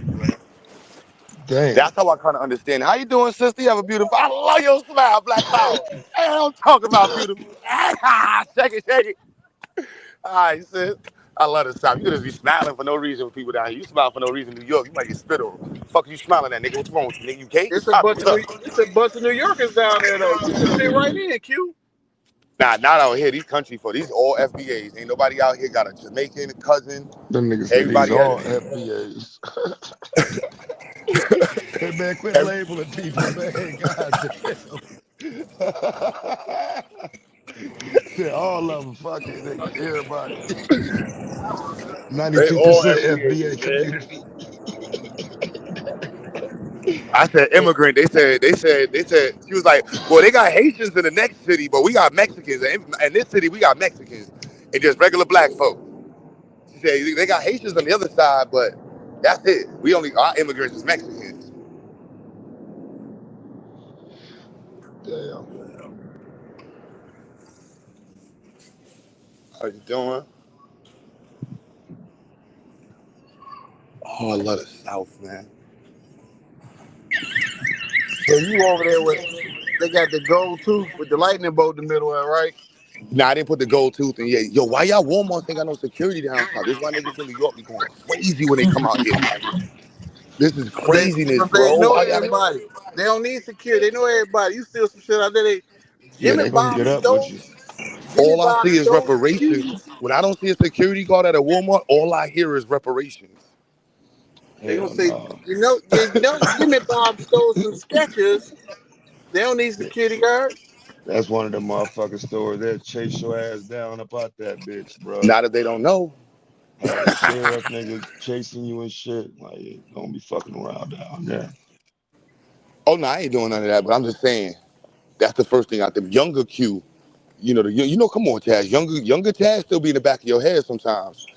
Damn. That's how I kind of understand it. How you doing, sister? You have a beautiful. I love your smile, Black Power. Hey, I don't talk about beautiful. Shake it, shake it. All right, sis. I love the South. You could just be smiling for no reason with people down here. You smile for no reason in New York, you might get spit over. Fuck you smiling at, nigga? What's wrong with you, nigga? You gay? What's poppin'? What's up? It's a bunch of New Yorkers down there though. You should fit right in, Q. Nah, not out here. These country folk. These all FBAs. Ain't nobody out here got a Jamaican cousin. Them niggas say these Everybody all has. FBAs. Hey man, quit Every, labeling people, man. God damn. Said all of them, fuck it, nigga. Everybody. they all 92% FBA FBAs, man. community. I said Hey, immigrant. They said. She was like, well, they got Haitians in the next city, but we got Mexicans. In this city, we got Mexicans and just regular black folk. She said they got Haitians on the other side, but that's it. Our immigrants is Mexicans. damn. How you doing? Oh, I love the South, man. So you over there with they got the gold tooth with the lightning bolt in the middle of it, right? Nah, I didn't put the gold tooth in yet. Yo, why y'all Walmarts ain't got no security down south? This is why niggas in New York be going crazy when they come out here. This is craziness, They bro. know Why y'all? everybody. They don't need security. They know everybody. You steal some shit out there. Yeah, Jimmy they gonna Bob get up with stole. you. Jimmy All I Bob see is stole some reparations. shoes. When I don't see a security guard at a Walmart, all I hear is reparations. They gonna Hell say, no. you know, Jimmy Bob stole some Skechers. They don't need security guard. That's one of the motherfucking stores. They'll chase your ass down up out that bitch, bro. Now that they don't know. Have a sheriff nigga chasing you and shit. Like, don't be fucking around down there. Oh no, I ain't doing none of that. But I'm just saying that's the first thing out there. Younger Q, come on, Taz. Younger Taz still be in the back of your head sometimes.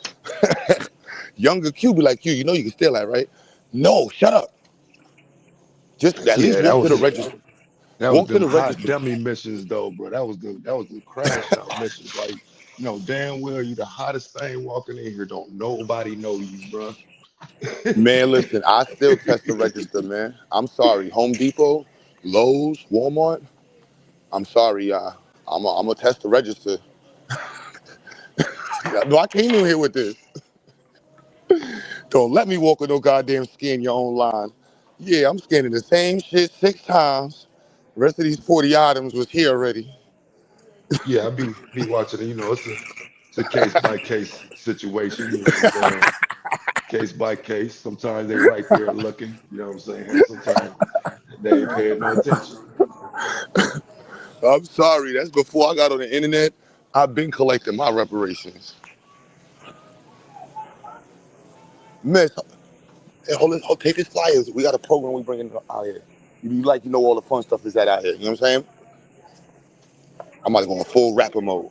Younger Q be like, you know you can steal that, right? No, shut up. Just at least Yeah, that walk to was the a register. That was Walk to them the hot register. dummy missions though, bro. That was the crash out missions. Like, damn well you the hottest thing walking in here. Don't nobody know you, bro. Man, listen, I still test the register, man. I'm sorry. Home Depot, Lowe's, Walmart. I'm sorry, y'all. I'm gonna test the register. No, I came in here with this. Don't let me walk with no goddamn scan your own line. Yeah, I'm scanning the same shit 6 times. The rest of these 40 items was here already. Yeah, I be watching it. It's a case by case situation. You know what I'm saying? Case by case. Sometimes they right there looking. You know what I'm saying? Sometimes they ain't paying no attention. I'm sorry, that's before I got on the internet. I've been collecting my reparations. Miss, hey, take this flyers. We got a program we bringing out here. You know all the fun stuff is that out here. You know what I'm saying? I'm about to go in full rapper mode.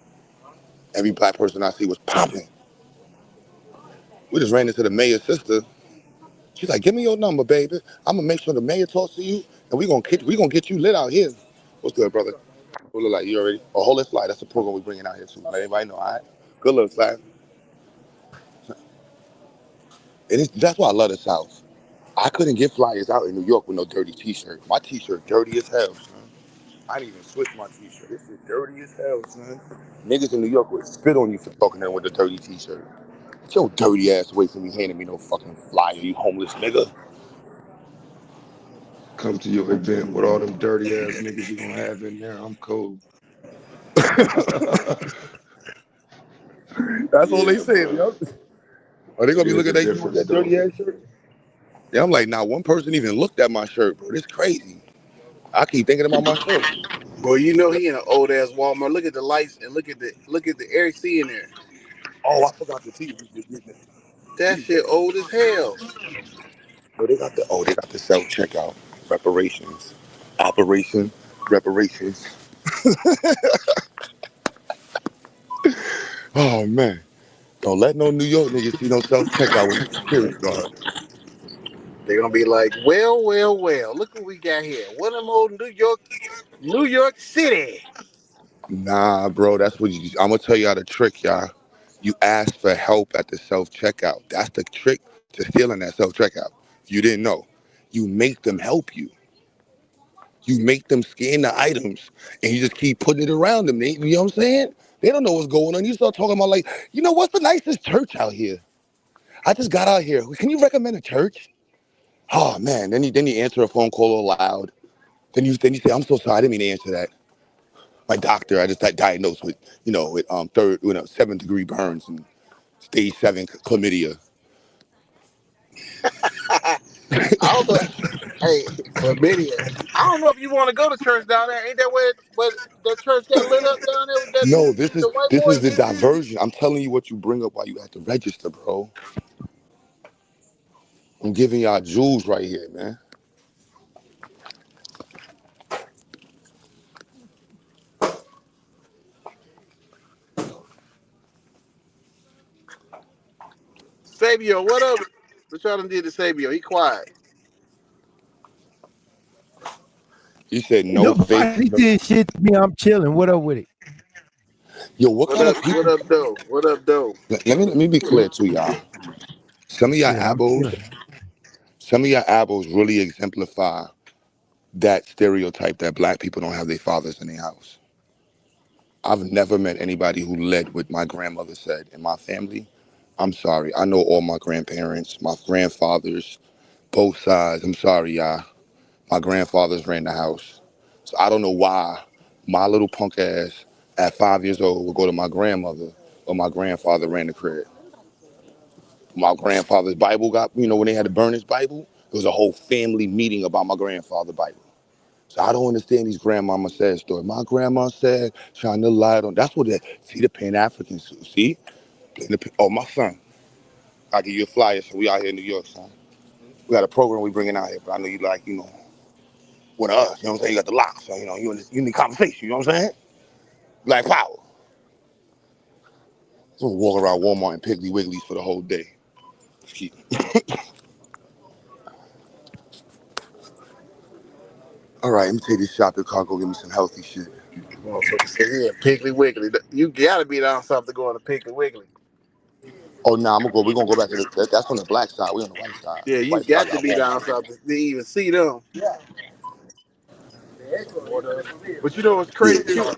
Every black person I see was popping. We just ran into the mayor's sister. She's like, "Give me your number, baby. I'm gonna make sure the mayor talks to you, and we gonna get you lit out here." What's good, brother? What look like you already? Oh, hold this fly. That's the program we bringing out here too. Let everybody know. All right. Good little fly. That's why I love the South. I couldn't get flyers out in New York with no dirty T-shirt. My T-shirt dirty as hell, son. I didn't even switch my T-shirt. This is dirty as hell, son. Niggas in New York would spit on you for talking to them with a dirty T-shirt. Get your dirty ass away from me handing me no fucking flyer, you homeless nigga. Come to your event with all them dirty ass niggas you gonna have in there. I'm cool. That's all they Yeah, saying, bro. yo. Are they gonna Yeah, be it's a looking at you with different that dirty story. ass shirt? Yeah, I'm like, nah, one person even looked at my shirt, bro. This crazy. I keep thinking about my shirt. Boy, you know he in an old ass Walmart. Look at the lights and look at the AC in there. Oh, I forgot to see. That shit old as hell. They got the self checkout reparations, operation reparations. Oh man, don't let no New York niggas see no self checkout with no security guard. They're gonna be like, well, well, well. Look what we got here. One of them old New York City. Nah, bro, that's what I'm gonna tell y'all the trick, y'all. You ask for help at the self checkout. That's the trick to stealing that self checkout. You didn't know. You make them help you. You make them scan the items, and you just keep putting it around them. You know what I'm saying? They don't know what's going on. You start talking about like, what's the nicest church out here? I just got out here. Can you recommend a church? Oh man. Then you answer a phone call all loud. Then you say, I'm so sorry, I didn't mean to answer that. My doctor, I just got diagnosed with, third, 7th-degree burns and stage 7 chlamydia. I don't know. Hey, chlamydia. I don't know if you want to go to church down there. Ain't that where the church got lit up down there with that No, this is the white this is the boys? diversion. I'm telling you what you bring up while you at the register, bro. I'm giving y'all jewels right here, man. Sabio, what up? What y'all done did to Sabio? He quiet. You said no fake. Nobody No. did shit to me. I'm chilling. What up with it? Yo, what What kind up? of What people? up, though? What up, though? Let me be clear too, y'all. Some of y'all Shit, I'm abos, chilling. some of y'all abos really exemplify that stereotype that black people don't have their fathers in their house. I've never met anybody who led what my grandmother said in my family. I'm sorry. I know all my grandparents, my grandfathers, both sides. I'm sorry, y'all. My grandfathers ran the house. So I don't know why my little punk ass at 5 years old would go to my grandmother or my grandfather ran the crib. My grandfather's Bible when they had to burn his Bible, it was a whole family meeting about my grandfather's Bible. So I don't understand these grandmama said story. My grandma said, shine the light on. That's what see the Pan-Africans, see? Oh, my son. I'll give you a flyer, so we out here in New York, son. We got a program we bringing out here, but I know you like, one of us, you know what I'm saying? You got the lock, so, you need conversation, you know what I'm saying? Like power. So we'll walk around Walmart and Piggly Wigglies for the whole day. All right, let me take this shopping cart, go get me some healthy shit. Motherfucker said, yeah, Piggly Wiggly. You gotta be down south to go on to Piggly Wiggly. Oh, nah, we're gonna go back to that's on the black side. We on the white side. Yeah, The you white side got to got be down Walmart. south to even see them. But you know what's crazy too?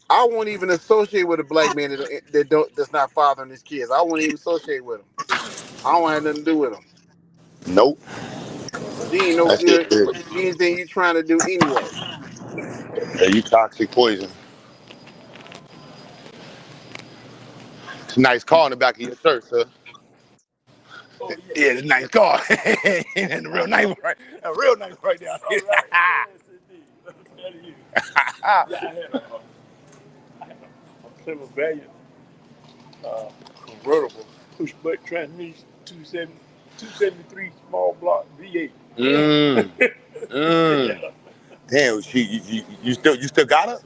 I won't even associate with a black man that's not fathering his kids. I won't even associate with him. I don't have nothing to do with him. Nope. He ain't no That shit good is. for anything you trying to do anyway. Yeah, you toxic poison. It's a nice car in the back of your shirt, sir. Yeah, it's a nice car. And a real nice one, right? A real nice right down here. Plymouth Valiant convertible, push button transmission, 273 small block V8. Mmm. Mmm. Yeah. Damn, you still got her?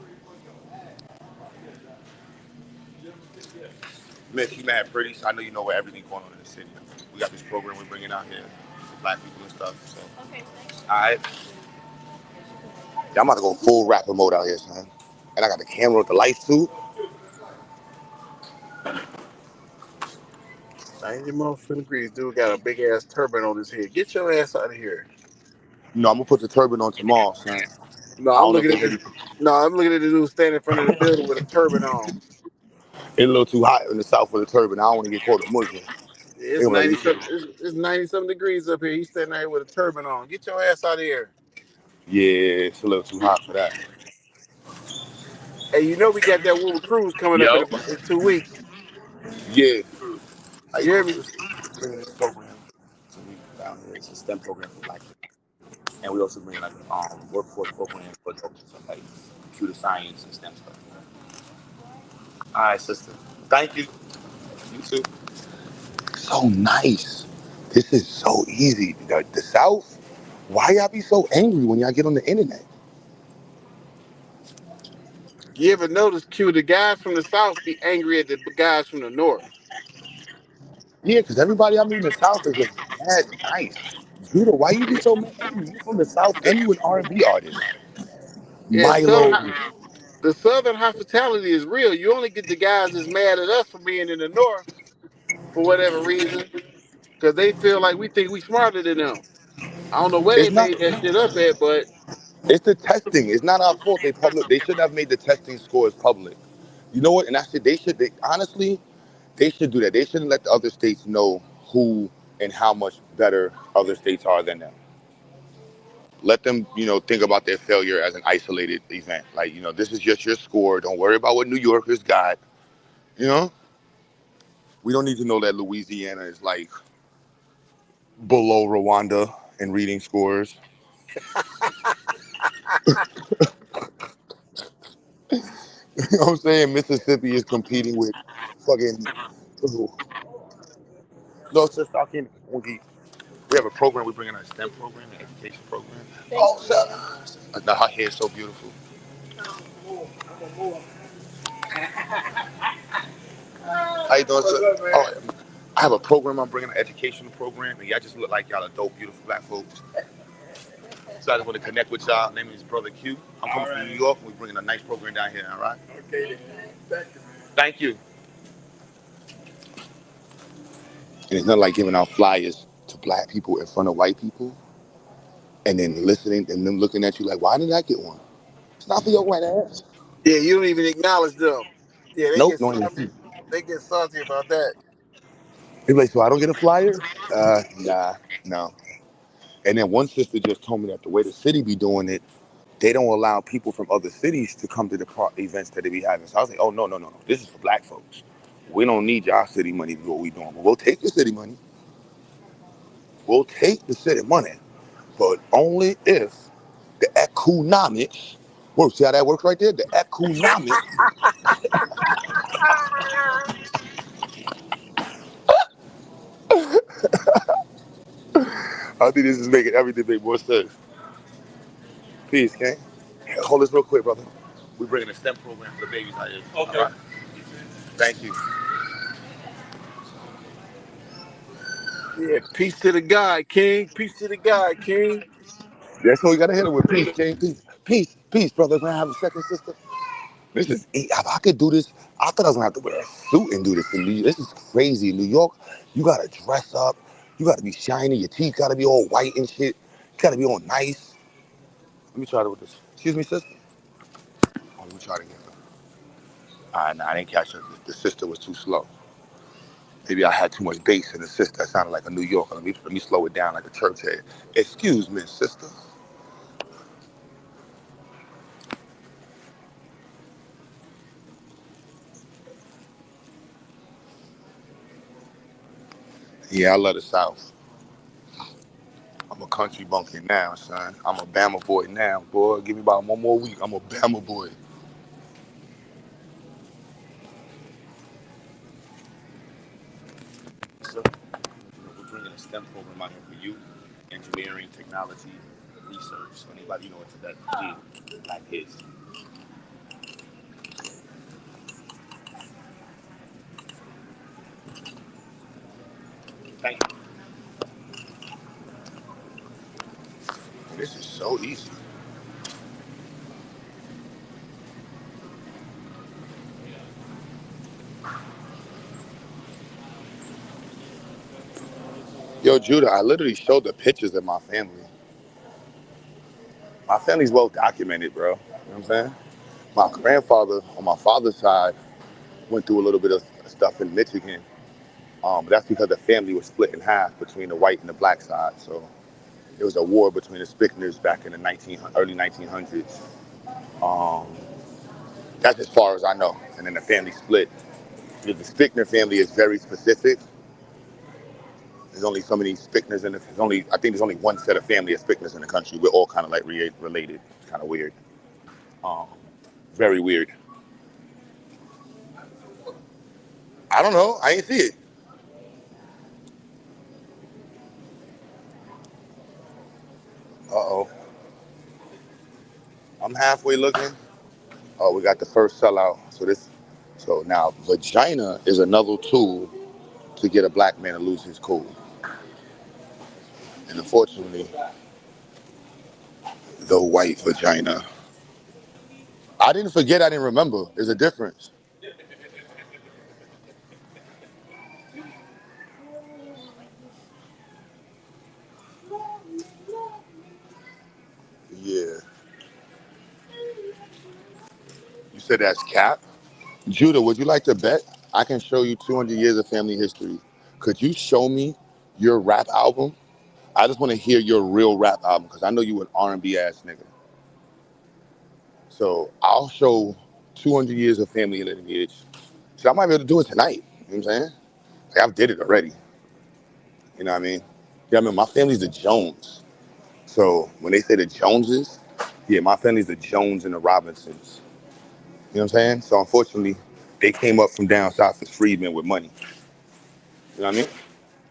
Miss, she mad pretty, so I know you know where everything going on in the city. We got this program we're bringing out here for black people and stuff. So, all right. Yeah, I'm about to go full rapper mode out here, son. And I got the camera with the lights too. I ain't your motherfucking grease. Dude got a big ass turban on his head. Get your ass out of here. No, I'm gonna put the turban on tomorrow, son. No, I I'm don't know if looking they at this. ready. No, I'm looking at the dude standing in front of the building with a turban on. It's a little too hot in the south with the turban. I don't want to get caught a Muslim. They It's gonna be 90 like, something. It's 90 something degrees up here. He's standing out here with a turban on. Get your ass out of here. yeah, it's a little too hot for that. Hey, you know we got that Wilbur Cruise coming up Yo. in 2 weeks. Yeah. How you You hear doing, me? sis? Bringing this program to me down here. It's a STEM program for black people. And we also bring like workforce program for adults, so like computer science and STEM stuff. All right, sister. Thank you. You too. So nice. This is so easy. The South. Why y'all be so angry when y'all get on the internet? You ever notice, Q, the guys from the South be angry at the guys from the North? Yeah, because everybody I meet in the South is just mad nice. Judah, why you be so mad angry? You from the South and you an R&B artist. Yeah, Milo. the Southern hospitality is real. You only get the guys that's mad at us for being in the North for whatever reason, because they feel like we think we smarter than them. I don't know where they It's not. made that shit up at, but It's the testing. It's not our fault. They should have made the testing scores public. You know what? And I said honestly, they should do that. They shouldn't let the other states know who and how much better other states are than them. Let them, think about their failure as an isolated event. Like, this is just your score. Don't worry about what New Yorkers got. You know, we don't need to know that Louisiana is like below Rwanda in reading scores. You know what I'm saying? Mississippi is competing with fucking. No, sister, I can't. We have a program. We bring in a STEM program, an education program. Oh, sir. Her hair is so beautiful. How you doing, sir? Oh, I have a program. I'm bringing an educational program, and y'all just look like y'all are dope, beautiful black folks. So I just want to connect with y'all. My name is Brother Q. I'm coming from New York. We're bringing a nice program down here. All right. Okay. Thank you. And it's not like giving out flyers to black people in front of white people, and then listening and them looking at you like, why didn't I get one? It's not for your white ass. yeah, you don't even acknowledge them. Yeah, Nope, no one see. they get salty about that. They be like, so I don't get a flyer? Nah, no. And then one sister just told me that the way the city be doing it, they don't allow people from other cities to come to the events that they be having. So I was like, oh, no, no, no, no. This is for black folks. We don't need y'all city money to do what we doing. But we'll take the city money. We'll take the city money. But only if the eCOONOnmics works. See how that works right there? The eCOONOnmics. I think this is making everything make more sense. Peace, King. Hold this real quick, brother. We're bringing a STEM program for the babies out here. Okay. Right? Thank you. Yeah, peace to the guy, King. Peace to the guy, King. That's what we gotta hit it with. Peace, King. Peace. Peace. Peace, brother. Can I have a second, sister? This is, if I could do this, I thought I was gonna have to wear a suit and do this in New York. This is crazy. In New York, you gotta dress up. You gotta be shiny. Your teeth gotta be all white and shit. You gotta be all nice. Let me try to with this. Excuse me, sister. Oh, let me try to get her. All right, nah, I didn't catch her. The sister was too slow. Maybe I had too much bass in the sister. That sounded like a New Yorker. Let me slow it down like a church head. Excuse me, sister. Yeah, I love the South. I'm a country bumpkin now, son. I'm a Bama boy now, boy. Give me about one more week. I'm a Bama boy. So, we're bringing a STEM program out here for youth, engineering, technology, research. So anybody know what that is, like his. Thank you. This is so easy. Yo, Judah, I literally showed the pictures of my family. My family's well documented, bro. You know what I'm saying? My grandfather on my father's side went through a little bit of stuff in Michigan. But that's because the family was split in half between the white and the black side. So there was a war between the Spickners back in the early 1900s. Um, that's as far as I know. And then the family split. The Spickner family is very specific. There's only so many Spickners in the. I think there's only one set of family of Spickners in the country. We're all kind of like related. It's kind of weird. Um, very weird. I don't know. I ain't see it. Uh-oh. I'm halfway looking. Oh, we got the first sellout. So now vagina is another tool to get a black man to lose his cool. And unfortunately, the white vagina. I didn't forget. I didn't remember. There's a difference. Yeah. You said that's cap. Judah, would you like to bet? I can show you 200 years of family history. Could you show me your rap album? I just want to hear your real rap album because I know you an R&B ass nigga. So I'll show 200 years of family lineage. So I might be able to do it tonight. You know what I'm saying? Like I've did it already. You know what I mean? Yeah, I mean, my family's the Jones. So when they say the Joneses, yeah, my family's the Jones and the Robinsons. You know what I'm saying? So unfortunately, they came up from down south as freedmen with money. You know what I mean?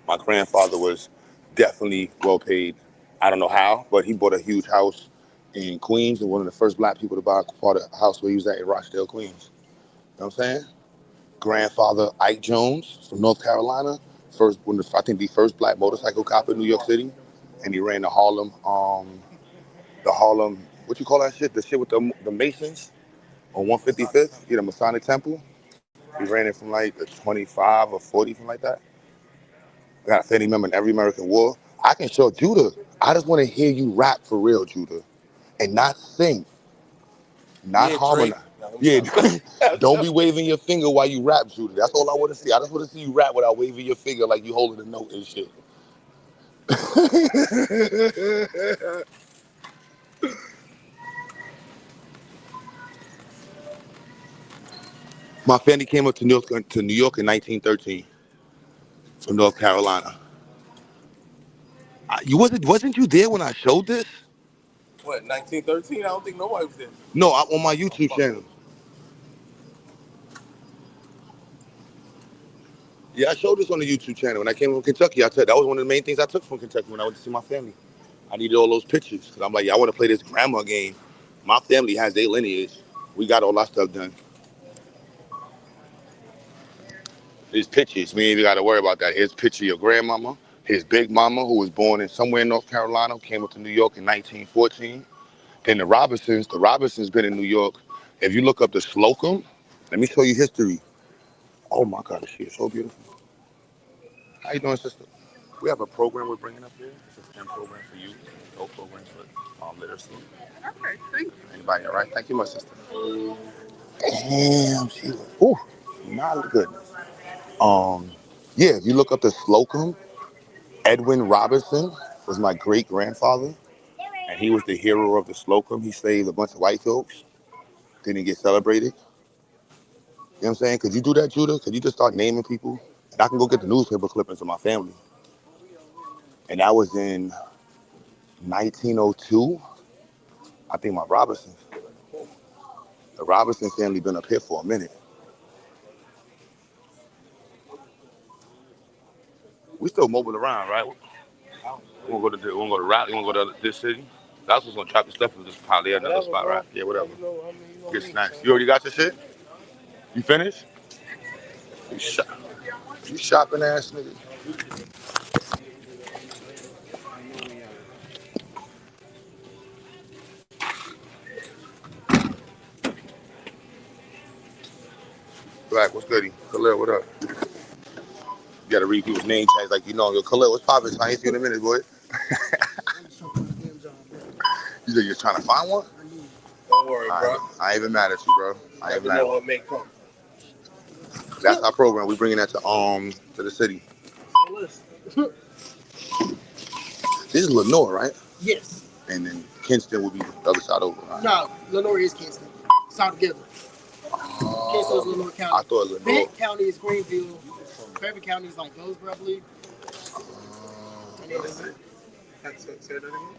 My grandfather was definitely well paid. I don't know how, but he bought a huge house in Queens and one of the first black people to buy a house where he was at in Rochdale, Queens. You know what I'm saying? Grandfather Ike Jones from North Carolina, I think the first black motorcycle cop in New York City, and he ran the Harlem, what you call that shit? The shit with the Masons on 155th, the Masonic Temple. He ran it from like the 25 or 40, something like that. I got a family member in every American war. I can show Judah. I just want to hear you rap for real, Judah, and not sing, not Yeah, Drake. harmonize. No, I'm Yeah, joking. I'm don't be joking. waving your finger while you rap, Judah. That's all I want to see. I just want to see you rap without waving your finger like you holding a note and shit. My family came up to New York in 1913 from North Carolina. Wasn't you there when I showed this? What, 1913? I don't think nobody was there. No, on my I'm YouTube fucking channel. with Yeah, I showed this on the YouTube channel. When I came from Kentucky, I said that was one of the main things I took from Kentucky when I went to see my family. I needed all those pictures because I'm like, yeah, I want to play this grandma game. My family has their lineage. We got all our stuff done. There's pictures. We ain't even got to worry about that. Here's a picture of your grandmama. His big mama, who was born in somewhere in North Carolina, came up to New York in 1914. Then the Robinsons been in New York. If you look up the Slocum, let me show you history. Oh my God, she is so beautiful. How you doing, sister? We have a program we're bringing up here. It's a STEM program for you. No programs for literacy. Okay, thank you. Anybody all right? Thank you, my sister. Damn, she was, ooh, my goodness. Yeah, if you look up the Slocum, Edwin Robinson was my great grandfather, and he was the hero of the Slocum. He saved a bunch of white folks. Didn't get celebrated. You know what I'm saying? Could you do that, Judah? Could you just start naming people? And I can go get the newspaper clippings of my family. And that was in 1902. I think the Robinson family been up here for a minute. We still mobile around, right? We wanna go to Raleigh, we wanna go to this city. That's what's gonna chop the stuff and just pile there another spot, right? Yeah, whatever. Get snacks. You already got your shit? You finished? You shopping ass nigga. Black, what's goody? Khalil, what up? You gotta read people's name tags like you know. Yo, Khalil, what's poppin'? I ain't seen you in a minute, boy. You think you're trying to find one? Don't worry, bro. I ain't even mad at you, bro. I ain't Never mad know at what you. may come. That's our program. We bringing that to the city. This is Lenore, right? Yes. And then Kinston will be the other side over. Right? No, Lenore is Kinston. It's all together. Kinston is Lenore County. I thought Lenore. Benton County is Greenville. Fairfield County is like Goldsboro, I believe.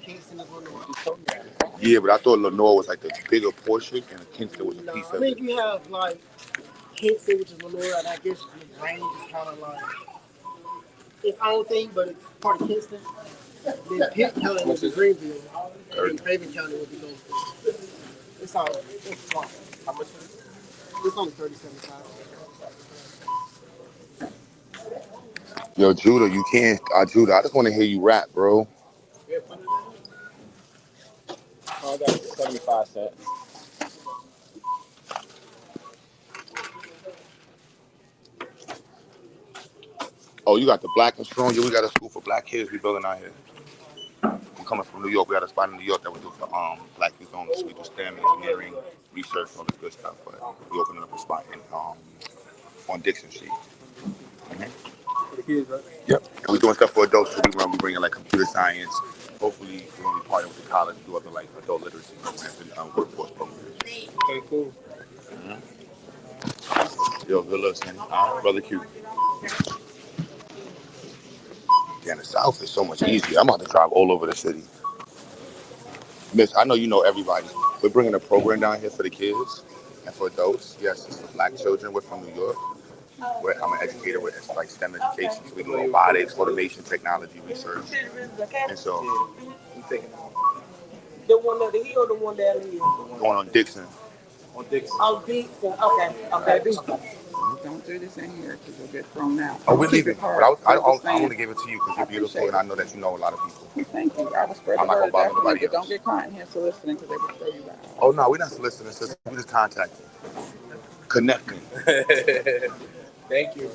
Kinston is Lenore. Yeah, but I thought Lenore was like the bigger portion and Kinston was a piece of it. I mean, you have like Kinston, which is Lenore, and I guess the range is kind of like its own thing, but it's part of Kinston. Then Pitt County would be Greenville, and then Fairfield County would be Goldsboro. It's all. It's small. How much is it? It's only $37,000. Yo, Judah, you can't. Judah, I just want to hear you rap, bro. I got 75 cents. Oh, you got the Black and Strong. Yeah, we got a school for black kids we building out here. I'm coming from New York. We got a spot in New York that we do for black youth only. So we do STEM, engineering, research, all this good stuff. But we opening up a spot in, on Dixon Street. For the kids, right? Yep. And we're doing stuff for adults too. We bringing like computer science. Hopefully, we're gonna be partnering with the college and do other like adult literacy programs and workforce programs. Okay, cool. Yo, good luck, Sandy. Brother Q. Yeah, in the South is so much easier. I'm about to drive all over the city. Miss, I know you know everybody. We're bringing a program down here for the kids and for adults. Yes, it's for black children. We're from New York. I'm an educator with like STEM education. So we do robotics, automation, technology, research. And so, The one that the hill, the one down here. Going on Dixon. On Dixon. Oh, Dixon. Okay. Don't do this in here because you'll get thrown out. Oh, we're leaving. But I want to give it to you because you're beautiful and I know that you know a lot of people. Thank you. I was spread I'm not going to bother nobody else. Don't get caught in here soliciting because they will throw you out. Oh, no, we're not soliciting, sister. We're just contacting. Connecting. Thank you.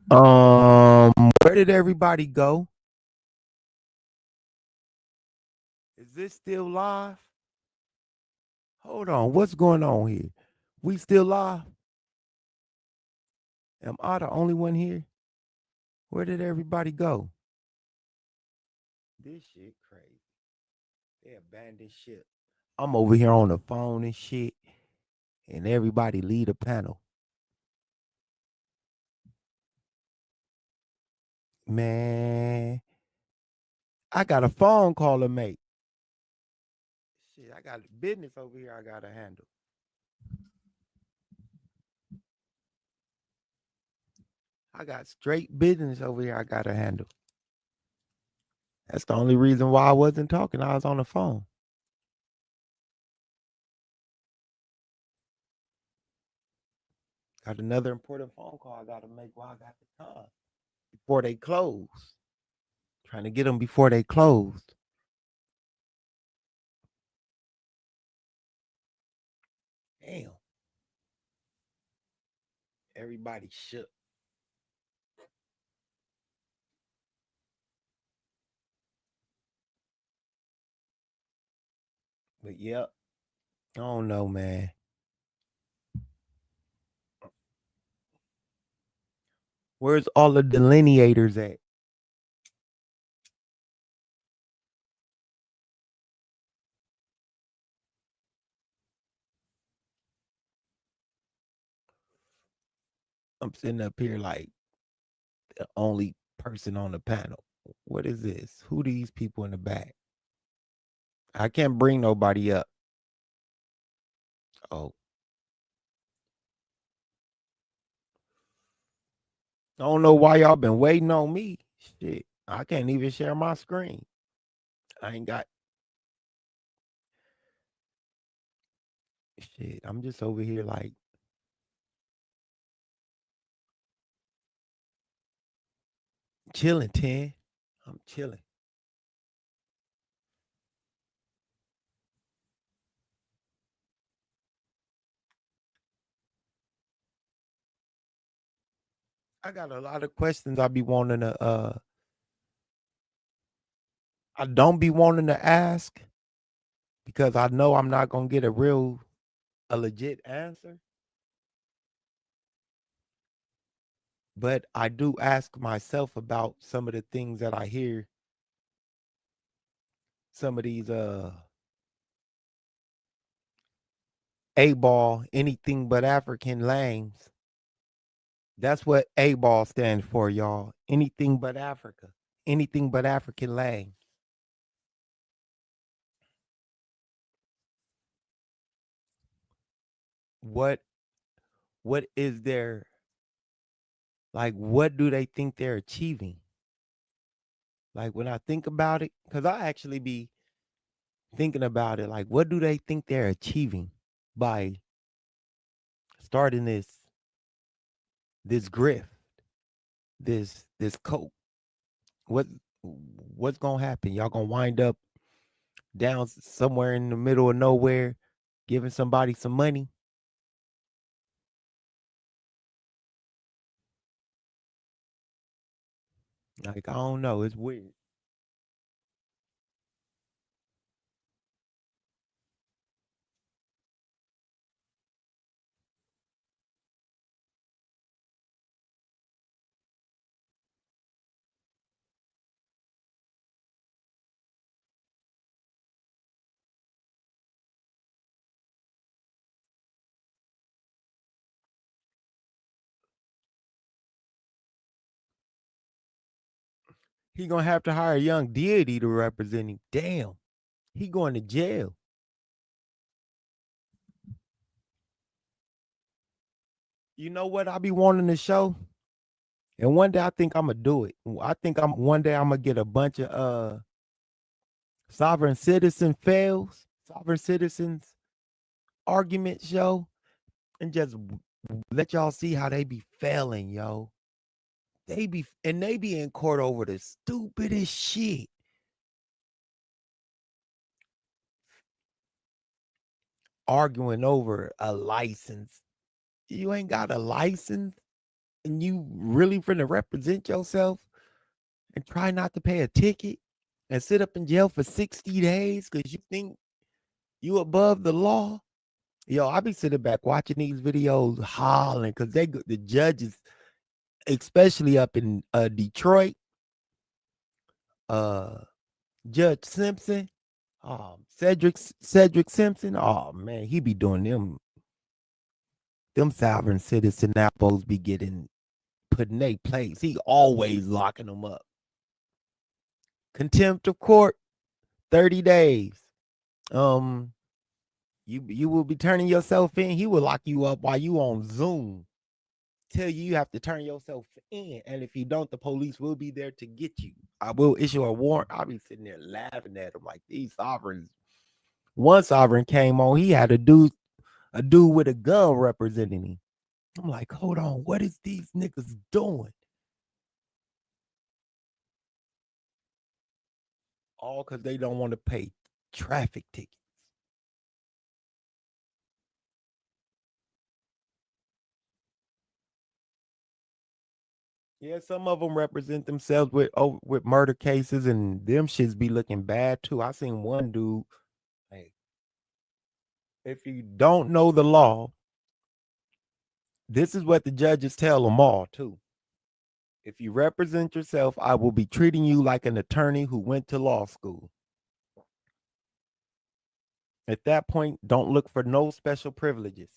Where did everybody go? Is this still live? Hold on, what's going on here? We still live? Am I the only one here? Where did everybody go? This shit crazy. They abandoned ship. I'm over here on the phone and shit, and everybody leave the panel. Man, I got a phone call to make. Shit, I got business over here I gotta handle. I got straight business over here I gotta handle. That's the only reason why I wasn't talking. I was on the phone. Got another important phone call I gotta make while I got the time before they close. Trying to get them before they closed. Damn. Everybody shook. But yep. I don't know, man. Where's all the delineators at? I'm sitting up here like the only person on the panel. What is this? Who these people in the back? I can't bring nobody up. Oh. I don't know why y'all been waiting on me. Shit. I can't even share my screen. I ain't got shit. I'm just over here like chilling, 10. I'm chilling. I got a lot of questions I be wanting to I don't be wanting to ask because I know I'm not gonna get a legit answer. But I do ask myself about some of the things that I hear some of these A-ball, anything but African lames. That's what A-ball stands for, y'all. Anything but Africa. Anything but African lames. What is their, like, what do they think they're achieving? Like, when I think about it, because I actually be thinking about it, like, what do they think they're achieving by starting this grift, this coke? What's gonna happen? Y'all gonna wind up down somewhere in the middle of nowhere, giving somebody some money? Like, I don't know. It's weird. He gonna have to hire a young deity to represent him. Damn, he going to jail. You know what I be wanting to show? And one day I think I'm gonna do it. I think one day I'm gonna get a bunch of sovereign citizen fails, sovereign citizens argument show, and just let y'all see how they be failing, yo. They be in court over the stupidest shit. Arguing over a license. You ain't got a license. and you really finna represent yourself and try not to pay a ticket and sit up in jail for 60 days because you think you above the law? Yo, I be sitting back watching these videos hollering because the judges, especially up in Detroit, uh Judge Simpson, Cedric Simpson. Oh man, he be doing them sovereign citizen apples be getting put in their place. He always locking them up. Contempt of court, 30 days. Um, you will be turning yourself in. He will lock you up while you on Zoom. Tell you have to turn yourself in, and if you don't, the police will be there to get you. I will issue a warrant. I'll be sitting there laughing at them like these sovereigns. One sovereign came on. He had a dude with a gun representing him. I'm like, hold on, what is these niggas doing? All because they don't want to pay traffic tickets. Yeah, some of them represent themselves with murder cases, and them shits be looking bad too. I seen one dude. Hey, if you don't know the law, this is what the judges tell them all too. If you represent yourself, I will be treating you like an attorney who went to law school. At that point, don't look for no special privileges.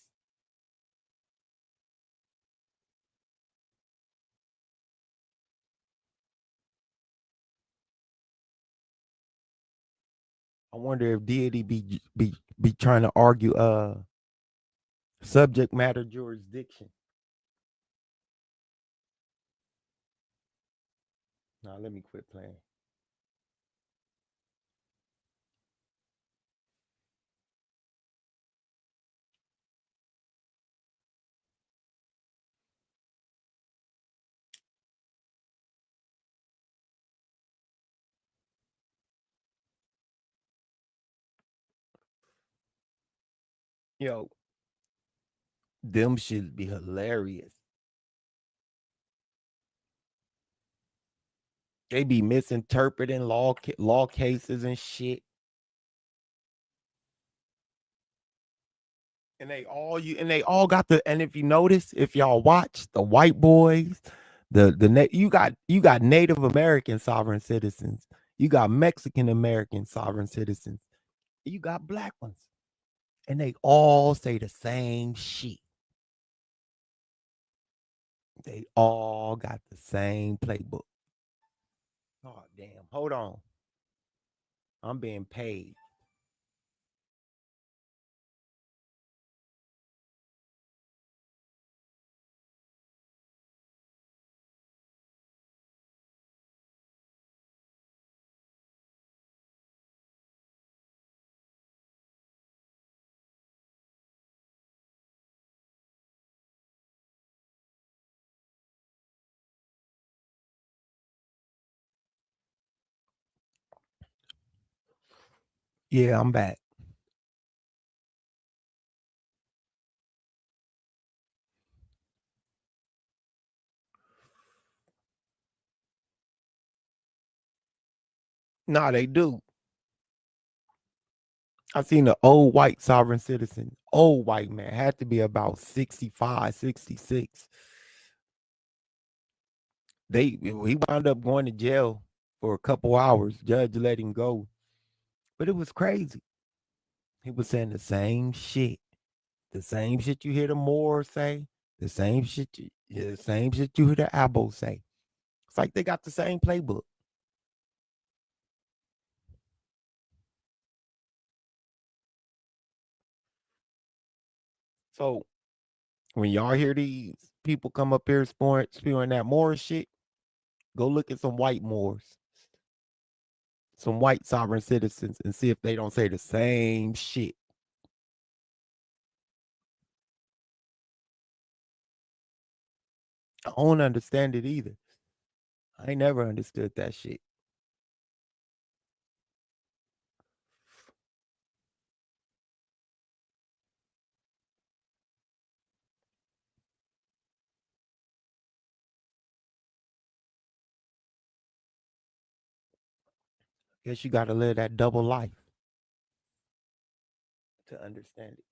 I wonder if deity be trying to argue subject matter jurisdiction. Now let me quit playing. Yo, them should be hilarious. They be misinterpreting law cases and shit. And they all got and if you notice, if y'all watch the white boys, you got Native American sovereign citizens, you got Mexican American sovereign citizens, you got black ones, and they all say the same shit. They all got the same playbook. Oh damn, hold on. I'm being paid. Yeah, I'm back. Nah, they do. I seen the old white sovereign citizen, old white man, had to be about 65, 66. He wound up going to jail for a couple hours. Judge let him go. But it was crazy. He was saying the same shit. The same shit you hear the Moors say, the same shit you hear the Abos say. It's like they got the same playbook. So when y'all hear these people come up here spewing that Moor shit, go look at some white Moors, some white sovereign citizens, and see if they don't say the same shit. I don't understand it either. I ain't never understood that shit. Guess you got to live that double life to understand it.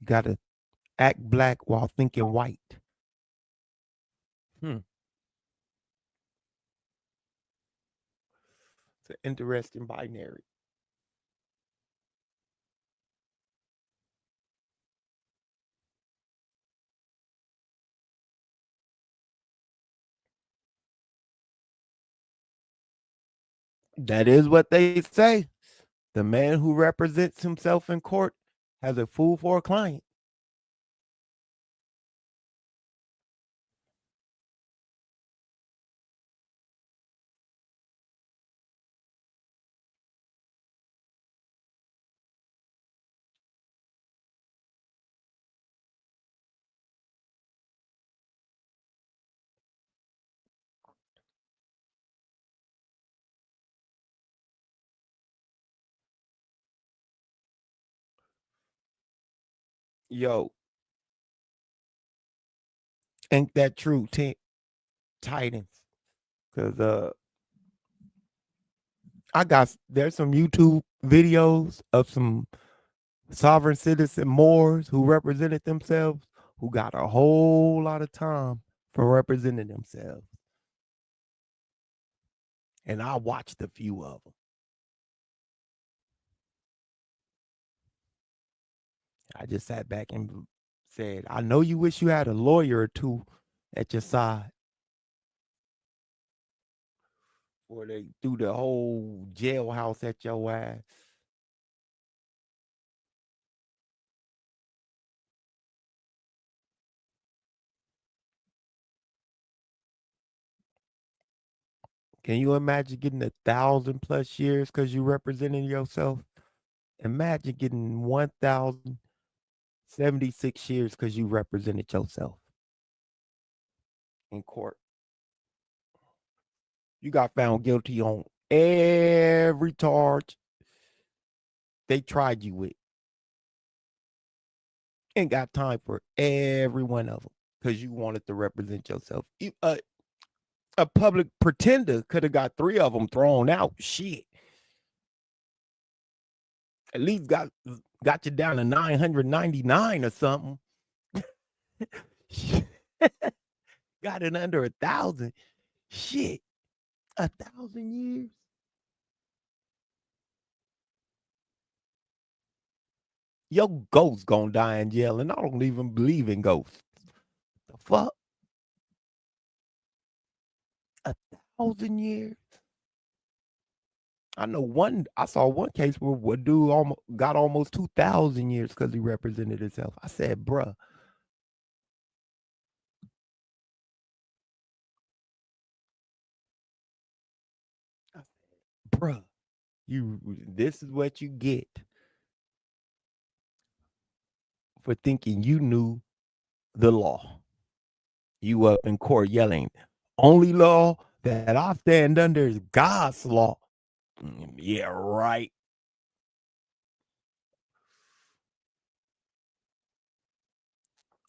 You got to act black while thinking white. Hmm. It's an interesting binary. That is what they say. The man who represents himself in court has a fool for a client. Yo, ain't that true, Titans? Because there's some YouTube videos of some sovereign citizen Moors who represented themselves, who got a whole lot of time for representing themselves. And I watched a few of them. I just sat back and said, I know you wish you had a lawyer or two at your side, or they threw the whole jailhouse at your ass. Can you imagine getting 1,000+ years because you represented yourself? Imagine getting 1,076 years because you represented yourself in court. You got found guilty on every charge they tried you with. Ain't got time for every one of them because you wanted to represent yourself. A public pretender could have got 3 of them thrown out. Shit. At least got you down to 999 or something. Got it under 1,000. Shit. 1,000 years. Your ghost gonna die in jail, and I don't even believe in ghosts. The fuck? 1,000 years. I saw one case where a dude got almost 2,000 years because he represented himself. I said, bruh. Bruh, this is what you get for thinking you knew the law. You up in court yelling, only law that I stand under is God's law. Yeah, right.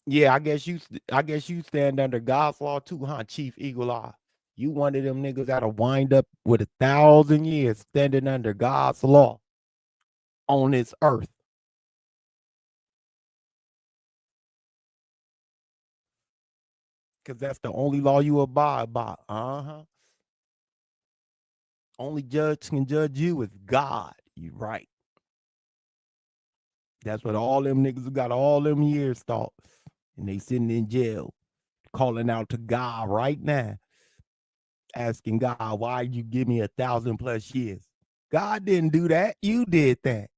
Yeah, I guess you stand under God's law too, huh, Chief Eagle Eye? You one of them niggas that'll wind up with 1,000 years standing under God's law on this earth. Because that's the only law you abide by. Uh-huh. Only judge can judge you is God. You right. That's what all them niggas who got all them years thought. And they sitting in jail, calling out to God right now, asking God, why you give me 1,000+ years? God didn't do that. You did that.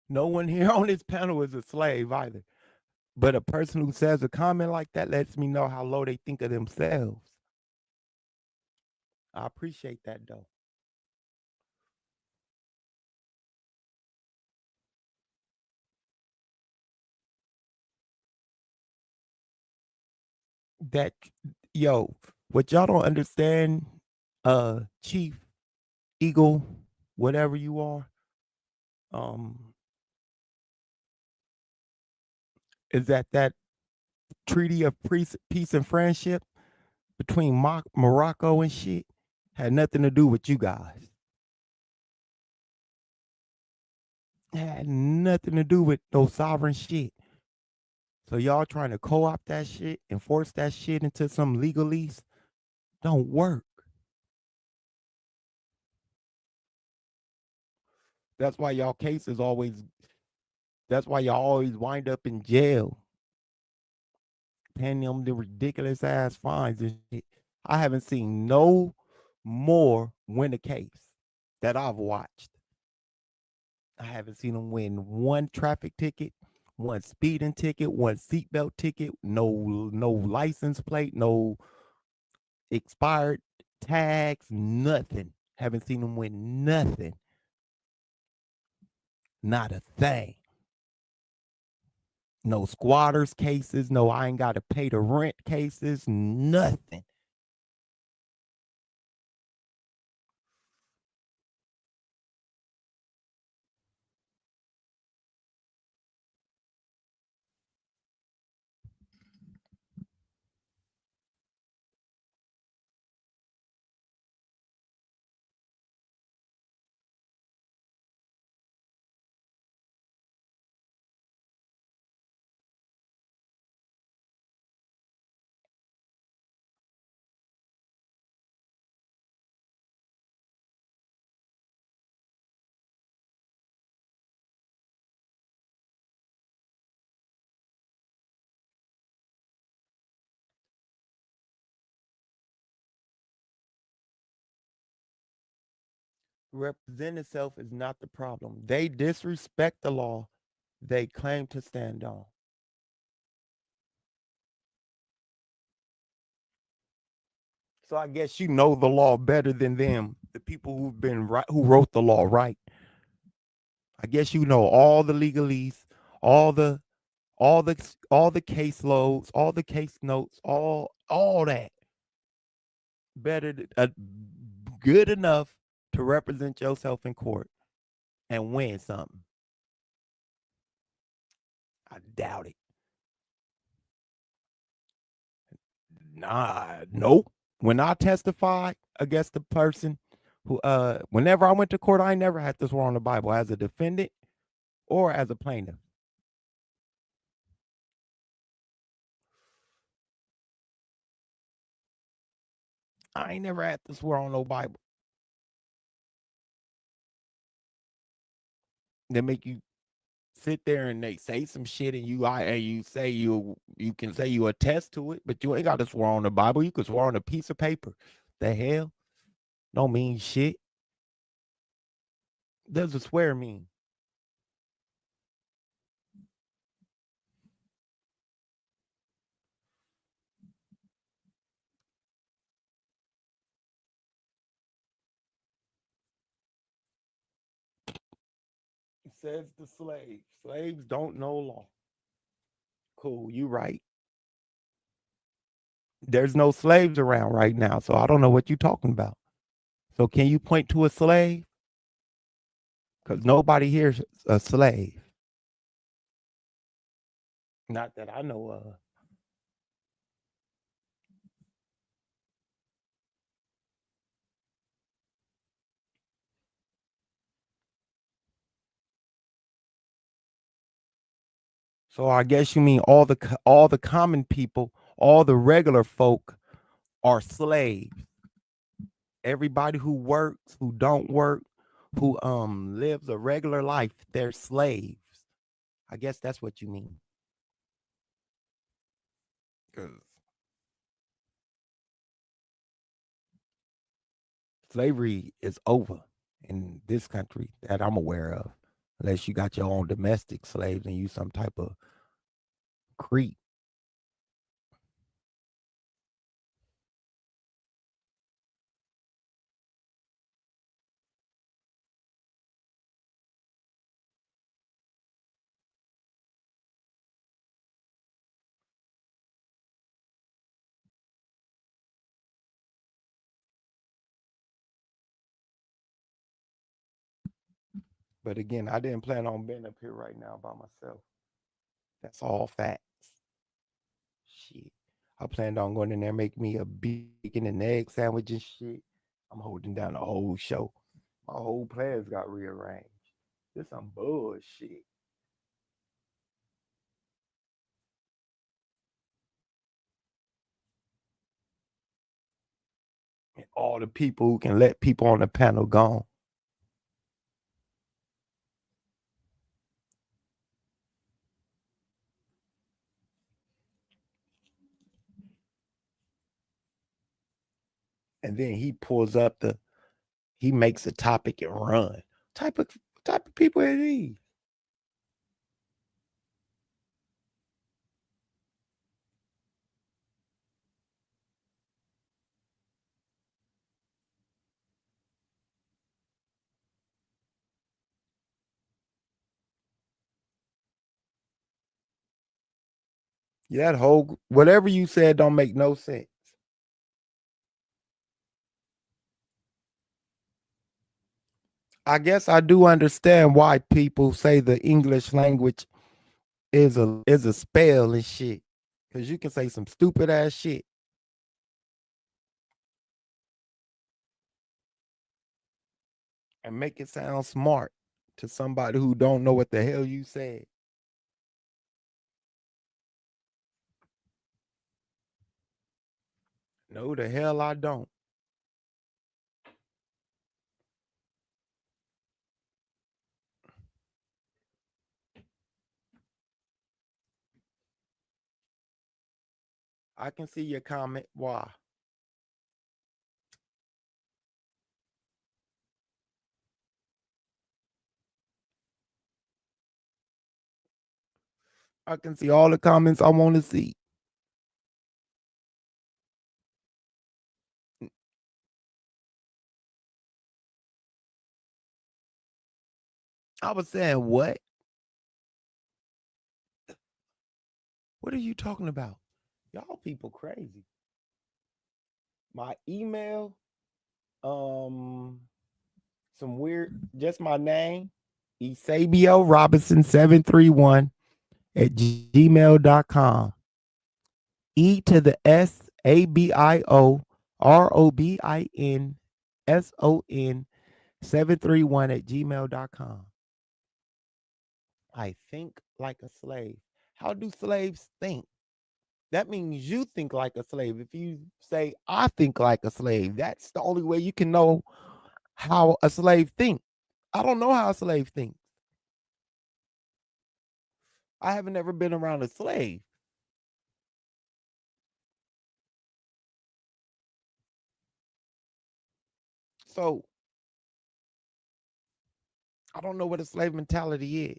No one here on this panel is a slave either. But a person who says a comment like that lets me know how low they think of themselves. I appreciate that though. That yo, what y'all don't understand, Chief Eagle, whatever you are, um, is that treaty of peace and friendship between Morocco and shit had nothing to do with you guys. Had nothing to do with no sovereign shit. So y'all trying to co-opt that shit and force that shit into some legalese don't work. That's why y'all cases always. That's why y'all always wind up in jail, paying them the ridiculous ass fines and shit. I haven't seen no more win a case that I've watched. I haven't seen them win one traffic ticket, one speeding ticket, one seatbelt ticket, no license plate, no expired tags, nothing. Haven't seen them win nothing. Not a thing. No squatters cases, no I ain't got to pay the rent cases, nothing. Represent itself is not the problem. They disrespect the law they claim to stand on. So I guess you know the law better than them, the people who've been right, who wrote the law, right? I guess you know all the legalese, all the all the case loads, all the case notes, all that better, good enough to represent yourself in court and win something. I doubt it. Nah, nope. When I testify against the person who, whenever I went to court, I never had to swear on the Bible as a defendant or as a plaintiff. I ain't never had to swear on no Bible. They make you sit there and they say some shit and you say you can say you attest to it, but you ain't got to swear on the Bible. You can swear on a piece of paper. The hell don't mean shit. Does a swear mean? It says the slaves. Slaves don't know law. Cool, you right. There's no slaves around right now, so I don't know what you're talking about. So can you point to a slave? Because nobody here's a slave. Not that I know of. So I guess you mean all the common people, all the regular folk are slaves. Everybody who works, who don't work, who lives a regular life, they're slaves. I guess that's what you mean. 'Cause slavery is over in this country that I'm aware of, unless you got your own domestic slaves and you some type of creep. But again, I didn't plan on being up here right now by myself. That's all facts. Shit. I planned on going in there, make me a bacon and egg sandwich and shit. I'm holding down the whole show. My whole plans got rearranged. This some bullshit. And all the people who can let people on the panel gone. And then he makes a topic and run. Type of people are these? Yeah, that whole whatever you said don't make no sense. I guess I do understand why people say the English language is a spell and shit. Cause you can say some stupid ass shit and make it sound smart to somebody who don't know what the hell you said. No, the hell I don't. I can see your comment. Why? I can see all the comments I want to see. I was saying, what? What are you talking about? Y'all people crazy. My email, um, some weird, just my name, Esabio Robinson 731 at gmail.com. E to the SABIO ROBINSON 731 at gmail.com. I think like a slave. How do slaves think? That means you think like a slave. If you say I think like a slave, that's the only way you can know how a slave thinks. I don't know how a slave thinks. I haven't ever been around a slave. So I don't know what a slave mentality is.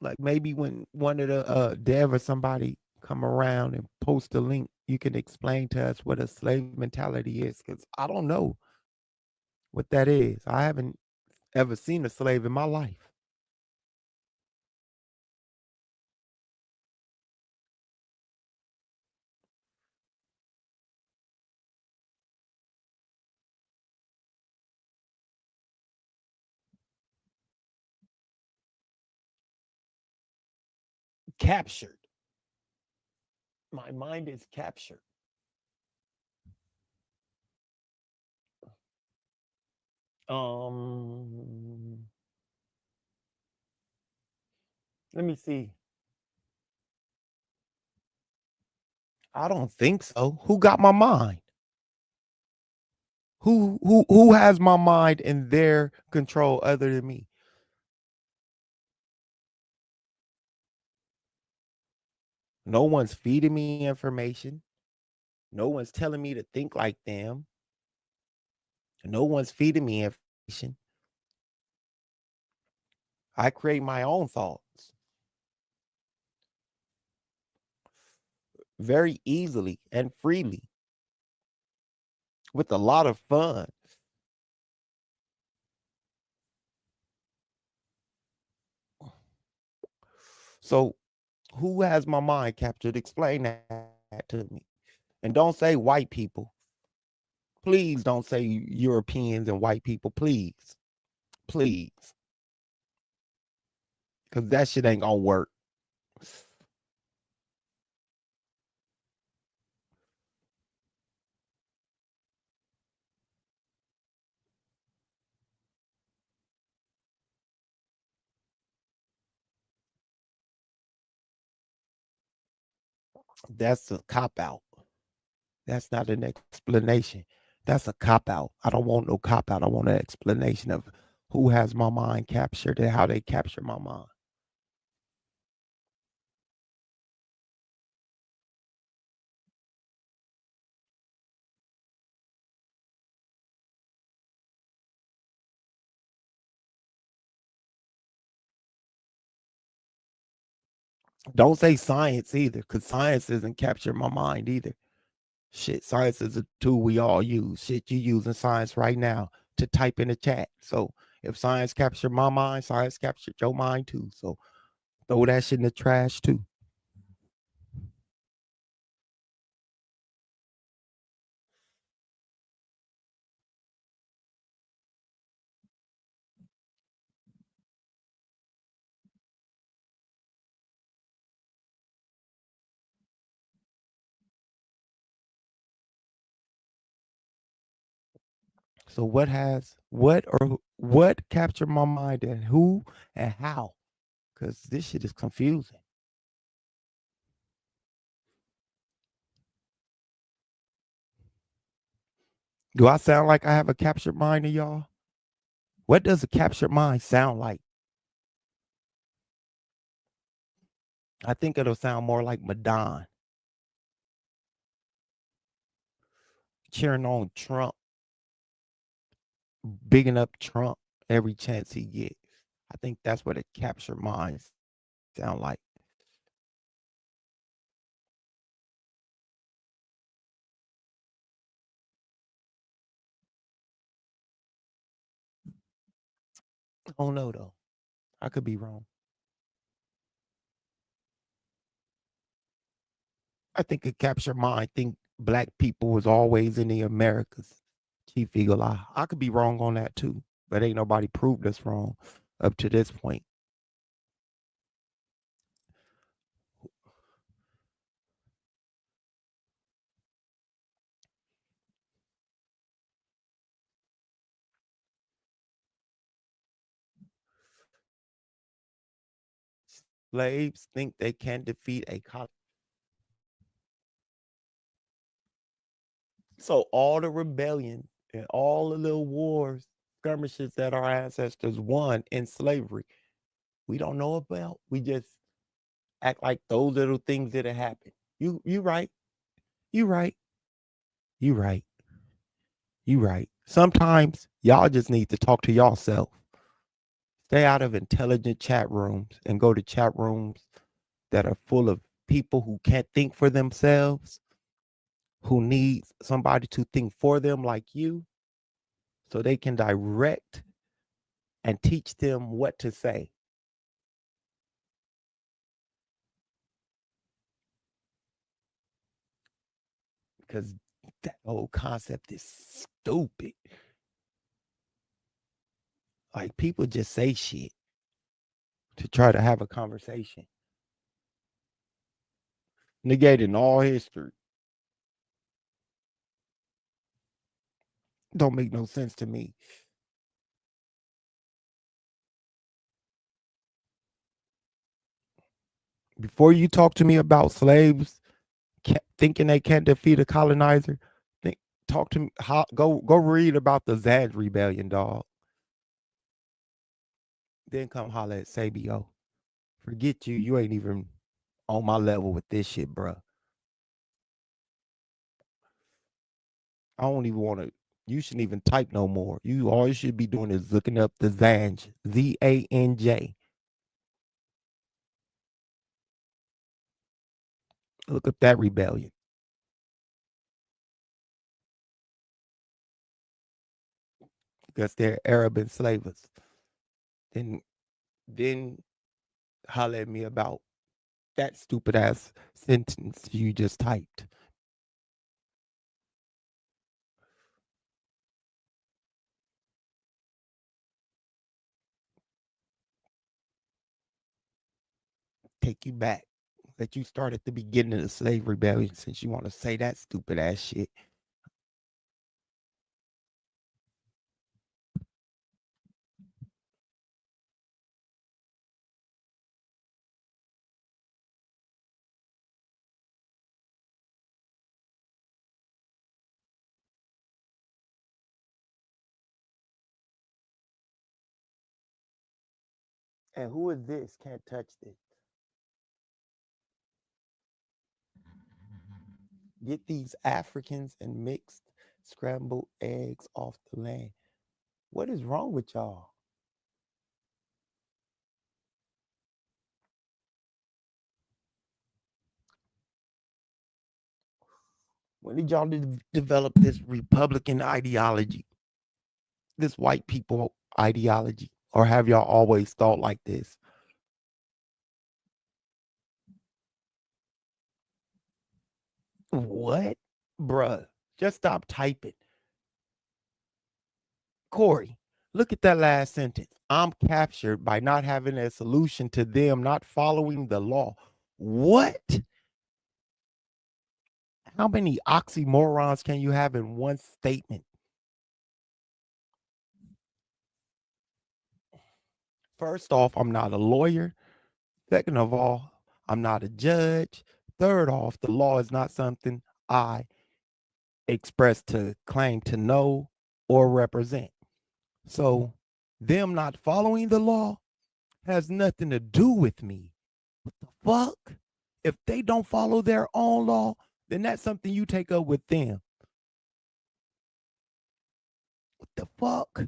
Like maybe when one of the Dev or somebody come around and post a link, you can explain to us what a slave mentality is, because I don't know what that is. I haven't ever seen a slave in my life. Captured. My mind is captured. Let me see. I don't think so. Who got my mind? Who has my mind in their control other than me? No one's feeding me information. No one's telling me to think like them. No one's feeding me information. I create my own thoughts very easily and freely with a lot of fun. So Who has my mind captured? Explain that to me. And don't say white people. Please don't say Europeans and white people. Please. Please. Because that shit ain't gonna work. That's a cop out. That's not an explanation. That's a cop out. I don't want no cop out. I want an explanation of who has my mind captured and how they capture my mind. Don't say science either, because science doesn't capture my mind either. Shit, science is a tool we all use. Shit, you using science right now to type in the chat. So if science captured my mind, science captured your mind too. So throw that shit in the trash too. So what captured my mind and who and how? Because this shit is confusing. Do I sound like I have a captured mind to y'all? What does a captured mind sound like? I think it'll sound more like Madonna cheering on Trump, bigging up Trump every chance he gets. I think that's what a captured mind sound like. I don't know though. I could be wrong. I think a captured mind think black people was always in the Americas. Chief Eagle Eye. I could be wrong on that too, but ain't nobody proved us wrong up to this point. Slaves think they can defeat a colony. So all the rebellion and all the little wars, skirmishes that our ancestors won in slavery, we don't know about. We just act like those little things didn't happen. You right. You right. You right. You right. Sometimes y'all just need to talk to yourself. Stay out of intelligent chat rooms and go to chat rooms that are full of people who can't think for themselves, who need somebody to think for them like you, so they can direct and teach them what to say. Because that whole concept is stupid. Like people just say shit to try to have a conversation, negating all history. Don't make no sense to me. Before you talk to me about slaves thinking they can't defeat a colonizer, think, talk to me. Go read about the Zad Rebellion, dog. Then come holler at Sabio. Forget you. You ain't even on my level with this shit, bro. I don't even want to. You shouldn't even type no more. All you should be doing is looking up the Zanj, Zanj. Look up that rebellion because they're Arab enslavers. Then holler at me about that stupid ass sentence you just typed. Take you back. Let you start at the beginning of the slave rebellion since you want to say that stupid ass shit. And who is this? Can't touch this. Get these Africans and mixed scrambled eggs off the land. What is wrong with y'all? When did y'all develop this Republican ideology, this white people ideology? Or have y'all always thought like this? What? Bruh, just stop typing. Corey, look at that last sentence. I'm captured by not having a solution to them not following the law. What? How many oxymorons can you have in one statement? First off, I'm not a lawyer. Second of all, I'm not a judge. Third off, the law is not something I express to claim to know or represent. So, them not following the law has nothing to do with me. What the fuck? If they don't follow their own law, then that's something you take up with them. What the fuck?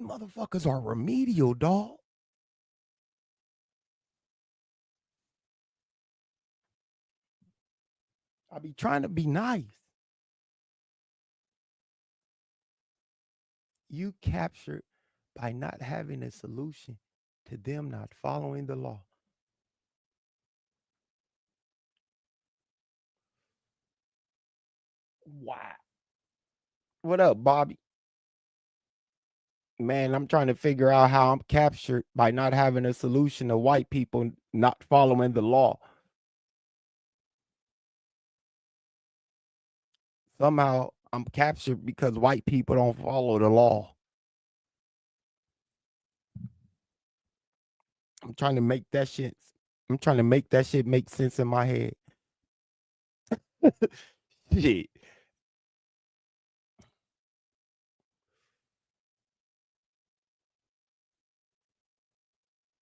Motherfuckers are remedial, dog. I be trying to be nice. You captured by not having a solution to them not following the law. Wow. What up, Bobby? Man, I'm trying to figure out how I'm captured by not having a solution to white people not following the law. Somehow I'm captured because white people don't follow the law. I'm trying to make that shit. I'm trying to make that shit make sense in my head. Shit.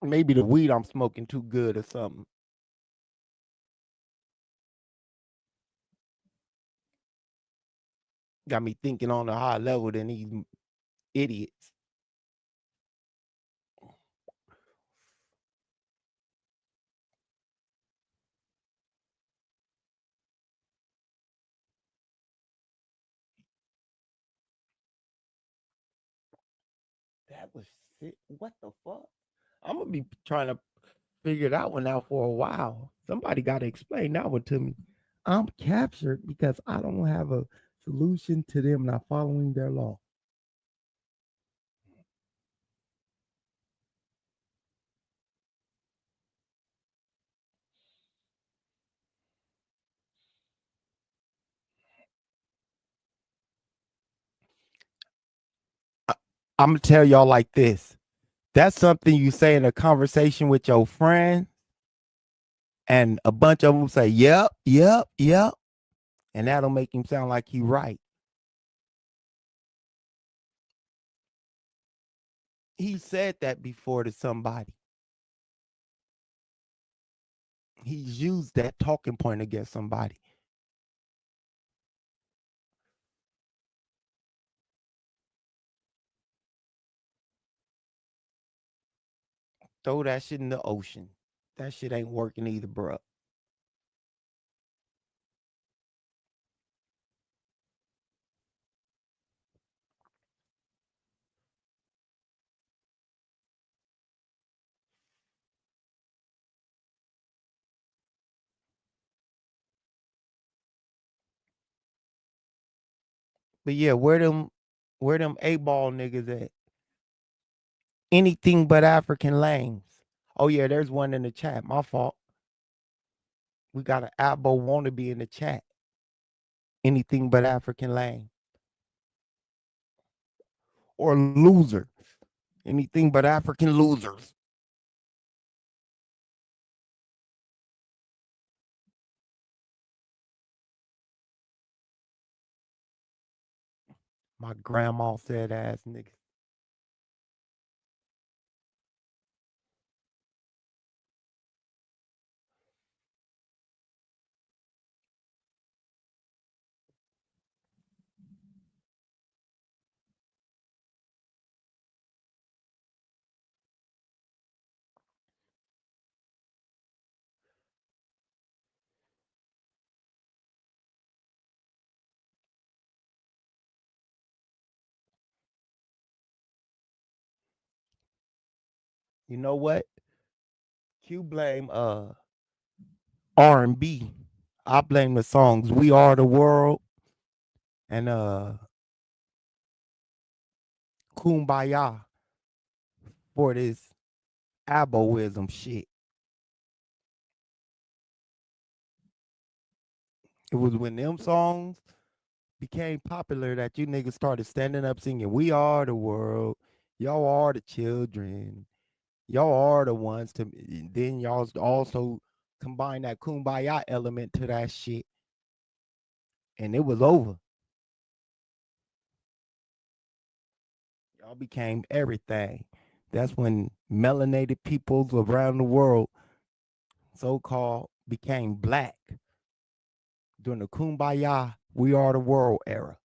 Maybe the weed I'm smoking too good or something. Got me thinking on a higher level than these idiots. That was sick. What the fuck? I'm gonna be trying to figure that one out for a while. Somebody got to explain that one to me. I'm captured because I don't have a solution to them not following their law. I'm gonna tell y'all like this. That's something you say in a conversation with your friend, and a bunch of them say, "Yep, yep, yep," and that'll make him sound like he right. He said that before to somebody. He's used that talking point against somebody. Throw that shit in the ocean. That shit ain't working either, bro. But yeah, where them A-ball niggas at? Anything but African lanes. Oh yeah, there's one in the chat. My fault. We got an Abo wannabe in the chat. Anything but African lane. Or loser. Anything but African losers. My grandma said ass niggas. You know what? Q blame R&B. I blame the songs We Are the World and Kumbaya for this aboism shit. It was when them songs became popular that you niggas started standing up singing We Are the World. Y'all are the children. Y'all are the ones to then y'all also combine that kumbaya element to that shit. And it was over. Y'all became everything. That's when melanated peoples around the world, so-called, became black during the kumbaya, we are the world era.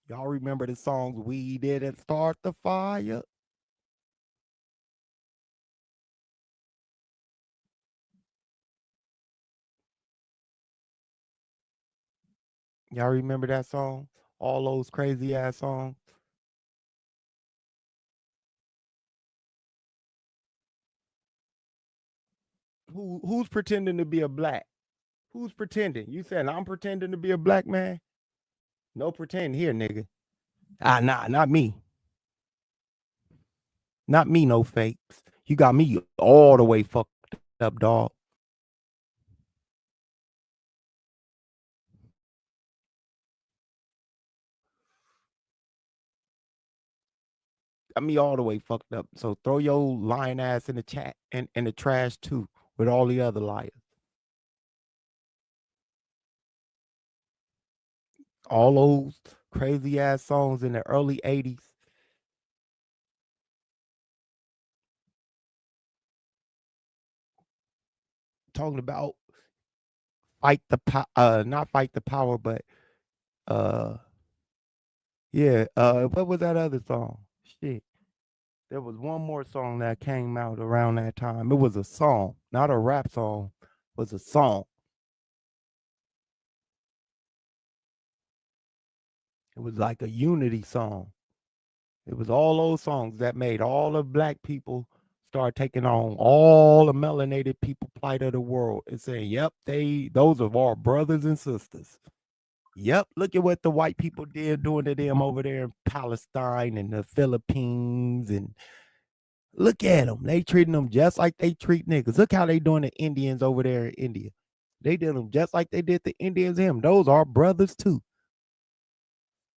Y'all remember the songs We Didn't Start the Fire? Y'all remember that song? All those crazy ass songs. Who's pretending to be a black? Who's pretending? You said I'm pretending to be a black man? No pretend here, nigga. Nah, not me. Not me, no fakes. You got me all the way fucked up, dog. Got me all the way fucked up. So throw your lying ass in the chat and in the trash too, with all the other liars. All those crazy ass songs in the early 80s. Talking about not fight the power, but uh yeah, what was that other song? Shit. There was one more song that came out around that time. It was a song, not a rap song. It was a song. It was like a unity song. It was all those songs that made all the black people start taking on all the melanated people plight of the world and saying, "Yep, those are our brothers and sisters." Yep, look at what the white people did doing to them over there in Palestine and the Philippines, and look at them. They treating them just like they treat niggas. Look how they doing the Indians over there in India. They did them just like they did the Indians. Him. Those are brothers too.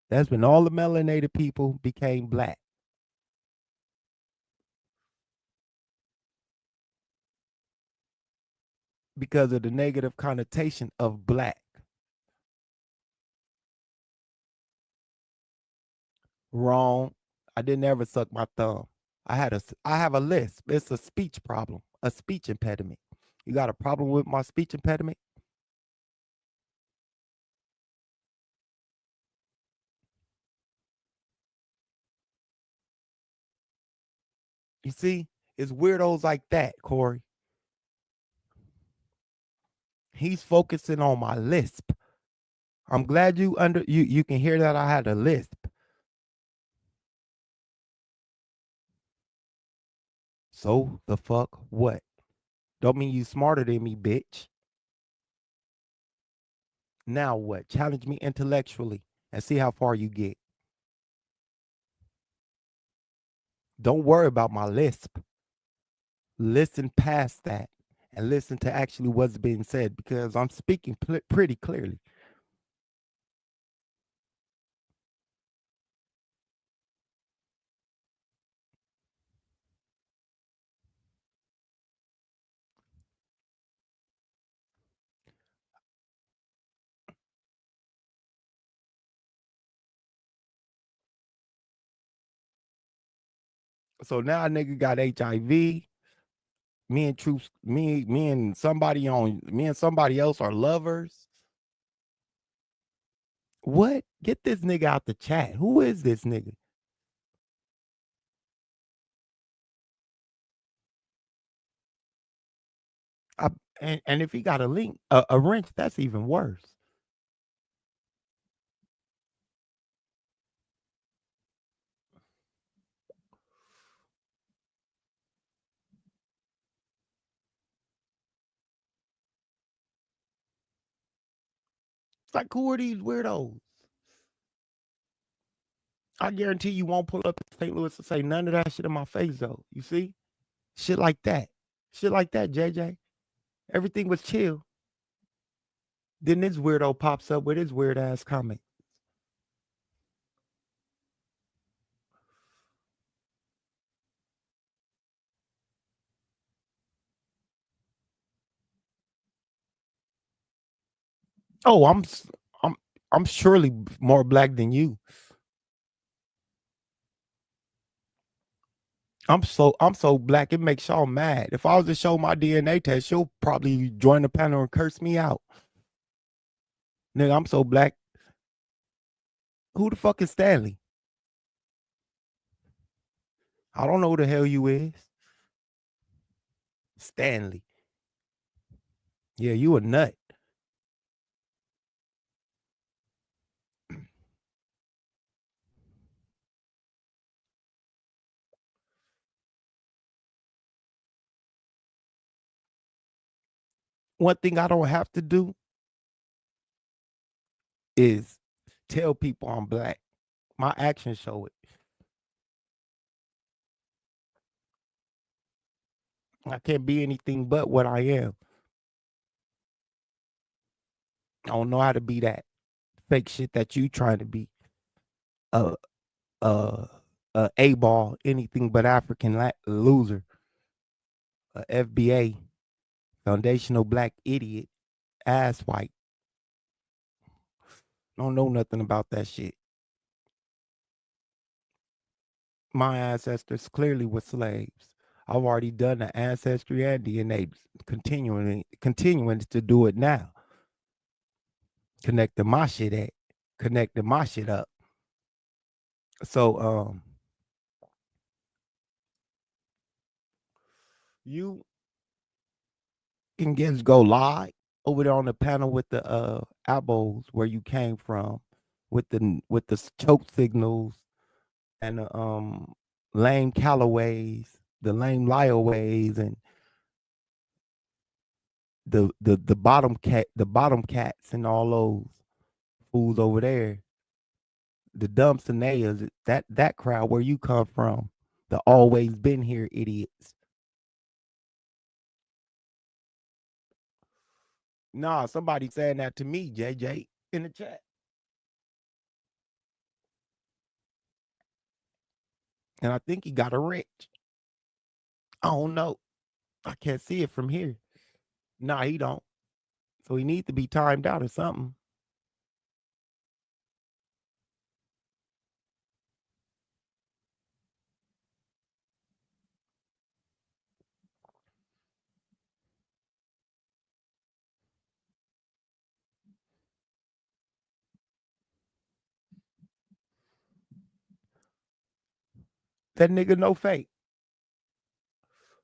That's when all the melanated people became black because of the negative connotation of black. Wrong. I didn't ever suck my thumb. I have a lisp. It's a speech problem, a speech impediment. You got a problem with my speech impediment? You see, it's weirdos like that, Corey. He's focusing on my lisp. I'm glad you can hear that I had a lisp. So the fuck what? Don't mean you smarter than me, bitch. Now what? Challenge me intellectually and see how far you get. Don't worry about my lisp. Listen past that and listen to actually what's being said because I'm speaking pretty clearly. So now a nigga got HIV. Me and Truth, me and somebody else are lovers. What? Get this nigga out the chat. Who is this nigga? I, and if he got a link, a wrench, that's even worse. It's like, who are these weirdos? I guarantee you won't pull up to St. Louis and say none of that shit in my face, though. You see? Shit like that. Shit like that, JJ. Everything was chill. Then this weirdo pops up with his weird ass comment. Oh, I'm I'm surely more black than you. I'm so black it makes y'all mad. If I was to show my DNA test, she'll probably join the panel and curse me out. Nigga, I'm so black. Who the fuck is Stanley? I don't know who the hell you is. Stanley. Yeah, you a nut. One thing I don't have to do is tell people I'm black. My actions show it. I can't be anything but what I am. I don't know how to be that fake shit that you trying to be. Uh A ball, anything but African loser. A FBA, foundational black idiot, ass white. Don't know nothing about that shit. My ancestors clearly were slaves. I've already done the ancestry and DNA, continuing to do it now. Connecting my shit up. So you can just go live over there on the panel with the abos where you came from, with the choke signals and the lame Callaways, the lame Lioways, and the bottom cats and all those fools over there, the Dumpsonayas, that crowd where you come from, the always been here idiots. Nah, somebody saying that to me, JJ, in the chat. And I think he got a wrench. I don't know. I can't see it from here. Nah, he don't. So he needs to be timed out or something. That nigga no fake.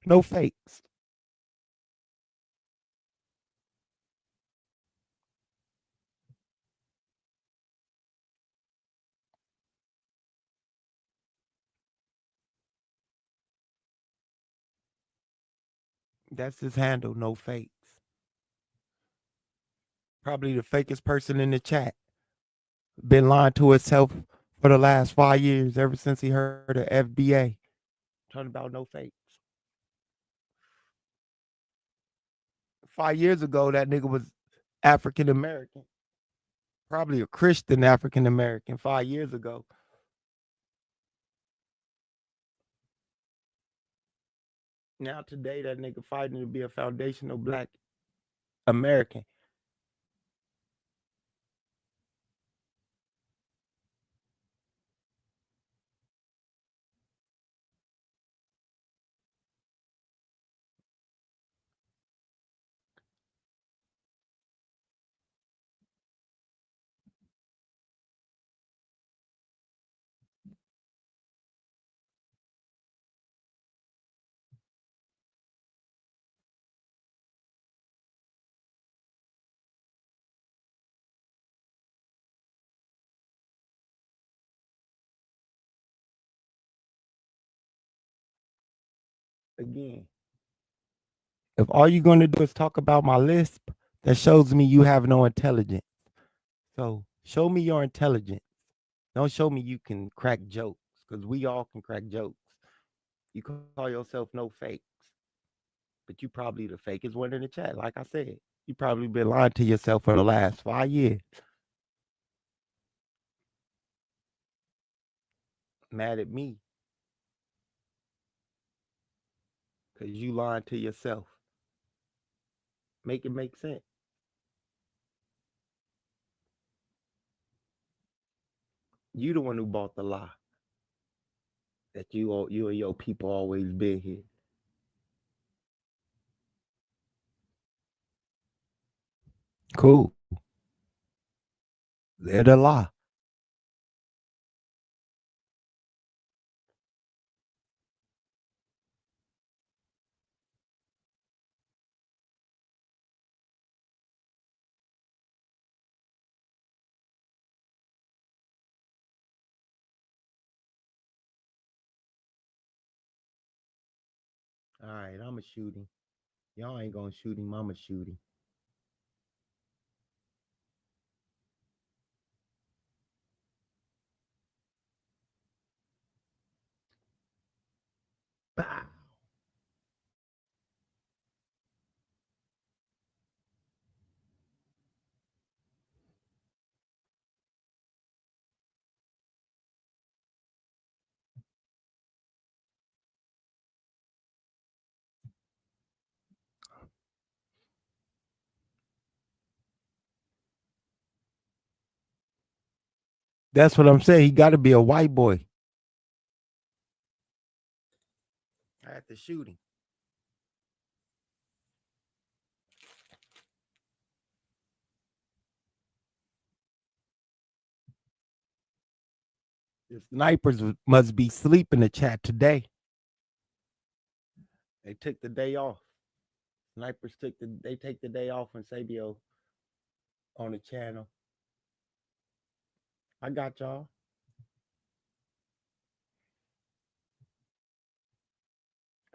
No fakes. That's his handle, no fakes. Probably the fakest person in the chat. Been lying to himself for the last 5 years, ever since he heard of FBA. Talking about no fakes. 5 years ago, that nigga was African American. Probably a Christian African American 5 years ago. Now today, that nigga fighting to be a foundational black American. Again, if all you're going to do is talk about my lisp, that shows me you have no intelligence. So show me your intelligence. Don't show me you can crack jokes, because we all can crack jokes. You call yourself no fakes, but you probably the fakest one in the chat. Like I said, you probably been lying to yourself for the last 5 years. Mad at me because you lying to yourself. Make it make sense. You the one who bought the lie that you and your people always been here. Cool. They're the lie. All right, I'm a shooting. Y'all ain't gonna shoot him. I'm a shooting. Bow. That's what I'm saying. He got to be a white boy. I had to shoot him. The snipers must be sleep in the chat today. They took the day off. Snipers take the day off when Sabio on the channel. I got y'all.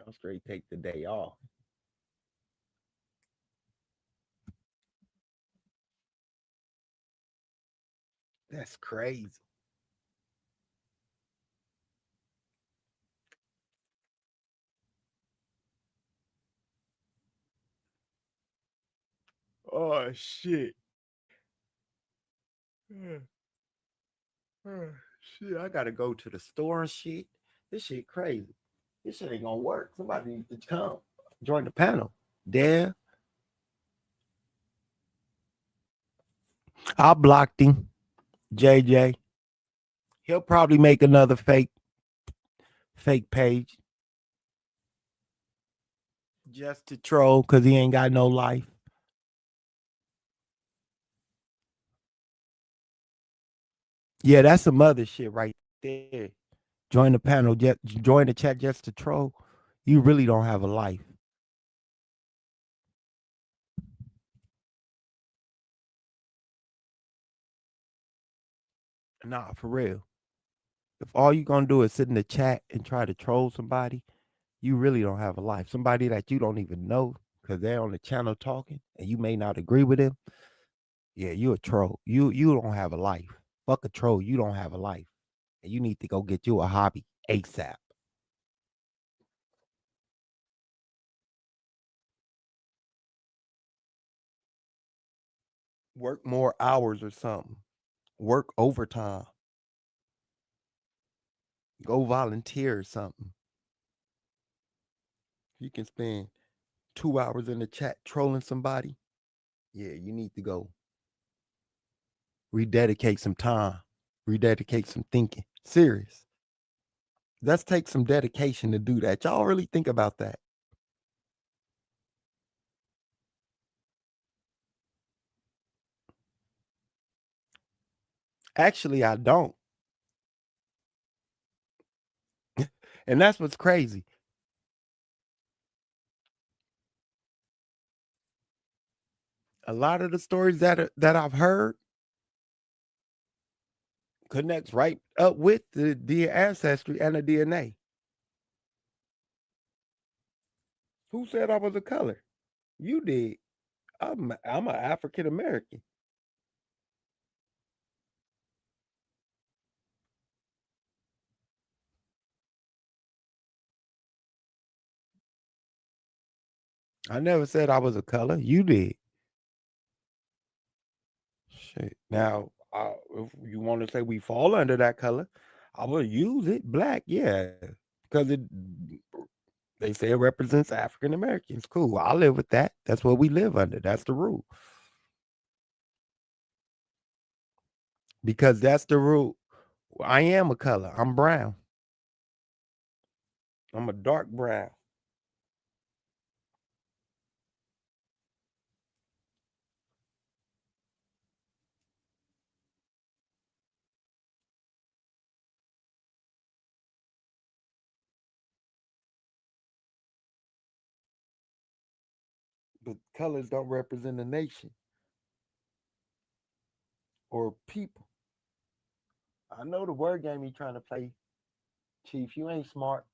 I'll straight take the day off. That's crazy. Oh shit. Shit, I gotta go to the store and shit. This shit crazy. This shit ain't gonna work. Somebody needs to come join the panel. There. I blocked him. JJ. He'll probably make another fake page. Just to troll because he ain't got no life. Yeah, that's some other shit right there. Join the panel, join the chat just to troll. You really don't have a life. Nah, for real. If all you gonna do is sit in the chat and try to troll somebody, you really don't have a life. Somebody that you don't even know because they're on the channel talking and you may not agree with them. Yeah, you a troll. You don't have a life. Fuck a troll. You don't have a life. And you need to go get you a hobby ASAP. Work more hours or something. Work overtime. Go volunteer or something. You can spend 2 hours in the chat trolling somebody. Yeah, you need to go rededicate some time, rededicate some thinking. Serious. Let's take some dedication to do that. Y'all really think about that. Actually, I don't. And that's what's crazy. A lot of the stories that I've heard connects right up with the ancestry and the DNA. Who said I was a color? You did. I'm an African American. I never said I was a color. You did. Shit. Now, if you want to say we fall under that color, I will use it. Black, yeah, because they say it represents African Americans. Cool. I live with that. That's what we live under. That's the rule. Because that's the rule. I am a color. I'm brown. I'm a dark brown. But colors don't represent a nation or people. I know the word game you trying to play, Chief. You ain't smart.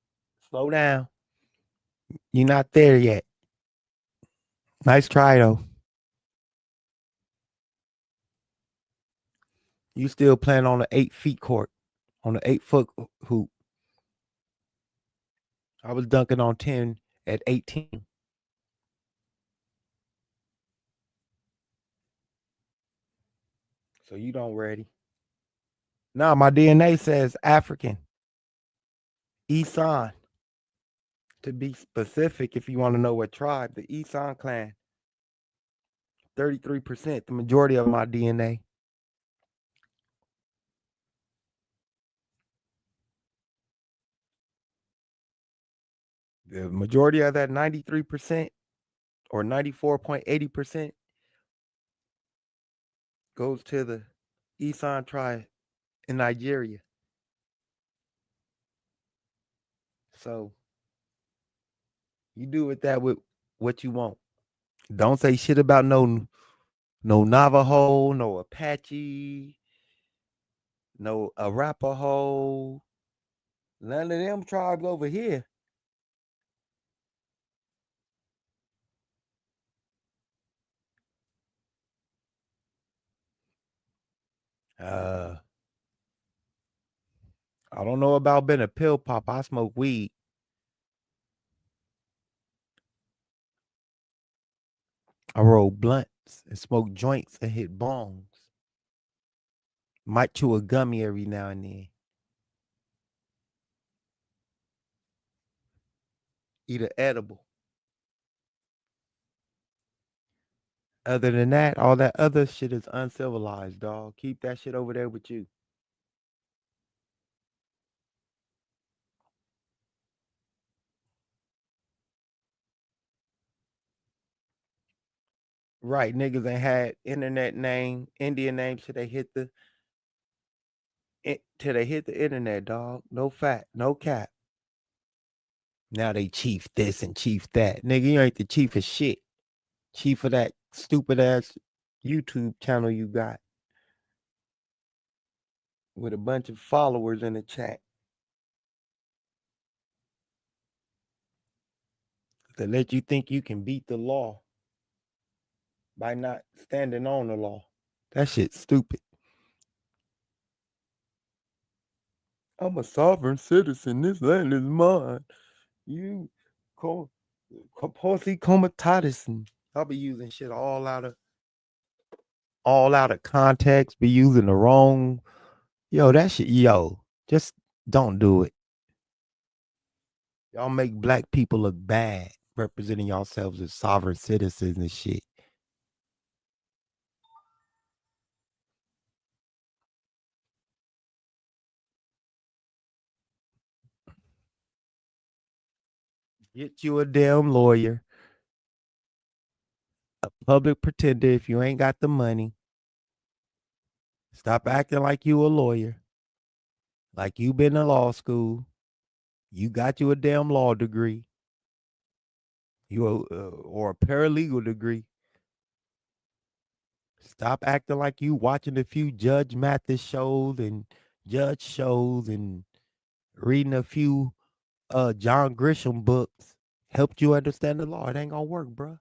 Slow down. You're not there yet. Nice try though. You still playing on the 8 feet court, on the 8 foot hoop. I was dunking on 10 at 18. So you don't ready. No, my DNA says African. Esan. To be specific, if you want to know what tribe, the Esan clan. 33%, the majority of my DNA. The majority of that 93% or 94.80% goes to the Esan tribe in Nigeria. So you do with that with what you want. Don't say shit about no Navajo, no Apache, no Arapaho. None of them tribes over here. Uh, I don't know about being a pill pop. I smoke weed. I roll blunts and smoke joints and hit bongs. Might chew a gummy every now and then. Eat an edible. Other than that, all that other shit is uncivilized, dog. Keep that shit over there with you. Right, niggas ain't had internet name, Indian name till they hit the internet, dog. No fat, no cap. Now they chief this and chief that. Nigga, you ain't the chief of shit. Chief of that stupid ass YouTube channel you got with a bunch of followers in the chat that let you think you can beat the law by not standing on the law. That shit's stupid. I'm a sovereign citizen. This land is mine. You pussy comitatus, and I'll be using shit all out of context, be using the wrong that shit, just don't do it. Y'all make black people look bad representing yourselves as sovereign citizens and shit. Get you a damn lawyer, a public pretender if you ain't got the money. Stop acting like you a lawyer, like you been to law school. You got you a damn law degree. Or a paralegal degree. Stop acting like you watching a few Judge Mathis shows and judge shows and reading a few John Grisham books helped you understand the law. It ain't gonna work, bro.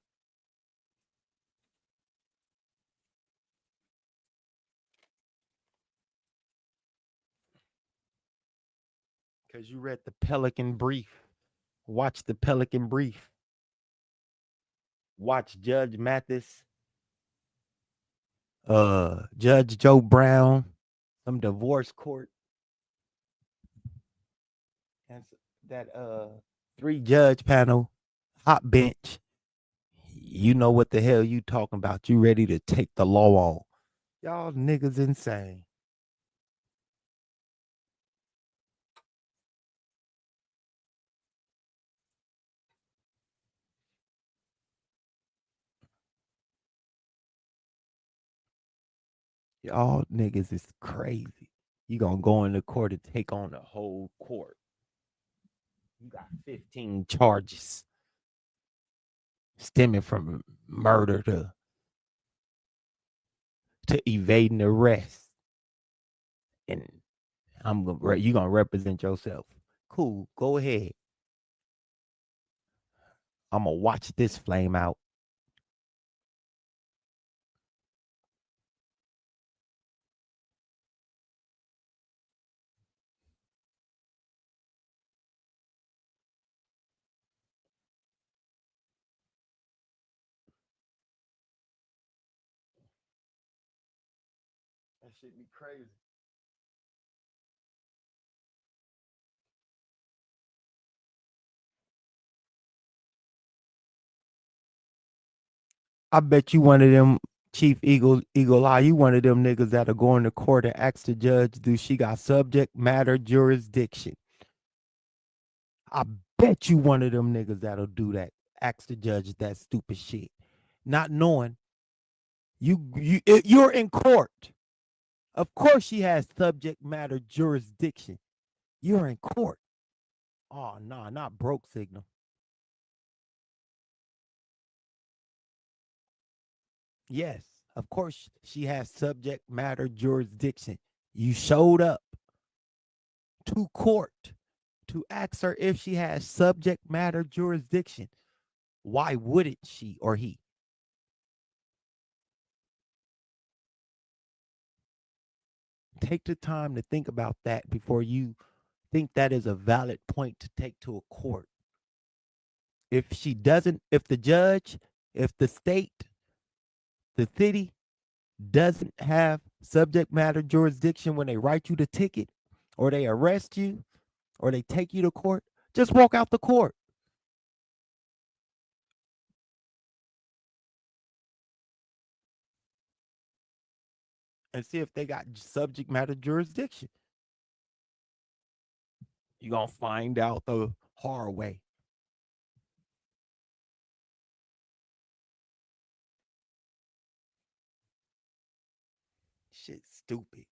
Because you read the Pelican Brief. Watch the Pelican Brief. Watch Judge Mathis, Judge Joe Brown, some divorce court, and that 3-judge panel, hot bench. You know what the hell you talking about. You ready to take the law on. Y'all niggas insane. Y'all niggas is crazy. You gonna go into court and take on the whole court. You got 15 charges stemming from murder to evading arrest. And you gonna represent yourself. Cool, go ahead. I'm gonna watch this flame out. That shit be crazy. I bet you one of them Chief Eagle Eye, you one of them niggas that'll go in the court and ask the judge, do she got subject matter jurisdiction? I bet you one of them niggas that'll do that. Ask the judge that stupid shit. Not knowing you're in court. Of course she has subject matter jurisdiction. You're in court. Oh, nah, not broke signal. Yes, of course she has subject matter jurisdiction. You showed up to court to ask her if she has subject matter jurisdiction. Why wouldn't she or he? Take the time to think about that before you think that is a valid point to take to a court. If she doesn't, if the judge, if the state, the city doesn't have subject matter jurisdiction when they write you the ticket or they arrest you or they take you to court, just walk out the court. And see if they got subject matter jurisdiction. You're going to find out the hard way. Shit's stupid.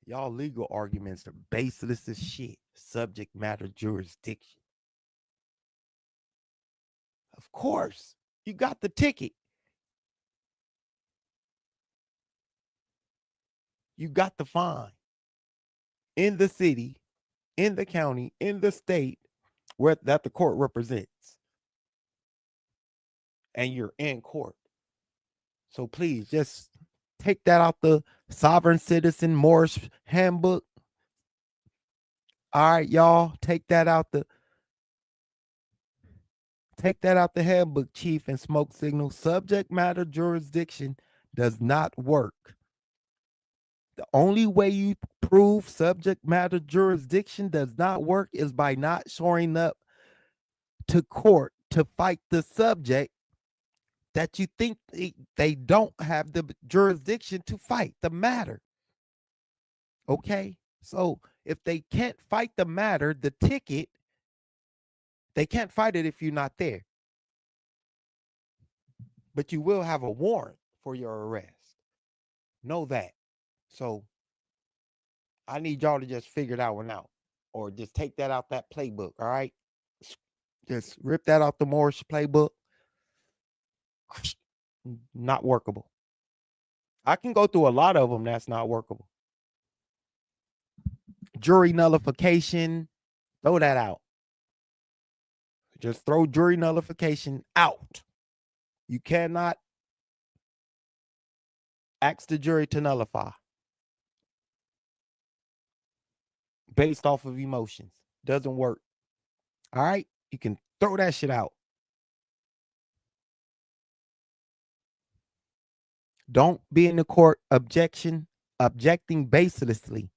Y'all legal arguments are baseless as shit. Subject matter jurisdiction. Of course. You got the ticket. You got the fine. In the city, in the county, in the state where that the court represents. And you're in court. So please just take that out the Sovereign Citizen Morris Handbook. All right, y'all, take that out the handbook, Chief, and smoke signal. Subject matter jurisdiction does not work. The only way you prove subject matter jurisdiction does not work is by not showing up to court to fight the subject that you think they don't have the jurisdiction to fight the matter. Okay? So if they can't fight the matter, the ticket, they can't fight it if you're not there. But you will have a warrant for your arrest. Know that. So I need y'all to just figure that one out, or just take that out that playbook. All right, just rip that out the Morris playbook. Not workable. I can go through a lot of them that's not workable. Jury nullification, throw that out. Just throw jury nullification out. You cannot ask the jury to nullify based off of emotions. Doesn't work. All right, you can throw that shit out. Don't be in the court objecting baselessly.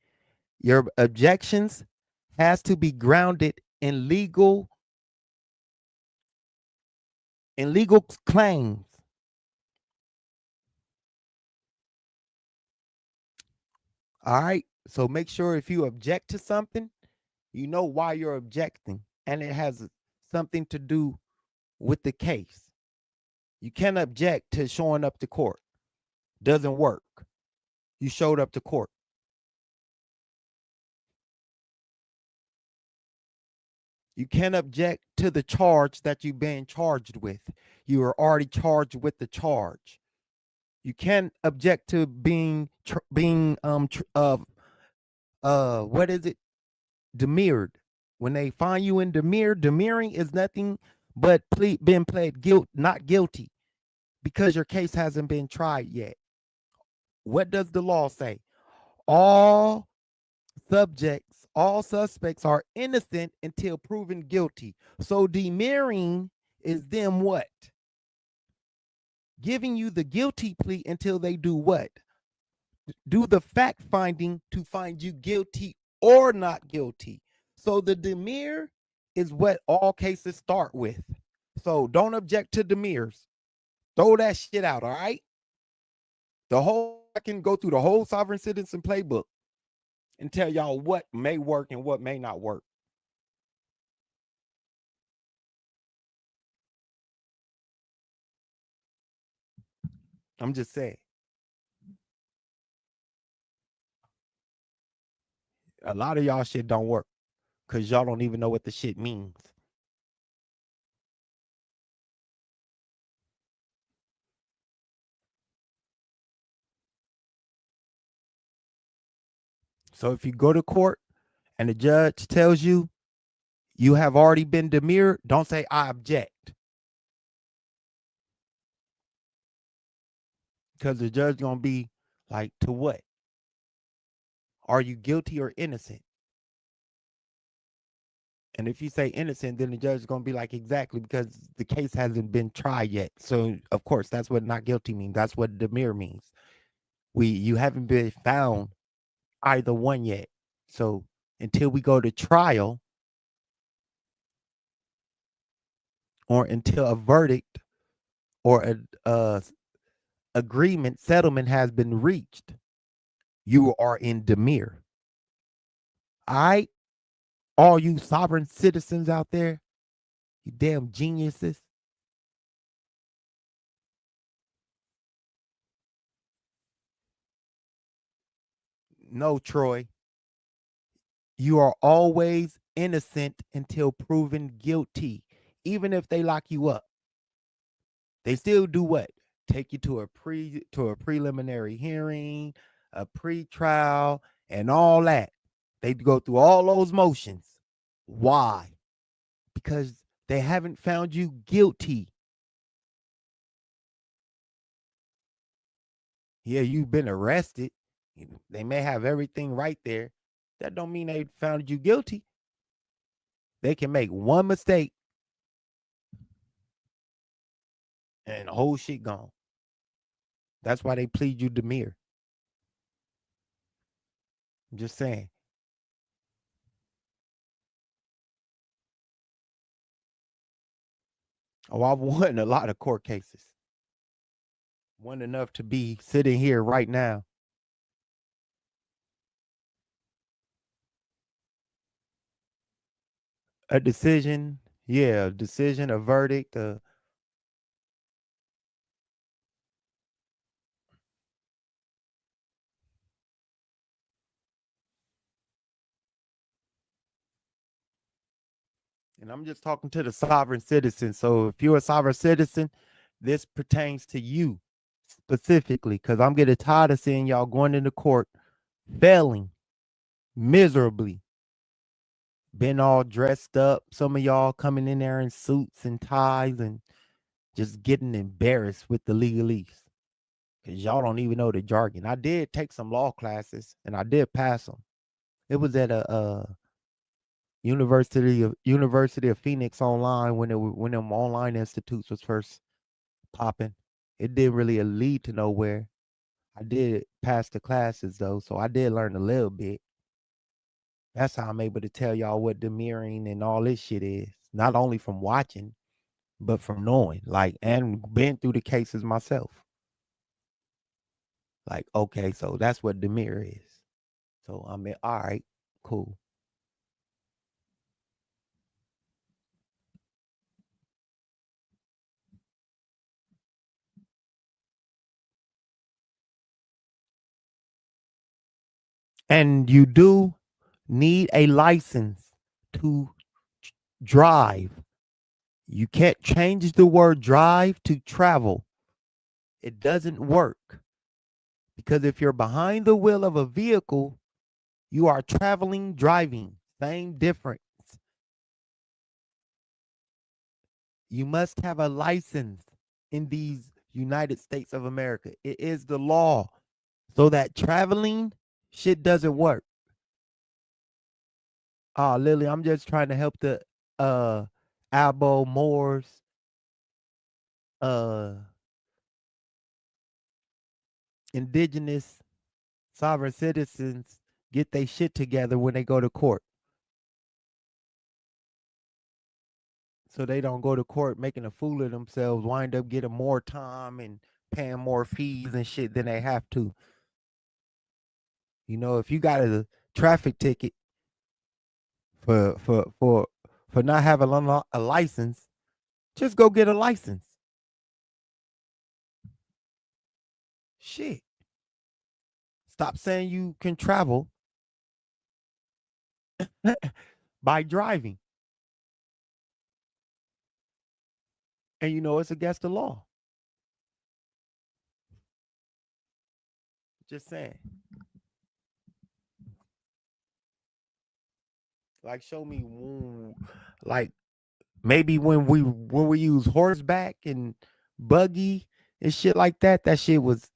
Your objections has to be grounded in legal claims. All right. So make sure if you object to something, you know why you're objecting, and it has something to do with the case. You can't object to showing up to court. Doesn't work. You showed up to court. You can't object to the charge that you've been charged with. You are already charged with the charge. You can't object to being what is it? Demurred. When they find you in demurring is nothing but been pled not guilty, because your case hasn't been tried yet. What does the law say? All suspects are innocent until proven guilty. So demurring is them what? Giving you the guilty plea until they do what? Do the fact finding to find you guilty or not guilty. So the demur is what all cases start with. So don't object to demurs. Throw that shit out, all right? I can go through the whole sovereign citizen playbook and tell y'all what may work and what may not work. I'm just saying. A lot of y'all shit don't work because y'all don't even know what the shit means. So if you go to court and the judge tells you you have already been demurred, don't say I object. Because the judge going to be like, to what? Are you guilty or innocent? And if you say innocent, then the judge is going to be like, exactly, because the case hasn't been tried yet. So, of course, that's what not guilty means. That's what demur means. You haven't been found either one yet. So until we go to trial, or until a verdict or a agreement, settlement has been reached, you are in demur. All right? All you sovereign citizens out there, you damn geniuses. No, Troy. You are always innocent until proven guilty. Even if they lock you up, they still do what? Take you to a preliminary hearing, a pre-trial, and all that. They go through all those motions. Why? Because they haven't found you guilty. Yeah, you've been arrested. They may have everything right there. That don't mean they found you guilty. They can make one mistake and the whole shit gone. That's why they plead you demure. I'm just saying. Oh, I've won a lot of court cases. Won enough to be sitting here right now. A decision, yeah, a decision, a verdict. And I'm just talking to the sovereign citizen. So if you're a sovereign citizen, this pertains to you specifically, because I'm getting tired of seeing y'all going into court, failing miserably, been all dressed up. Some of y'all coming in there in suits and ties and just getting embarrassed with the legalese because y'all don't even know the jargon. I did take some law classes and I did pass them. It was at a University of Phoenix online when them online institutes was first popping. It didn't really lead to nowhere. I did pass the classes though, so I did learn a little bit. That's how I'm able to tell y'all what demurring and all this shit is. Not only from watching, but from knowing, like, and been through the cases myself. Like, okay, so that's what demur is. So I mean, all right, cool. And you do need a license to drive. You can't change the word drive to travel. It doesn't work. Because if you're behind the wheel of a vehicle, you are traveling, driving. Same difference. You must have a license in these United States of America. It is the law. So that traveling shit doesn't work. Lily, I'm just trying to help the Albo Moors uh indigenous sovereign citizens get their shit together when they go to court. So they don't go to court making a fool of themselves, wind up getting more time and paying more fees and shit than they have to. You know, if you got a traffic ticket for not having a license, just go get a license. Shit. Stop saying you can travel by driving. And you know it's against the law. Just saying. Like show me like maybe when we use horseback and buggy and shit like that, that shit worked.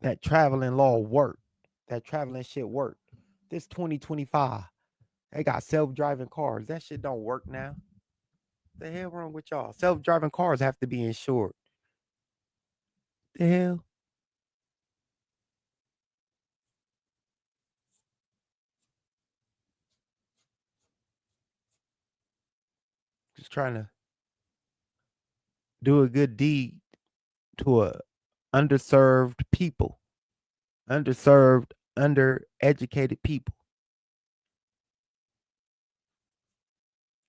That traveling law worked. That traveling shit worked. This 2025. They got self-driving cars. That shit don't work now. The hell wrong with y'all? Self-driving cars have to be insured. The hell? Just trying to do a good deed to a underserved people. Underserved, undereducated people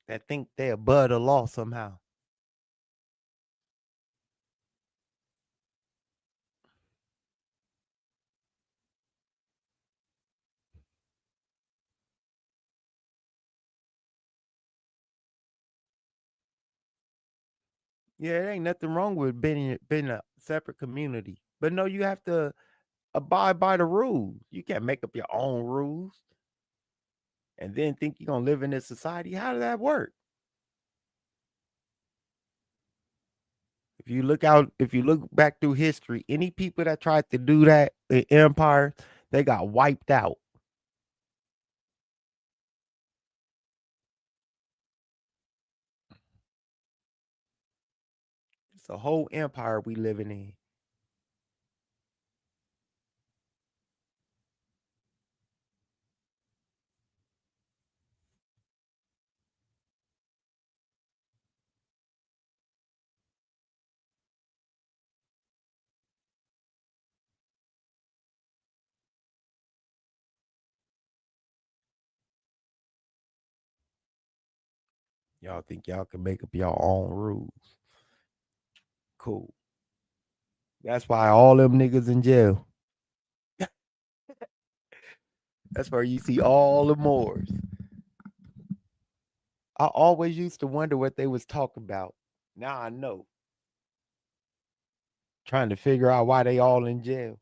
that think they're above the law somehow. Yeah, it ain't nothing wrong with being a separate community. But no, you have to abide by the rules. You can't make up your own rules and then think you're gonna live in this society. How does that work? if you look back through history, any people that tried to do that in empire, they got wiped out. It's a whole empire we living in. Y'all think y'all can make up your own rules? Cool. That's why all them niggas in jail. That's where you see all the Moors. I always used to wonder what they was talking about. Now I know. Trying to figure out why they all in jail.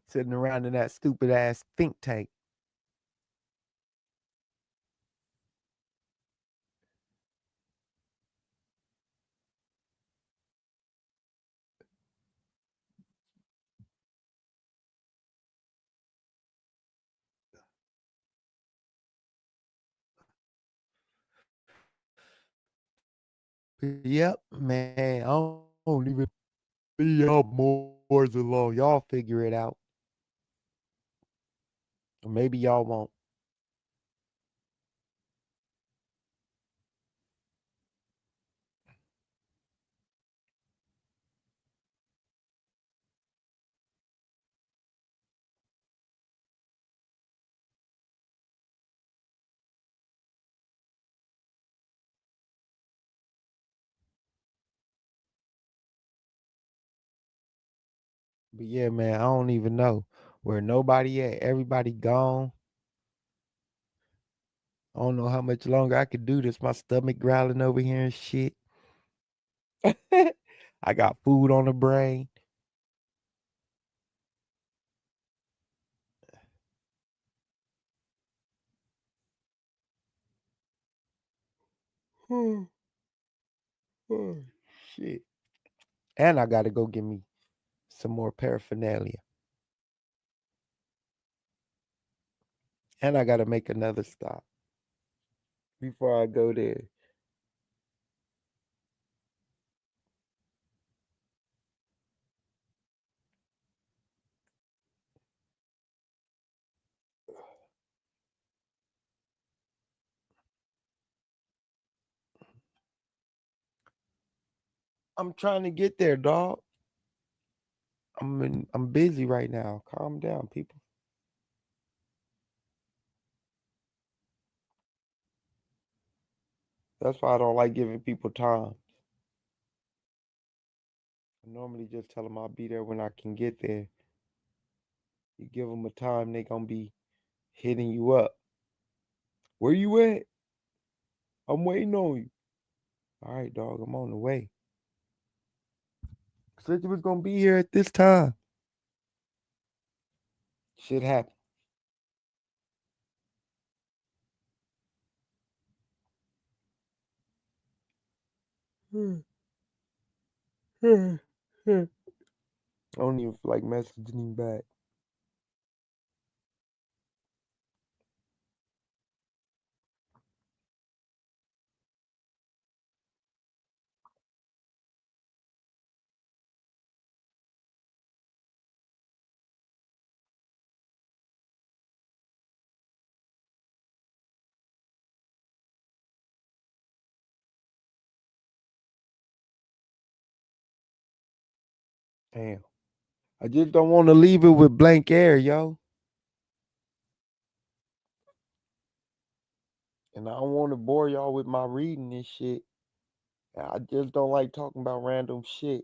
Sitting around in that stupid ass think tank. Yep, man. I don't even leave y'all Moors alone. Y'all figure it out. Or maybe y'all won't. But yeah, man, I don't even know where nobody at. Everybody gone. I don't know how much longer I could do this. My stomach growling over here and shit. I got food on the brain. Oh, shit. And I gotta go get me some more paraphernalia. And I gotta make another stop before I go there. I'm trying to get there, dog. I'm busy right now. Calm down, people. That's why I don't like giving people time. I normally just tell them I'll be there when I can get there. You give them a time, they gonna be hitting you up. Where you at? I'm waiting on you. All right, dog. I'm on the way. Said you was gonna be here at this time. Shit happen. I don't even feel like messaging him back. Damn. I just don't want to leave it with blank air, yo. And I don't want to bore y'all with my reading and shit. I just don't like talking about random shit.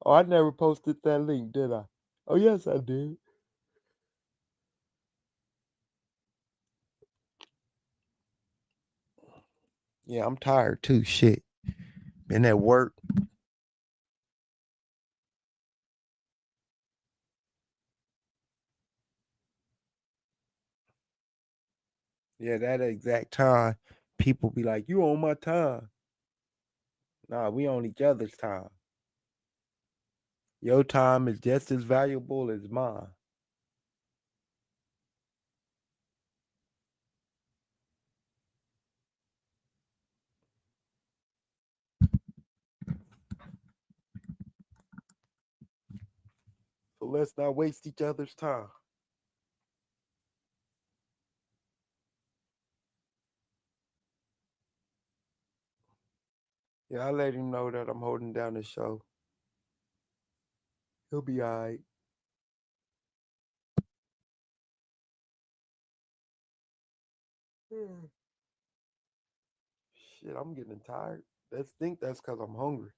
Oh, I never posted that link, did I? Oh, yes, I did. Yeah, I'm tired too. Shit. Been at work. Yeah, that exact time, people be like, "You on my time?" Nah, we on each other's time. Your time is just as valuable as mine. So let's not waste each other's time. Yeah, I let him know that I'm holding down the show. He'll be all right. Shit, I'm getting tired. Let's think that's because I'm hungry.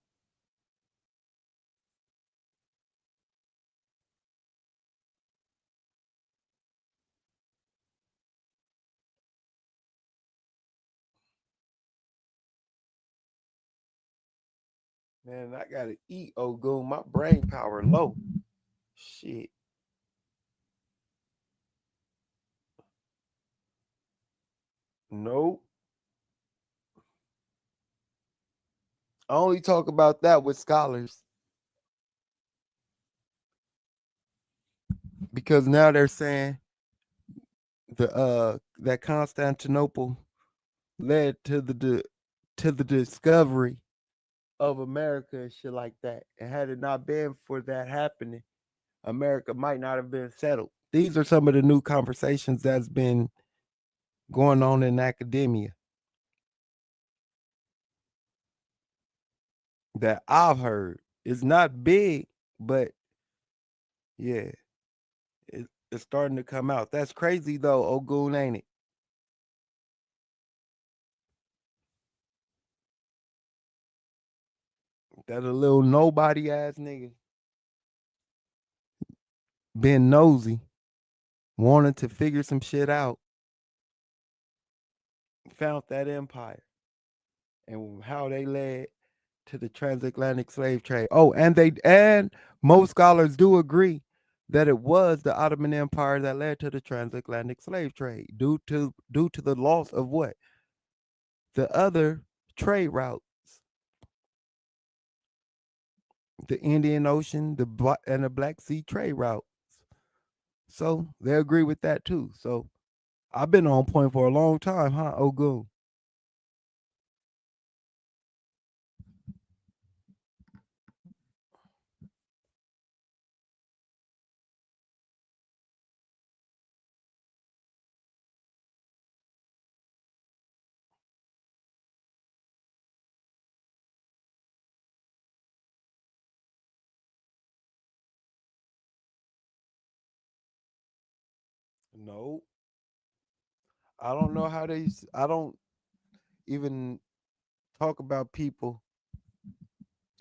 Man, I gotta eat, Ogun. My brain power low. Shit. Nope. I only talk about that with scholars because now they're saying that Constantinople led to the discovery of America and shit like that. And had it not been for that happening, America might not have been settled. These are some of the new conversations that's been going on in academia that I've heard. It's not big, but yeah, it's starting to come out. That's crazy though, Ogun, ain't it? That a little nobody ass nigga been nosy, wanting to figure some shit out, found that empire and how they led to the transatlantic slave trade. Oh, and most scholars do agree that it was the Ottoman Empire that led to the transatlantic slave trade due to the loss of what? The other trade routes, the Indian Ocean, and the Black Sea trade routes. So they agree with that too. So I've been on point for a long time, huh, Ogun? No, I don't know how I don't even talk about people,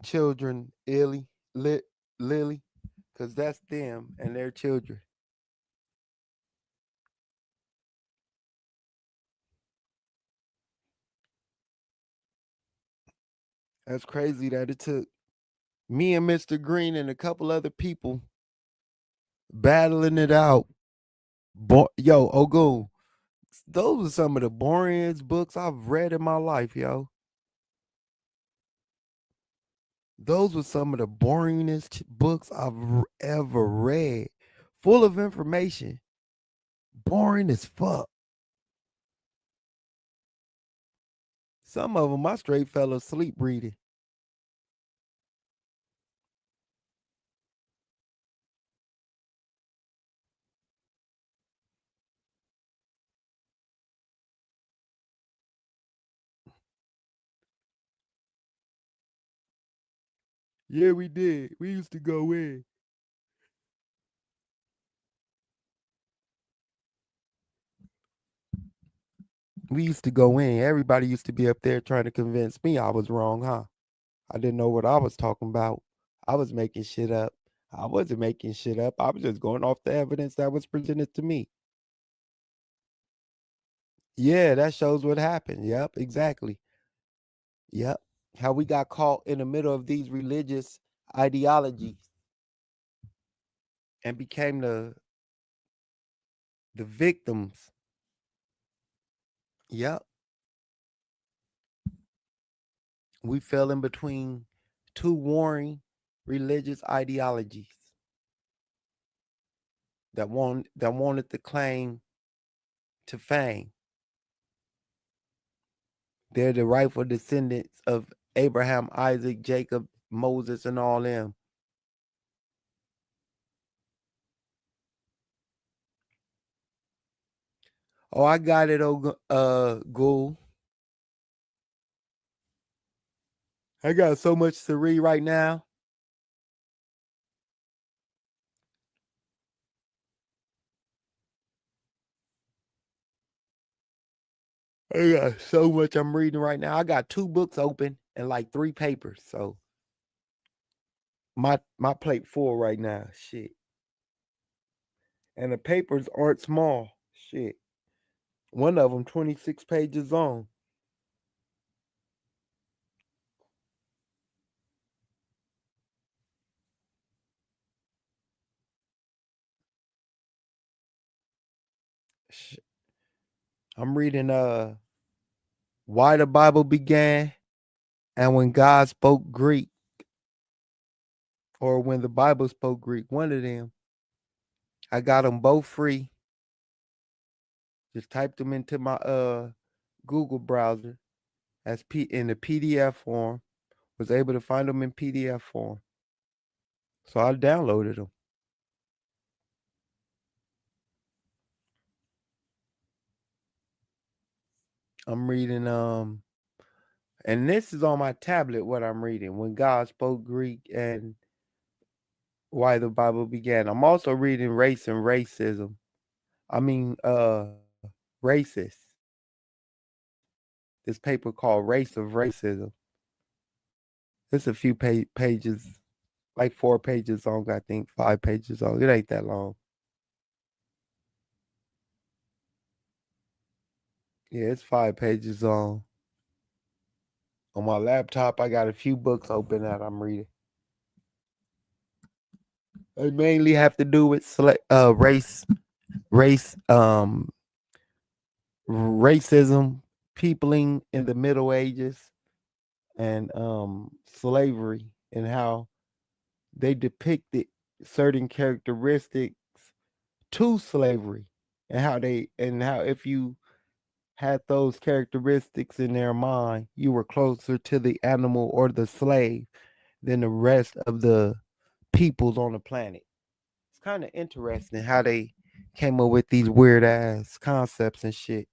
children, Lily, because that's them and their children. That's crazy that it took me and Mr. Green and a couple other people battling it out. Yo, Ogun, those are some of the boringest books I've read in my life, yo. Those were some of the boringest books I've ever read. Full of information, boring as fuck. Some of them I straight fell asleep reading. Yeah, we did. We used to go in. We used to go in. Everybody used to be up there trying to convince me I was wrong, huh? I didn't know what I was talking about. I was making shit up. I wasn't making shit up. I was just going off the evidence that was presented to me. Yeah, that shows what happened. Yep, exactly. Yep. How we got caught in the middle of these religious ideologies and became the victims Yep. We fell in between two warring religious ideologies that wanted to claim to fame. They're the rightful descendants of Abraham, Isaac, Jacob, Moses, and all them. Oh, I got it, Ghoul. I got so much to read right now. I got so much I'm reading right now. I got 2 books open and like 3 papers. So my plate full right now. Shit. And the papers aren't small. Shit. One of them 26 pages long. I'm reading Why the Bible Began and When God Spoke Greek, or When the Bible Spoke Greek, one of them. I got them both free. Just typed them into my Google browser as in the PDF form. Was able to find them in PDF form. So I downloaded them. I'm reading and this is on my tablet what I'm reading. When God Spoke Greek and Why the Bible Began. I'm also reading Race and Racism. I mean Racist. This paper called Race of Racism. It's a few pages, like 4 pages long, I think, 5 pages long. It ain't that long. Yeah, it's 5 pages long. On my laptop, I got a few books open that I'm reading. They mainly have to do with race, racism, peopling in the Middle Ages, and slavery, and how they depicted certain characteristics to slavery, and how if you had those characteristics in their mind, you were closer to the animal or the slave than the rest of the peoples on the planet. It's kind of interesting how they came up with these weird ass concepts and shit.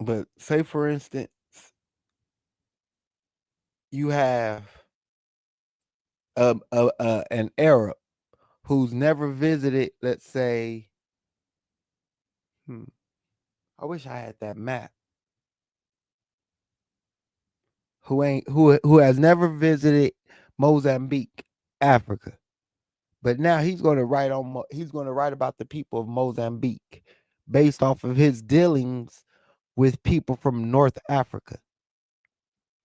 But say for instance, you have an Arab who's never visited, let's say, I wish I had that map. Who has never visited Mozambique, Africa. But now he's going to write about the people of Mozambique based off of his dealings with people from North Africa.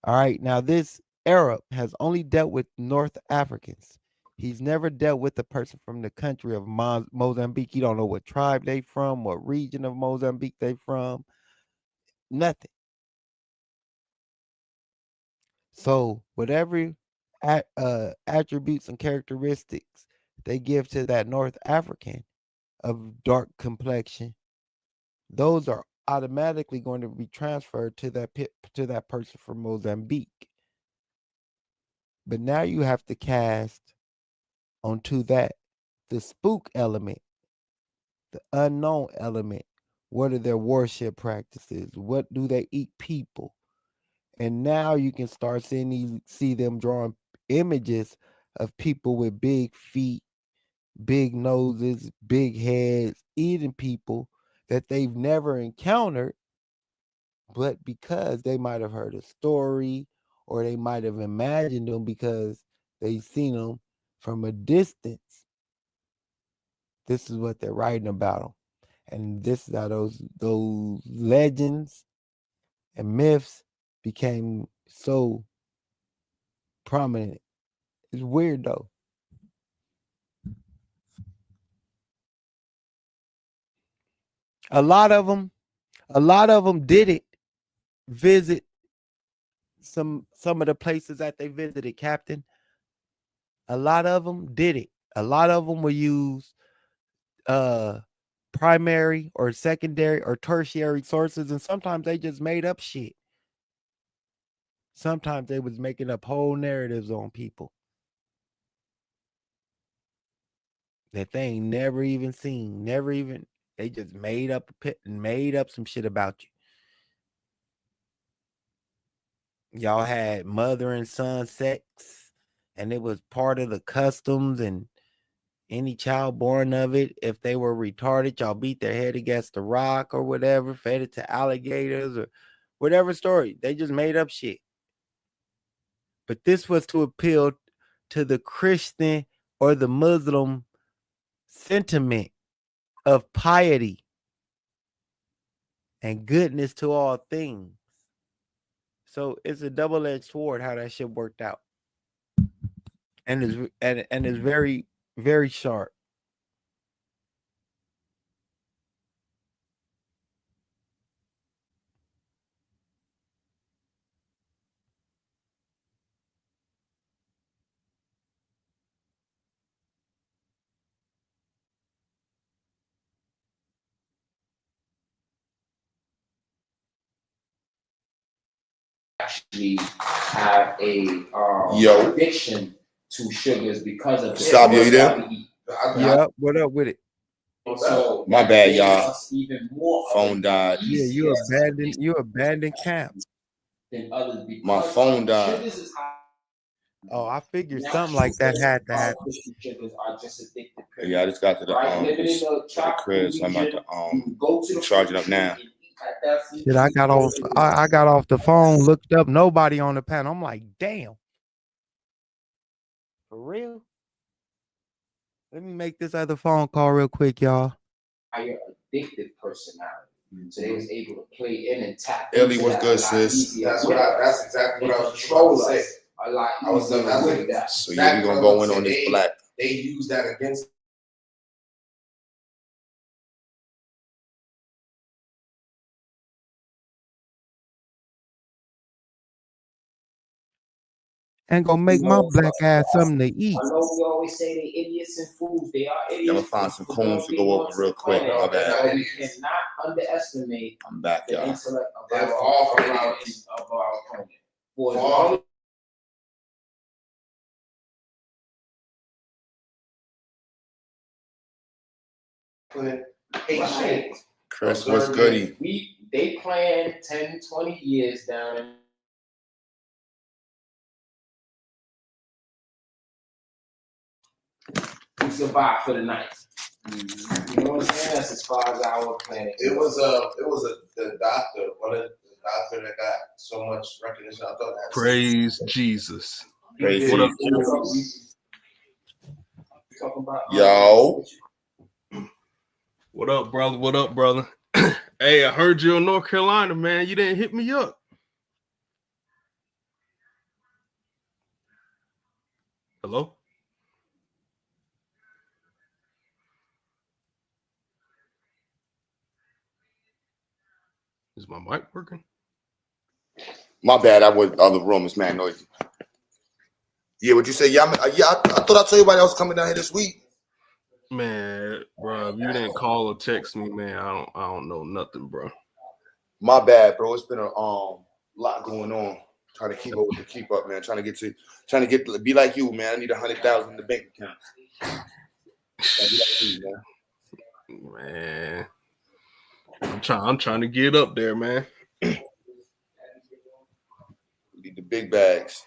All right. Now this Arab has only dealt with North Africans. He's never dealt with a person from the country of Mozambique. You don't know what tribe they from, what region of Mozambique they from, nothing. So whatever attributes and characteristics they give to that North African of dark complexion, those are automatically going to be transferred to that person from Mozambique. But now you have to cast onto that the spook element, the unknown element. What are their worship practices? What do they eat people? And now you can start see them drawing images of people with big feet, big noses, big heads, eating people that they've never encountered, but because they might have heard a story or they might have imagined them because they've seen them from a distance. This is what they're writing about them. And this is how those legends and myths became so prominent. It's weird though. A lot of them did it. Visit some of the places that they visited, Captain. A lot of them did it. A lot of them will use primary or secondary or tertiary sources, and sometimes they just made up shit. Sometimes they was making up whole narratives on people that they ain't never even seen, they just made up some shit about you. Y'all had mother and son sex, and it was part of the customs, and any child born of it, if they were retarded, y'all beat their head against the rock or whatever, fed it to alligators or whatever story. They just made up shit. But this was to appeal to the Christian or the Muslim sentiment of piety and goodness to all things. So it's a double-edged sword how that shit worked out. And it's very, very sharp. Actually have a addiction to sugars because of Sabio, you there? Yeah, what up with it? So my bad, y'all. Phone died. Yeah, you abandoned camp. My phone died. Oh, I figured something like that had to happen. Yeah, I just got to the crib, so I'm about to charge it up now. Shit, I got off the phone, looked up, nobody on the panel. I'm like, damn. For real? Let me make this other phone call real quick, y'all. Higher addictive personality. So they was able to play in and tap. Ellie, what's good, sis? That's exactly what I was trying to say. A lot easier with that. So yeah, we're gonna go in on this black. They use that against. Ain't gonna make my black ass something to eat. I know we always say they idiots and fools. They are idiots. I'm gonna find some coons to go over real quick. My bad. We cannot underestimate I'm back, the y'all. intellect of our opponent. For as long Chris, what's goody? They plan 10, 20 years down in we survived for the night. You know what I'm saying? That's as far as our planet. It was the doctor, one of the doctor that got so much recognition. I thought that. Praise Jesus. Praise what up, Jesus. Yo. What up, brother? What up, brother? Hey, I heard you in North Carolina, man. You didn't hit me up. Hello? Is my mic working? My bad. I was other room. It's mad noisy. Yeah, what you say? Yeah, I thought I told everybody else coming down here this week. Man, bro, if you didn't call or text me, man, I don't know nothing, bro. My bad, bro. It's been a lot going on. Trying to keep up, man. Trying to get be like you, man. I need 100,000 in the bank account. Man, I'm trying to get up there, man. We need the big bags.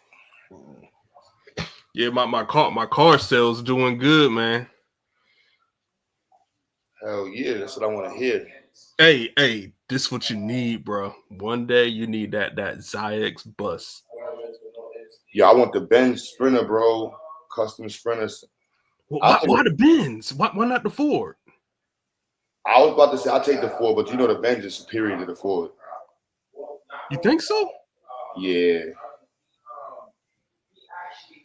Yeah, my car sales doing good, man. Hell yeah, that's what I want to hear. Hey, this is what you need, bro. One day you need that Zyx bus. Yeah, I want the Benz Sprinter, bro. Custom Sprinters. Well, why the Benz? Why not the Ford? I was about to say I'll take the Ford, but you know the Benz is superior to the Ford. You think so? Yeah.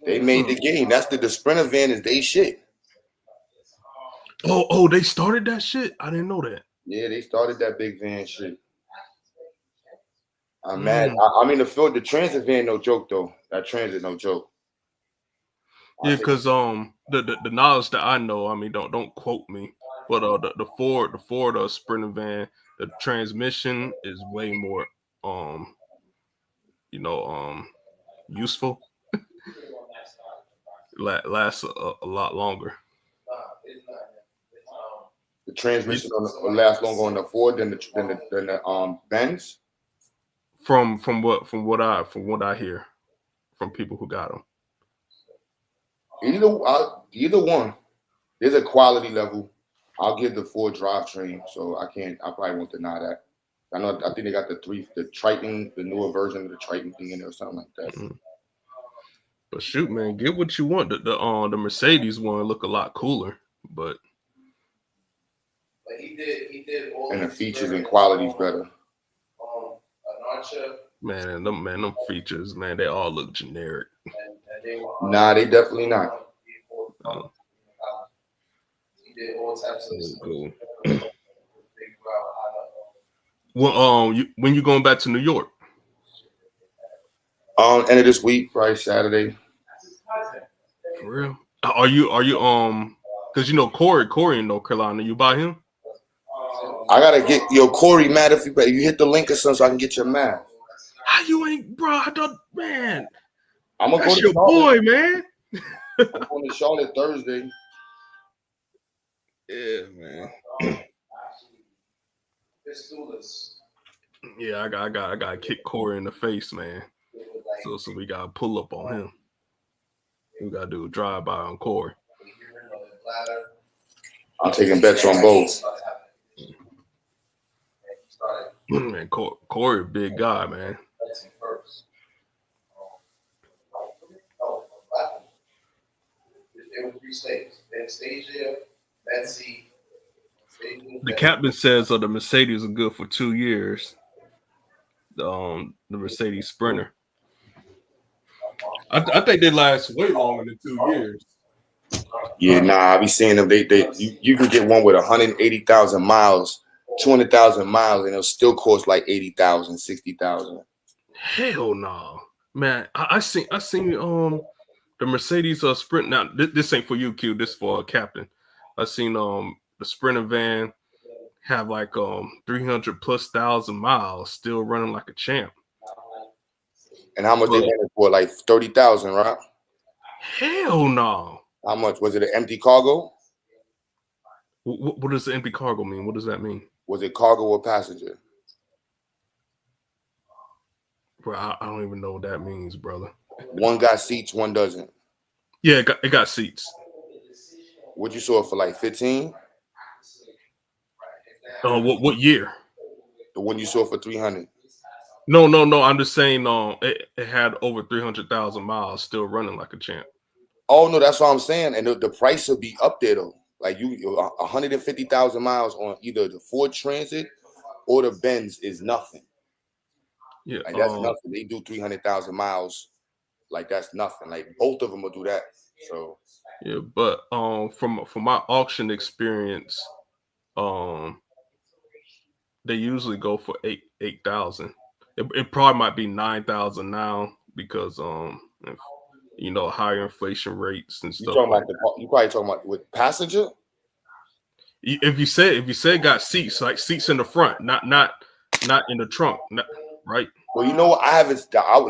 They made the game. That's the Sprinter van is they shit. Oh, they started that shit? I didn't know that. Yeah, they started that big van shit. I'm mad. I mean, the transit van, no joke though. That transit, no joke. Yeah, because the knowledge that I know, I mean, don't quote me, but the Ford Sprinter van, the transmission is way more useful. Lasts a lot longer. The transmission will last longer on the Ford than the Benz. From what I hear from people who got them. Either one. There's a quality level. I'll give the Ford drivetrain, so I probably won't deny that. I think they got the Triton, the newer version of the Triton thing in there or something like that. Mm-hmm. But shoot, man, get what you want. The Mercedes one look a lot cooler, but he did all and the features and quality's better. Man, them features, man, they all look generic. Nah, they definitely not. He did all types of cool. Well, when you going back to New York? End of this week, probably Saturday. For real? Are you because you know Corey in North Carolina, you buy him? I gotta get Corey mad if you hit the link or something so I can get your math. How you ain't, bro? I don't, man. I'm gonna That's go to your boy, man. I'm going to Charlotte Thursday. Yeah, man. Yeah, I gotta kick Corey in the face, man. So we gotta pull up on him. We gotta do a drive-by on Corey. I'm taking bets on both. Man, Corey, big guy, man. The captain says the Mercedes are good for 2 years. The Mercedes Sprinter. I think they last way longer than 2 years. Yeah, nah, I be seeing them. You can get one with 180,000 miles, 200,000 miles, and it'll still cost like 80,000, 60,000. Hell no, man. I seen the Mercedes Sprint. Now this ain't for you, Q. This for a captain. I seen the Sprinter van have like 300,000+ miles, still running like a champ. And how much they ran it for? Like 30,000, right? Hell no. How much was it? An empty cargo? What does the empty cargo mean? What does that mean? Was it cargo or passenger? Bro, I don't even know what that means, brother. One got seats, one doesn't. Yeah, it got seats. What you saw it for like 15? What year? The one you saw for 300. No. I'm just saying it had over 300,000 miles, still running like a champ. Oh no, that's what I'm saying. And the price will be up there though. Like 150,000 miles on either the Ford Transit or the Benz is nothing. Yeah, like that's nothing. They do 300,000 miles, like that's nothing. Like both of them will do that. So yeah, but from my auction experience, they usually go for 8,000. It probably might be 9,000 now because higher inflation rates and stuff. You probably talking about with passenger? If you say got seats, like seats in the front, not in the trunk, right? Well, you know what?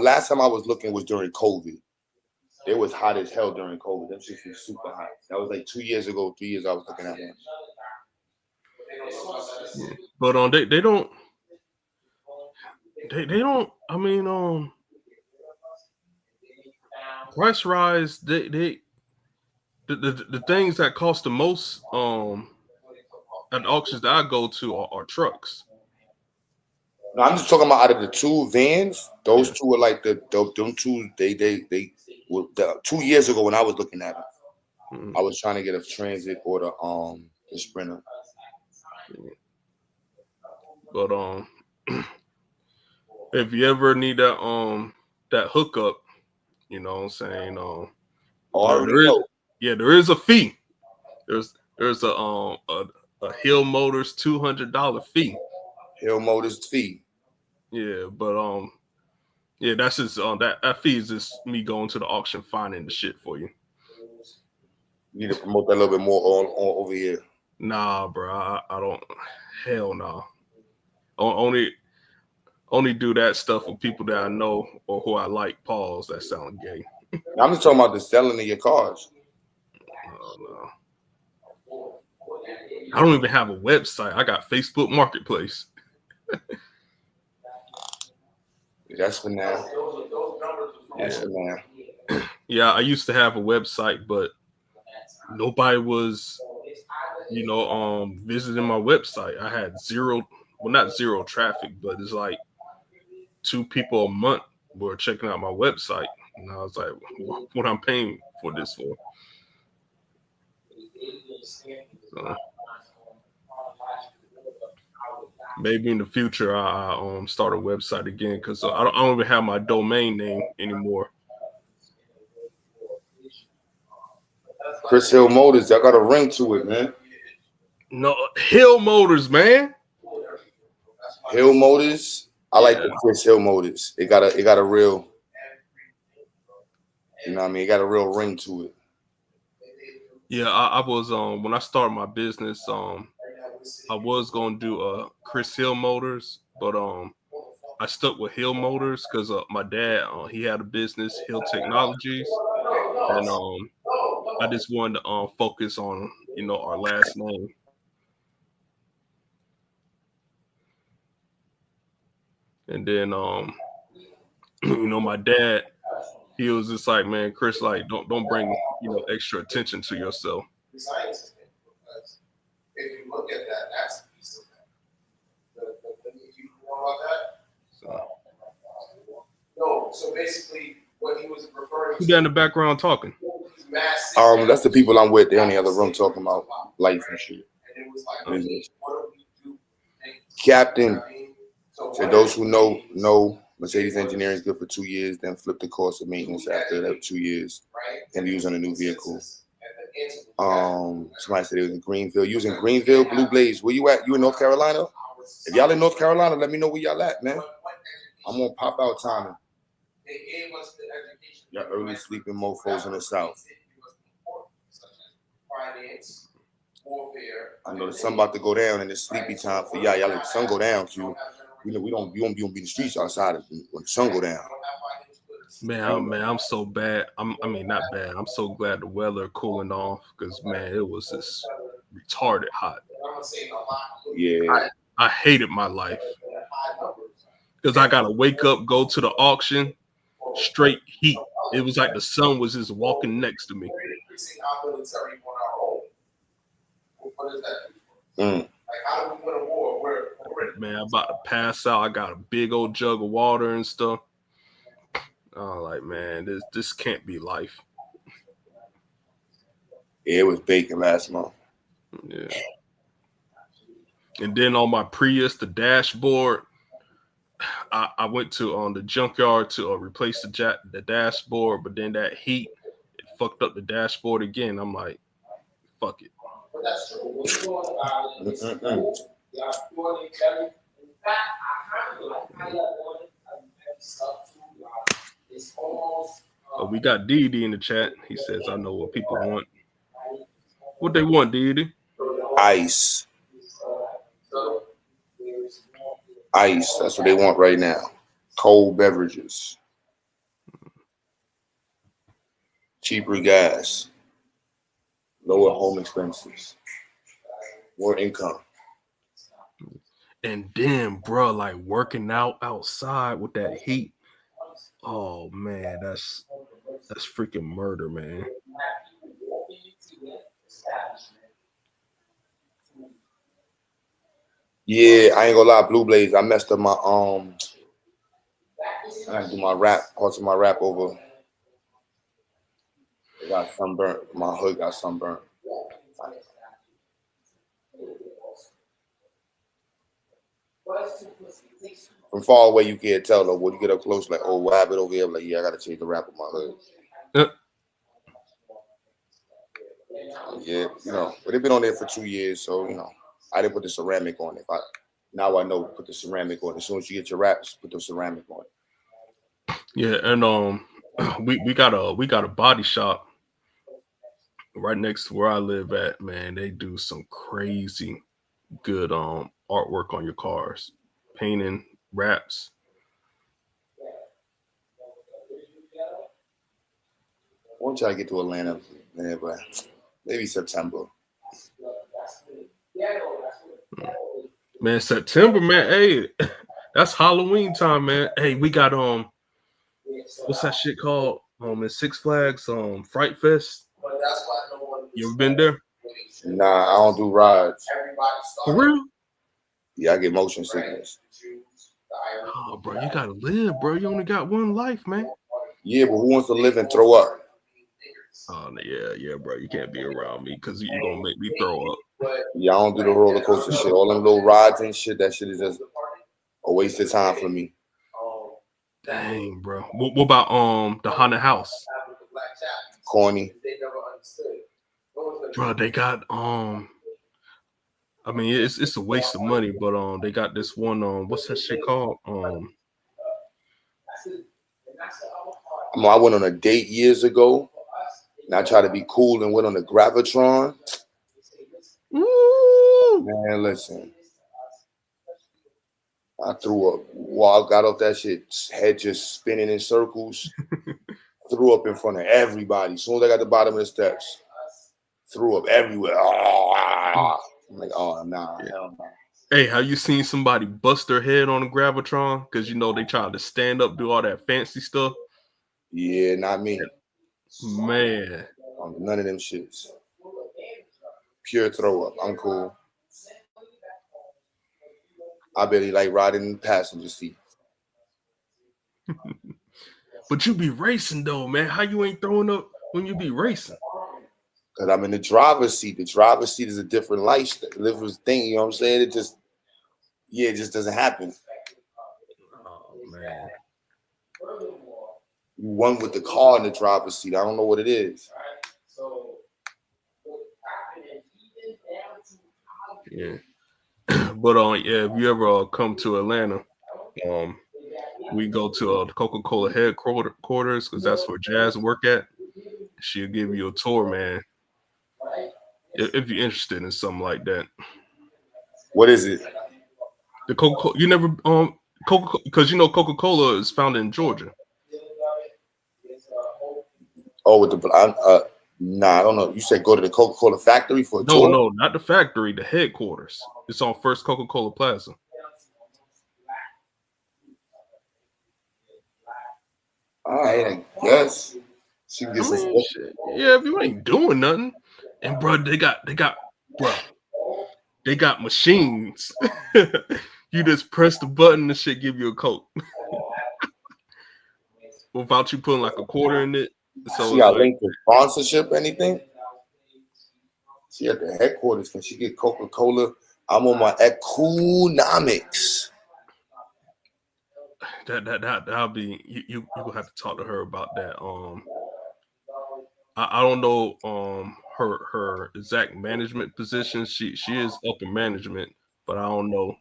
Last time I was looking was during COVID. It was hot as hell during COVID. Them shit was super hot. That was like 2 years ago, 3 years I was looking at one. But they don't. I mean, price rise. The things that cost the most at auctions that I go to are trucks. No, I'm just talking about out of the two vans. Those two are like them two. They were 2 years ago when I was looking at them. Mm-hmm. I was trying to get a Transit or the Sprinter. But if you ever need that hookup, you know what I'm saying? There is a fee. There's a a Hill Motors $200 fee. Hill Motors fee. Yeah, but yeah, that's just that fee is just me going to the auction finding the shit for you. You need to promote that a little bit more on over here. Nah, bro, I don't. Hell no. Only do that stuff with people that I know or who I like. Pause. That sound gay. I'm just talking about the selling of your cars. Oh, no. I don't even have a website. I got Facebook Marketplace. That's for now. That's for now. Yeah, I used to have a website, but nobody was, visiting my website. I had not zero traffic, but it's like 2 people a month were checking out my website. And I was like, what I'm paying for this for? So, maybe in the future I start a website again because I don't even have my domain name anymore. Chris Hill Motors, that got a ring to it, man. No, Hill Motors, man. Hill Motors. I like the Chris Hill Motors. It got a real, you know what I mean? It got a real ring to it. Yeah, I was when I started my business, I was gonna do Chris Hill Motors, but I stuck with Hill Motors because my dad he had a business, Hill Technologies, and I just wanted to focus on our last name. And then my dad, he was just like, man, Chris, like don't bring extra attention to yourself. If you look at that, that's a piece of that. You know about that? No, so basically what he was referring to. Who's in the background talking? That's the people I'm with. They're in the other room talking about life and shit. Captain, for those who know Mercedes engineering is good for 2 years, then flip the course of maintenance after that 2 years and use on a new vehicle. Somebody said it was in Greenville. You was in Greenville, Blue Blaze. Where you at? You in North Carolina? If y'all in North Carolina, let me know where y'all at, man. I'm gonna pop out timing. Y'all early sleeping mofos in the South. I know the sun about to go down and it's sleepy time for y'all. Y'all let the sun go down, Q. We won't be in the streets outside when the sun go down. Man, I'm so bad. I mean, not bad. I'm so glad the weather cooling off because man, it was just retarded hot. Yeah, I hated my life because I gotta wake up, go to the auction, straight heat. It was like the sun was just walking next to me. Man, I'm about to pass out. I got a big old jug of water and stuff. I'm like, man, this can't be life. Yeah, it was baking last month. Yeah. And then on my Prius, the dashboard, I went to the junkyard to replace the dashboard, but then that heat, it fucked up the dashboard again. I'm like, fuck it. We got Didi in the chat. He says, I know what people want. What they want, Didi? Ice. Ice. That's what they want right now. Cold beverages. Cheaper gas. Lower home expenses. More income. And then, bro, like working out outside with that heat. Oh man, that's freaking murder, man. Yeah, I ain't gonna lie, Blue Blaze. I messed up my I gotta do my wrap, parts of my wrap over. It got sunburnt. My hood got sunburnt. From far away, you can't tell though. When you get up close, like, oh, what happened over here? I'm like, yeah, I gotta change the wrap on my hood. Yeah, but they've been on there for 2 years, so I didn't put the ceramic on it. Now I know, put the ceramic on it. As soon as you get your wraps, put the ceramic on it. Yeah, and we got a body shop right next to where I live at, man. They do some crazy good artwork on your cars, painting, wraps. Won't try to get to Atlanta, man, but maybe September. Man, September, man. Hey, that's Halloween time, man. Hey, we got what's that shit called? In Six Flags, Fright Fest. You ever been there? Nah, I don't do rides. For real? Yeah, I get motion sickness. Oh, bro, you gotta live, bro. You only got one life, man. Yeah, but who wants to live and throw up? Oh, yeah, bro. You can't be around me because you're gonna make me throw up. Yeah, I don't do the roller coaster shit. All them little rides and shit, that shit is just a waste of time for me. Dang, bro. What about the haunted house? Corny. Bro, they got I mean, it's a waste of money, but they got this one what's that shit called? I went on a date years ago, and I tried to be cool and went on the Gravitron. Ooh. Man, listen. I threw up while I got off that shit, head just spinning in circles. Threw up in front of everybody. As soon as I got to the bottom of the steps, threw up everywhere. I'm like, oh, nah, hell no. Hey, have you seen somebody bust their head on a Gravitron? Because, you know, they tried to stand up, do all that fancy stuff. Yeah, not me. Man. None of them shits. Pure throw up. I'm cool. I barely like riding in the passenger seat. But you be racing, though, man. How you ain't throwing up when you be racing? Because I'm in the driver's seat. The driver's seat is a different lifestyle, different thing. You know what I'm saying? It just doesn't happen. Oh, man. You one with the car in the driver's seat. I don't know what it is. Yeah. But yeah, if you ever come to Atlanta, we go to the Coca-Cola headquarters because that's where Jazz work at. She'll give you a tour, man. If you're interested in something like that. What is it? The Coca-Cola. You never Coca, because you know Coca-Cola is founded in Georgia. Oh, with the nah, I don't know. You said go to the Coca-Cola factory for a tour? No, not the factory. The headquarters. It's on First Coca-Cola Plaza. All right, I guess. She can get some shit. Yeah, if you ain't doing nothing, and bro, they got machines. You just press the button, the shit give you a Coke. Without you putting like a quarter in it. So she got linked to sponsorship, anything? She at the headquarters. Can she get Coca-Cola? I'm on my eCOONOnmics. That'll be you gonna have to talk to her about that. I don't know her exact management position. She is up in management, but I don't know.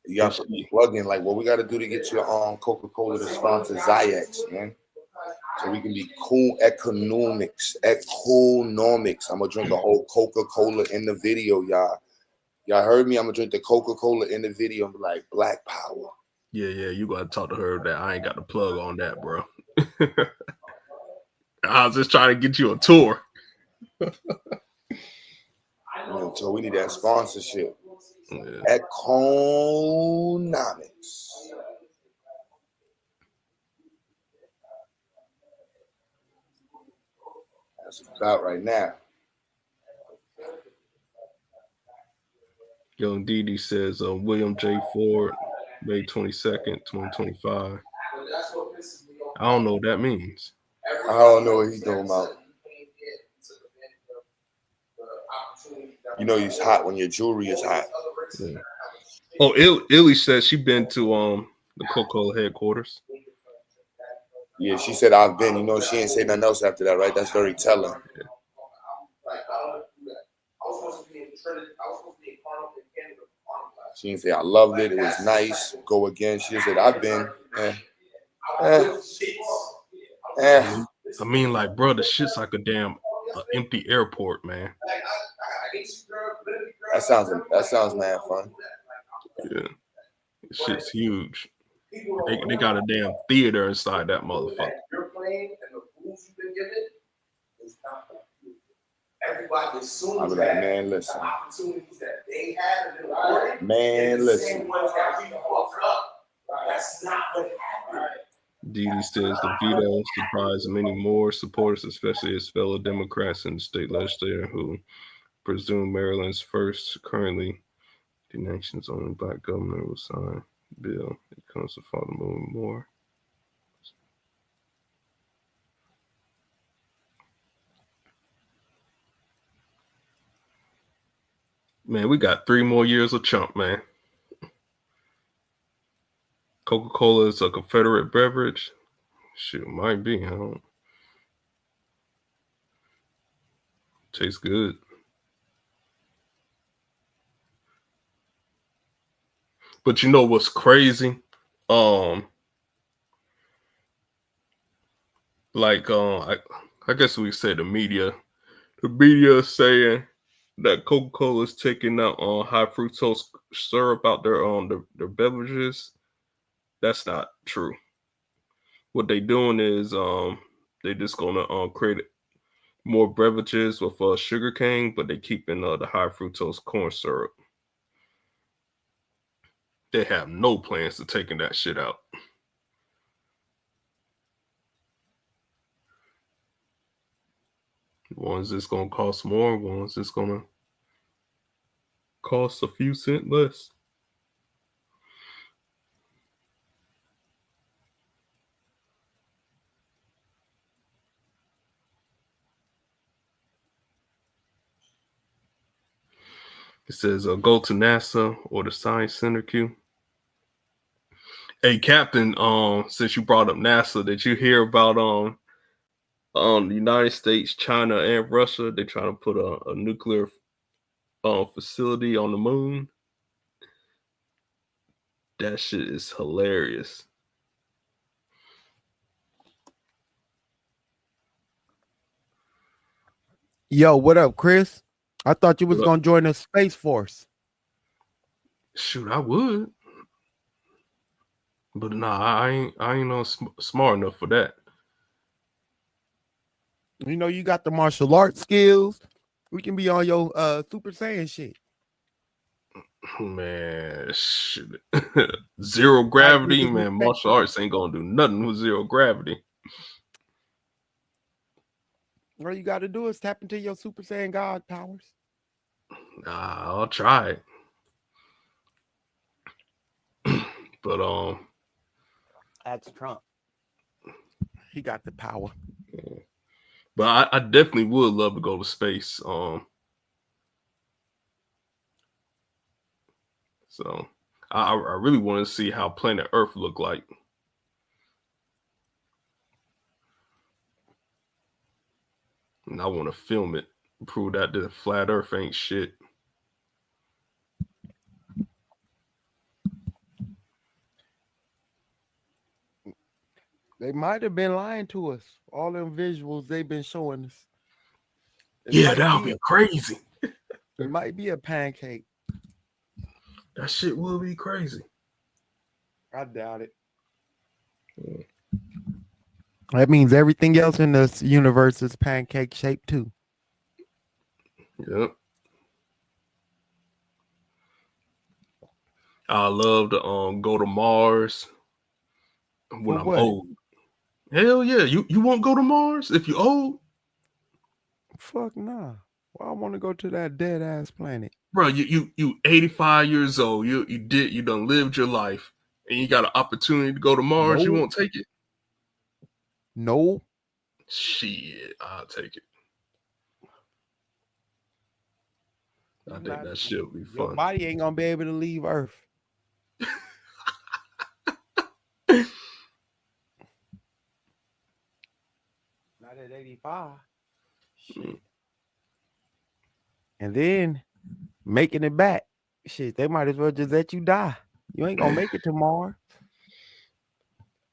You got to plug in like what we got to do to get your Coca-Cola to sponsor Zayax, man. So we can be cool. eCOONOnmics. I'm gonna drink a whole Coca-Cola in the video, y'all. Y'all heard me? I'm gonna drink the Coca-Cola in the video and be like, Black Power. Yeah, you gotta talk to her. That I ain't got the plug on that, bro. I was just trying to get you a tour. So we need that sponsorship. Yeah. eCOONOnmics. That's about right now. Young Didi says William J. Ford, May 22nd, 2025. I don't know what that means. I don't know what he's talking about. You know he's hot when your jewelry is hot. Yeah. Oh, Illy says she been to the Coca-Cola headquarters. Yeah, she said I've been. You know, she ain't say nothing else after that, right? That's very telling. She didn't say I loved it. It was nice. Go again. She just said I've been. I mean, like, bro, the shit's like a damn empty airport, man. That sounds mad fun. Yeah, shit's huge. They got a damn theater inside that motherfucker. I'll be like, man, listen. Man, listen. Didi says the veto surprised many more supporters, especially his fellow Democrats in the state legislature, who presume Maryland's first currently the nation's only black governor will sign bill. It comes to Father moving more. Man, we got 3 more years of Trump, man. Coca-Cola is a Confederate beverage. Shit, might be. I don't. Tastes good. But you know what's crazy? I guess we say the media. The media is saying that Coca-Cola is taking out high fructose syrup out their beverages. That's not true. What they doing is they just gonna create more beverages with sugar cane, but they keeping the high fructose corn syrup. They have no plans to taking that shit out. One's just gonna cost more, one's just gonna cost a few cents less. It says go to NASA or the Science Center Q. Hey, Captain, since you brought up NASA, did you hear about the United States, China, and Russia? They're trying to put a nuclear facility on the moon. That shit is hilarious. Yo, what up, Chris? I thought you was gonna join the Space Force. Shoot, I would, but nah, I ain't smart enough for that. You know, you got the martial arts skills. We can be on your Super Saiyan shit. Man, shit. Zero gravity, man. Martial arts ain't gonna do nothing with zero gravity. All you got to do is tap into your Super Saiyan God powers. Nah, I'll try it. But that's Trump. He got the power. Yeah. But I definitely would love to go to space. So I really want to see how planet Earth look like. And I want to film it, prove that the flat Earth ain't shit. They might have been lying to us. All them visuals they've been showing us. Yeah, that would be crazy. It might be a pancake. That shit will be crazy. I doubt it. Yeah. That means everything else in this universe is pancake shaped too. Yep. I love to go to Mars when I'm old. Hell yeah. You won't go to Mars if you old? Fuck nah. Well, I want to go to that dead ass planet. Bro, you 85 years old. You done lived your life and you got an opportunity to go to Mars. You won't take it? No. Shit, I'll take it. I think that shit would be fun. Your body ain't gonna be able to leave Earth. Not at 85. Shit. And then making it back Shit, they might as well just let you die. You ain't gonna make it tomorrow.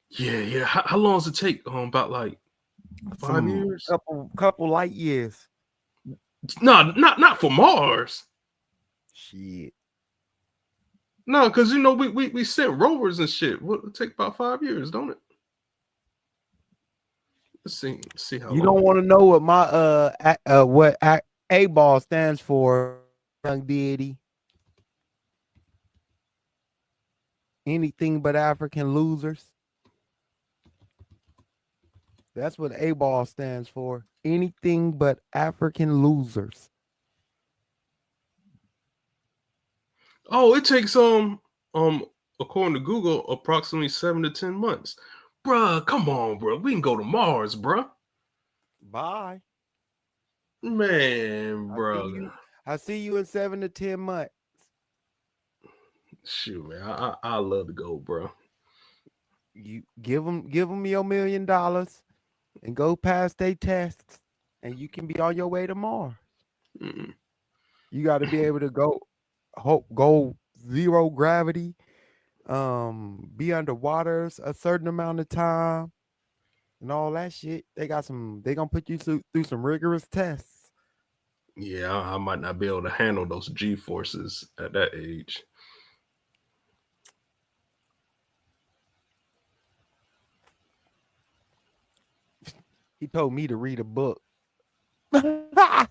Yeah. How long does it take? About like 5 years? Couple light years. No, not for Mars. Shit. No, because you know we sent rovers and shit. It'll take about 5 years, don't it? Let's see how You long. don't want to know what my what A ball stands for, young deity. Anything but African losers. That's what A ball stands for. Anything but African losers. Oh, it takes according to Google, approximately 7 to 10 months. Bruh, come on, bro. We can go to Mars, bruh. Bye. Man, bro. I see you in 7 to 10 months. Shoot, man. I love to go, bro. You give them your $1 million and go past their tests, and you can be on your way to Mars. Mm-mm. You got to be able to go zero gravity, be underwater a certain amount of time, and all that shit. They gonna put you through some rigorous tests. Yeah, I might not be able to handle those G forces at that age. He told me to read a book. I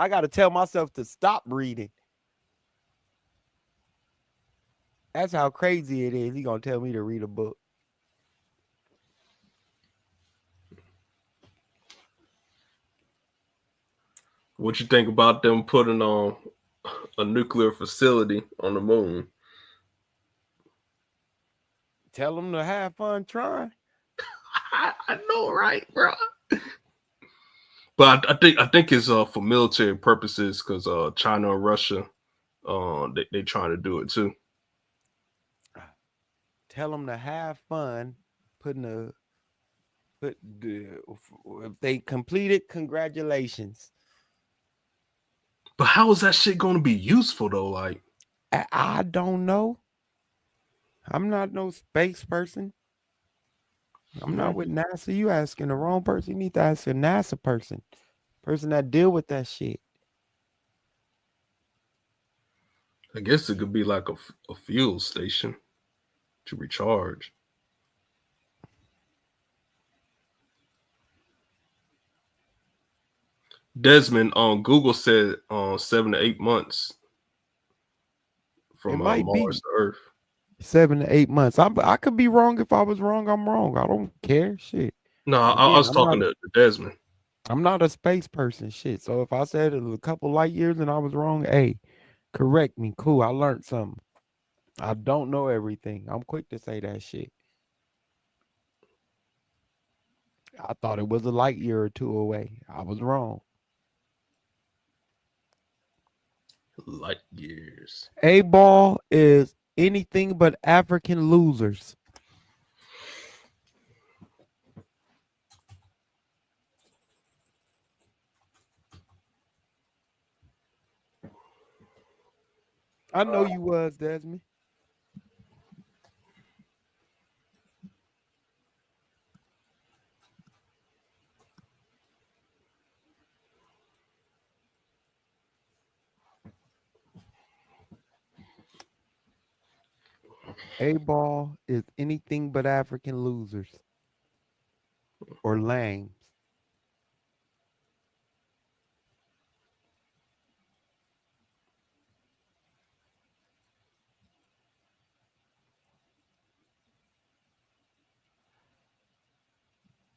got to tell myself to stop reading. That's how crazy it is. He gonna tell me to read a book. What you think about them putting on a nuclear facility on the moon? Tell them to have fun trying. I know, right, bro? But I think it's for military purposes because China and Russia, they trying to do it too. Tell them to have fun if they complete it, congratulations. But how is that shit going to be useful though? Like, I don't know. I'm not no space person. I'm not with NASA. You asking the wrong person. You need to ask a NASA person that deal with that shit. I guess it could be like a fuel station to recharge. Desmond on Google said 7 to 8 months from It might Mars be to Earth. 7 to 8 months. I could be wrong. If I was wrong, I'm wrong. I don't care. Shit. No, I was talking to Desmond. I'm not a space person. Shit. So if I said it was a couple light years and I was wrong, hey, correct me. Cool. I learned something. I don't know everything. I'm quick to say that shit. I thought it was a light year or two away. I was wrong. Light years. A ball is anything but African losers. I know you was, Desmond. A ball is anything but African losers or lames.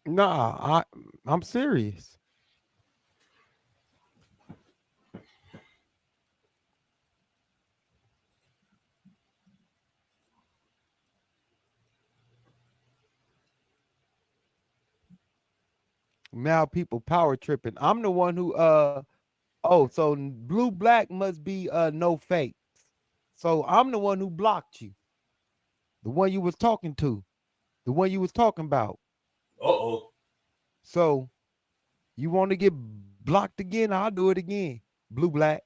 Nah, I'm serious. Now people power tripping. I'm the one who so blue black must be no fakes. So I'm the one who blocked you. The one you was talking to. The one you was talking about. Uh-oh. So you want to get blocked again? I'll do it again. Blue black.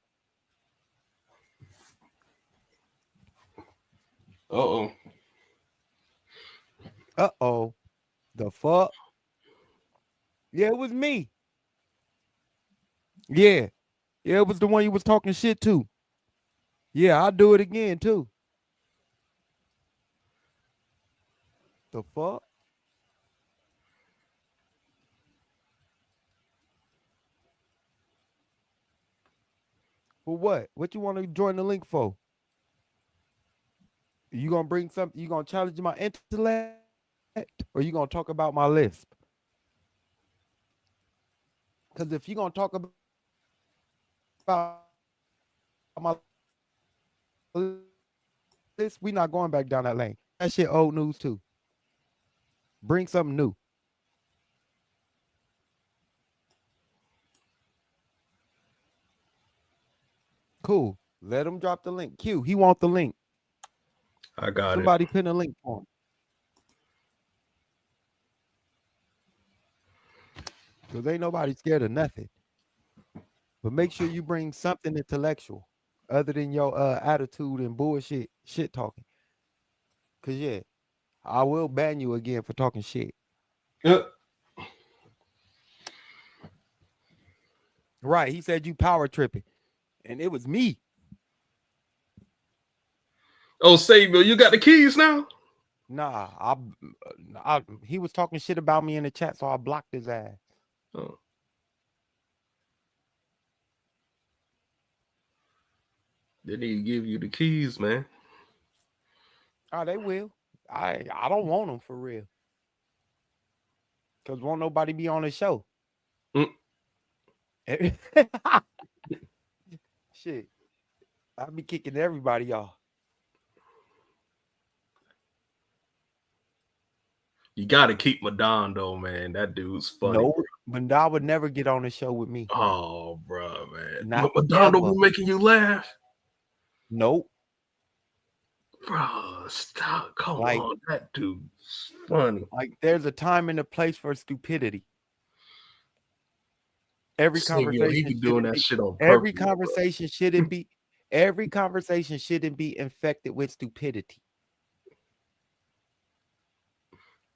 Uh-oh. Uh-oh. The fuck? Yeah, it was me. Yeah. Yeah, it was the one you was talking shit to. Yeah, I'll do it again too. The fuck? For what? What you want to join the link for? You gonna bring something? You gonna challenge my intellect, or you gonna talk about my lisp? Because if you gonna talk about my list, we not going back down that lane. That shit old news too. Bring something new. Cool. Let him drop the link. Q, he want the link. I got Somebody pin a link for him. Because ain't nobody scared of nothing. But make sure you bring something intellectual other than your attitude and bullshit shit talking. Because, yeah, I will ban you again for talking shit. Right. He said you power tripping. And it was me. Oh, Savior, you got the keys now? Nah, he was talking shit about me in the chat, so I blocked his ass. Oh. They need to give you the keys, man. Oh, they will. I don't want them for real. Because won't nobody be on the show. Shit. I'll be kicking everybody off. You got to keep Madon, though, man. That dude's funny. No, Madon would never get on the show with me. Oh, bro, man. Madon don't be making you laugh. Nope. Bro, stop. Come on. That dude's funny. Like, there's a time and a place for stupidity. Every conversation he be doing that shit on purpose. Every conversation shouldn't be. Every conversation shouldn't be infected with stupidity.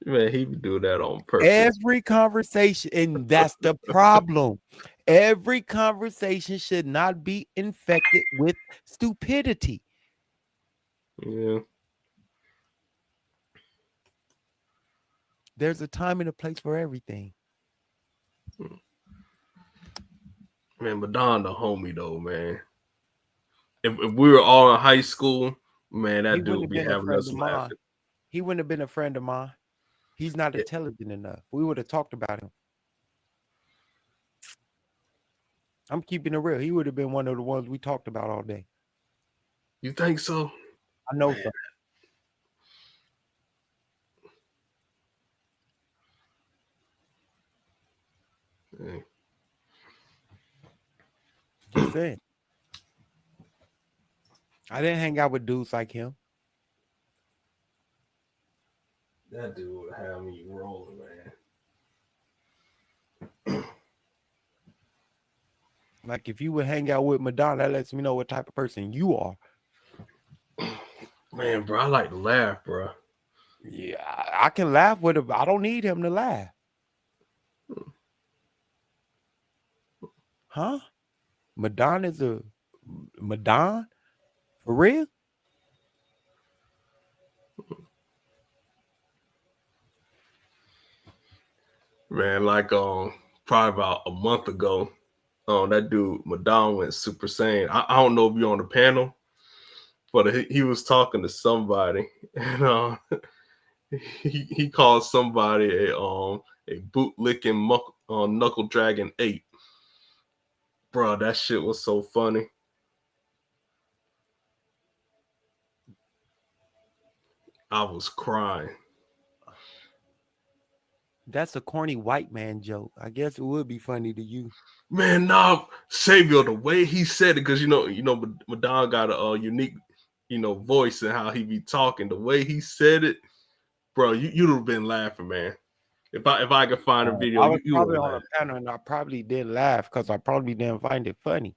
Man, he be doing that on purpose. Every conversation, and that's the problem. Every conversation should not be infected with stupidity. Yeah. There's a time and a place for everything. Man, Madon the homie though, man. If we were all in high school, man, that dude would be having us laughing. He wouldn't have been a friend of mine. He's not intelligent enough. We would have talked about him. I'm keeping it real. He would have been one of the ones we talked about all day. You think so? I know so. Yeah. Just saying. I didn't hang out with dudes like him. That dude would have me rolling, man. Like, if you would hang out with Madonna, that lets me know what type of person you are. Man, bro, I like to laugh, bro. Yeah, I can laugh with him. I don't need him to laugh. Huh? Madonna's a Madonna? For real? Man, like probably about a month ago, that dude Madonna went Super Saiyan. I don't know if you're on the panel, but he was talking to somebody, and he called somebody a bootlicking Knuckle Dragon 8. Bro, that shit was so funny. I was crying. That's a corny white man joke. I guess it would be funny to you. Man, nah, Savior, the way he said it, because you know, Madonna got a unique, voice and how he be talking. The way he said it, bro, you'd have been laughing, man. If I could find a video, I was probably on a panel and I probably didn't laugh because I probably didn't find it funny.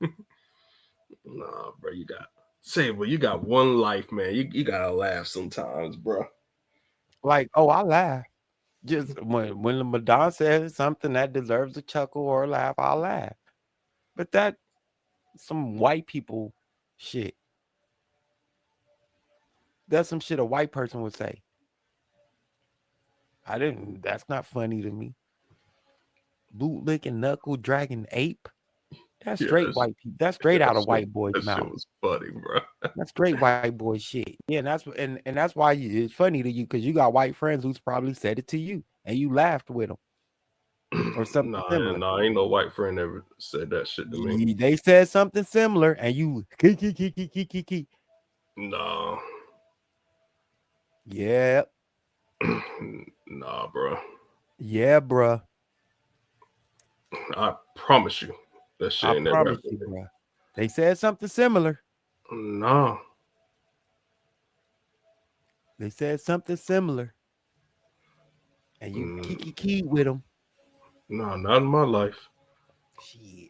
Nah, bro, you got one life, man. You gotta laugh sometimes, bro. Like, oh, I laugh. Just when the Madonna says something that deserves a chuckle or a laugh, I'll laugh. But that some white people shit. That's some shit a white person would say. That's not funny to me. Boot licking, knuckle dragging ape. That's Yeah, straight white people. That's straight out of white boy's that shit mouth. was funny, bro. That's straight white boy shit. Yeah, and that's why it's funny to you because you got white friends who's probably said it to you and you laughed with them or something similar. Nah, ain't no white friend ever said that shit to me. They said something similar and you key. Nah. Yeah. Nah, bro. Yeah, bruh. I promise you that shit I ain't never promise happened you, to me. bruh. They said something similar. Nah. They said something similar. And you key with them. Nah, not in my life. Shit.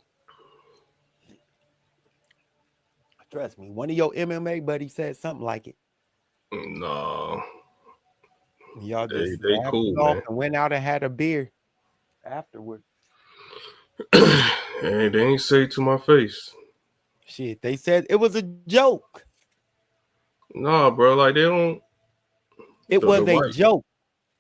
Trust me, one of your MMA buddies said something like it. Nah. Y'all just they laughed cool, it off man. and went out and had a beer afterward. And they ain't say it to my face. Shit, they said it was a joke. Nah, bro, like they don't. It was a joke.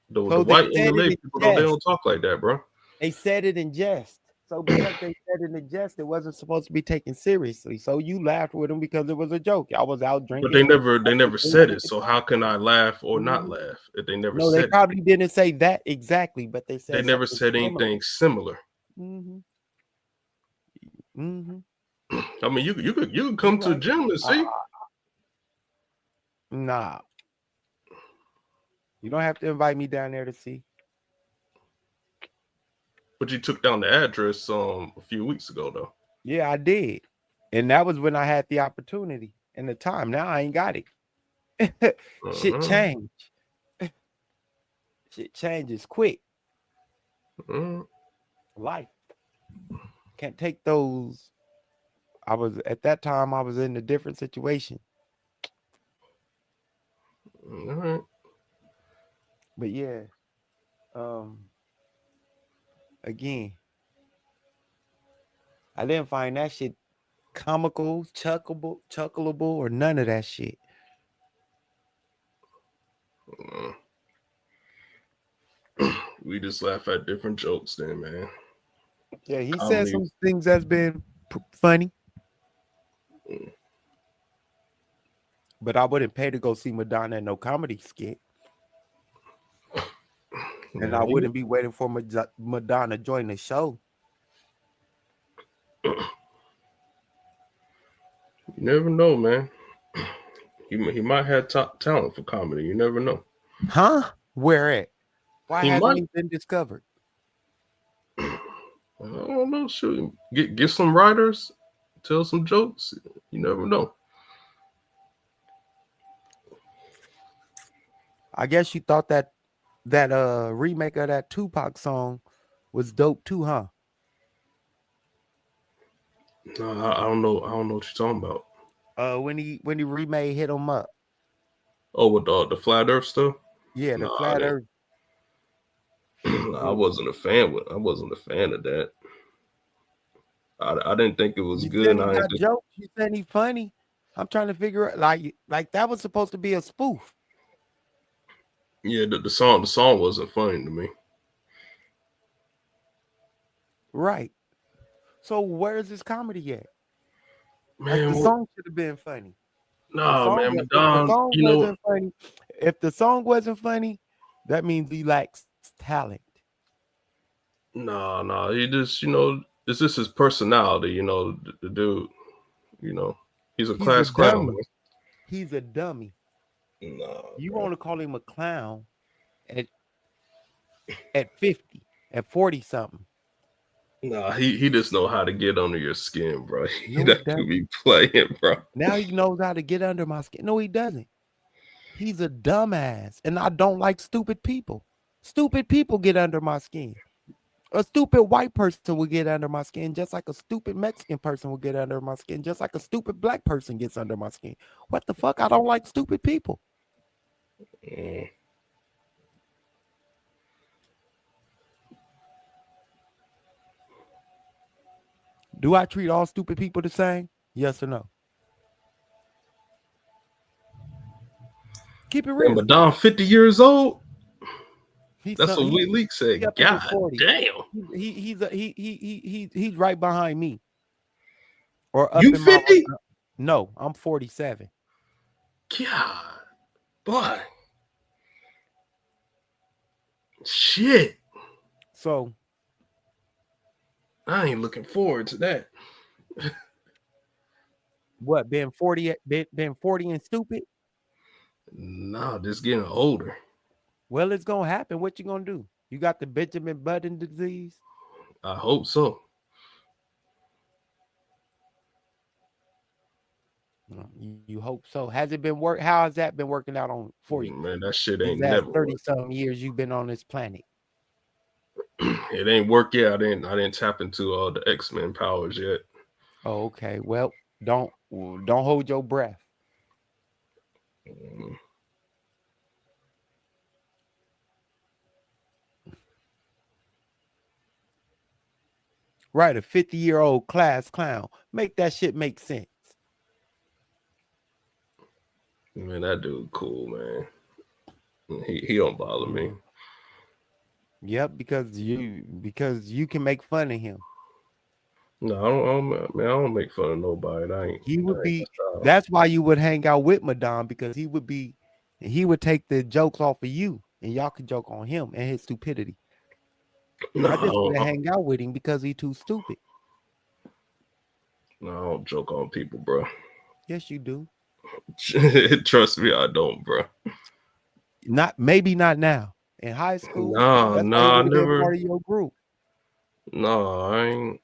The So they white said it MMA in people, they jest. don't talk like that, bro. They said it in jest. So because they said it in jest, it wasn't supposed to be taken seriously. So you laughed with them because it was a joke. I was out drinking. But they never said it. So how can I laugh or not laugh if they never No, said they it? probably didn't say that exactly, but they said They never something said anything similar. Mm-hmm. I mean, you could come to the gym and see. Nah. You don't have to invite me down there to see. But you took down the address a few weeks ago, though. Yeah, I did. And that was when I had the opportunity and the time. Now I ain't got it. Shit change. Shit changes quick. Life. Can't take those. At that time, I was in a different situation. But yeah. Again, I didn't find that shit comical, chuckleable, or none of that shit. We just laugh at different jokes then, man. Yeah, he said some things that's been funny. But I wouldn't pay to go see Madonna in no comedy skit. And I wouldn't be waiting for Madonna to join the show. You never know, man. He might have talent for comedy. You never know. Huh? Where at? Why hasn't he been discovered? I don't know. Shoot, get some writers, tell some jokes. You never know. I guess you thought that remake of that Tupac song was dope too, huh? No, I don't know. I don't know what you're talking about. When he remade Hit 'Em Up. Oh, with the flat Earth stuff. Yeah, the flat Earth. I wasn't a fan of that. I didn't think it was good. Said he got jokes. You said he's funny. I'm trying to figure out like that was supposed to be a spoof. Yeah, the song wasn't funny to me. Right. So where's his comedy at? Man, the song should have been funny. No, man, Madonna, if the song wasn't funny, that means he lacks talent. No, he just, it's just his personality, the dude, he's a class clown. He's a dummy. No, you want to call him a clown at 50, at 40 something. Nah, he just know how to get under your skin, bro. He doesn't be playing, bro. Now he knows how to get under my skin. No, he doesn't. He's a dumbass, and I don't like stupid people. Stupid people get under my skin. A stupid white person will get under my skin, just like a stupid Mexican person will get under my skin, just like a stupid black person gets under my skin. What the fuck? I don't like stupid people. Do I treat all stupid people the same? Yes or no? Keep it real. But Don 50 years old. That's what He Leak said. up in his God 40s. damn. He's right behind me. Or up You in my 50? No, I'm 47. God, boy. Shit. So I ain't looking forward to that. What, been 40 and stupid? No, just getting older. Well, it's gonna happen. What you gonna do? You got the Benjamin Button disease? I hope so. You hope so. Has it been how has that been working out for you? Man, that shit These ain't last never 30-something years you've been on this planet. It ain't work yet. I didn't tap into all the X-Men powers yet. Oh, okay. Well, don't hold your breath. Right, a 50-year-old class clown. Make that shit make sense. Man, that dude cool, man. He don't bother me. Yep, because you can make fun of him. No, I don't make fun of nobody. He would be. That's why you would hang out with Madame, because he would take the jokes off of you, and y'all could joke on him and his stupidity. No, I just want to hang out with him because he's too stupid. No, I don't joke on people, bro. Yes, you do. Trust me, I don't, bro. Maybe not now. In high school, I never. Part of your group. No, I ain't.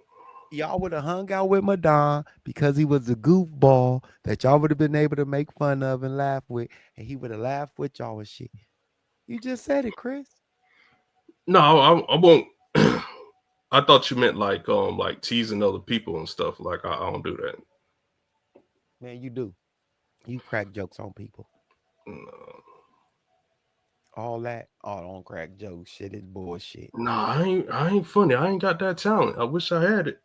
Y'all would have hung out with Madon because he was a goofball that y'all would have been able to make fun of and laugh with, and he would have laughed with y'all and shit. You just said it, Chris. No, I won't. I thought you meant like teasing other people and stuff. Like I don't do that. Man, you do. You crack jokes on people. No. All that. Oh, don't crack jokes. Shit is bullshit. Nah, I ain't funny. I ain't got that talent. I wish I had it.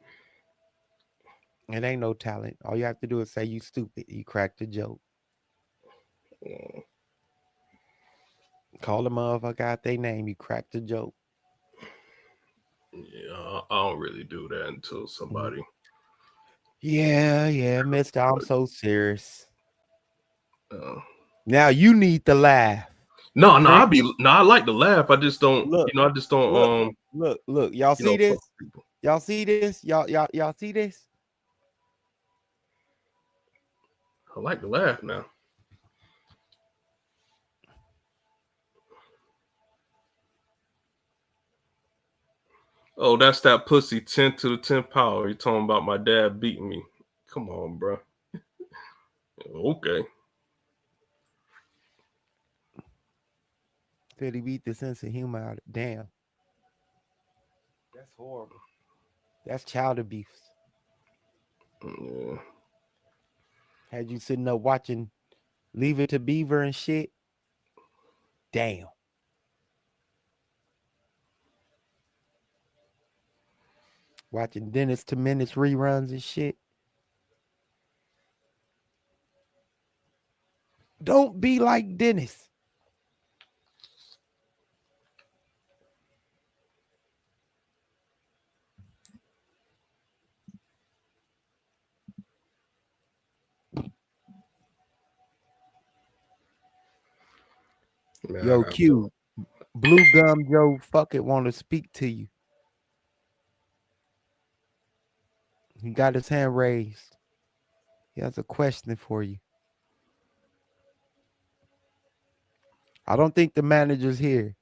It ain't no talent. All you have to do is say you stupid. You cracked a joke. Call the motherfucker out their name. You cracked a joke. Yeah, I don't really do that until somebody. Yeah, mister. I'm so serious. Now you need to laugh. No, I like to laugh. I just don't. Look, I just don't. Look. Y'all see this? Y'all see this? Y'all see this? I like to laugh now. Oh, that's that pussy 10 to the 10th power. You talking about my dad beating me? Come on, bro. Okay. Said he beat the sense of humor out of it. Damn. That's horrible. That's child abuse. Yeah. Had you sitting up watching Leave It to Beaver and shit? Damn. Watching Dennis to Menace reruns and shit. Don't be like Dennis. Man, Yo, Q, Blue Gum Joe, fuck it, want to speak to you. He got his hand raised. He has a question for you. I don't think the manager's here,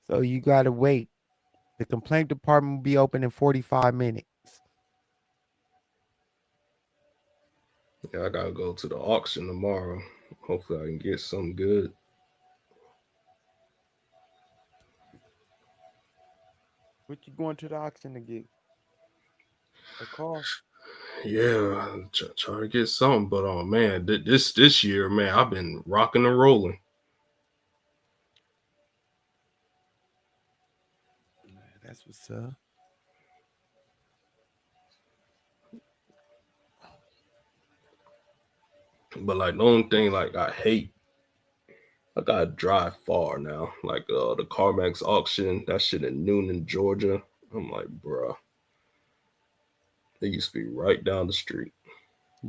so you got to wait. The complaint department will be open in 45 minutes. Yeah, I gotta go to the auction tomorrow. Hopefully I can get something good. What you going to the auction to get? A car? Yeah, try to get something, but man, this year, man, I've been rocking and rolling. That's what's up. But like the only thing like I hate, I gotta drive far now. Like the CarMax auction, that shit in Noonan, Georgia. I'm like, bruh, it used to be right down the street.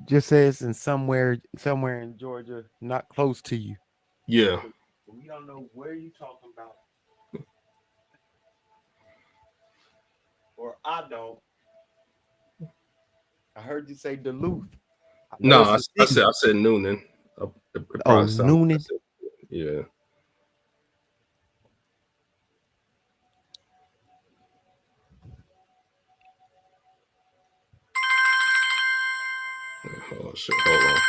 Just says in somewhere in Georgia, not close to you. Yeah. We don't know where you talking about. Or I don't. I heard you say Duluth. No, I said Noonan. Oh, Noonan. Yeah. Oh shit! Hold on.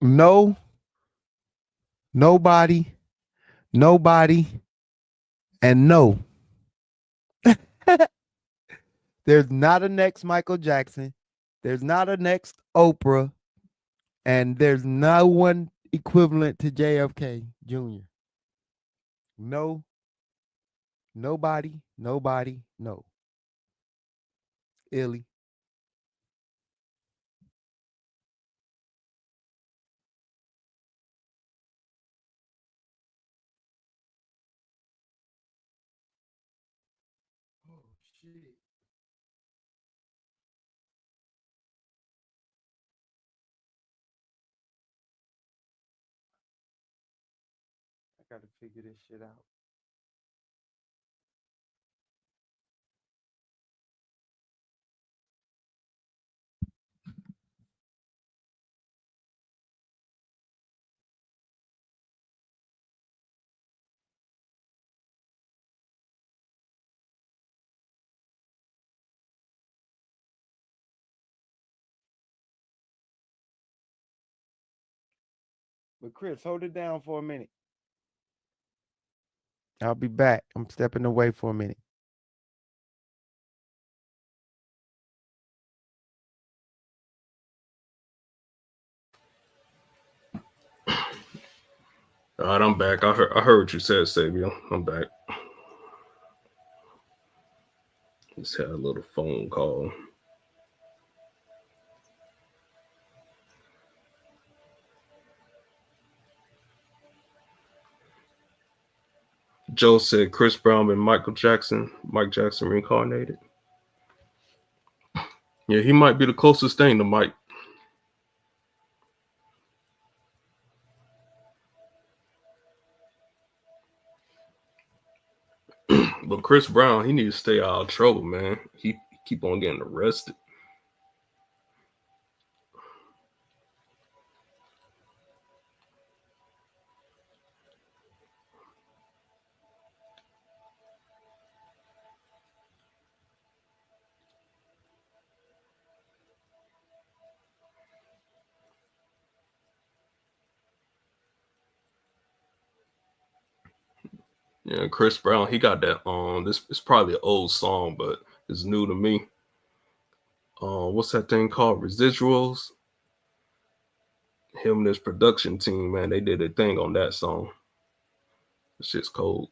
No, nobody, and no. There's not a next Michael Jackson. There's not a next Oprah. And there's no one equivalent to JFK Jr. No, nobody, no. Illy. Oh, shit. I gotta figure this shit out. But Chris, hold it down for a minute. I'll be back. I'm stepping away for a minute. All right, I'm back. I heard what you said, Savior. I'm back. Just had a little phone call. Joe said Chris Brown and Mike Jackson reincarnated. Yeah, he might be the closest thing to Mike. But Chris Brown, he needs to stay out of trouble, man. He keep on getting arrested. Yeah, Chris Brown, he got that this it's probably an old song, but it's new to me. What's that thing called? Residuals. Him and his production team, man, they did a thing on that song. That shit's cold.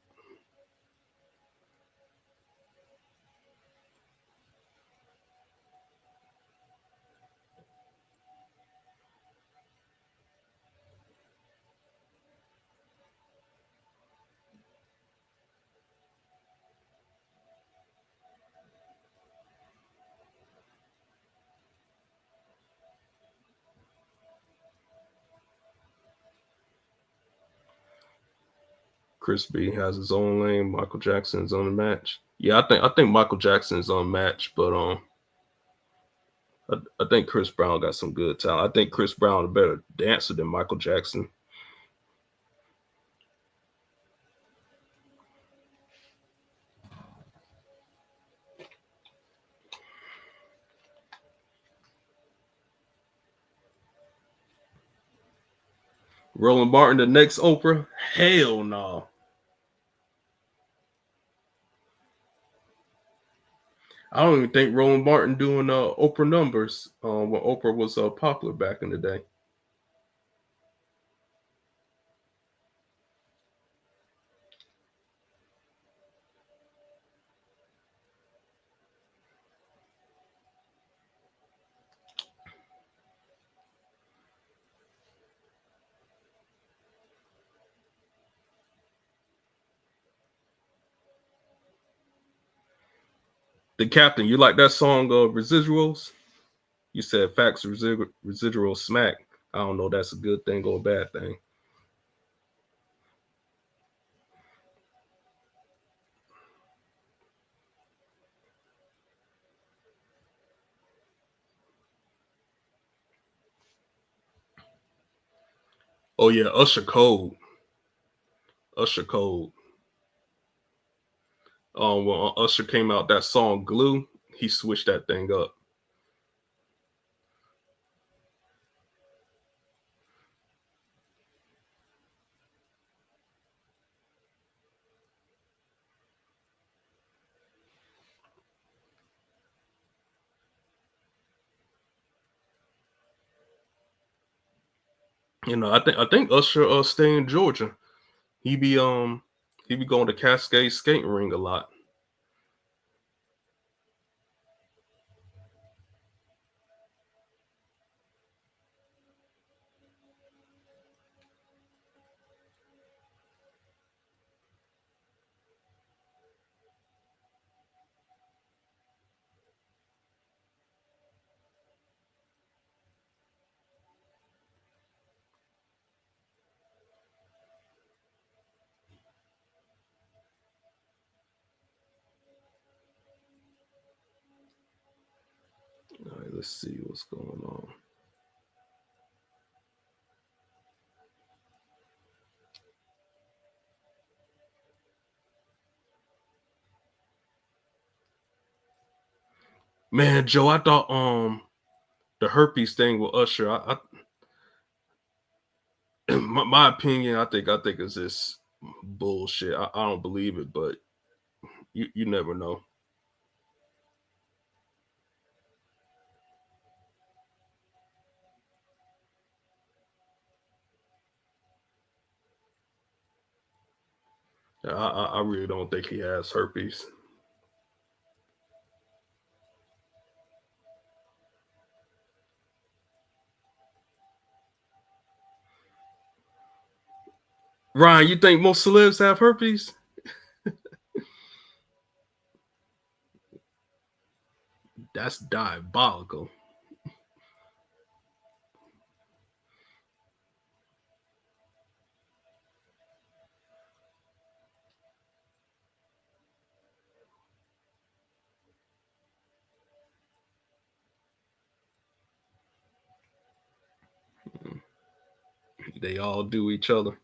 Chris B has his own lane. Michael Jackson's on the match. Yeah, I think Michael Jackson's on match, but I think Chris Brown got some good talent. I think Chris Brown a better dancer than Michael Jackson. Roland Martin, the next Oprah? Hell no. I don't even think Roland Martin doing Oprah numbers when Oprah was popular back in the day. The Captain, you like that song Residuals? You said facts residual smack. I don't know if that's a good thing or a bad thing. Oh yeah, Usher Code. Usher Code. When Usher came out, that song Glue, he switched that thing up. You know, I think Usher stay in Georgia. He be going to Cascade skating ring a lot. All right, let's see what's going on. Man, Joe, I thought the herpes thing with Usher, my opinion, I think it's just bullshit. I don't believe it, but you never know. I really don't think he has herpes. Ryan, you think most celebs have herpes? That's diabolical. They all do each other.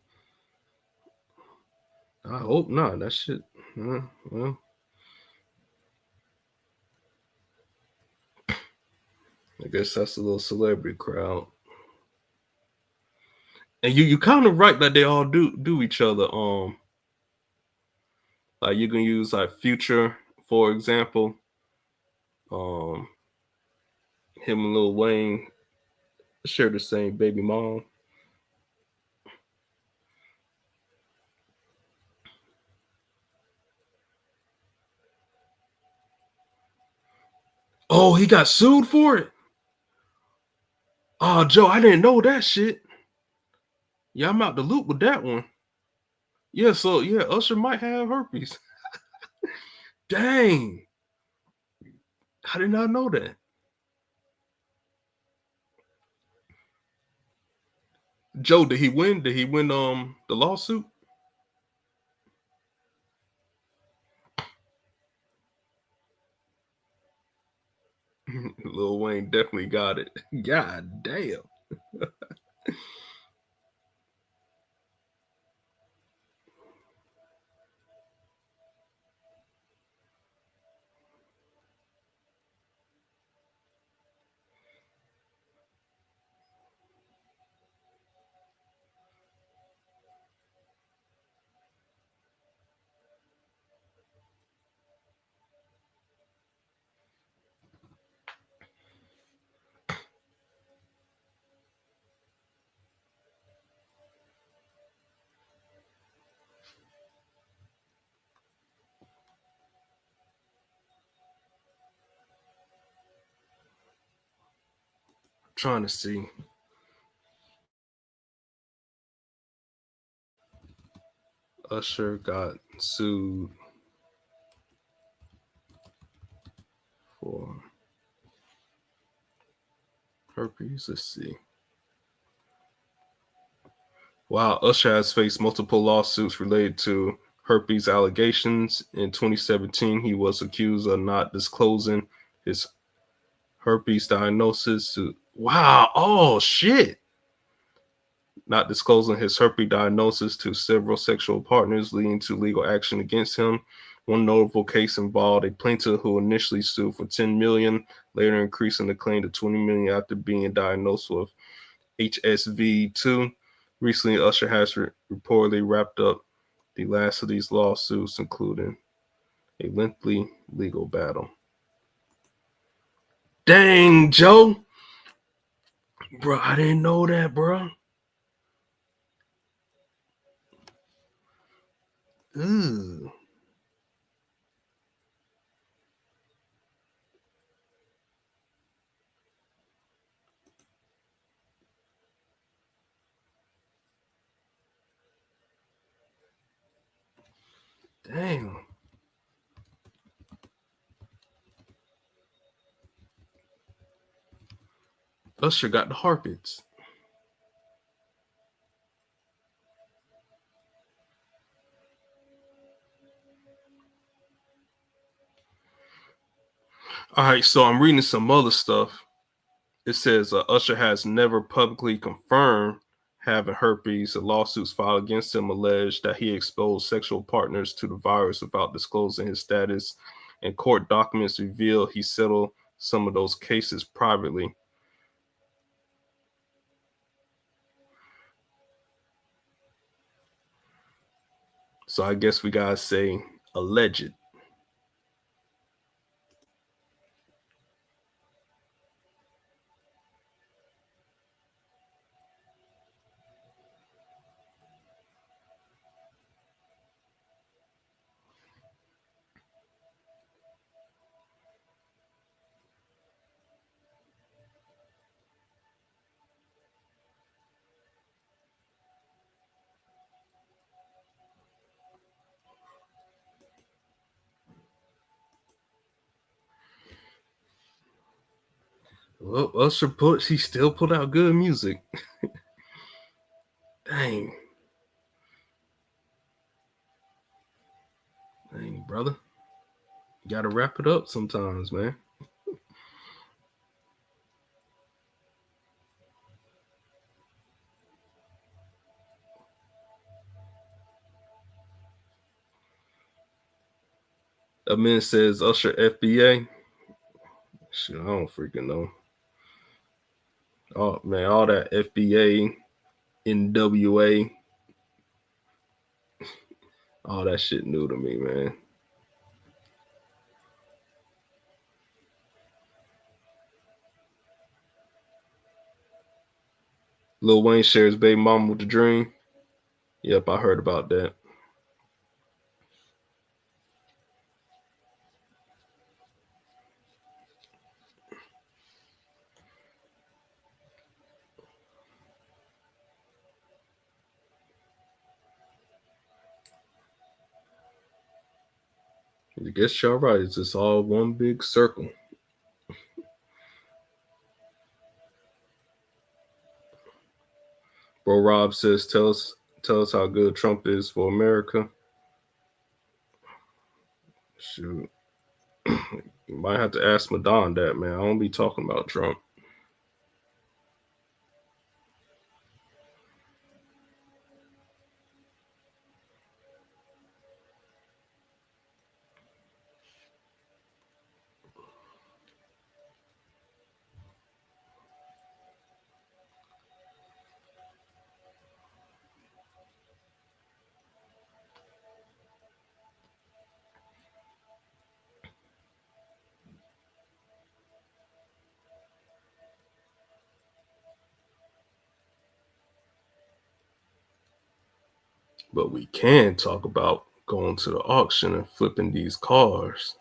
I hope not. That shit. Well, I guess that's a little celebrity crowd. And you kind of right that they all do each other. Like you can use like Future for example. Um, him and Lil Wayne share the same baby mom. Oh, he got sued for it. Oh, Joe, I didn't know that shit. Yeah, I'm out the loop with that one. Yeah, so yeah, Usher might have herpes. Dang, I did not know that. Joe, did he win? Did he win the lawsuit? Lil Wayne definitely got it. God damn. Trying to see. Usher got sued for herpes. Let's see. Wow, Usher has faced multiple lawsuits related to herpes allegations. In 2017, he was accused of not disclosing his herpes diagnosis to shit. Not disclosing his herpes diagnosis to several sexual partners, leading to legal action against him. One notable case involved a plaintiff who initially sued for $10 million, later increasing the claim to $20 million after being diagnosed with HSV-2. Recently, Usher has reportedly wrapped up the last of these lawsuits, including a lengthy legal battle. Dang, Joe. Bro, I didn't know that, bro. Ooh. Damn. Usher got the harpies. All right, so I'm reading some other stuff. It says Usher has never publicly confirmed having herpes. The lawsuits filed against him allege that he exposed sexual partners to the virus without disclosing his status, and court documents reveal he settled some of those cases privately. So I guess we gotta say alleged. Well, Usher he still put out good music. Dang. Dang, brother. You gotta wrap it up sometimes, man. A man says Usher FBA. Shit, I don't freaking know. Oh man, all that FBA, NWA, all that shit new to me, man. Lil Wayne shares baby mama with the dream. Yep, I heard about that. I guess y'all right. It's just all one big circle. Bro Rob says, tell us how good Trump is for America. Shoot. You might have to ask Madon that, man. I don't be talking about Trump. But we can talk about going to the auction and flipping these cars.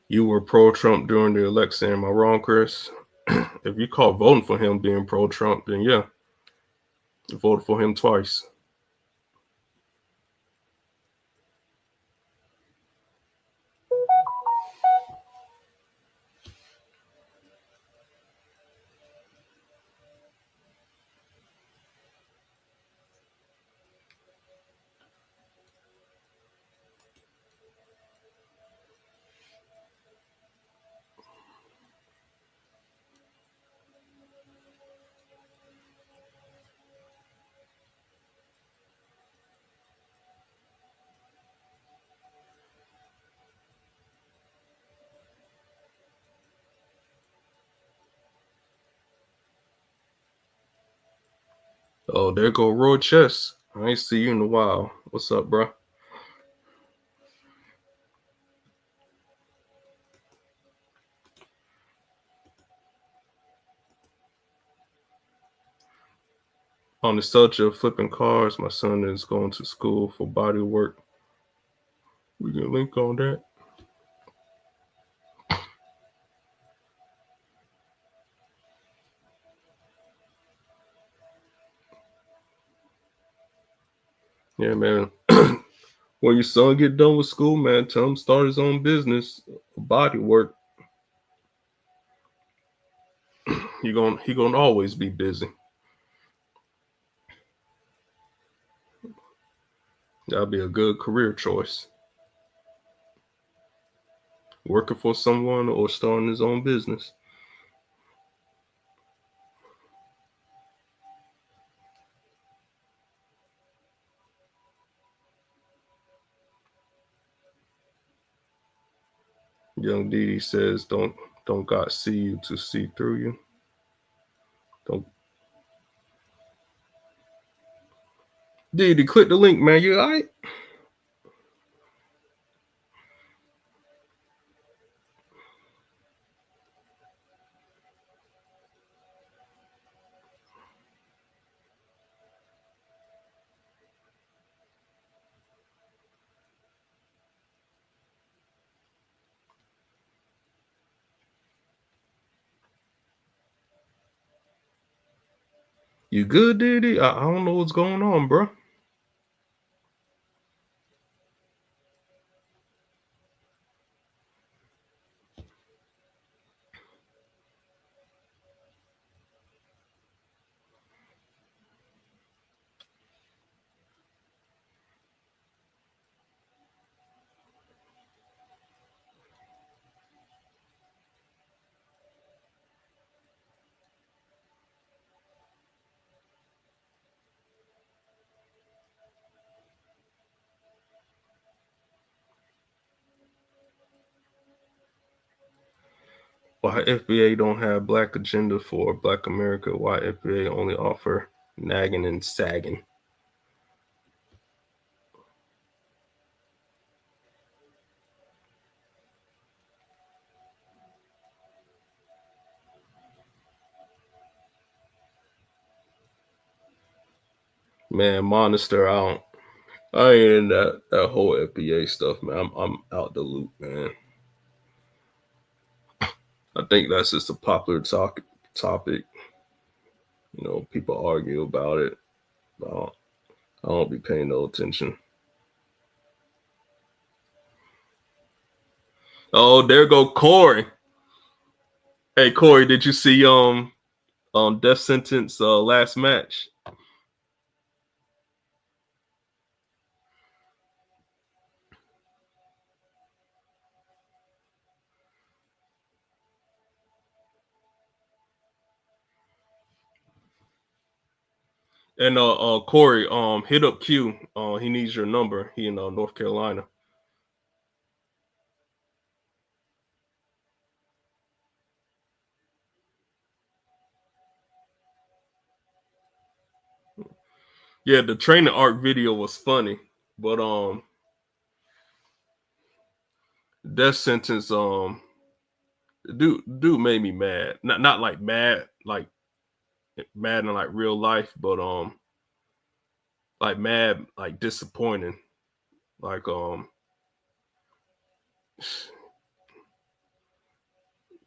You were pro-Trump during the election. Am I wrong, Chris? If you call voting for him being pro-Trump, then yeah, you voted for him twice. Oh, there go Roy Chess. I ain't see you in a while. What's up, bro? On the subject of flipping cars, my son is going to school for body work. We can link on that. Yeah, man. When your son get done with school, man, tell him start his own business, body work. He gonna always be busy. That'll be a good career choice. Working for someone or starting his own business. Young Didi says, don't God see you to see through you. Don't Didi, click the link, man. You all right? You good, Didi? I don't know what's going on, bro. Why FBA don't have black agenda for Black America? Why FBA only offer nagging and sagging? Man, Monster, I ain't in that whole FBA stuff, man. I'm out the loop, man. I think that's just a popular topic. You know, people argue about it. I don't be paying no attention. Oh, there go Corey. Hey Corey, did you see death sentence last match? And Corey, hit up Q. He needs your number. He in North Carolina. Yeah, the training arc video was funny, but death sentence dude made me mad. Not like mad in like real life, but like mad, like disappointing. Like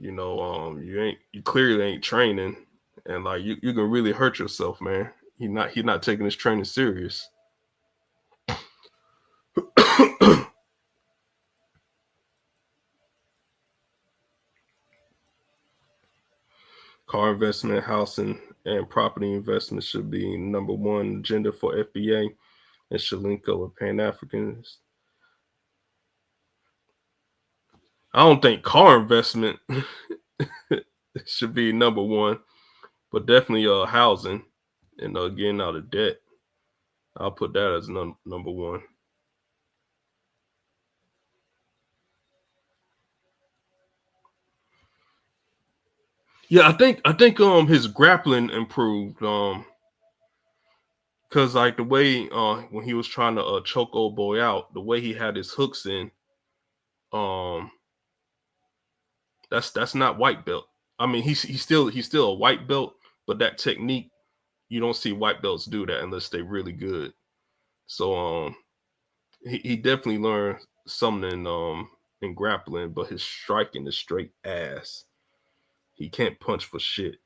you clearly ain't training, and like you can really hurt yourself, man. He not taking his training serious. Car investment, housing, and property investment should be number one agenda for FBA and should link up with Pan Africans. I don't think car investment should be number one, but definitely housing and getting out of debt. I'll put that as number one. Yeah, I think his grappling improved. Cause like the way when he was trying to choke old boy out, the way he had his hooks in, um, that's not white belt. I mean, he's still a white belt, but that technique you don't see white belts do that unless they're really good. So he definitely learned something in grappling, but his striking is straight ass. He can't punch for shit.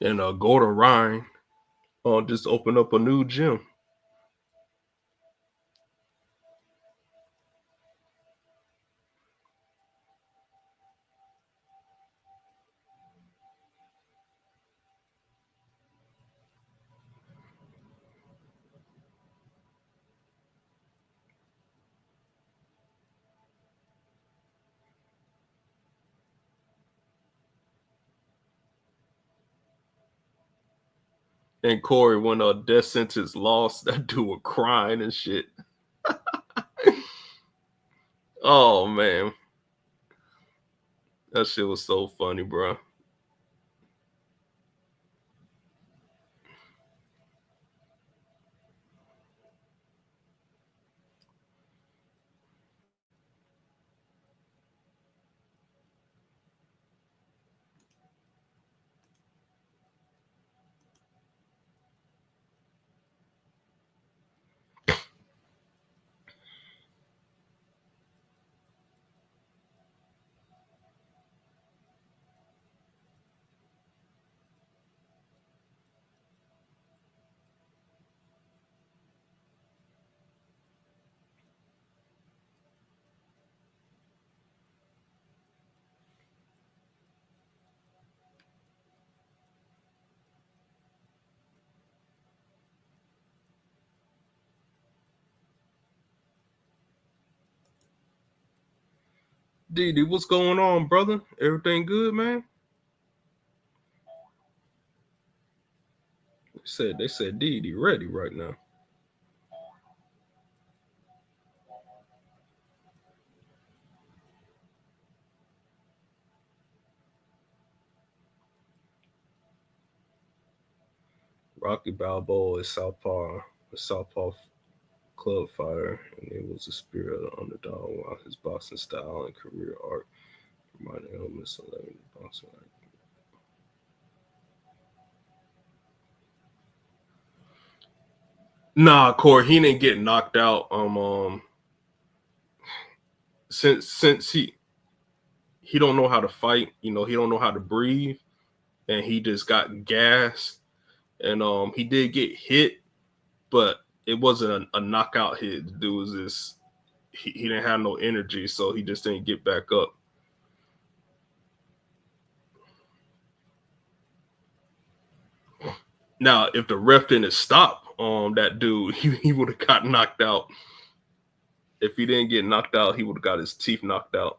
And Gordon Ryan just opened up a new gym. And Corey, when a death sentence lost, that dude was crying and shit. Oh man, that shit was so funny, bro. Didi, what's going on, brother? Everything good, man? They said Didi ready right now. Rocky Balboa is a Southpaw club fighter, and it was a spirit of the underdog while his boxing style and career arc reminded him of celebrity boxing. Nah, Corey, he didn't get knocked out. Since he don't know how to fight, he don't know how to breathe, and he just got gassed. And he did get hit, but it wasn't a knockout hit. The dude was just he didn't have no energy, so he just didn't get back up. Now, if the ref didn't stop that dude, he would have got knocked out. If he didn't get knocked out, he would have got his teeth knocked out.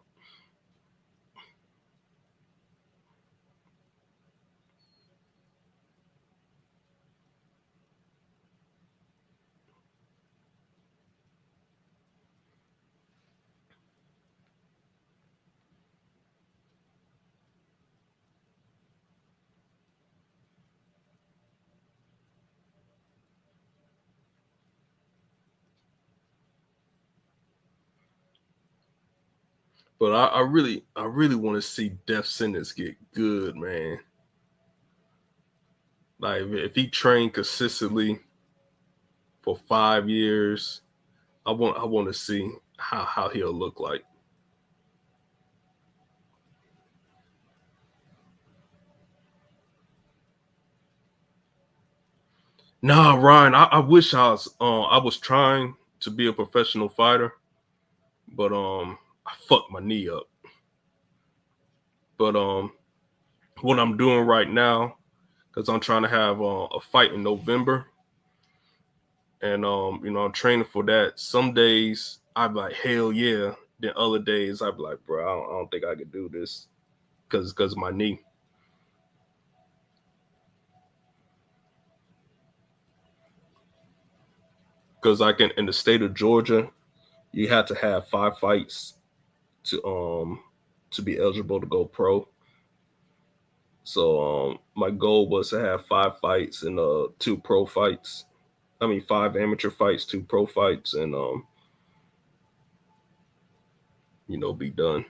But I really want to see death sentence get good, man. Like if he trained consistently for 5 years, I want to see how he'll look like. Nah, Ryan, I wish I was trying to be a professional fighter, but I fucked my knee up. But what I'm doing right now, because I'm trying to have a fight in November, and I'm training for that. Some days I'd be like, hell yeah. Then other days I'd be like, bro, I don't think I could do this because of my knee. Because like in the state of Georgia, you have to have 5 fights to be eligible to go pro. So my goal was to have 5 fights and 2 pro fights. I mean 5 amateur fights, 2 pro fights, and be done.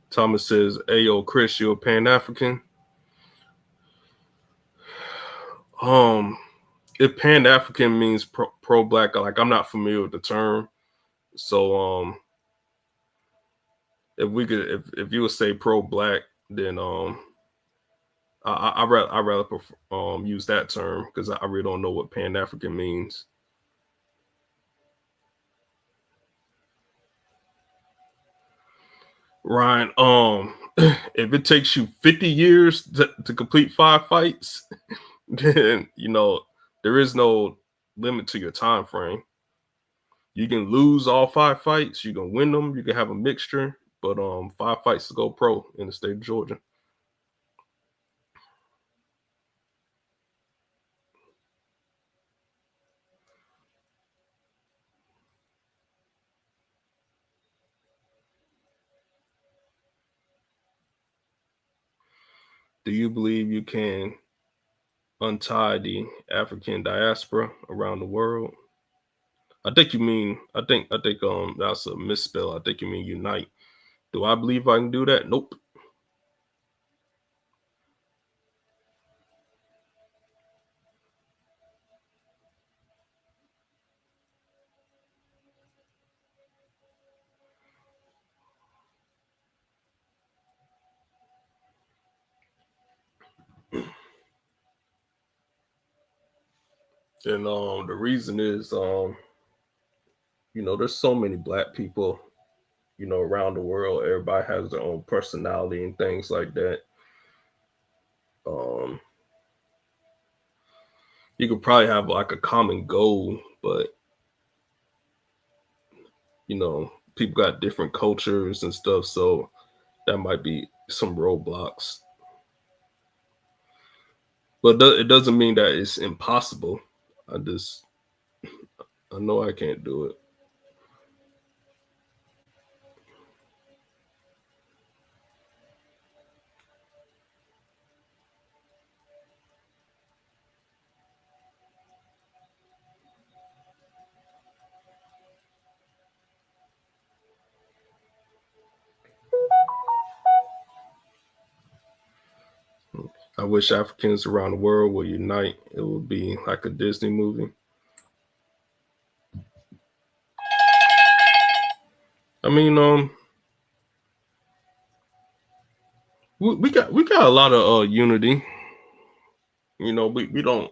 Thomas says, "Hey yo, Chris, you a Pan African?" If Pan African means pro black, like I'm not familiar with the term. So if you would say pro black, then I rather use that term because I really don't know what Pan African means. Ryan, if it takes you 50 years to complete 5 fights, then there is no limit to your time frame. You can lose all 5 fights, you can win them, you can have a mixture, but 5 fights to go pro in the state of Georgia. Do you believe you can untie the African diaspora around the world? I think that's a misspell. I think you mean unite. Do I believe I can do that? Nope. And the reason is there's so many black people around the world. Everybody has their own personality and things like that. You could probably have like a common goal, but people got different cultures and stuff, so that might be some roadblocks. But it doesn't mean that it's impossible. I know I can't do it. I wish Africans around the world would unite. It would be like a Disney movie. I mean, we got a lot of unity. We don't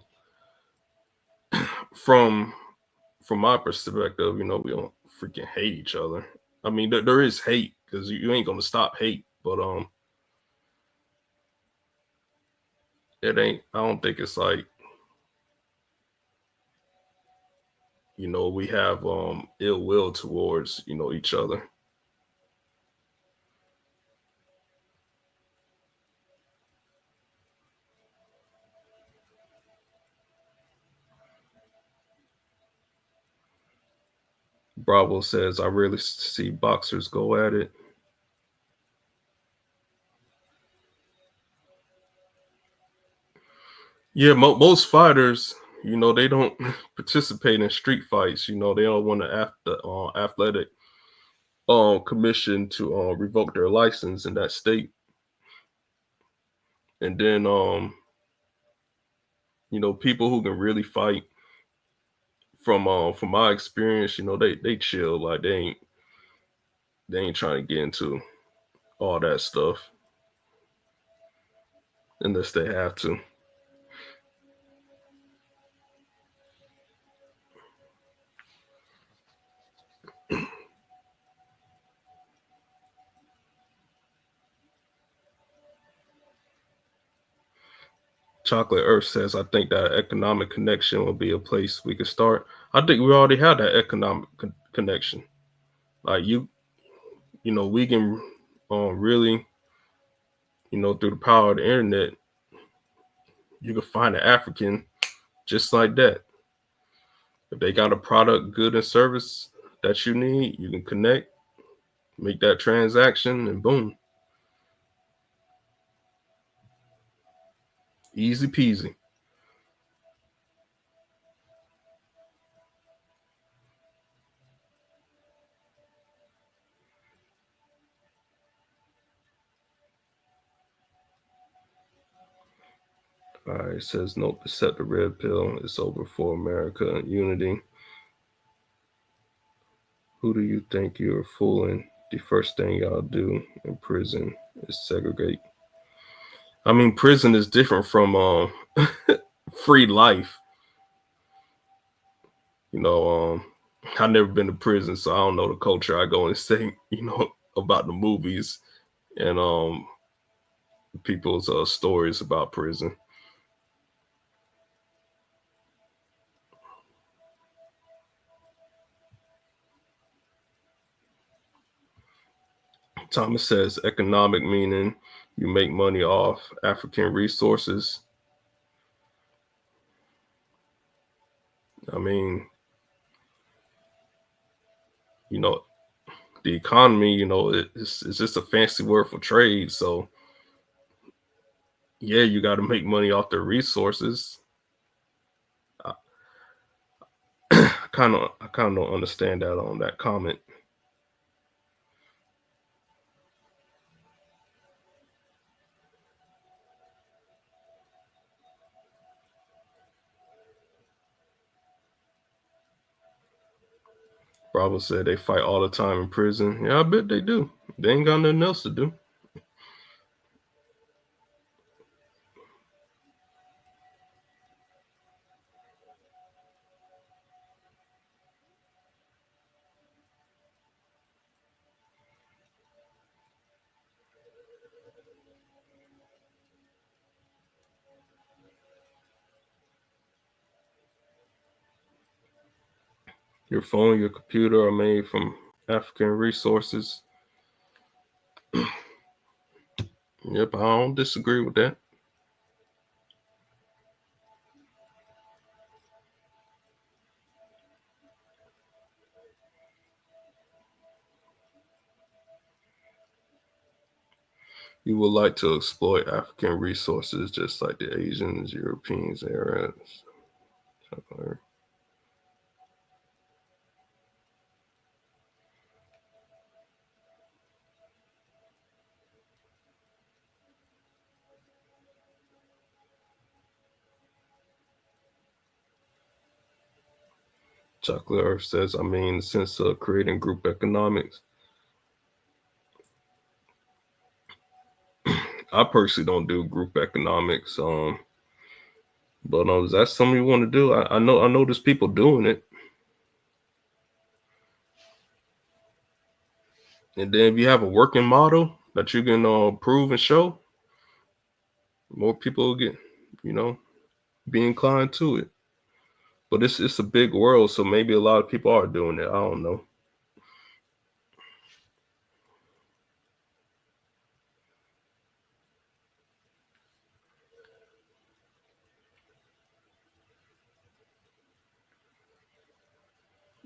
from my perspective, we don't freaking hate each other. I mean, there is hate because you ain't gonna stop hate, but it ain't. I don't think it's like we have ill will towards each other. Bravo says, I rarely see boxers go at it. Yeah, most fighters, you know, they don't participate in street fights. You know, they don't want the athletic commission to revoke their license in that state. And then you know, people who can really fight from my experience, you know, they chill, like they ain't trying to get into all that stuff unless they have to. Chocolate Earth says, I think that economic connection will be a place we could start. I think we already have that economic connection. Like you know, we can really, you know, through the power of the internet, you can find an African just like that. If they got a product, good, and service that you need, you can connect, make that transaction, and boom. Easy peasy. All right, it says, nope, accept the red pill. It's over for America and unity. Who do you think you're fooling? The first thing y'all do in prison is segregate. I mean, prison is different from free life. You know, I've never been to prison, so I don't know the culture. I go and say, you know, about the movies and people's stories about prison. Thomas says economic meaning you make money off African resources. I mean, you know, the economy, you know, it's just a fancy word for trade. So yeah, you got to make money off the resources. I kind of don't understand that on that comment. Bravo said they fight all the time in prison. Yeah, I bet they do. They ain't got nothing else to do. Your phone, your computer are made from African resources. Yep, I don't disagree with that. You would like to exploit African resources just like the Asians, Europeans, Arabs. Chocolate Earth says, I mean, since creating group economics, I personally don't do group economics. But is that something you want to do? I know there's people doing it. And then if you have a working model that you can prove and show, more people will get, you know, be inclined to it. But it's a big world, so maybe a lot of people are doing it. I don't know.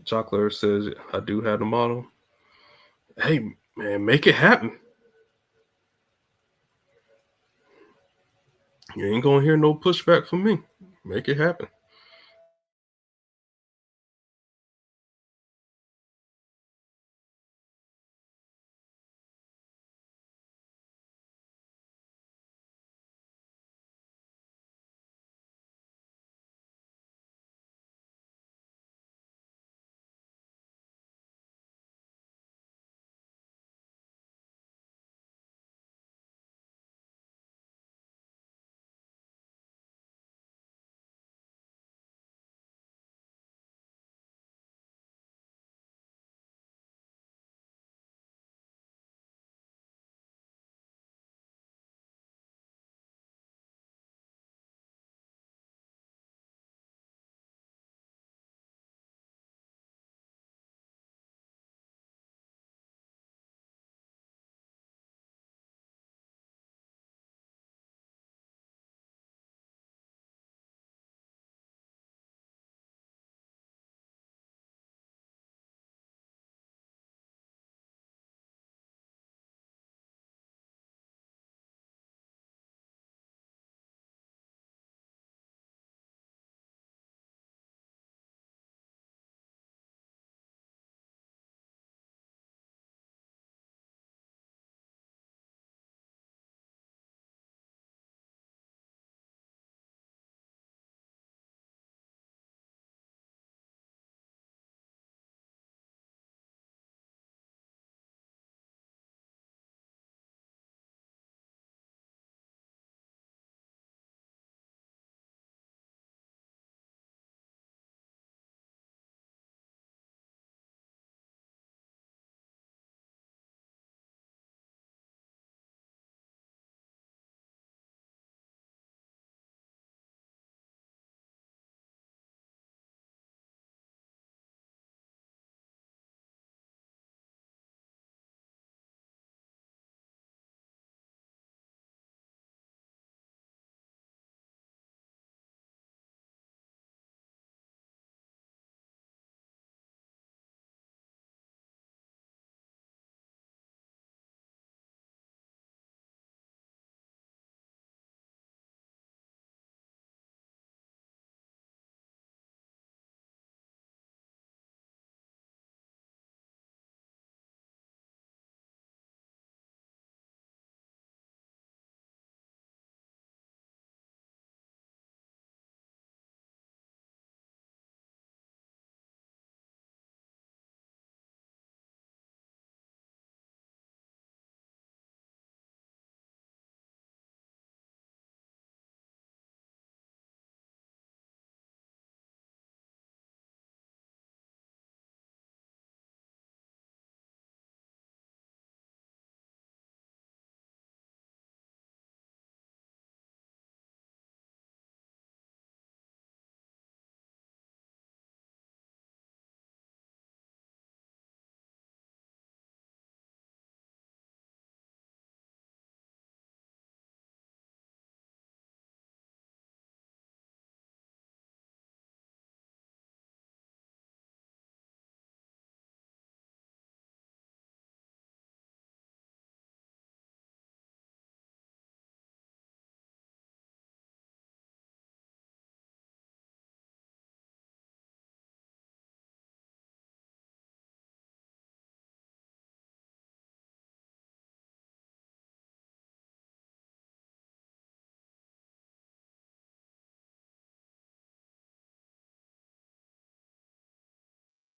Chocolate says, I do have the model. Hey, man, make it happen. You ain't gonna hear no pushback from me. Make it happen.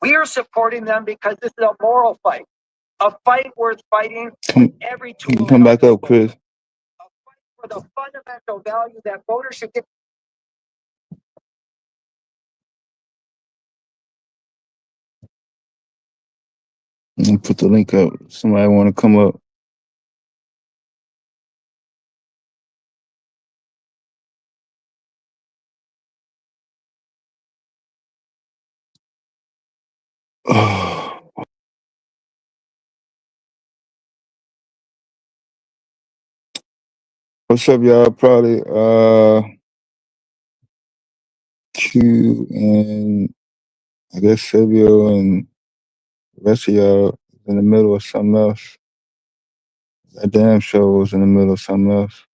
We are supporting them because this is a moral fight, a fight worth fighting. Every tool. You can come back up, Chris. For the fundamental value that voters should get. Put the link up. Somebody want to come up? What's up, y'all? Probably Q and I guess Silvio and the rest of y'all in the middle of something else. That damn show was in the middle of something else.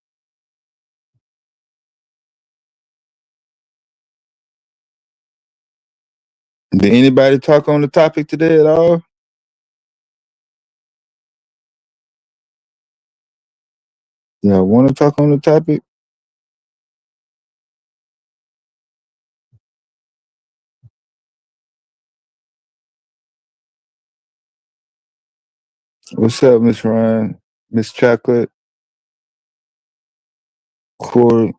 Did anybody talk on the topic today at all? Yeah, want to talk on the topic? What's up, Miss Ryan, Miss Chocolate, Corey?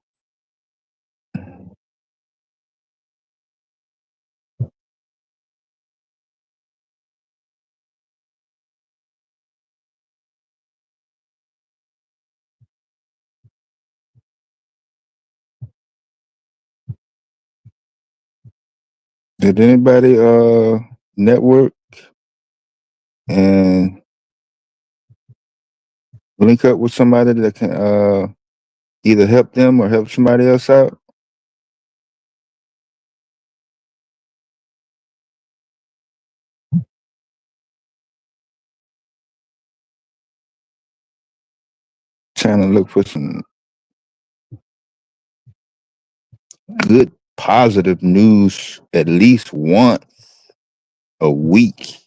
Did anybody network and link up with somebody that can either help them or help somebody else out? Trying to look for some good positive news at least once a week,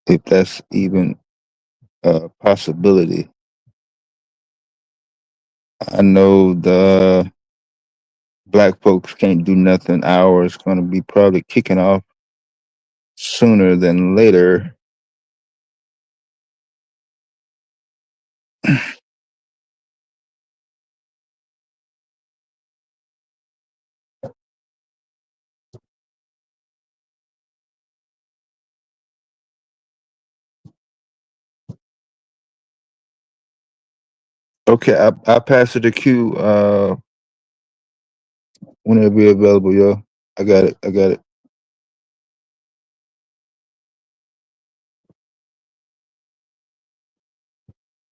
if that's even a possibility. I know the Black folks can't do nothing hour is going to be probably kicking off sooner than later. Okay, I'll pass it to Q when it'll be available, yo. I got it.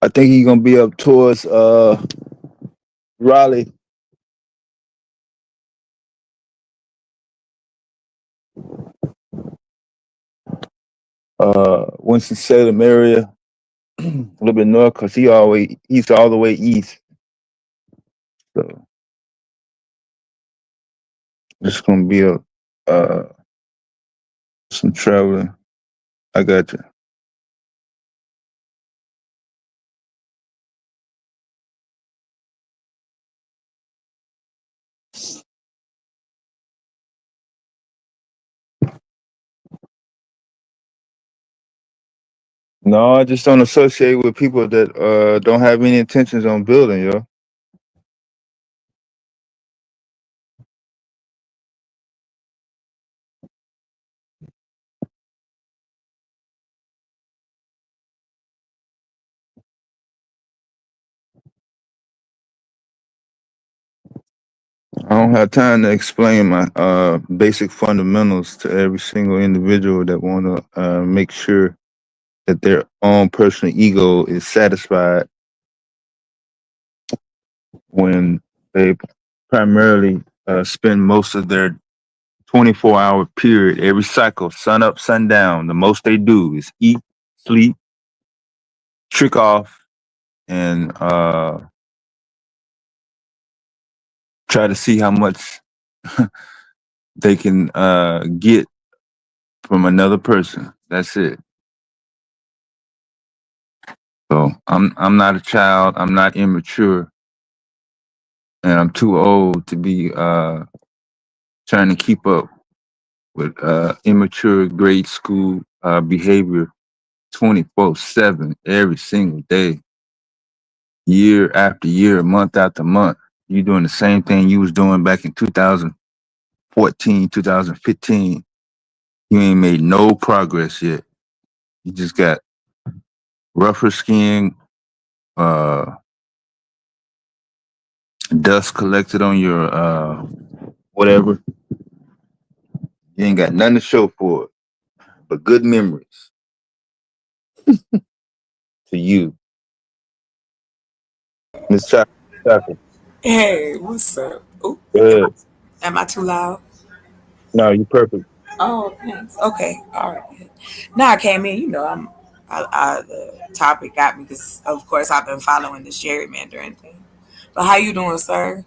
I think he's gonna be up towards Raleigh. Winston-Salem area, a little bit north, cause he's all the way east. So it's gonna be some traveling. I got you. No, I just don't associate with people that don't have any intentions on building, yo. I don't have time to explain my basic fundamentals to every single individual that want to make sure that their own personal ego is satisfied when they primarily spend most of their 24-hour period, every cycle, sun up, sun down. The most they do is eat, sleep, trick off, and try to see how much they can get from another person. That's it. So I'm not a child. I'm not immature, and I'm too old to be trying to keep up with immature grade school behavior 24/7 every single day, year after year, month after month. You doing the same thing you was doing back in 2014, 2015. You ain't made no progress yet. You just got rougher skin, uh, dust collected on your whatever. You ain't got nothing to show for it, but good memories to you. Miss Chocolate. Hey, what's up? Ooh, Good. am I too loud? No, you perfect. Oh, thanks. Okay, all right. Now I came in. The topic got me because, of course, I've been following this gerrymandering thing. But how you doing, sir?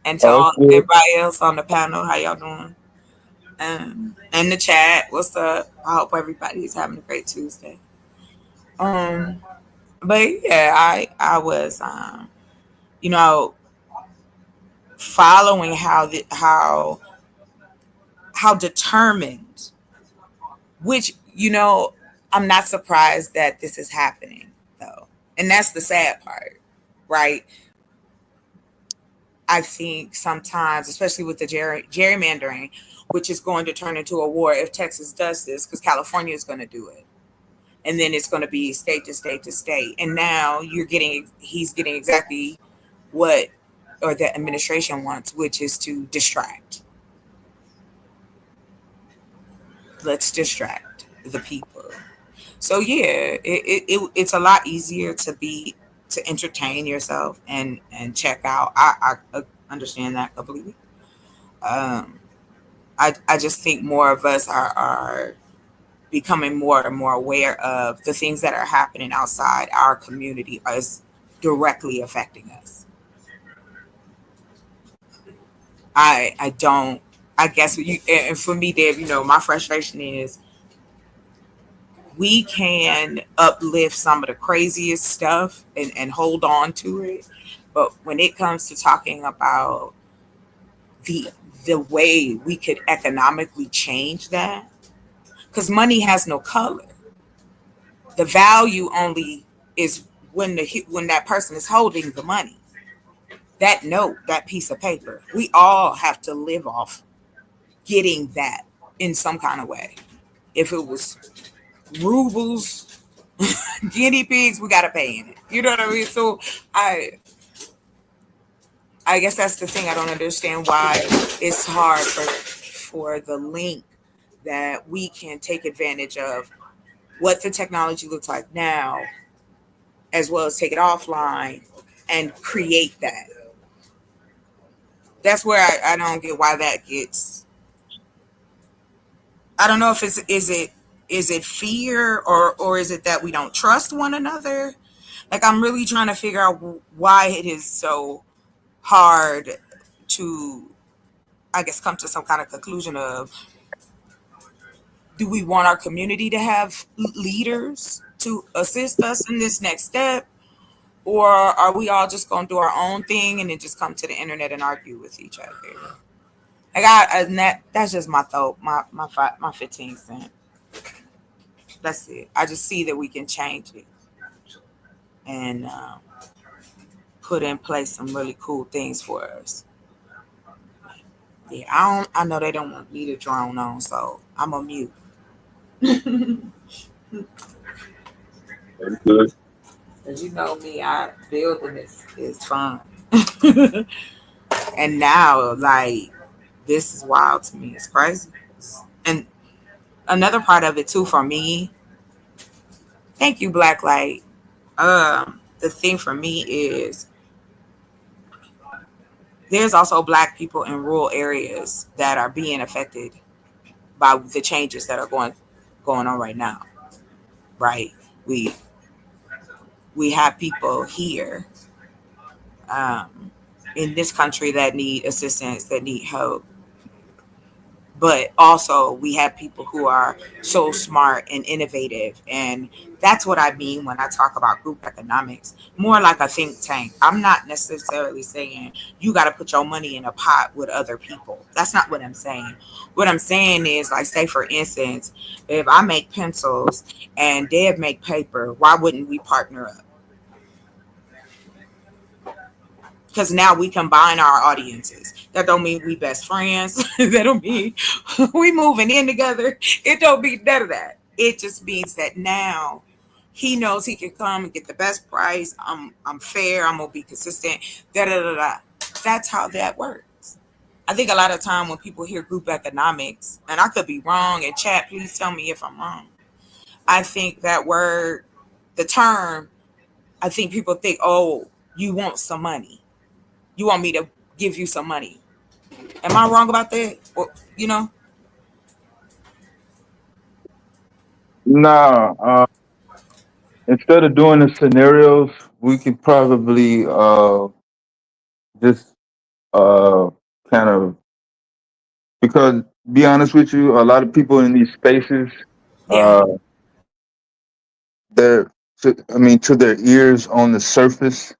And to Oh, it's all good. everybody else on the panel, how y'all doing? In the chat, what's up? I hope everybody's having a great Tuesday. Um, but yeah, I was you know, following how determined, which I'm not surprised that this is happening though, and that's the sad part, right? I think sometimes, especially with the gerrymandering, which is going to turn into a war if Texas does this, because California is going to do it, and then it's going to be state to state to state, and now he's getting exactly what or the administration wants, which is to distract. Let's distract the people. So yeah, it's a lot easier to entertain yourself and check out. I understand that completely. Um, I just think more of us are becoming more and more aware of the things that are happening outside our community as directly affecting us. I don't. I guess and for me, Dave, my frustration is we can uplift some of the craziest stuff and hold on to it. But when it comes to talking about the the way we could economically change that, because money has no color. The value only is when that person is holding the money. That note, that piece of paper, we all have to live off getting that in some kind of way. If it was rubles, guinea pigs, we gotta pay in it. You know what I mean? So I I guess that's the thing. I don't understand why it's hard for the link that we can take advantage of what the technology looks like now, as well as take it offline and create that. That's where I don't get why that gets. I don't know if is it fear or is it that we don't trust one another? Like I'm really trying to figure out why it is so hard to, I guess, come to some kind of conclusion of, do we want our community to have leaders to assist us in this next step, or are we all just going to do our own thing and then just come to the internet and argue with each other? Like and that's just my thought, my 15 cents. That's it. I just see that we can change it and put in place some really cool things for us. Yeah, I know they don't want me to drone on, so I'm a mute. Good. As you know me, building is fun. And now, like, this is wild to me. It's crazy. And another part of it too for me, thank you, Blacklight. The thing for me is there's also Black people in rural areas that are being affected by the changes that are going on right now. Right? We have people here in this country that need assistance, that need help, but also we have people who are so smart and innovative, and that's what I mean when I talk about group economics, more like a think tank. I'm not necessarily saying you got to put your money in a pot with other people. That's not what I'm saying. What I'm saying is, like, say for instance, if I make pencils and Deb make paper, why wouldn't we partner up? Because now we combine our audiences. That don't mean we best friends. That don't mean we moving in together. It don't mean none of that. It just means that now he knows he can come and get the best price. I'm fair. I'm gonna be consistent. Da da da da. That's how that works. I think a lot of time when people hear group economics, and I could be wrong, and chat, please tell me if I'm wrong. I think that word, the term, I think people think, oh, you want some money. You want me to give you some money. Am I wrong about that? Or, you know? Nah, instead of doing the scenarios, we could probably just uh kind of, because be honest with you, a lot of people in these spaces, Yeah. uh they're I mean, to their ears on the surface,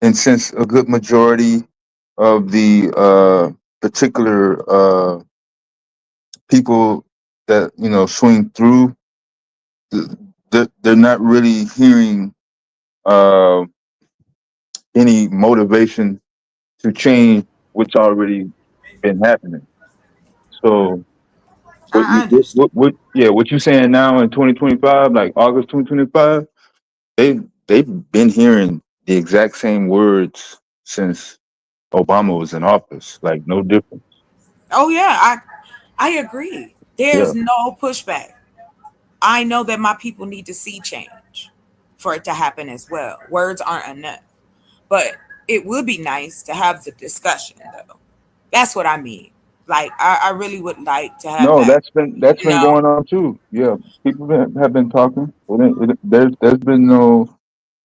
and since a good majority of the particular people that swing through, they're not really hearing uh, any motivation to change what's already been happening. So I understand. what you saying now in 2025, like August 2025, they've been hearing the exact same words since Obama was in office, like no different. Oh yeah, I agree. Yeah. There's no pushback. I know that my people need to see change for it to happen as well. Words aren't enough. But it would be nice to have the discussion though. That's what I mean. Like I really would like to have No, that. that's been No. going on too. Yeah, people have been talking. There's been no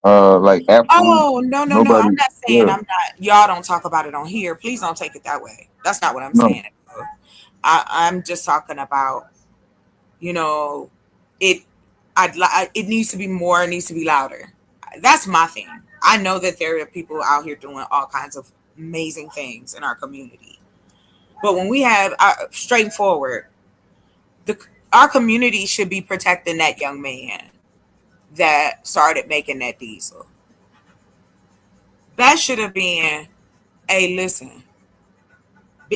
like absolute Oh no, no, no. I'm nobody. not saying Yeah, I'm not, y'all don't talk about it on here. Please don't take it that way. That's not what I'm no, saying. I'm just talking about, you know, it it needs to be more, it needs to be louder. That's my thing. I know that there are people out here doing all kinds of amazing things in our community. But when we have straightforward, the our community should be protecting that young man that started making that diesel. That should have been, a listen,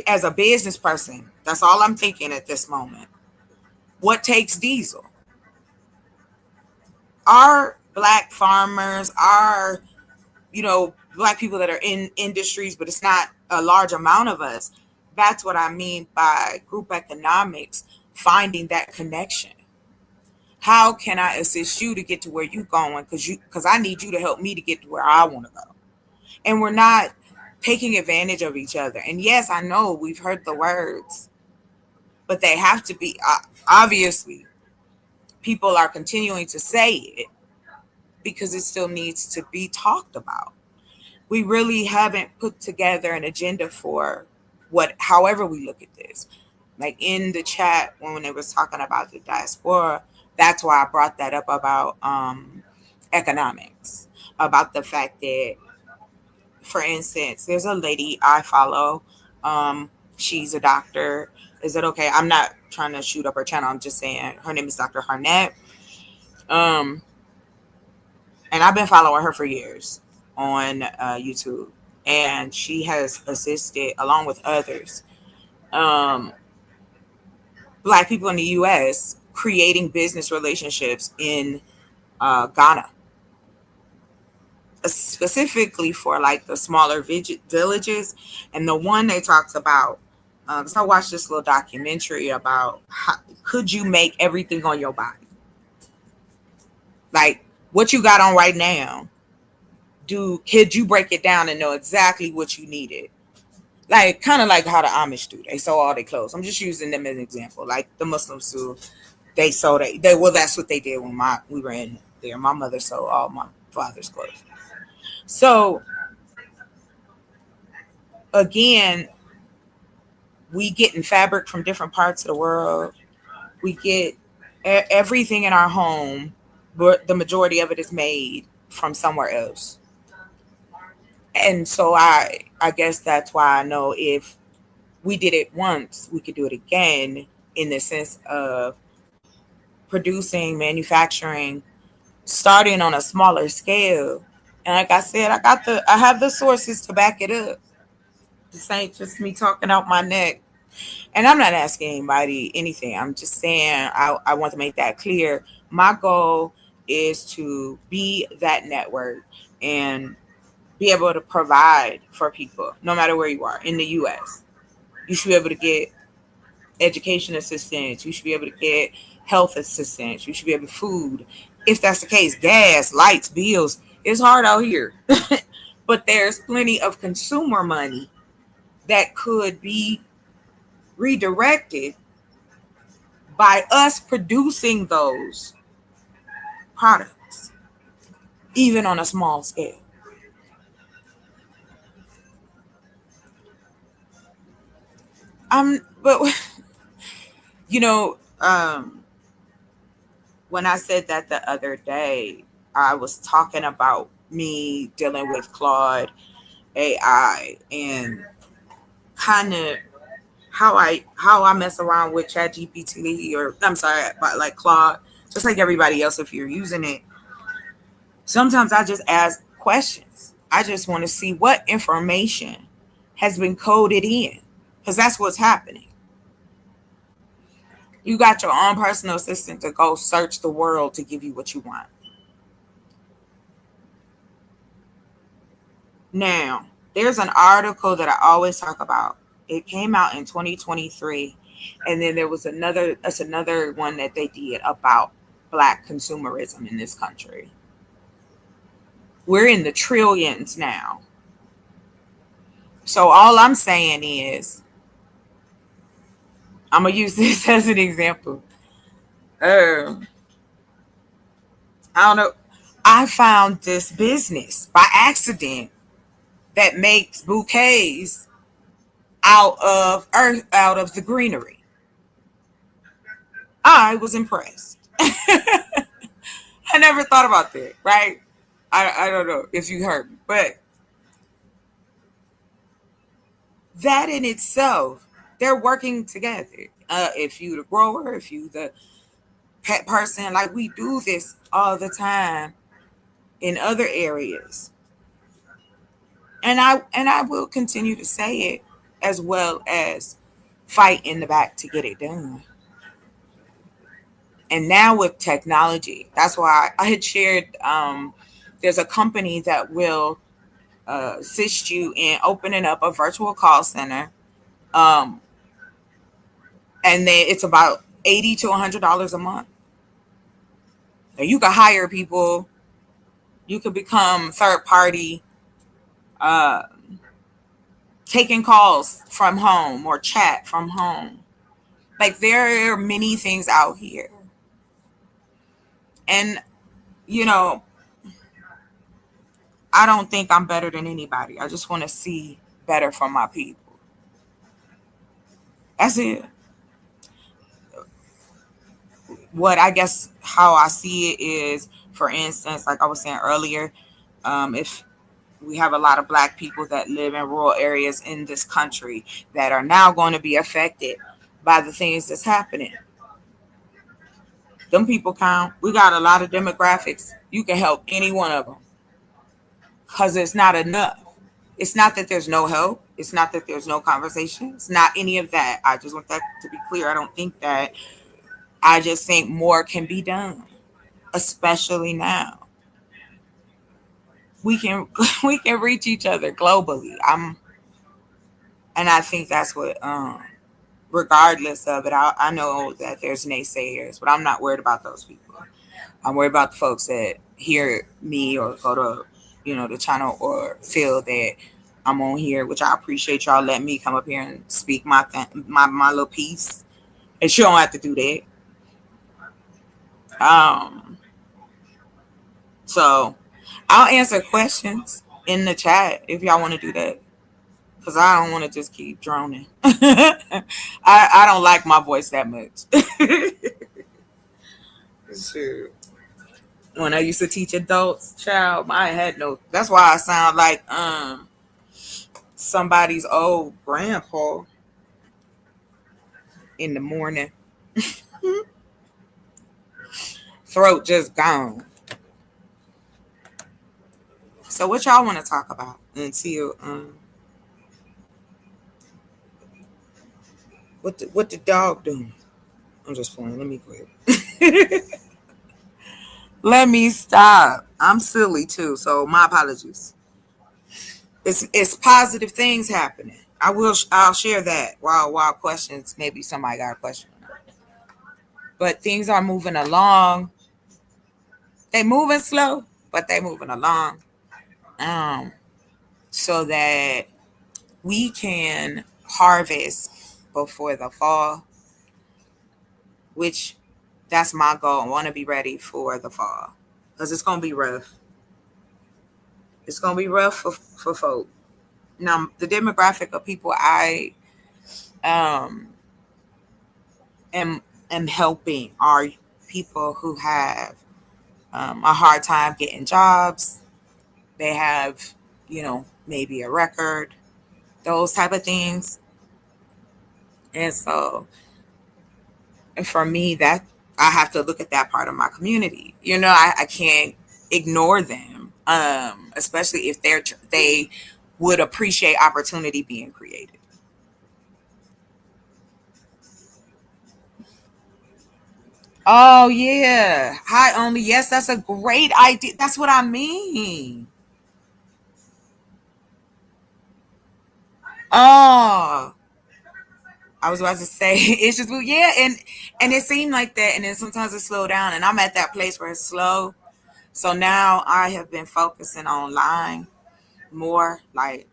as a business person, that's all I'm thinking at this moment. What takes diesel? Our black farmers, our, black people that are in industries, but it's not a large amount of us. That's what I mean by group economics, finding that connection. How can I assist you to get to where you're going? Because I need you to help me to get to where I want to go. And we're not taking advantage of each other. And yes, I know we've heard the words, but they have to be, obviously, people are continuing to say it because it still needs to be talked about. We really haven't put together an agenda for however we look at this. Like in the chat when it was talking about the diaspora, that's why I brought that up about economics, about the fact that, for instance, there's a lady I follow. She's a doctor. Is it okay? I'm not trying to shoot up her channel. I'm just saying her name is Dr. Harnett. Um, and I've been following her for years on YouTube, and she has assisted, along with others, um, Black people in the U.S. creating business relationships in Ghana, specifically for like the smaller villages. And the one they talked about, because I watched this little documentary about could you make everything on your body, like what you got on right now, could you break it down and know exactly what you needed? Like kind of like how the Amish do. They sew all their clothes. I'm just using them as an example. Like the Muslims do. They sew they well, that's what they did when we were in there. My mother sewed all my father's clothes. So again, We getting fabric from different parts of the world. We get everything in our home, but the majority of it is made from somewhere else. And so I guess that's why I know if we did it once, we could do it again, in the sense of producing, manufacturing, starting on a smaller scale. And like I said, I have the sources to back it up. This ain't just me talking out my neck. And I'm not asking anybody anything. I'm just saying I want to make that clear. My goal is to be that network and be able to provide for people, no matter where you are in the US. You should be able to get education assistance. You should be able to get health assistance. You should be able to food. If that's the case, gas, lights, bills. It's hard out here. But there's plenty of consumer money that could be redirected by us producing those products, even on a small scale. But you know, when I said that the other day, I was talking about me dealing with Claude AI and kind of how I mess around with ChatGPT, or I'm sorry, but like Claude, just like everybody else. If you're using it, sometimes I just ask questions. I just want to see what information has been coded in, because that's what's happening. You got your own personal assistant to go search the world to give you what you want. Now, there's an article that I always talk about. It came out in 2023, and then there was another one that they did about Black consumerism in this country. We're in the trillions now. So all I'm saying is, I'm gonna use this as an example. I don't know. I found this business by accident that makes bouquets out of earth, out of the greenery. I was impressed. I never thought about that, right? I don't know if you heard me, but that in itself, they're working together. If you the grower, if you the pet person, like we do this all the time in other areas. And I will continue to say it, as well as fight in the back to get it done. And now with technology, that's why I had shared, there's a company that will assist you in opening up a virtual call center. Um, and then it's about $80 to $100 a month. Now you can hire people. You could become third party, uh, taking calls from home or chat from home. Like there are many things out here. And, you know, I don't think I'm better than anybody. I just want to see better for my people. That's it. What I guess how I see it is, for instance, like I was saying earlier, if we have a lot of Black people that live in rural areas in this country that are now going to be affected by the things that's happening. Them people count. We got a lot of demographics. You can help any one of them, because it's not enough. It's not that there's no help. It's not that there's no conversation. It's not any of that. I just want that to be clear. I don't think that. I just think more can be done, especially now. We can we can reach each other globally. And I think that's what, regardless of it, I know that there's naysayers, but I'm not worried about those people. I'm worried about the folks that hear me or go to, the channel, or feel that I'm on here, which I appreciate y'all letting me come up here and speak my little piece. And you don't have to do that. So I'll answer questions in the chat if y'all want to do that. because I don't want to just keep droning. I don't like my voice that much. Shoot. When I used to teach adults, child, I had no. That's why I sound like somebody's old grandpa in the morning. Throat just gone. So what y'all want to talk about until what the dog doing? I'm just playing. Let me quit. Let me stop. I'm silly too, so my apologies. It's positive things happening. I'll share that while questions, maybe somebody got a question. But things are moving along. They moving slow, but they moving along. So that we can harvest before the fall, which that's my goal. I want to be ready for the fall because it's gonna be rough. It's gonna be rough for folk. Now, the demographic of people I um am helping are people who have a hard time getting jobs. They have, maybe a record, those type of things. And so, for me, that I have to look at that part of my community. I can't ignore them, especially if they would appreciate opportunity being created. Oh yeah. Hi only. Yes, that's a great idea. That's what I mean. Oh, I was about to say it's just yeah, and it seemed like that, and then sometimes it slowed down, and I'm at that place where it's slow. So now I have been focusing online more. Like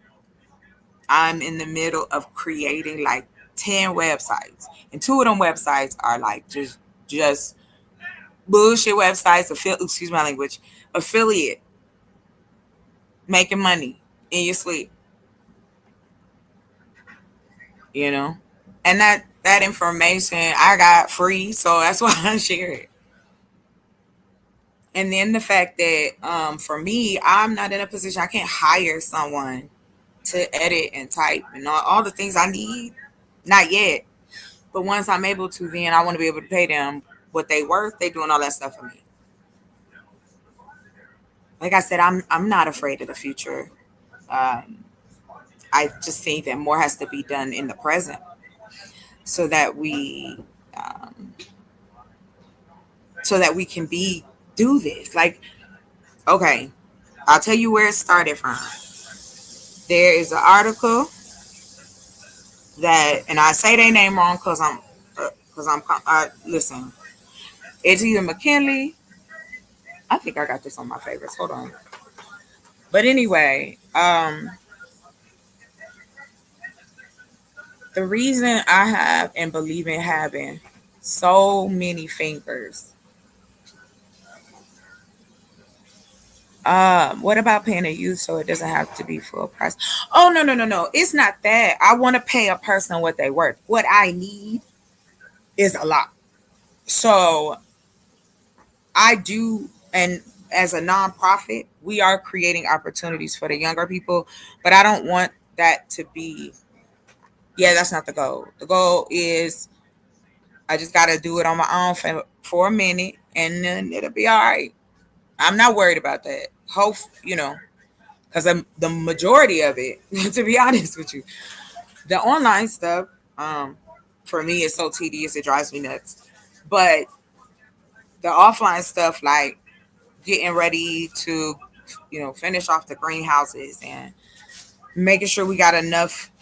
I'm in the middle of creating like 10 websites, and 2 of them websites are like just bullshit websites. Excuse my language. Affiliate, making money in your sleep. And that information I got free, so that's why I share it. And then the fact that for me, I'm not in a position I can't hire someone to edit and type and all the things I need, not yet. But once I'm able to, then I want to be able to pay them what they worth. They doing all that stuff for me. Like I said, I'm not afraid of the future. I just think that more has to be done in the present so that we um, can do this. Like, okay, I'll tell you where it started from. There is an article that, and I say their name wrong listen. It's either McKinley. I think I got this on my favorites. Hold on. But anyway, the reason I have and believe in having so many fingers. What about paying a youth so it doesn't have to be full price? Oh no. It's not that. I want to pay a person what they worth. What I need is a lot. So I do, and as a nonprofit, we are creating opportunities for the younger people, but I don't want that to be, yeah, that's not the goal. The goal is I just got to do it on my own for a minute and then it'll be all right. I'm not worried about that. Hope, because the majority of it, to be honest with you, the online stuff, for me, is so tedious, it drives me nuts. But the offline stuff, like getting ready to, finish off the greenhouses and making sure we got enough,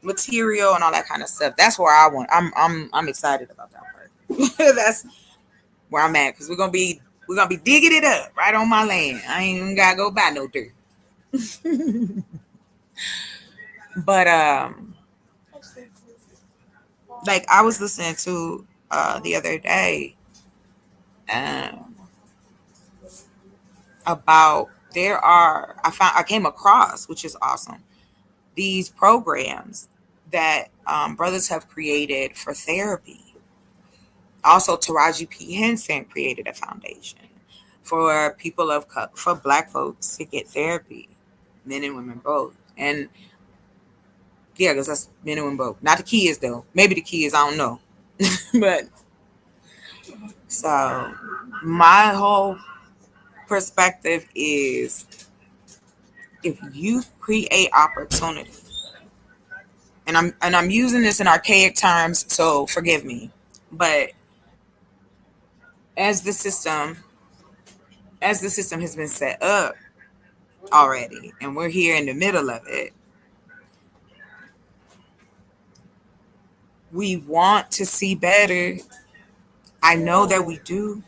material and all that kind of stuff. That's where I'm excited about that part. That's where I'm at because we're gonna be digging it up right on my land. I ain't even gotta go buy no dirt. But like I was listening to the other day um about I came across, which is awesome, these programs that brothers have created for therapy. Also, Taraji P. Henson created a foundation for people for Black folks to get therapy, men and women both. And yeah, because that's men and women both. Not the kids though. Maybe the kids, I don't know. But so my whole perspective is, if you create opportunity, and I'm using this in archaic terms, so forgive me, but as the system has been set up already, and we're here in the middle of it, we want to see better. I know that we do.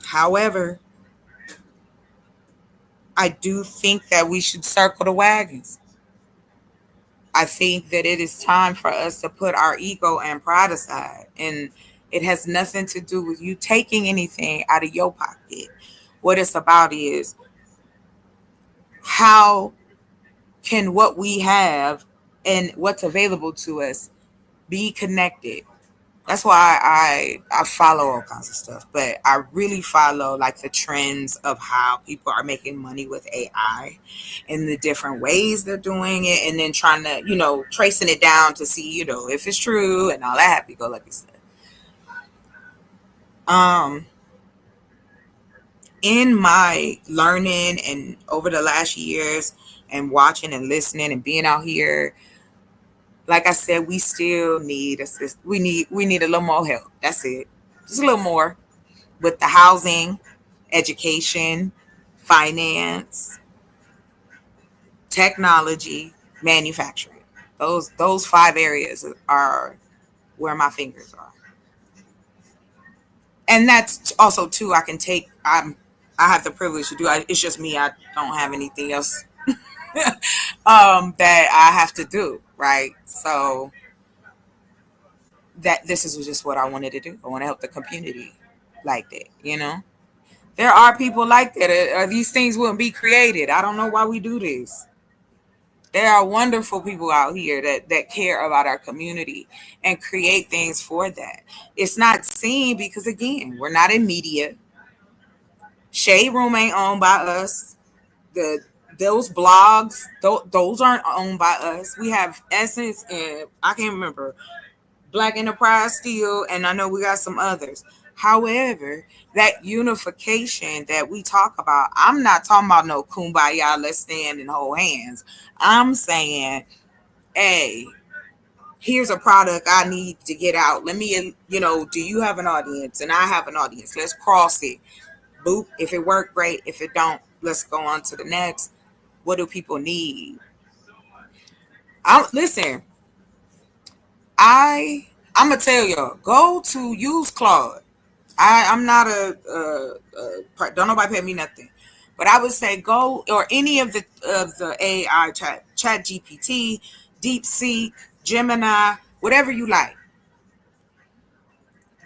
However, I do think that we should circle the wagons. I think that it is time for us to put our ego and pride aside. And it has nothing to do with you taking anything out of your pocket. What it's about is, how can what we have and what's available to us be connected? That's why I follow all kinds of stuff, but I really follow like the trends of how people are making money with AI and the different ways they're doing it, and then trying to, tracing it down to see, if it's true and all that happy-go-lucky stuff. In my learning and over the last years and watching and listening and being out here, like I said, we still need assist. We need a little more help. That's it. Just a little more with the housing, education, finance, technology, manufacturing. Those 5 areas are where my fingers are. And that's also too, I have the privilege to do. It's just me. I don't have anything else that I have to do, right? So that this is just what I wanted to do. I want to help the community like that. There are people like that, or these things wouldn't be created. I don't know why we do this. There are wonderful people out here that care about our community and create things for that. It's not seen because, again, we're not in media. Shade Room ain't owned by us. Those blogs, those aren't owned by us. We have Essence and I can't remember, Black Enterprise Steel, and I know we got some others. However, that unification that we talk about, I'm not talking about no kumbaya, let's stand and hold hands. I'm saying, hey, here's a product I need to get out. Let me, do you have an audience? And I have an audience. Let's cross it. Boop. If it worked, great. If it don't, let's go on to the next. What do people need? Listen, I'm gonna tell y'all, go to use Claude. I'm not don't nobody pay me nothing, but I would say go, or any of the AI chat GPT, DeepSeek, Gemini, whatever you like.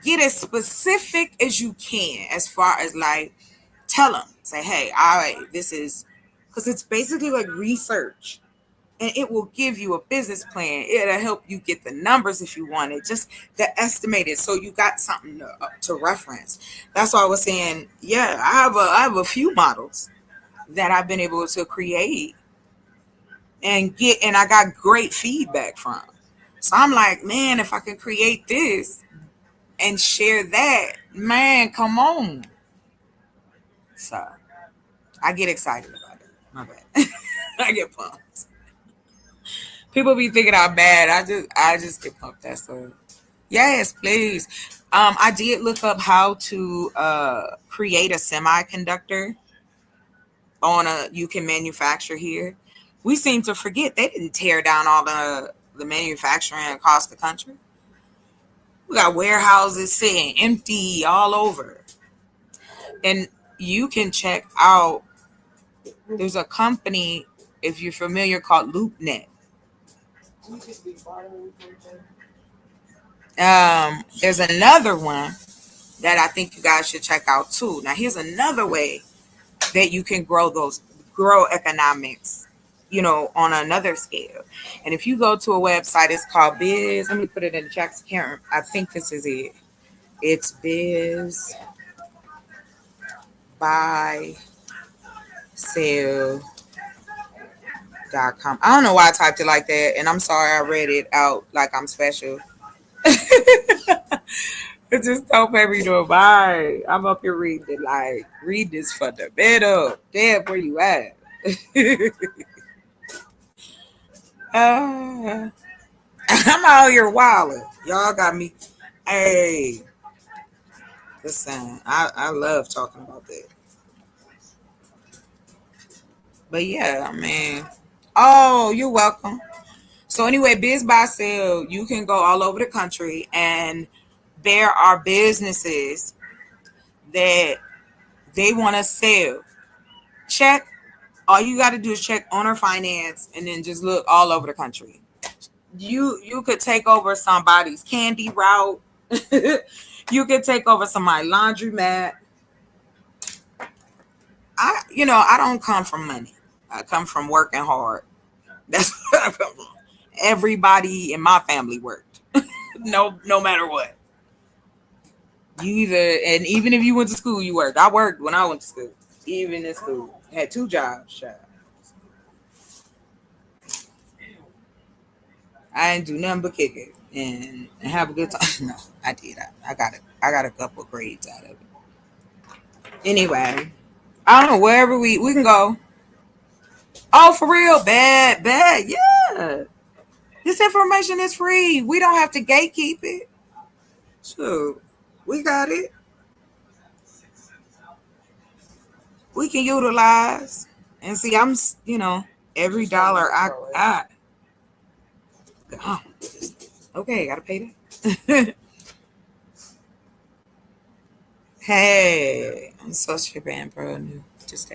Get as specific as you can, as far as like, tell them, say, hey, all right, this is, because it's basically like research. And it will give you a business plan. It'll help you get the numbers if you want it, just the estimated, so you got something to reference. That's why I was saying, yeah, I have a few models that I've been able to create and I got great feedback from. So I'm like, man, if I can create this and share that, man, come on. So I get excited about it. My bad. I get pumped. People be thinking I'm bad. I just get pumped. That's all. Yes, please. I did look up how to create a semiconductor you can manufacture here. We seem to forget they didn't tear down all the manufacturing across the country. We got warehouses sitting empty all over. And you can check out, there's a company, if you're familiar, called LoopNet. There's another one that I think you guys should check out too. Now, here's another way that you can grow economics, on another scale. And if you go to a website, it's called Biz. Let me put it in the chat. I think this is it. It's Biz Buy Sell.com. I don't know why I typed it like that, and I'm sorry I read it out like I'm special. It just don't pay me no mind. I'm up here reading it like, read this for the Pedo. Damn, where you at? I'm out here wilding. Y'all got me. Hey, listen, I love talking about that. But yeah, I mean, oh, you're welcome. So anyway, Biz Buy Sell, you can go all over the country, and there are businesses that they want to sell. Check. All you got to do is check owner finance, and then just look all over the country. You could take over somebody's candy route. You could take over somebody's laundromat. I don't come from money. I come from working hard. That's where I come from. Everybody in my family worked. No matter what. And even if you went to school, you worked. I worked when I went to school. Even in school. Had 2 jobs, child. I didn't do nothing but kick it and have a good time. No, I did. I got a couple of grades out of it. Anyway, I don't know, wherever we can go. Oh, for real? Bad. Yeah. This information is free. We don't have to gatekeep it. So we got it. We can utilize and see. I'm, every dollar I oh, okay, gotta pay that. Hey, I'm so tripping, bro. Just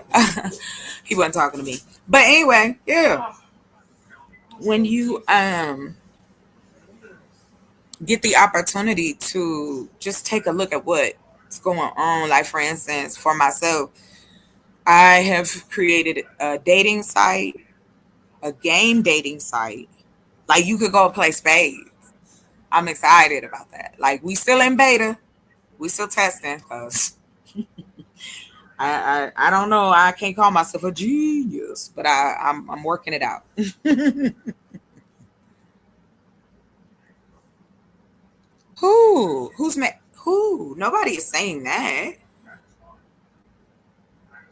he wasn't talking to me. But anyway, yeah. When you get the opportunity to just take a look at what's going on, like for instance, for myself, I have created a dating site, a game dating site. Like you could go play spades. I'm excited about that. Like we still in beta. We still testing because I don't know. I can't call myself a genius, but I'm working it out. Who's met who? Nobody is saying that.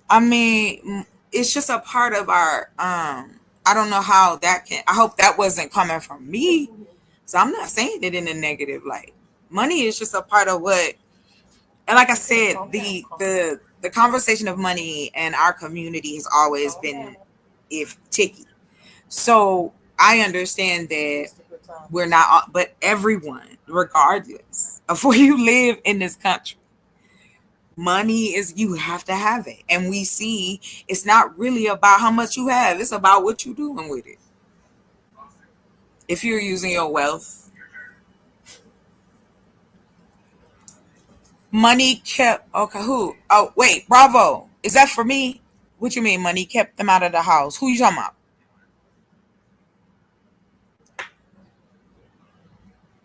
I mean, it's just a part of our I don't know how that can. I hope that wasn't coming from me. So I'm not saying it in a negative light. Money is just a part of what, and like I said, the conversation of money and our community has always been ticky. So I understand that we're not, but everyone, regardless of where you live in this country, money is, you have to have it. And we see it's not really about how much you have, it's about what you're doing with it. If you're using your wealth, money kept, okay, who? Oh, wait, Bravo. Is that for me? What you mean money kept them out of the house? Who you talking about?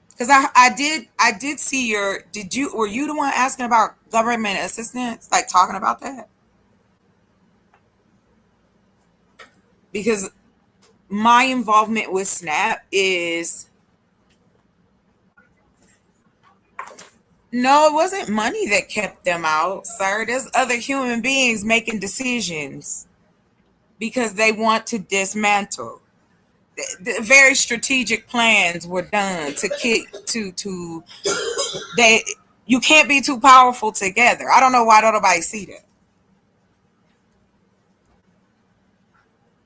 Because I did see were you the one asking about government assistance, like talking about that? Because my involvement with SNAP is, no, it wasn't money that kept them out, sir. There's other human beings making decisions because they want to dismantle. The very strategic plans were done to they. You can't be too powerful together. I don't know why don't nobody see that.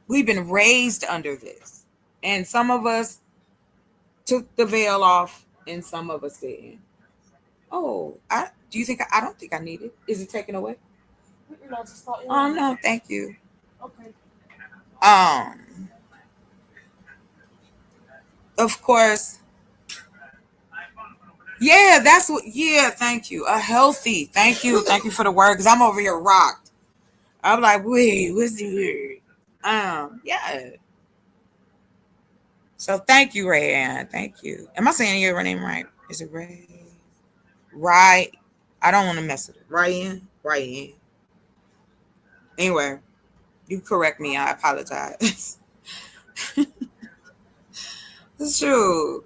We've been raised under this, and some of us took the veil off, and some of us didn't. Oh, do you think I don't think I need it? Is it taken away? Oh no, thank you. Okay. Of course. Yeah, thank you. Thank you for the word, because I'm over here rocked. I'm like, wait, what's the word? Yeah. So thank you, Rayanne. Thank you. Am I saying your name right? Is it Ray? Right. I don't want to mess with it. Ryan. Ryan. Anyway, you correct me. I apologize. It's true.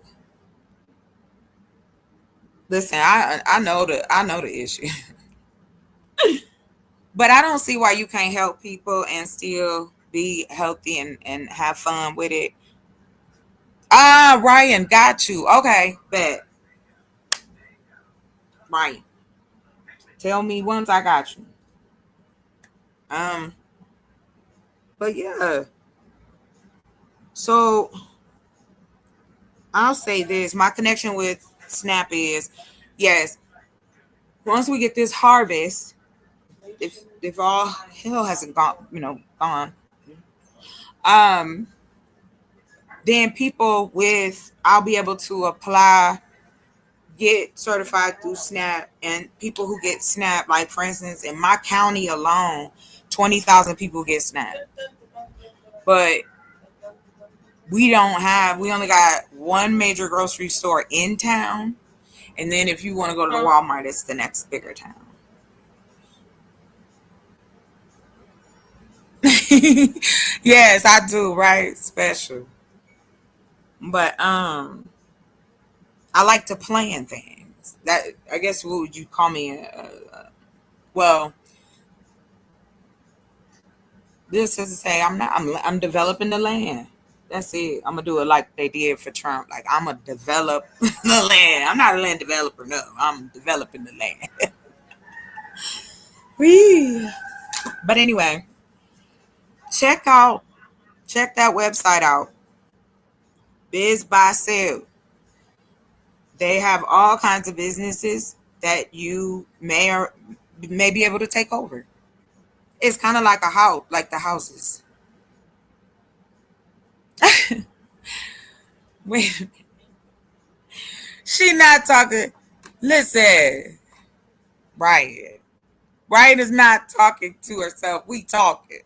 Listen, I know the issue. But I don't see why you can't help people and still be healthy and have fun with it. Ah, Ryan, got you. Okay, bet. Ryan, tell me once I got you. Um, but yeah. So I'll say this: my connection with Snap is, yes. Once we get this harvest, if all hell hasn't gone, um, then people with I'll be able to apply, get certified through SNAP, and people who get SNAP, like for instance, in my county alone, 20,000 people get SNAP, but we only got one major grocery store in town, and then if you want to go to the Walmart, it's the next bigger town. Yes, I do, right? Special. But I like to plan things. That, I guess, what would you call me? Well, this is to say I'm developing the land. That's it. I'm gonna do it like they did for Trump. Like, I'm gonna develop the land. I'm not a land developer, no. I'm developing the land. Whee! But anyway, check that website out. Biz Buy Sell. They have all kinds of businesses that you may be able to take over. It's kind of like a house, like the houses. Wait, she not talking. Listen, Ryan. Ryan is not talking to herself. We talking.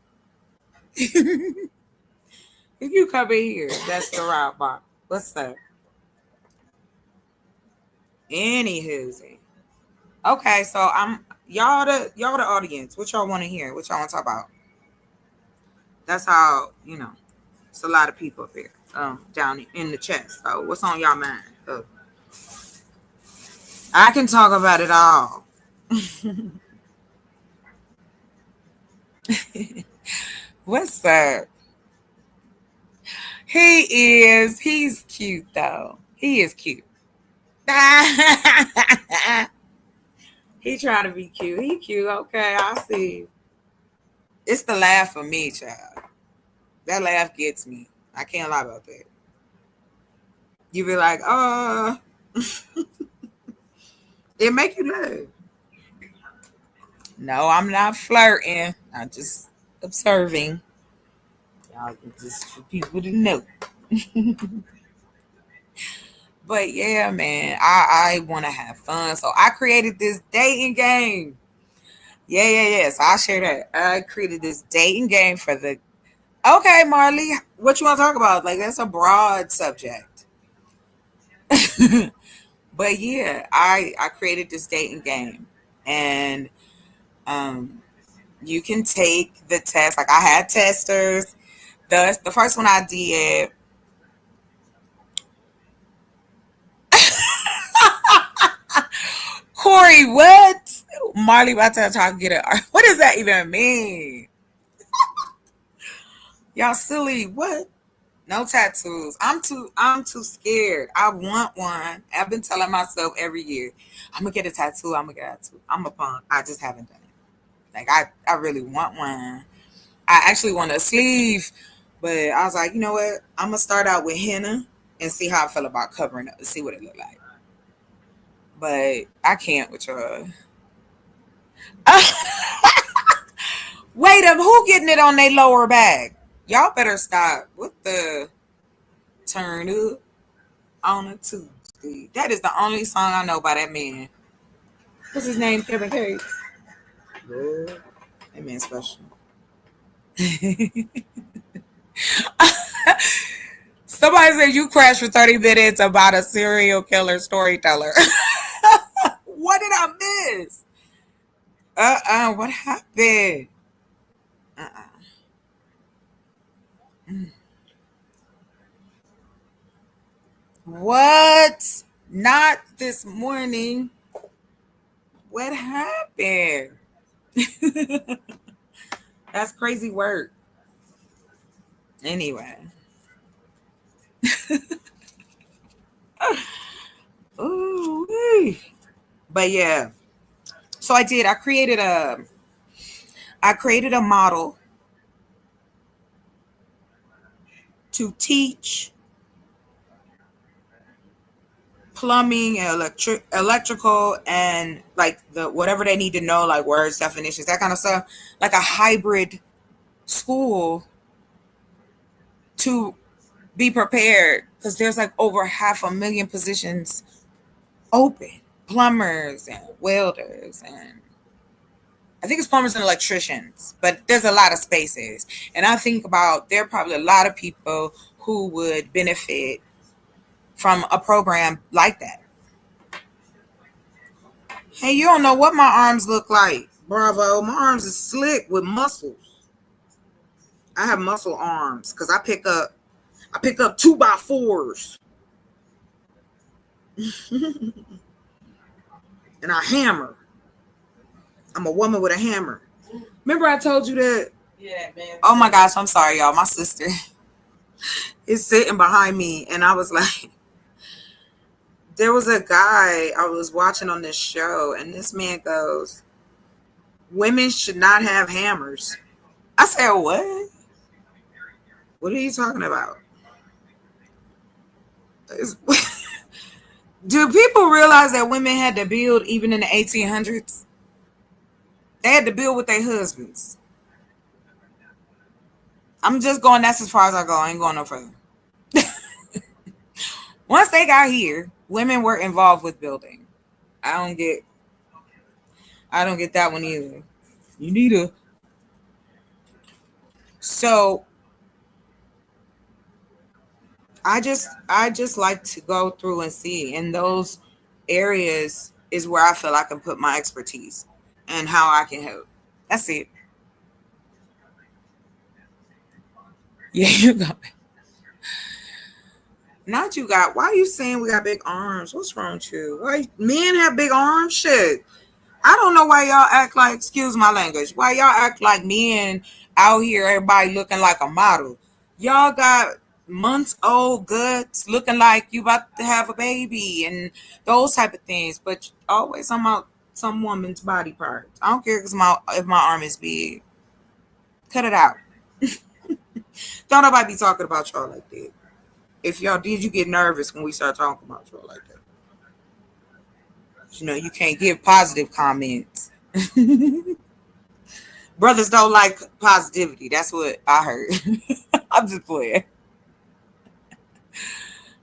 If you come in here, that's the right box. What's that? Anywho, okay. So I'm y'all the audience. What y'all want to hear? What y'all want to talk about? That's how it's a lot of people up here, down in the chat. So what's on y'all mind? I can talk about it all. What's up? He's cute though. He is cute. He trying to be cute. He cute. Okay, I see. It's the laugh for me, child. That laugh gets me. I can't lie about that. You be like, it make you laugh. No, I'm not flirting. I'm just observing. Y'all, just for people to know. But yeah, man, I want to have fun. So I created this dating game. Yeah. So I'll share that. I created this dating game for the. Okay, Marley, what you want to talk about? Like, that's a broad subject. But yeah, I created this dating game, and you can take the test. Like, I had testers. The first one I did. Corey, what? Marley about to try to get it. What does that even mean? Y'all silly. What? No tattoos. I'm too scared. I want one. I've been telling myself every year, I'm gonna get a tattoo. I'm gonna get a tattoo. I'm a punk. I just haven't done it. Like, I really want one. I actually want a sleeve, but I was like, you know what? I'm gonna start out with henna and see how I feel about covering up, see what it look like. But I can't with your. Wait up, who getting it on their lower back? Y'all better stop with the turn up on a Tuesday. That is the only song I know by that man. What's his name? Kevin Gates. That man's special. Somebody said you crashed for 30 minutes about a serial killer storyteller. What did I miss? What happened? What? Not this morning. What happened? That's crazy work. Anyway. Ooh. But yeah. So I created a model to teach plumbing and electrical and like the whatever they need to know, like words, definitions, that kind of stuff, like a hybrid school to be prepared, because there's like over 500,000 positions open, plumbers and welders, and I think it's plumbers and electricians, but there's a lot of spaces. And I think about there are probably a lot of people who would benefit from a program like that. Hey, you don't know what my arms look like. Bravo. My arms are slick with muscles. I have muscle arms because I pick up 2x4s. And I hammer. I'm a woman with a hammer. Remember I told you that? Yeah, man. Oh my gosh, I'm sorry, y'all. My sister is sitting behind me, and I was like, there was a guy I was watching on this show, and this man goes, women should not have hammers. I said, what? What are you talking about? Do people realize that women had to build even in the 1800s? They had to build with their husbands. I'm just going, that's as far as I go. I ain't going no further. Once they got here, women were involved with building. I don't get that one either. You need a. So I just like to go through and see, in those areas is where I feel I can put my expertise and how I can help. That's it. Yeah, you got it. Not you got. Why are you saying we got big arms? What's wrong with you? Why men have big arms? Shit. I don't know why y'all act like, excuse my language, why y'all act like men out here, everybody looking like a model. Y'all got months old guts looking like you about to have a baby and those type of things, but always I'm out some woman's body parts. I don't care if my arm is big. Cut it out. Don't nobody be talking about y'all like that. If y'all did, you get nervous when we start talking about y'all like that. You know, you can't give positive comments. Brothers don't like positivity. That's what I heard. I'm just playing.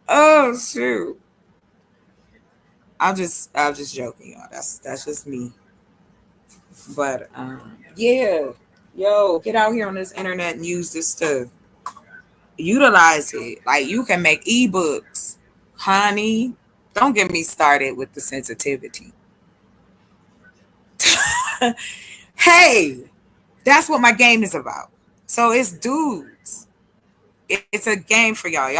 Oh shoot. I'm just joking, y'all. That's just me. But yeah. Yo, get out here on this internet and use this stuff. Utilize it. Like you can make ebooks. Honey, don't get me started with the sensitivity. Hey, that's what my game is about. So it's dudes. It's a game for y'all.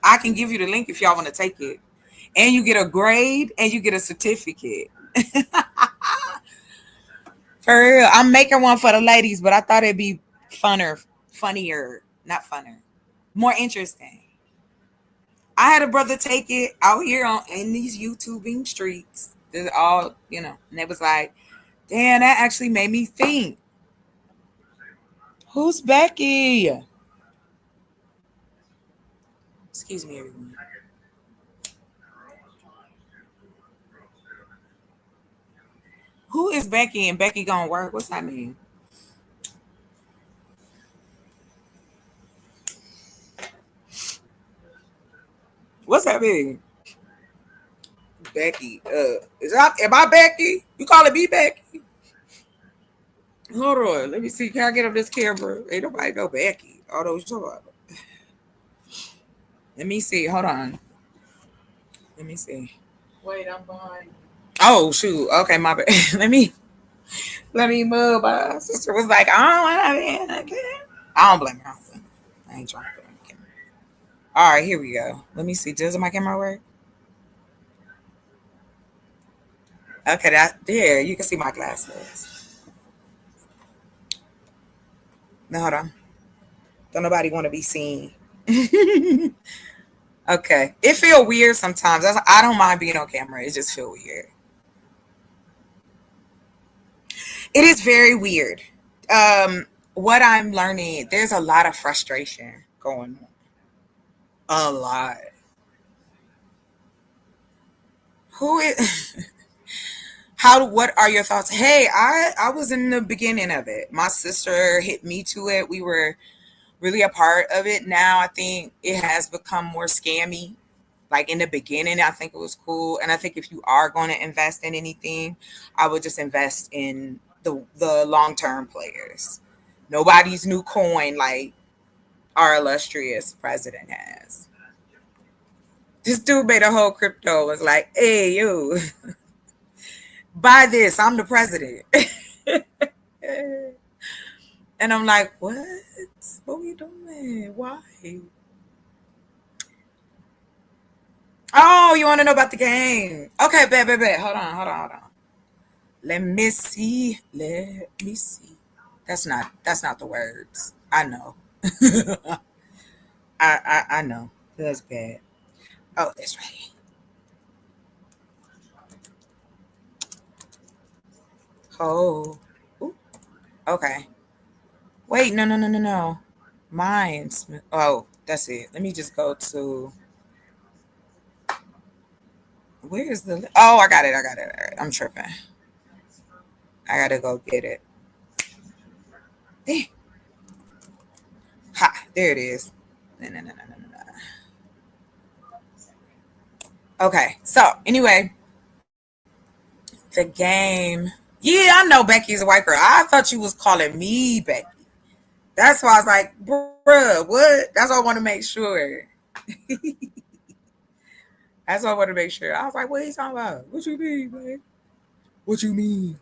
I can give you the link if y'all want to take it. And you get a grade and you get a certificate. For real. I'm making one for the ladies, but I thought it'd be funnier, not funner, more interesting. I had a brother take it out here in these YouTubing streets. They're all, and it was like, damn, that actually made me think. Who's Becky? Excuse me, everyone. Who is Becky and Becky gonna work? What's that mean? What's that mean? Becky. Am I Becky? You calling me Becky? Hold on. Let me see. Can I get up this camera? Ain't nobody know Becky. All those talk. Let me see. Hold on. Let me see. Wait, I'm behind. Oh shoot. Okay, my bad. let me move. My sister was like, I don't want to be. I don't blame her. I ain't trying to put it on the camera. All right, here we go. Let me see. Does my camera work? Okay, that there. You can see my glasses. No, hold on. Don't nobody want to be seen. Okay. It feel weird sometimes. I don't mind being on camera. It just feel weird. It is very weird. What I'm learning, there's a lot of frustration going on. A lot. Who is what are your thoughts? Hey, I was in the beginning of it. My sister hit me to it. We were really a part of it. Now I think it has become more scammy. Like in the beginning, I think it was cool. And I think if you are going to invest in anything, I would just invest in the long-term players. Nobody's new coin like our illustrious president has. This dude made a whole crypto, was like, hey, you, buy this. I'm the president. And I'm like, what? What are we doing? Why? Oh, you want to know about the game? Okay, bet. Hold on. Let me see. That's not the words. I know. I know. That's bad. Oh, that's right. Oh. Ooh. Okay. Wait, no. Mine's. Oh, that's it. Let me just go to. Where's the? Oh, I got it. All right. I'm tripping. I gotta go get it. Eh. Ha! There it is. No. Okay. So anyway, the game. Yeah, I know Becky's a white girl. I thought you was calling me Becky. That's why I was like, bruh, what? That's why I want to make sure. That's why I want to make sure. I was like, what are you talking about? What you mean, man? What you mean?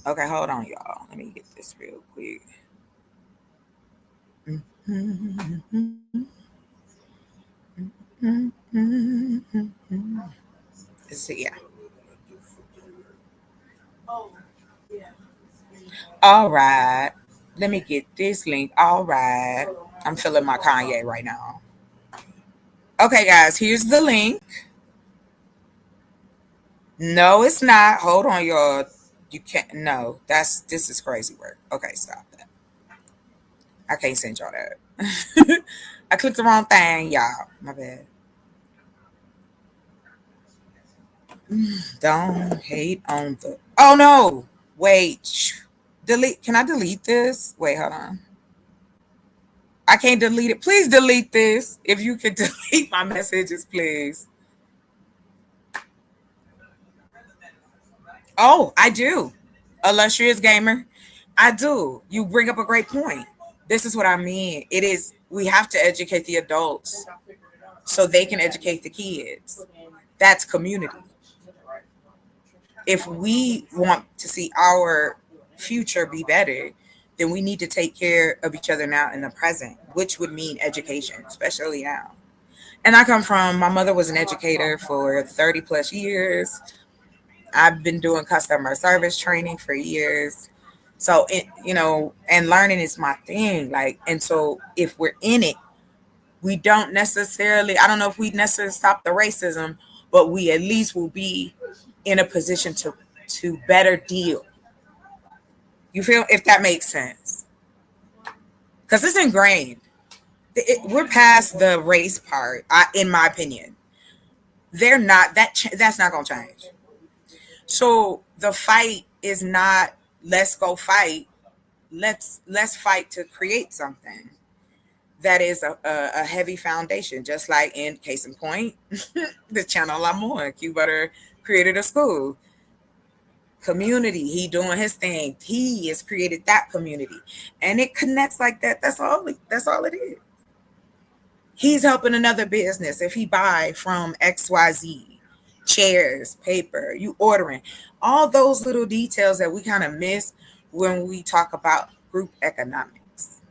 Okay, hold on, y'all. Let me get this real quick. Let's see, yeah. All right. Let me get this link. All right. I'm feeling my Kanye right now. Okay, guys, here's the link. No, it's not. Hold on, y'all. You can't. No, this is crazy work. Okay, stop that. I can't send y'all that. I clicked the wrong thing, y'all. My bad. Don't hate on the. Oh no! Wait. Delete. Can I delete this? Wait, hold on. I can't delete it. Please delete this. If you could delete my messages, please. Oh, I do. Illustrious gamer. I do. You bring up a great point. This is what I mean. It is, we have to educate the adults so they can educate the kids. That's community. If we want to see our future be better, then we need to take care of each other now in the present, which would mean education, especially now. And I come from, my mother was an educator for 30 plus years. I've been doing customer service training for years. So, and learning is my thing. Like, and so if we're in it, we don't necessarily, I don't know if we necessarily stop the racism, but we at least will be in a position to better deal. You feel, if that makes sense? Because it's ingrained. We're past the race part, in my opinion. They're not, that's not going to change. So the fight is not let's go fight. Let's fight to create something that is a heavy foundation. Just like in case in point, the channel I'm on, Q Butter created a school. community. He doing his thing. He has created that community, and it connects like that. That's all it is. He's helping another business if he buy from XYZ, chairs, paper, you ordering. All those little details that we kind of miss when we talk about group economics.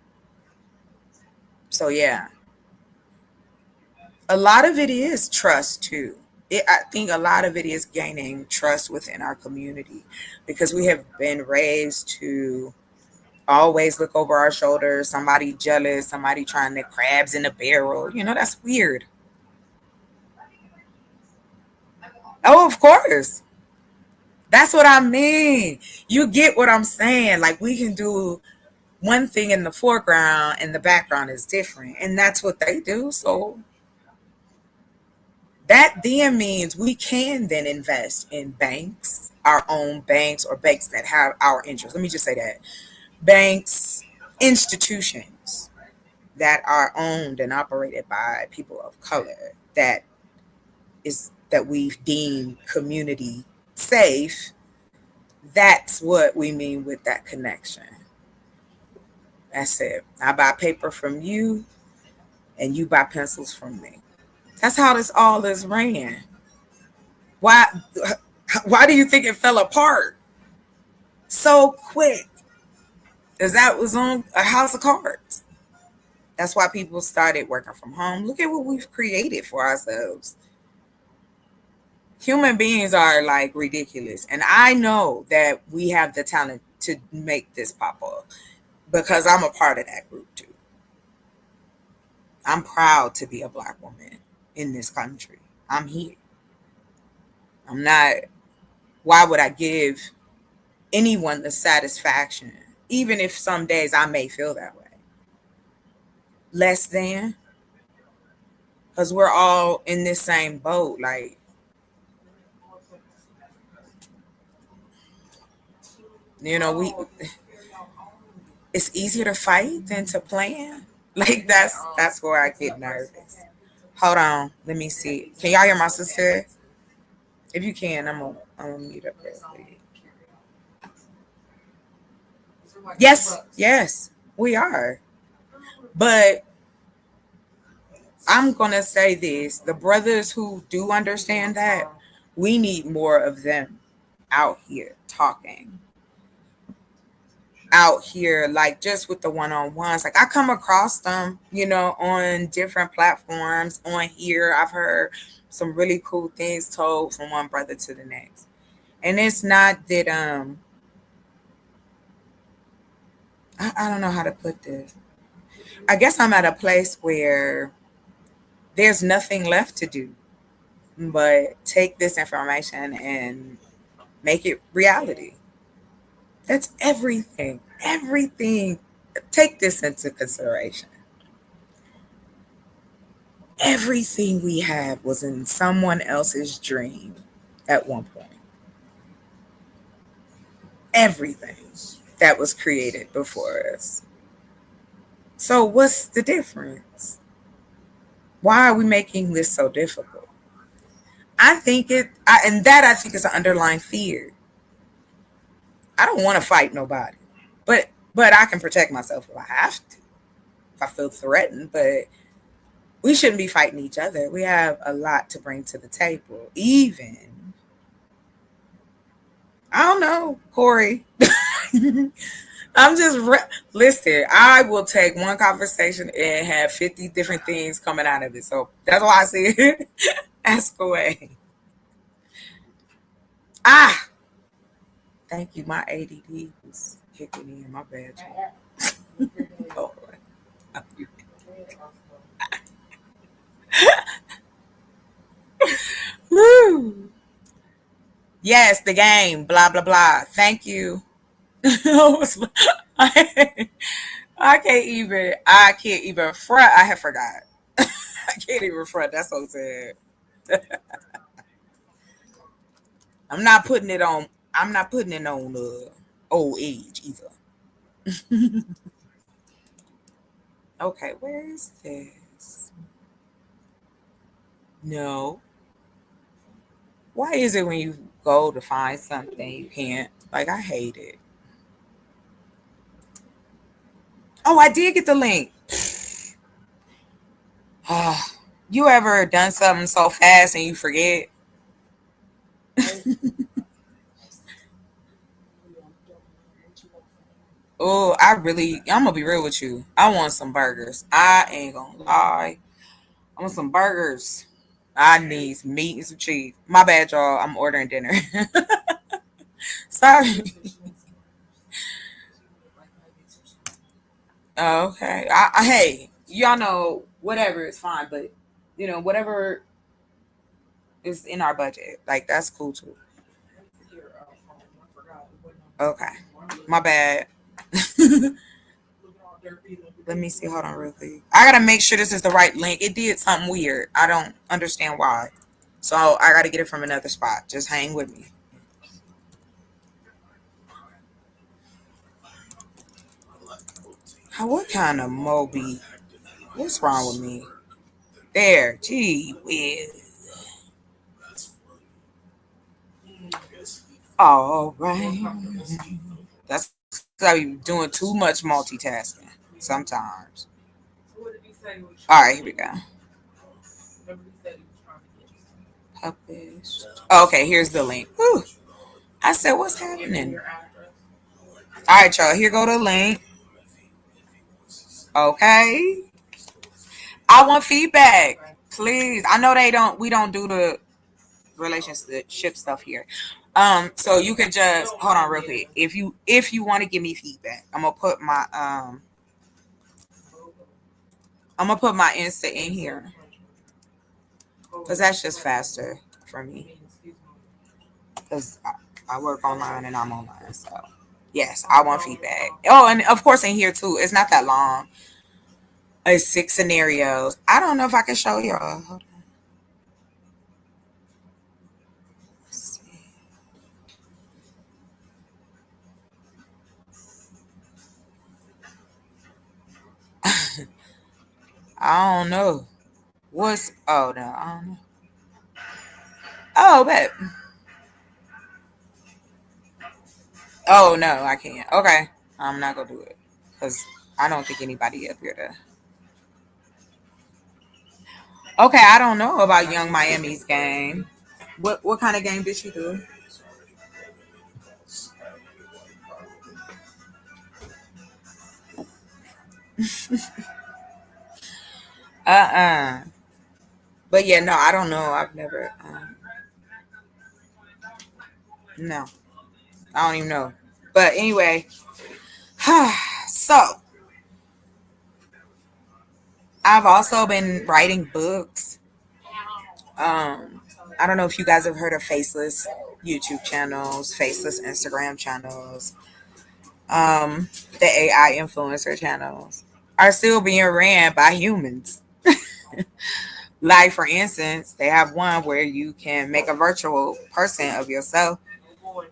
So yeah. A lot of it is trust too. I think a lot of it is gaining trust within our community because we have been raised to always look over our shoulders, somebody jealous, somebody trying to crabs in a barrel. That's weird. Oh, of course. That's what I mean. You get what I'm saying. Like we can do one thing in the foreground and the background is different. And that's what they do. So that then means we can then invest in banks, our own banks or banks that have our interests. Let me just say that. Banks, institutions that are owned and operated by people of color that we've deemed community safe. That's what we mean with that connection. That's it. I buy paper from you and you buy pencils from me. That's how this all is ran. Why do you think it fell apart so quick? Because that was on a house of cards. That's why people started working from home. Look at what we've created for ourselves. Human beings are like ridiculous. And I know that we have the talent to make this pop up because I'm a part of that group too. I'm proud to be a Black woman in this country. I'm here. I'm not, why would I give anyone the satisfaction, even if some days I may feel that way? Less than, because we're all in this same boat. Like, it's easier to fight than to plan. Like that's where I get nervous. Hold on, let me see. Can y'all hear my sister? If you can, I'm gonna mute up real quick. Yes, we are. But I'm gonna say this: the brothers who do understand that, we need more of them out here talking. Out here, like just with the one-on-ones. Like I come across them, on different platforms. On here, I've heard some really cool things told from one brother to the next. And it's not that I don't know how to put this. I guess I'm at a place where there's nothing left to do but take this information and make it reality. That's everything. Everything. Take this into consideration. Everything we have was in someone else's dream at one point. Everything that was created before us. So what's the difference? Why are we making this so difficult? I think I think is an underlying fear. I don't want to fight nobody, but I can protect myself if I have to, if I feel threatened. But we shouldn't be fighting each other. We have a lot to bring to the table. Even, I don't know, Corey. I'm just listen. I will take one conversation and have 50 different things coming out of it. So that's why I say it. Ask away. Thank you. My ADD was kicking in. My bad. Oh, woo. Yes, the game. Blah blah blah. Thank you. I can't even front. I have forgot. I can't even front. That's so sad. I'm not putting it on. I'm not putting it on old age either. Okay, where is this? No. Why is it when you go to find something, you can't. Like, I hate it. Oh, I did get the link. You ever done something so fast and you forget? Oh, I'm gonna be real with you. I want some burgers. I ain't gonna lie. I want some burgers. I need some meat and some cheese. My bad, y'all. I'm ordering dinner. Sorry. Okay. Hey, y'all know whatever is fine, but whatever is in our budget, like that's cool too. Okay. My bad. Let me see. Hold on, real quick. I gotta make sure this is the right link. It did something weird. I don't understand why. So I gotta get it from another spot. Just hang with me. What kind of Moby? What's wrong with me? There. Gee whiz. All right. That's because I be doing too much multitasking sometimes. All right, here we go. Published. Oh, okay, here's the link. Whew. I said, what's happening? All right, y'all. Here go the link. Okay. I want feedback, please. I know we don't do the relationship stuff here. So you can just hold on real quick. If you want to give me feedback, I'm gonna put my Insta in here because that's just faster for me. Because I work online and I'm online, so yes, I want feedback. Oh, and of course in here too. It's not that long. It's 6 scenarios. I don't know if I can show y'all. Hold on. Let's see. I don't know. Oh no, I don't know. Oh, bet. Oh no, I can't. Okay, I'm not gonna do it because I don't think anybody up here to. Okay, I don't know about Young Miami's game. What kind of game did she do? But yeah, no, I don't know. I've never. No, I don't even know. But anyway, so I've also been writing books. I don't know if you guys have heard of faceless YouTube channels, faceless Instagram channels, the AI influencer channels are still being ran by humans. Like, for instance, they have one where you can make a virtual person of yourself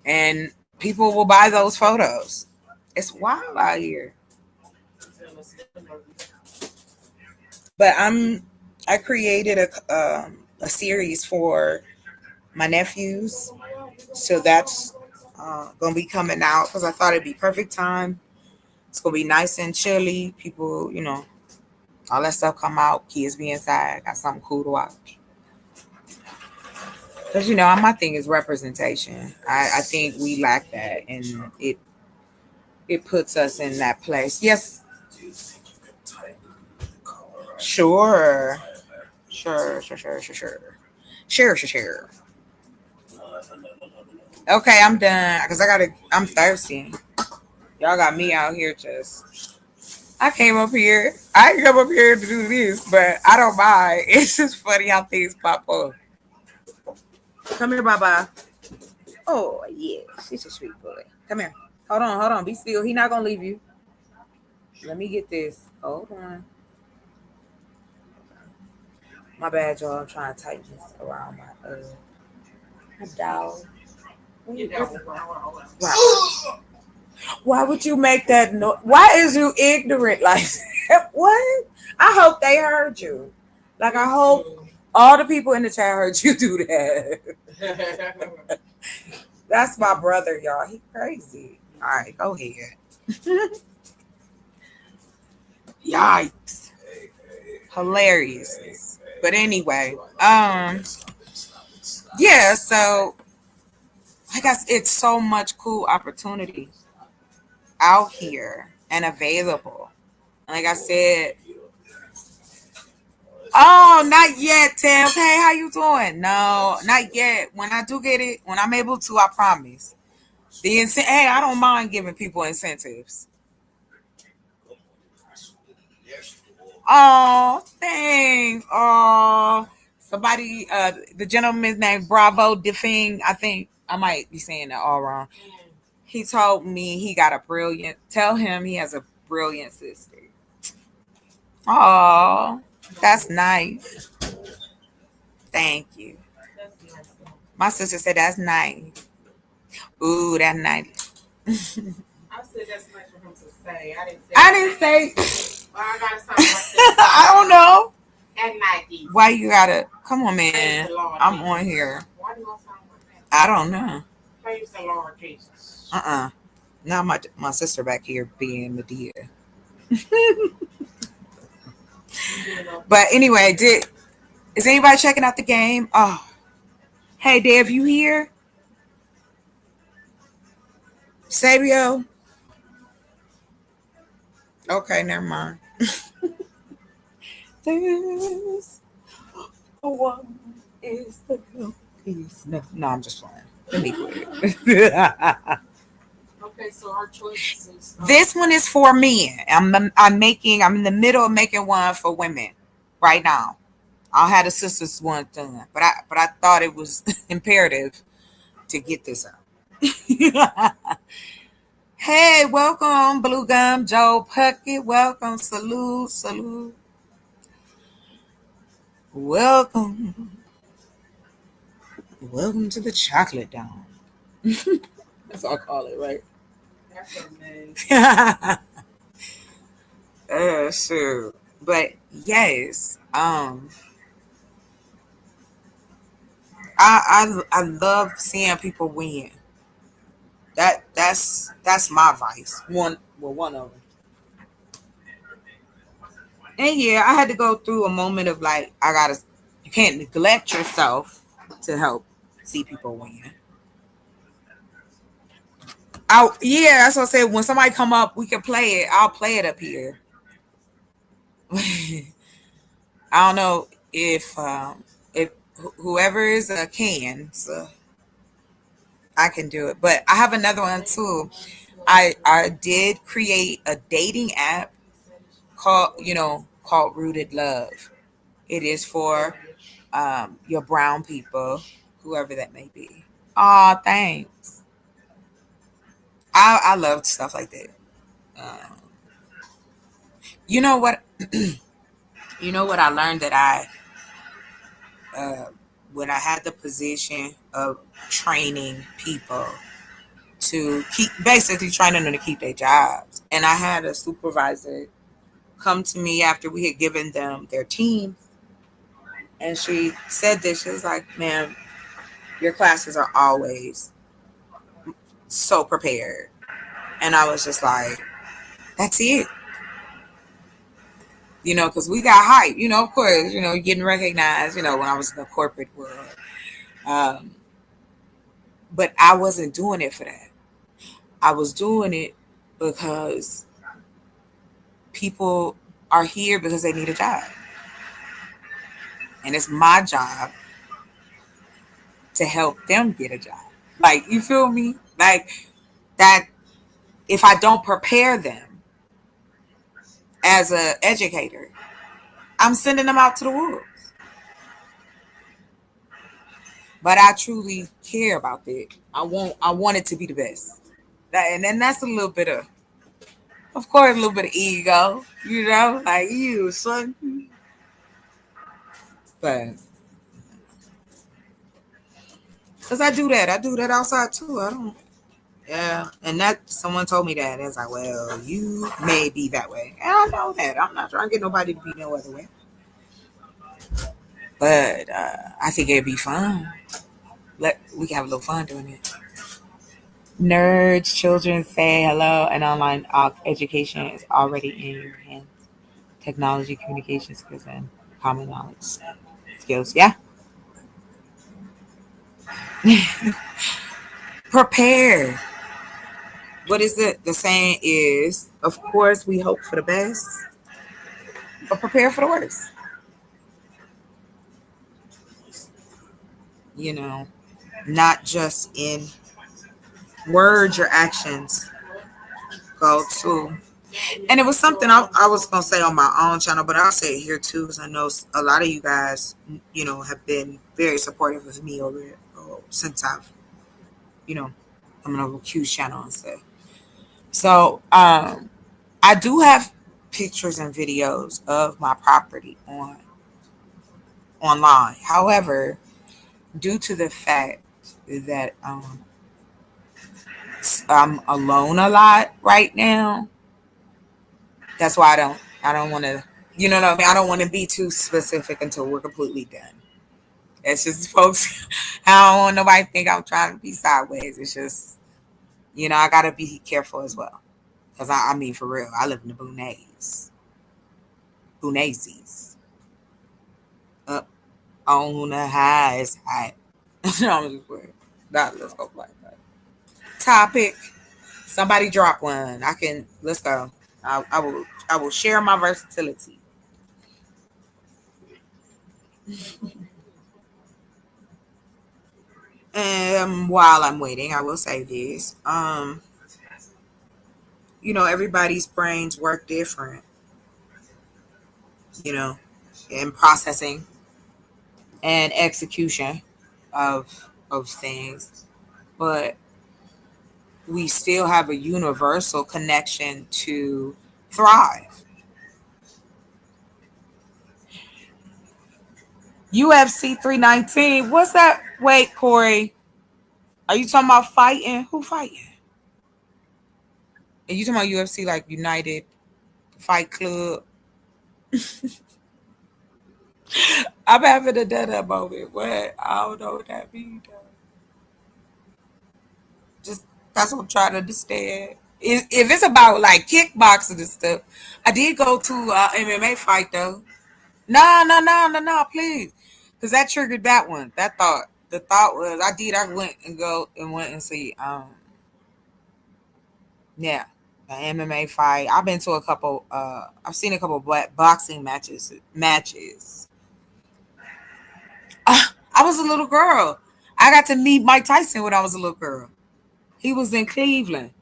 and people will buy those photos. It's wild out here. But I created a series for my nephews. So that's going to be coming out because I thought it'd be perfect time. It's going to be nice and chilly. People, all that stuff come out. Kids be inside. Got something cool to watch. Because, my thing is representation. I think we lack that. And it puts us in that place. Yes. Sure. Sure. Okay, I'm done. Because I'm thirsty. Y'all got me out here just... I came up here. I didn't come up here to do this, but I don't mind. It's just funny how things pop up. Come here, Baba. Oh, yeah. She's a sweet boy. Come here. Hold on. Be still. He's not going to leave you. Let me get this. Hold on. My bad, y'all. I'm trying to tighten this around my dog. Right. Why would you make that noise? Why is you ignorant like that? What? I hope they heard you. Like, I hope all the people in the chat heard you do that. That's my brother, y'all. He crazy. All right, go ahead. Yikes. Hilarious. But anyway, yeah, so I guess it's so much cool opportunity out here and available. Like I said, oh, not yet, Tim. Hey, how you doing? No, not yet. When I do get it, when I'm able to, I promise. Hey, I don't mind giving people incentives. Oh, thanks. Oh, somebody, the gentleman's name Bravo Defing. I think I might be saying that all wrong. He told me he got a brilliant. Tell him he has a brilliant sister. Oh, that's nice. Thank you. My sister said that's nice. Ooh, that's nice. I said that's nice for him to say. I didn't say. Well, I gotta stop myself. I don't know. At Nike. Why you gotta? Come on, man. I'm on here. Why do I sound like that? I don't know. Praise the Lord Jesus. Now my sister back here being the dear. But anyway, is anybody checking out the game? Oh, hey, Dev, you here? Sabio? Okay, never mind. This one is the peace. No, I'm just playing. Let me quit. Okay, so our choices is This one is for men. I'm in the middle of making one for women right now. I'll have the sisters one done, but I thought it was imperative to get this out. Hey, welcome, Blue Gum, Joe Puckett. Welcome, salute. Welcome to the Chocolate Dome. That's what I call it, right? that's amazing. Sure. But yes, I love seeing people win. That's my vice. One of them. And yeah, I had to go through a moment of like, you can't neglect yourself to help see people win. Yeah, that's what I said. When somebody come up, we can play it. I'll play it up here. I don't know if whoever is can, so I can do it. But I have another one too. I did create a dating app called Rooted Love. It is for your brown people, whoever that may be. Aw, thanks. I love stuff like that. You know what? You know what I learned that when I had the position of training people to basically training them to keep their jobs, and I had a supervisor come to me after we had given them their teams, and she said this. She was like, "Man, your classes are always so prepared," and I was just like, "That's it." Because we got hype, of course, getting recognized, when I was in the corporate world. But I wasn't doing it for that. I was doing it because people are here because they need a job. And it's my job to help them get a job. Like, you feel me? Like, that if I don't prepare them as an educator, I'm sending them out to the wolves. But I truly care about it. I want it to be the best. And then that's a little bit of course, a little bit of ego, like you, son. But because I do that outside too. I don't. Yeah, and that someone told me that. It's like, well, you may be that way. And I know that. I'm not trying to get nobody to be no other way. But I think it'd be fun. We can have a little fun doing it. Nerds, children say hello, and online education is already in your hands. Technology, communication skills, and common knowledge skills. Yeah. Prepare. What is it? The saying is, of course, we hope for the best, but prepare for the worst. You know, not just in words or actions. Go to. And it was something I was going to say on my own channel, but I'll say it here too, because I know a lot of you guys, have been very supportive of me over it since I've, I'm on a Q's channel and stuff. So I do have pictures and videos of my property online. However, due to the fact that I'm alone a lot right now, that's why I don't want to, you know what I mean? I don't want to be too specific until we're completely done. It's just, folks, I don't want nobody to think I'm trying to be sideways. It's just, I got to be careful as well. Because I mean, for real, I live in the Boonazes. Up on the highest height. No, I'm just playing. Let's go like that. Topic. Somebody drop one. Let's go. I will share my versatility. And while I'm waiting, I will say this. Everybody's brains work different, in processing and execution of things. But we still have a universal connection to thrive. UFC 319. What's that? Wait, Corey. Are you talking about fighting? Who fighting? Are you talking about UFC like United Fight Club? I'm having a dead moment. What? I don't know what that means. Just that's what I'm trying to understand. If it's about like kickboxing and stuff, I did go to MMA fight though. No, please, because that triggered that one. That thought. The thought was I went and see yeah, an MMA fight. I've been to a couple. I've seen a couple black boxing matches. I was a little girl. I got to meet Mike Tyson when I was a little girl. He was in Cleveland.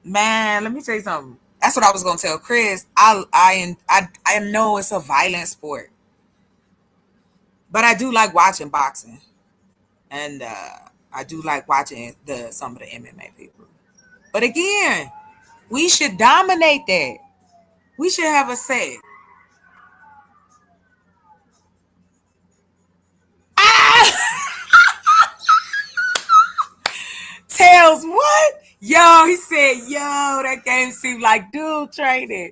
Man, let me tell you something. That's what I was gonna tell Chris. I know it's a violent sport, but I do like watching boxing, and I do like watching some of the MMA people. But again, we should dominate that. We should have a say. Tails, what? Yo, he said, yo, that game seemed like dude training.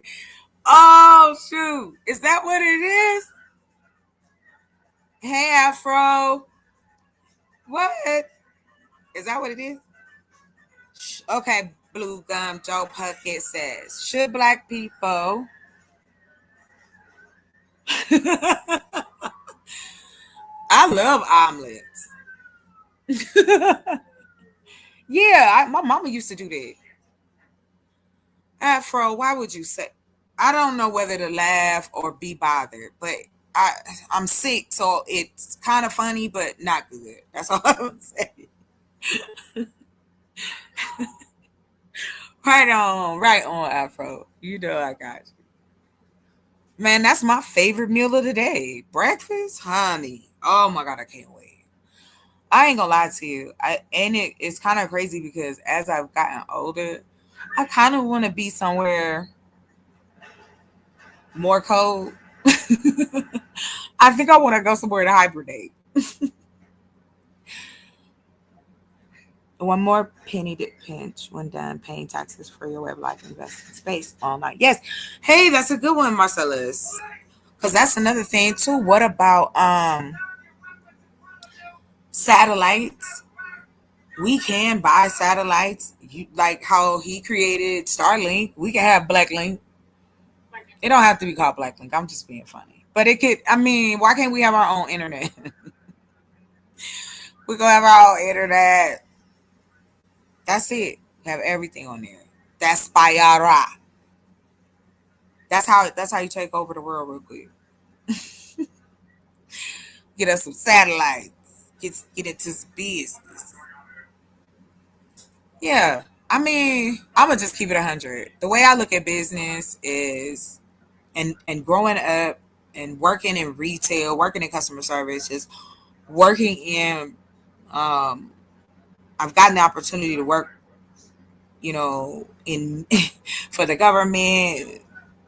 Oh, shoot. Is that what it is? Hey, Afro. What? Is that what it is? Okay, Blue Gum Joe Puckett says, should black people... I love omelets. Yeah, my mama used to do that. Afro, why would you say? I don't know whether to laugh or be bothered, but I'm sick, so it's kind of funny, but not good. That's all I would say. Right on, Afro. You know I got you. Man, that's my favorite meal of the day. Breakfast, honey. Oh my God, I can't wait. I ain't gonna lie to you. It's kind of crazy because as I've gotten older, I kind of want to be somewhere more cold. I think I want to go somewhere to hibernate. One more penny to pinch when done paying taxes for your web life investing space all night. Yes. Hey, that's a good one, Marcellus. Because that's another thing too. What about satellites? We can buy satellites. Like how he created Starlink. We can have Blacklink. It don't have to be called Blacklink. I'm just being funny. But it could, I mean, why can't we have our own internet? We gonna have our own internet. That's it. Have everything on there. That's Spyara. That's how you take over the world real quick. Get us some satellites. Get into some business. Yeah. I mean, I'm gonna just keep it 100. The way I look at business is, and growing up and working in retail, working in customer service, just working in, um, I've gotten the opportunity to work, in for the government,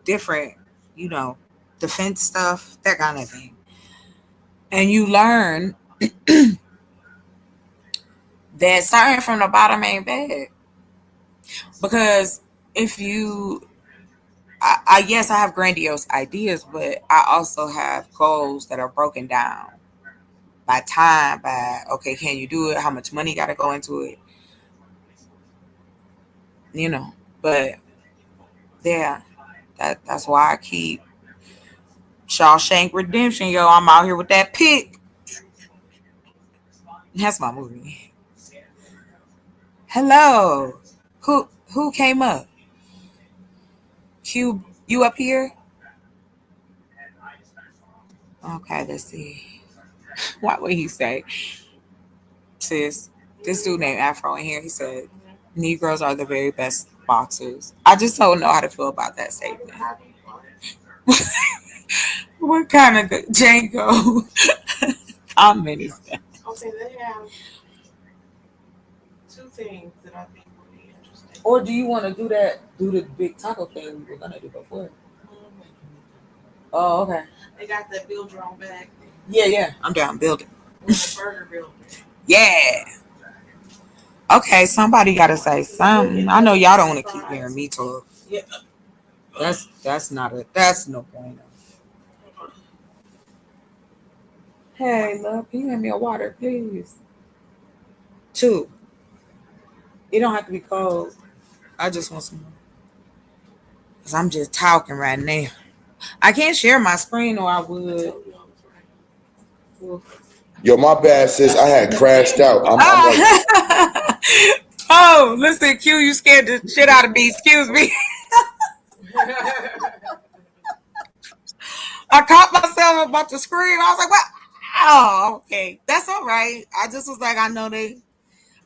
different, you know, defense stuff, that kind of thing. And you learn that starting from the bottom ain't bad. Because if you, yes, I have grandiose ideas, but I also have goals that are broken down by time, by, okay, can you do it? How much money got to go into it? You know, but yeah, that's why I keep Shawshank Redemption, yo. I'm out here with that pick. That's my movie. Hello. Who came up? Q, you up here? Okay, let's see. What would he say? Sis, this dude named Afro in here, he said, Negroes are the very best boxers. I just don't know how to feel about that statement. What kind of Django comment is that? Okay, they have two things that I think would be interesting. Or do you want to do the big taco thing we were going to do before? Oh, okay. They got that build your own bag thing. Yeah. I'm down building. With the burger builder. Yeah. Okay, somebody got to say something. I know y'all don't want to keep hearing me talk. Yeah. That's no point. Hey, love, can you hand me a water, please? 2. It don't have to be cold. I just want some more. Because I'm just talking right now. I can't share my screen or I would. Yo, my bad, sis. I had crashed out. I'm like, Oh, listen, Q, you scared the shit out of me. Excuse me. I caught myself about to scream. I was like, what? Oh, okay. That's all right. I just was like, I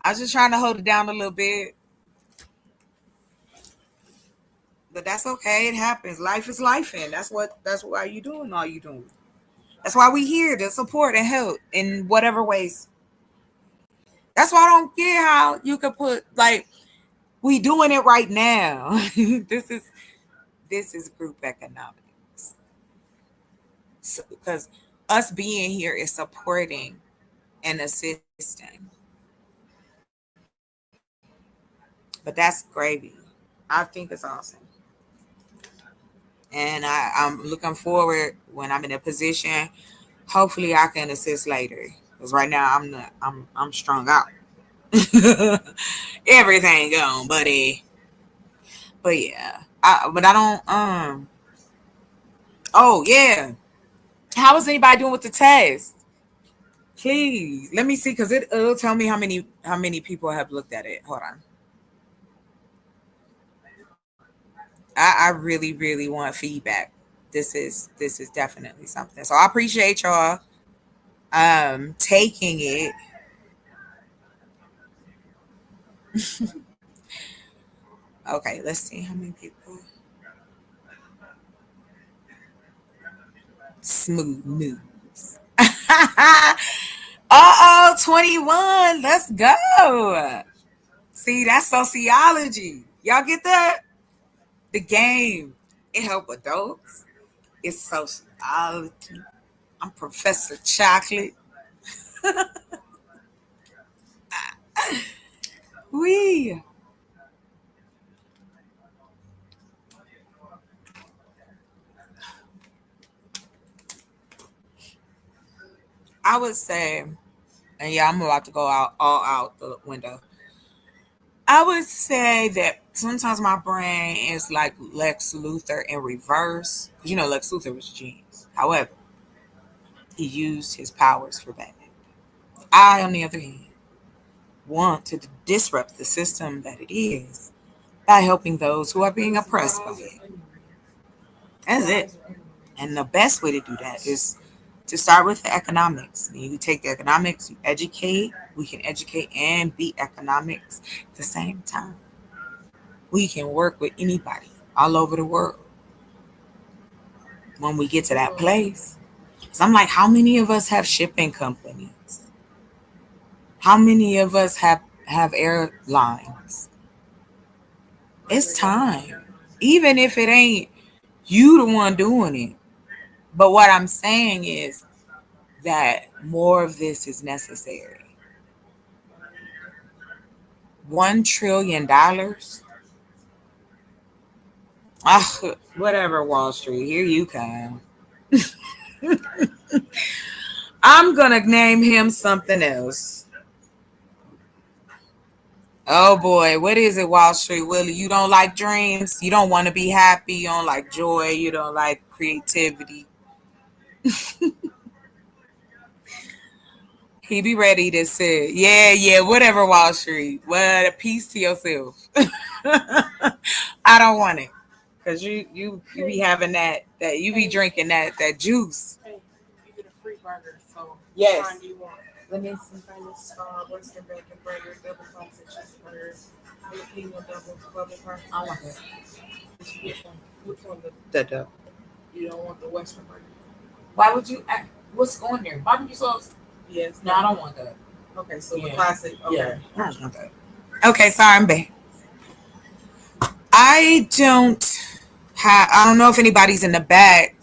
was just trying to hold it down a little bit. But that's okay. It happens. Life is life, and that's why you doing all you doing. That's why we here to support and help in whatever ways. That's why I don't get how you could put, like, we doing it right now. This is group economics. Because us being here is supporting and assisting. But that's gravy. I think it's awesome. And I'm looking forward when I'm in a position. Hopefully I can assist later. Because right now I'm strung out. Everything gone, buddy. But yeah. But I don't oh yeah. How is anybody doing with the test? Please let me see, because it'll tell me how many people have looked at it. Hold on. I really, really want feedback. This is definitely something. So I appreciate y'all taking it. Okay, let's see how many people. Smooth moves. 21. Let's go. See, that's sociology. Y'all get that? The game. It help adults. It's sociology. I'm Professor Chocolate. Wee. I would say and yeah, I'm about to go all out the window. I would say that sometimes my brain is like Lex Luthor in reverse. You know, Lex Luthor was a genius. However, he used his powers for bad. I, on the other hand, want to disrupt the system that it is by helping those who are being oppressed by it. That's it. And the best way to do that is to start with the economics. You take the economics, you educate. We can educate and be economics at the same time. We can work with anybody all over the world when we get to that place. So I'm like, how many of us have shipping companies? How many of us have airlines? It's time. Even if it ain't you the one doing it. But what I'm saying is that more of this is necessary. $1 trillion. Whatever, Wall Street. Here you come. I'm gonna name him something else. Oh boy, what is it, Wall Street Willie? You don't like dreams? You don't want to be happy? You don't like joy? You don't like creativity? He be ready to say, yeah, whatever, Wall Street. What a peace to yourself. I don't want it. Cause you be having that you be drinking that juice. Hey, you get a free burger, so Yes. which one do you want? Let me see famous Western bacon burger, double classic cheeseburger, jalapeno double bubble burger. I want that. Which one? Which one? The You don't want the Western burger? Why would you? What's on there? Barbecue sauce? Yes. No, I don't want that. Okay, so the Yeah. classic. Okay. Yeah, I don't want that. Okay, sorry, I'm back. I don't know if anybody's in the back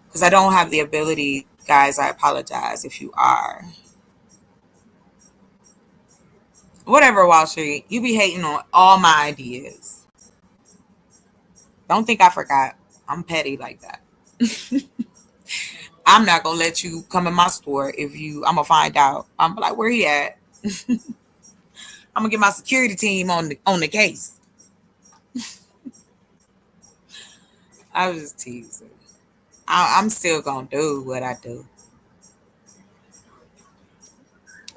because I don't have the ability, guys. I apologize if you are. Whatever, Wall Street. You be hating on all my ideas. Don't think I forgot. I'm petty like that. I'm not gonna let you come in my store if I'm gonna find out. I'm like, where he at? I'm gonna get my security team on the case. I was just teasing. I'm still gonna do what I do.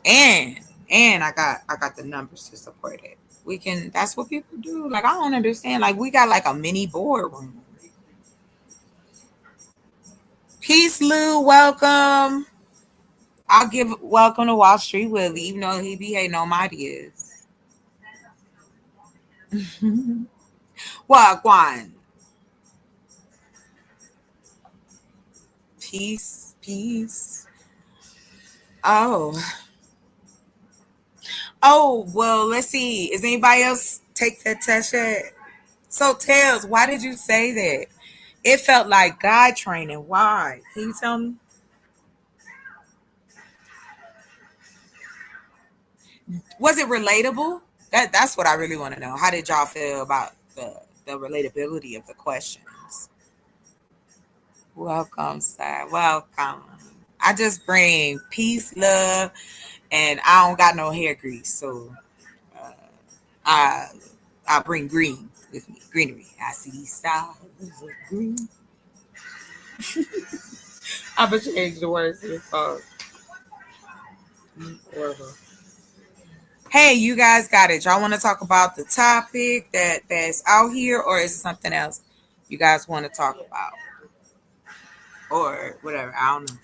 And I got the numbers to support it. We can. That's what people do. Like I don't understand. Like we got like a mini boardroom. Peace, Lou. Welcome. I'll give welcome to Wall Street Willie, even though he be hating on my ideas. Wagwan. Peace. Oh, well, let's see. Is anybody else take that test yet? So, Tails, why did you say that? It felt like God training. Why? Can you tell me? Was it relatable? That's what I really want to know. How did y'all feel about the relatability of the questions? Welcome, sir. Welcome. I just bring peace, love, and I don't got no hair grease, so I bring green with me. Greenery. I see stars of green. I'm gonna change the words to the song. Hey, you guys got it. Y'all want to talk about the topic that's out here, or is it something else you guys want to talk about? Or whatever. I don't know.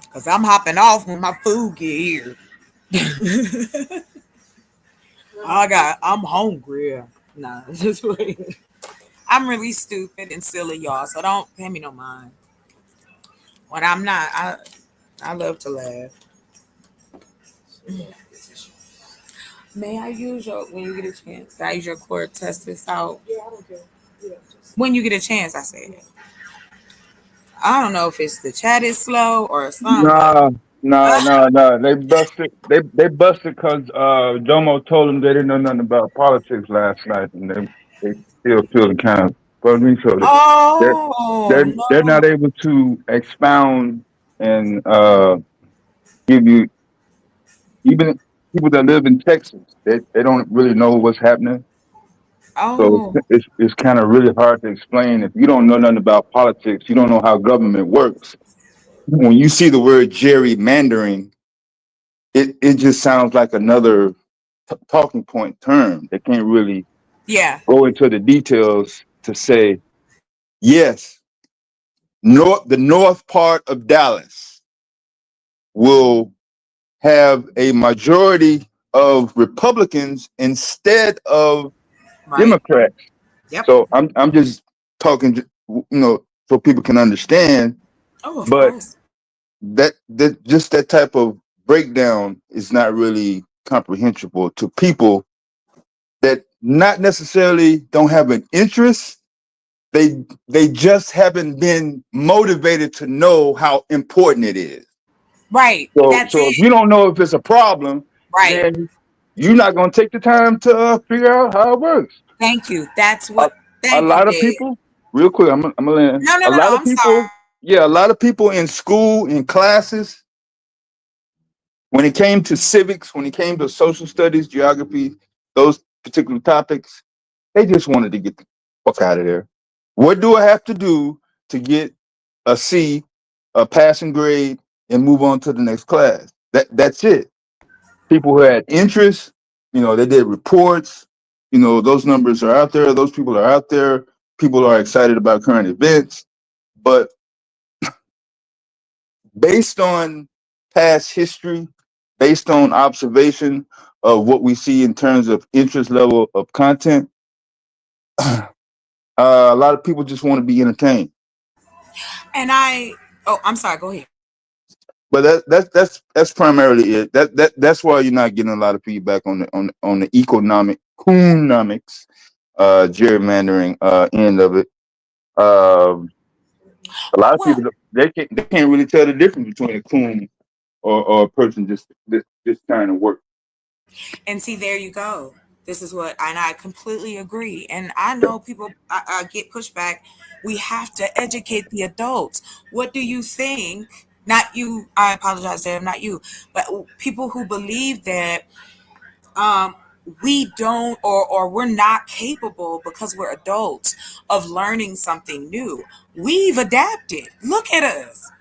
Because I'm off when my food get here. I'm hungry. Nah, just wait. I'm really stupid and silly, y'all, so don't pay me no mind. When I'm not, I love to laugh. May I use when you get a chance? Can I use your cord, test this out? Yeah, I don't care. Yeah, when you get a chance, I said. I don't know if it's the chat is slow or something, but Nah. They busted. They busted because Domo told them they didn't know nothing about politics last night, and they still feel kind of fuzzy, so they're Oh they're not no. able to expound and give you, even people that live in Texas, they don't really know what's happening. So Oh it's kind of really hard to explain if you don't know nothing about politics. You don't know how government works. When you see the word gerrymandering, it just sounds like another talking point term. They can't really yeah. go into the details to say yes. The north part of Dallas will have a majority of Republicans instead of Right. Democrats. Yep. So I'm just talking, so people can understand. Oh, of But course. that just that type of breakdown is not really comprehensible to people that not necessarily don't have an interest. They just haven't been motivated to know how important it is. Right. That's So if it. you don't know if it's a problem, Right. then you're not going to take the time to figure out how it works. Thank you. That's A, what. a Thank you, lot of Dad. people, real quick, I'm gonna land. No, no, A no, lot no. of I'm sorry. people, yeah, a lot of people in school, in classes, when it came to civics, when it came to social studies, geography, those particular topics, they just wanted to get the fuck out of there. What do I have to do to get a C, a passing grade, and move on to the next class? That's it. People who had interest, they did reports. Those numbers are out there. Those people are out there. People are excited about current events. But based on past history, based on observation of what we see in terms of interest level of content, a lot of people just want to be entertained. And I. Oh, I'm sorry. Go ahead. But that's primarily it. That's why you're not getting a lot of feedback on the economics, gerrymandering end of it. Um, a lot of Well, people they can't really tell the difference between a coon or a person just trying to work. and see, there you go. This is what, and I completely agree. And I know people I get pushback. We have to educate the adults. What do you think? Not you. I apologize, Dave. Not you, but people who believe that um, we don't, or we're not capable because we're adults of learning something new. We've adapted. Look at us.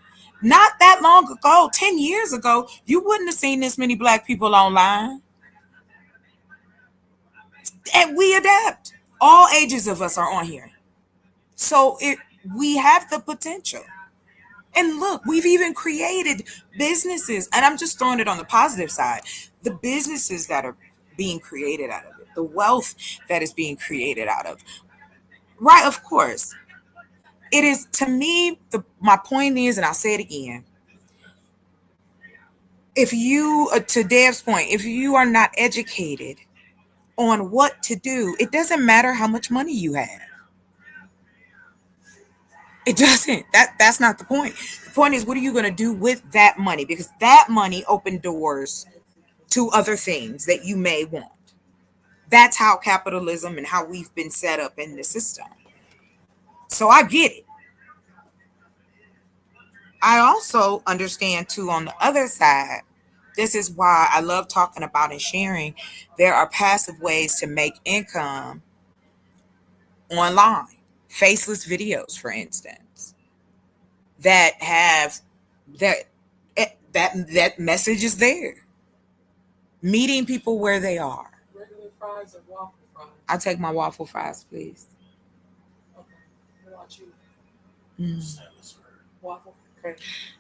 Not that long ago, 10 years ago, you wouldn't have seen this many black people online. And we adapt. All ages of us are on here. So we have the potential. And look, we've even created businesses, and I'm just throwing it on the positive side. The businesses that are being created out of it, the wealth that is being created out of. Right, of course. It is, to me, my point is, and I'll say it again. If you, to Dev's point, if you are not educated on what to do, it doesn't matter how much money you have. It doesn't. That's not the point. The point is, what are you going to do with that money? Because that money opened doors to other things that you may want. That's how capitalism and how we've been set up in the system. So I get it. I also understand too on the other side. This is why I love talking about and sharing. There are passive ways to make income online. Faceless videos, for instance, that have that that message is there. Meeting people where they are. Regular fries or waffle fries? I'll take my waffle fries, please. Okay. What about you? Mm. Waffle? Okay.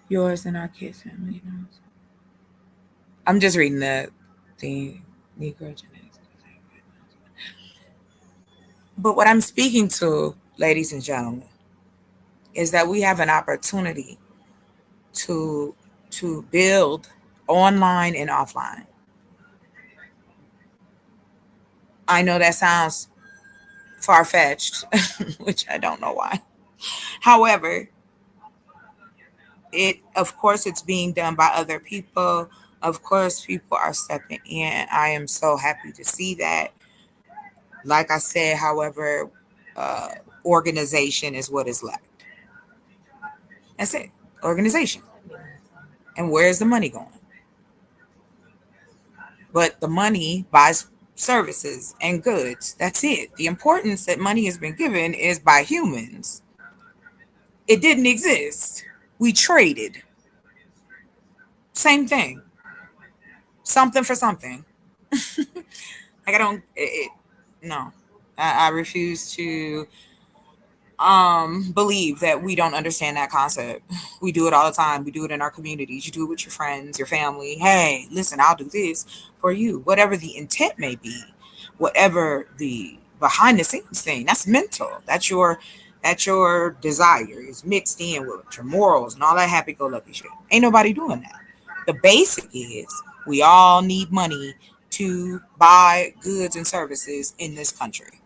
Yours and our kids' family knows. I'm just reading the Negro genetics. But what I'm speaking to, ladies and gentlemen, is that we have an opportunity to build online and offline. I know that sounds far fetched, which I don't know why. However, of course it's being done by other people. Of course, people are stepping in. I am so happy to see that. Like I said, however, organization is what is left. That's it. Organization. And where's the money going? But the money buys services and goods. That's it. The importance that money has been given is by humans. It didn't exist. We traded. Same thing. Something for something. Like I don't. No, I refuse to believe that we don't understand that concept. We do it all the time. We do it in our communities. You do it with your friends, your family. Hey, listen, I'll do this for you. Whatever the intent may be, whatever the behind the scenes thing, that's mental. That's your desire is mixed in with your morals and all that happy go lucky shit. Ain't nobody doing that. The basic is we all need money to buy goods and services in this country.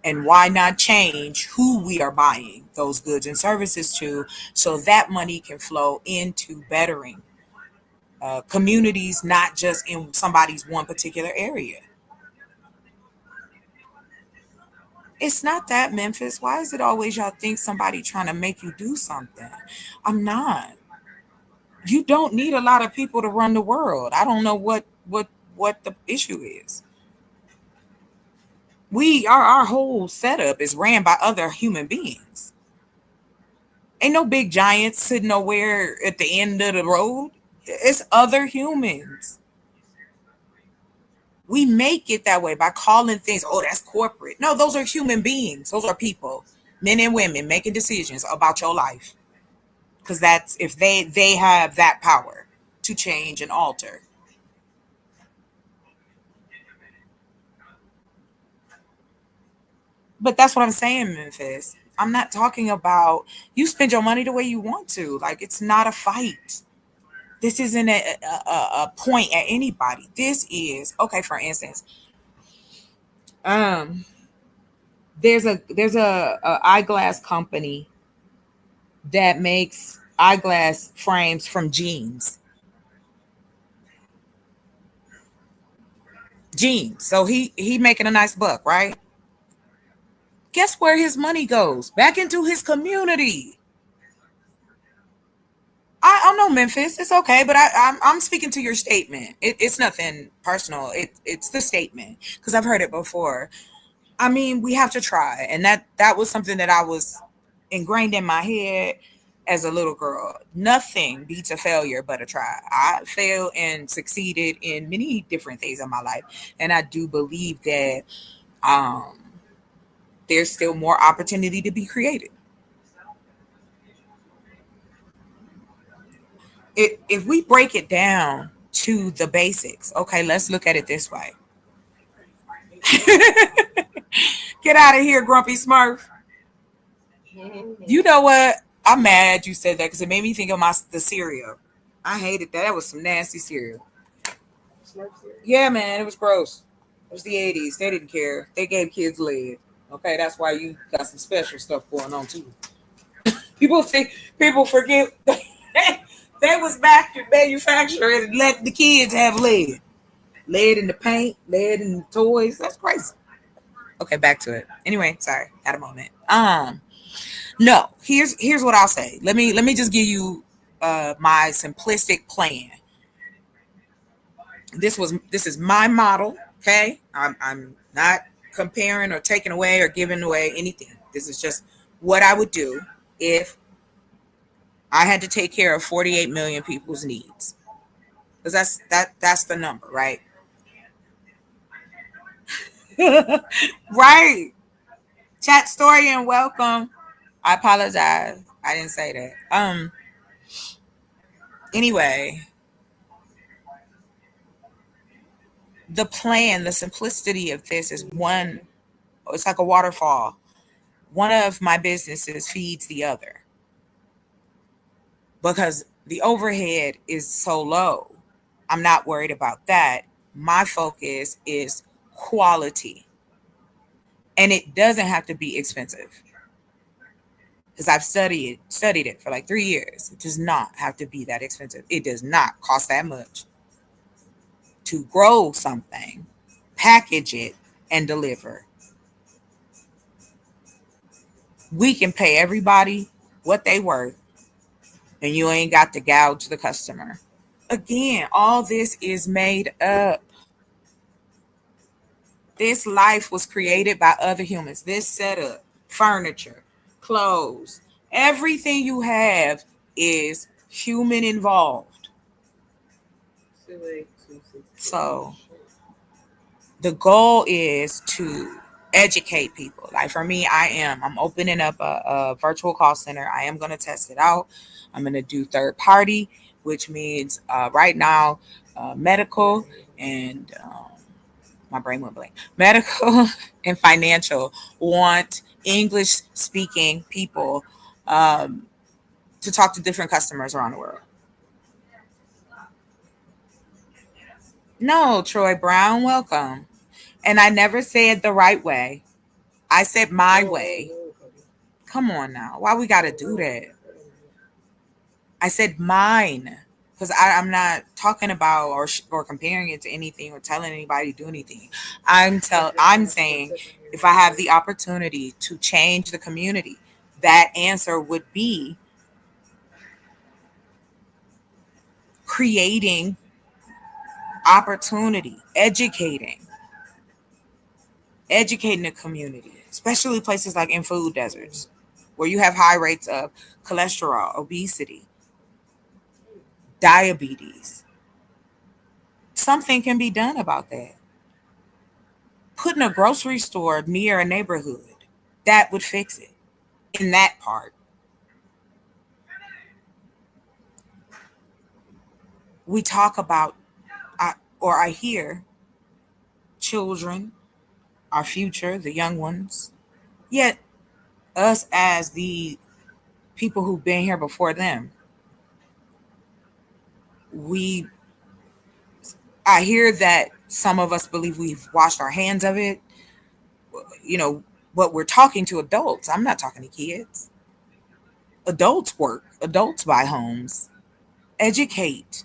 And why not change who we are buying those goods and services to so that money can flow into bettering communities, not just in somebody's one particular area. It's not that, Memphis. Why is it always y'all think somebody trying to make you do something? I'm not. You don't need a lot of people to run the world. I don't know what the issue is. Our whole setup is ran by other human beings. Ain't no big giants sitting nowhere at the end of the road. It's other humans. We make it that way by calling things, oh, that's corporate. No, those are human beings. Those are people, men and women making decisions about your life. Because that's if they have that power to change and alter. But that's what I'm saying, Memphis. I'm not talking about you spend your money the way you want to. Like, it's not a fight. This isn't a point at anybody. This is, okay, for instance, there's a eyeglass company that makes eyeglass frames from jeans. Jeans. So he making a nice buck, right? Guess where his money goes? Back into his community. I know, Memphis. It's okay, but I'm speaking to your statement. It's nothing personal. It's the statement because I've heard it before. I mean, we have to try, and that was something that I was ingrained in my head as a little girl. Nothing beats a failure but a try. I failed and succeeded in many different things in my life, and I do believe that there's still more opportunity to be created. If we break it down to the basics, okay, let's look at it this way. Get out of here, Grumpy Smurf. You know what? I'm mad you said that because it made me think of the cereal. I hated that. That was some nasty cereal. Yeah, man, it was gross. It was the 80s. They didn't care. They gave kids lead. Okay, that's why you got some special stuff going on too. People forget they was back to manufacturing and let the kids have lead. Lead in the paint, lead in the toys. That's crazy. Okay, back to it. Anyway, sorry, had a moment. No, here's what I'll say. Let me just give you my simplistic plan. This is my model. Okay, I'm not comparing or taking away or giving away anything. This is just what I would do if I had to take care of 48 million people's needs. Because that's the number, right? Right. Chat story and welcome. I apologize. I didn't say that. Anyway, the plan, the simplicity of this is one, it's like a waterfall. One of my businesses feeds the other because the overhead is so low. I'm not worried about that. My focus is quality, and it doesn't have to be expensive because I've studied it for like 3 years. It does not have to be that expensive. It does not cost that much to grow something, package it, and deliver. We can pay everybody what they worth, and you ain't got to gouge the customer. Again, all this is made up. This life was created by other humans. This setup, furniture, clothes, everything you have is human involved. So the goal is to educate people. Like for me, I'm opening up a virtual call center. I am going to test it out. I'm going to do third party, which means right now, medical and my brain went blank. Medical and financial want English speaking people to talk to different customers around the world. No, Troy Brown, welcome. And I never said the right way. I said my way. Come on now. Why we got to do that? I said mine. Because I'm not talking about or comparing it to anything or telling anybody to do anything. I'm saying if I have the opportunity to change the community, that answer would be creating opportunity, educating the community, especially places like in food deserts where you have high rates of cholesterol, obesity, diabetes. Something can be done about that. Putting a grocery store near a neighborhood, that would fix it in that part. We talk about, I hear children, our future, the young ones, yet us as the people who've been here before them, I hear that some of us believe we've washed our hands of it. You know, but we're talking to adults. I'm not talking to kids. Adults work, adults buy homes. Educate.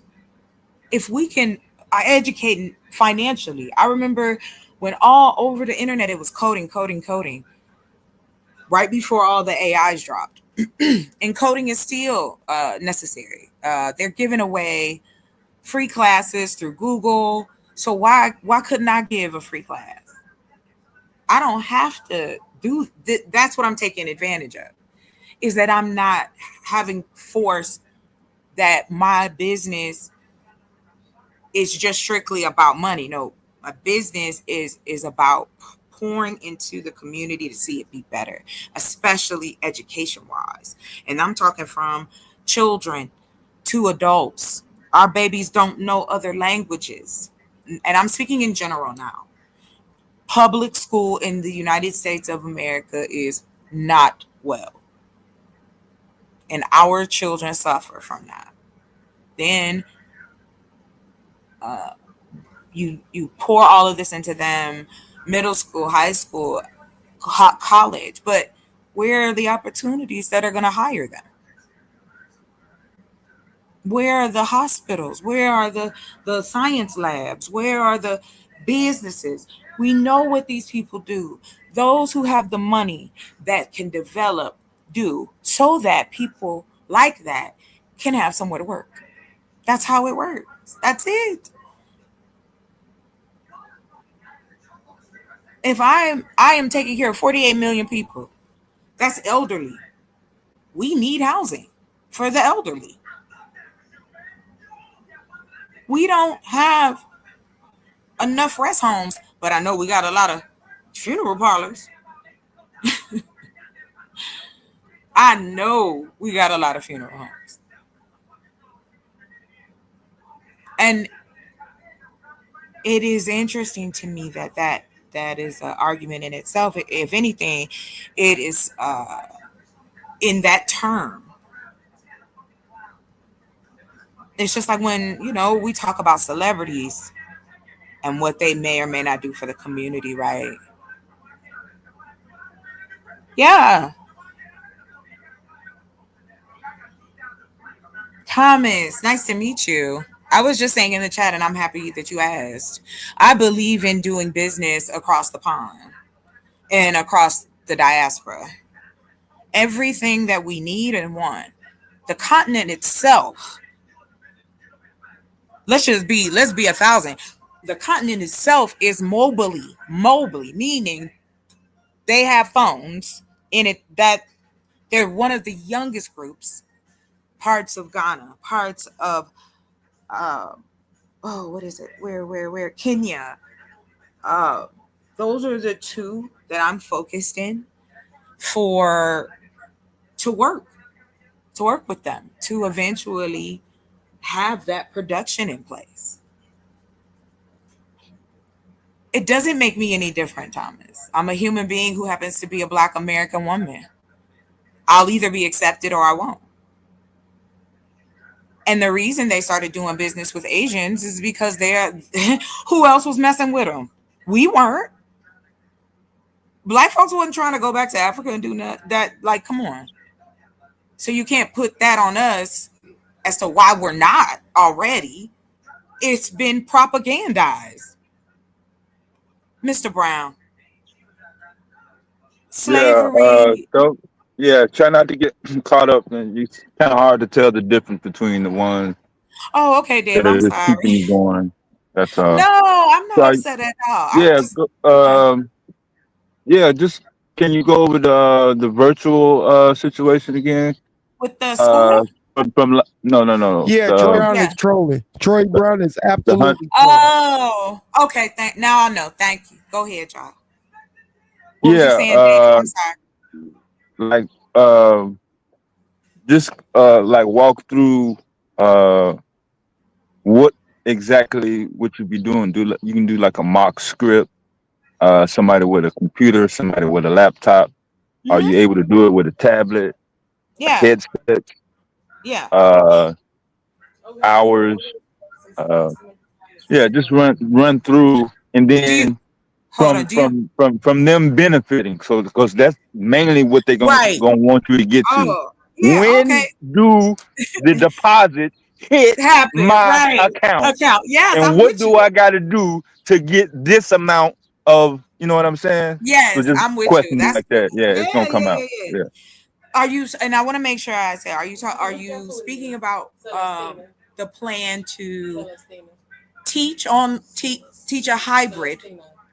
If we can educate financially. I remember when all over the internet it was coding, coding, coding. Right before all the AIs dropped. And coding is still necessary. They're giving away free classes through Google. So why couldn't I give a free class? I don't have to do that's what I'm taking advantage of. Is that I'm not having force that my business is just strictly about money. No, my business is about pouring into the community to see it be better, especially education wise. And I'm talking from children to adults. Our babies don't know other languages. And I'm speaking in general now. Public school in the United States of America is not well. And our children suffer from that. Then you pour all of this into them, middle school, high school, college, but where are the opportunities that are going to hire them? Where are the hospitals? Where are the science labs? Where are the businesses? We know what these people do. Those who have the money that can develop do so that people like that can have somewhere to work. That's how it works. That's it. If I am taking care of 48 million people, that's elderly. We need housing for the elderly. We don't have enough rest homes, but I know we got a lot of funeral parlors. I know we got a lot of funeral homes. And it is interesting to me that is an argument in itself. If anything, it is in that term. It's just like when, we talk about celebrities and what they may or may not do for the community, right? Yeah. Thomas, nice to meet you. I was just saying in the chat, and I'm happy that you asked. I believe in doing business across the pond and across the diaspora. Everything that we need and want. The continent itself, let's be 1,000. The continent itself is mobily, meaning they have phones in it that they're one of the youngest groups, parts of Ghana, parts of what is it? Where? Kenya. Uh, those are the two that I'm focused in for to work with them to eventually have that production in place. It doesn't make me any different, Thomas. I'm a human being who happens to be a Black American woman. I'll either be accepted or I won't. And the reason they started doing business with Asians is because they're who else was messing with them? We weren't. Black folks wasn't trying to go back to Africa and do that. Like, come on. So you can't put that on us as to why we're not already. It's been propagandized. Mr. Brown. Slavery. Try not to get caught up. And it's kind of hard to tell the difference between the ones Oh, okay, Deb. that I'm are just keeping sorry. you going. That's all. No, I'm not So, upset at all. I'm yeah, just okay. just can you go over the virtual situation again? With the scooter? From no. Yeah, Troy Brown Yeah. is trolling. Troy Brown is The hunt. absolutely trolling. Oh, okay. Now I know. Thank you. Go ahead, y'all. What was you saying, Dave? I'm sorry. Like just like walk through what exactly what you be doing. You can do like a mock script. Somebody with a computer, somebody with a laptop. Are you able to do it with a tablet, a Yeah. headset? Yeah. Hours. Just run through, and then from them benefiting. So because that's mainly what they're gonna Right. want you to get to. Oh, yeah. When Okay. do the deposits hit Happen. my Right. account? Yes, And I'm what with do you. I got to do to get this amount of, you know what I'm saying? So Yes, just I'm with you. questions That's like that. Yeah, it's yeah, gonna come yeah, out. yeah, yeah. Yeah. Are you? And I want to make sure I say, are you speaking about the plan to teach a hybrid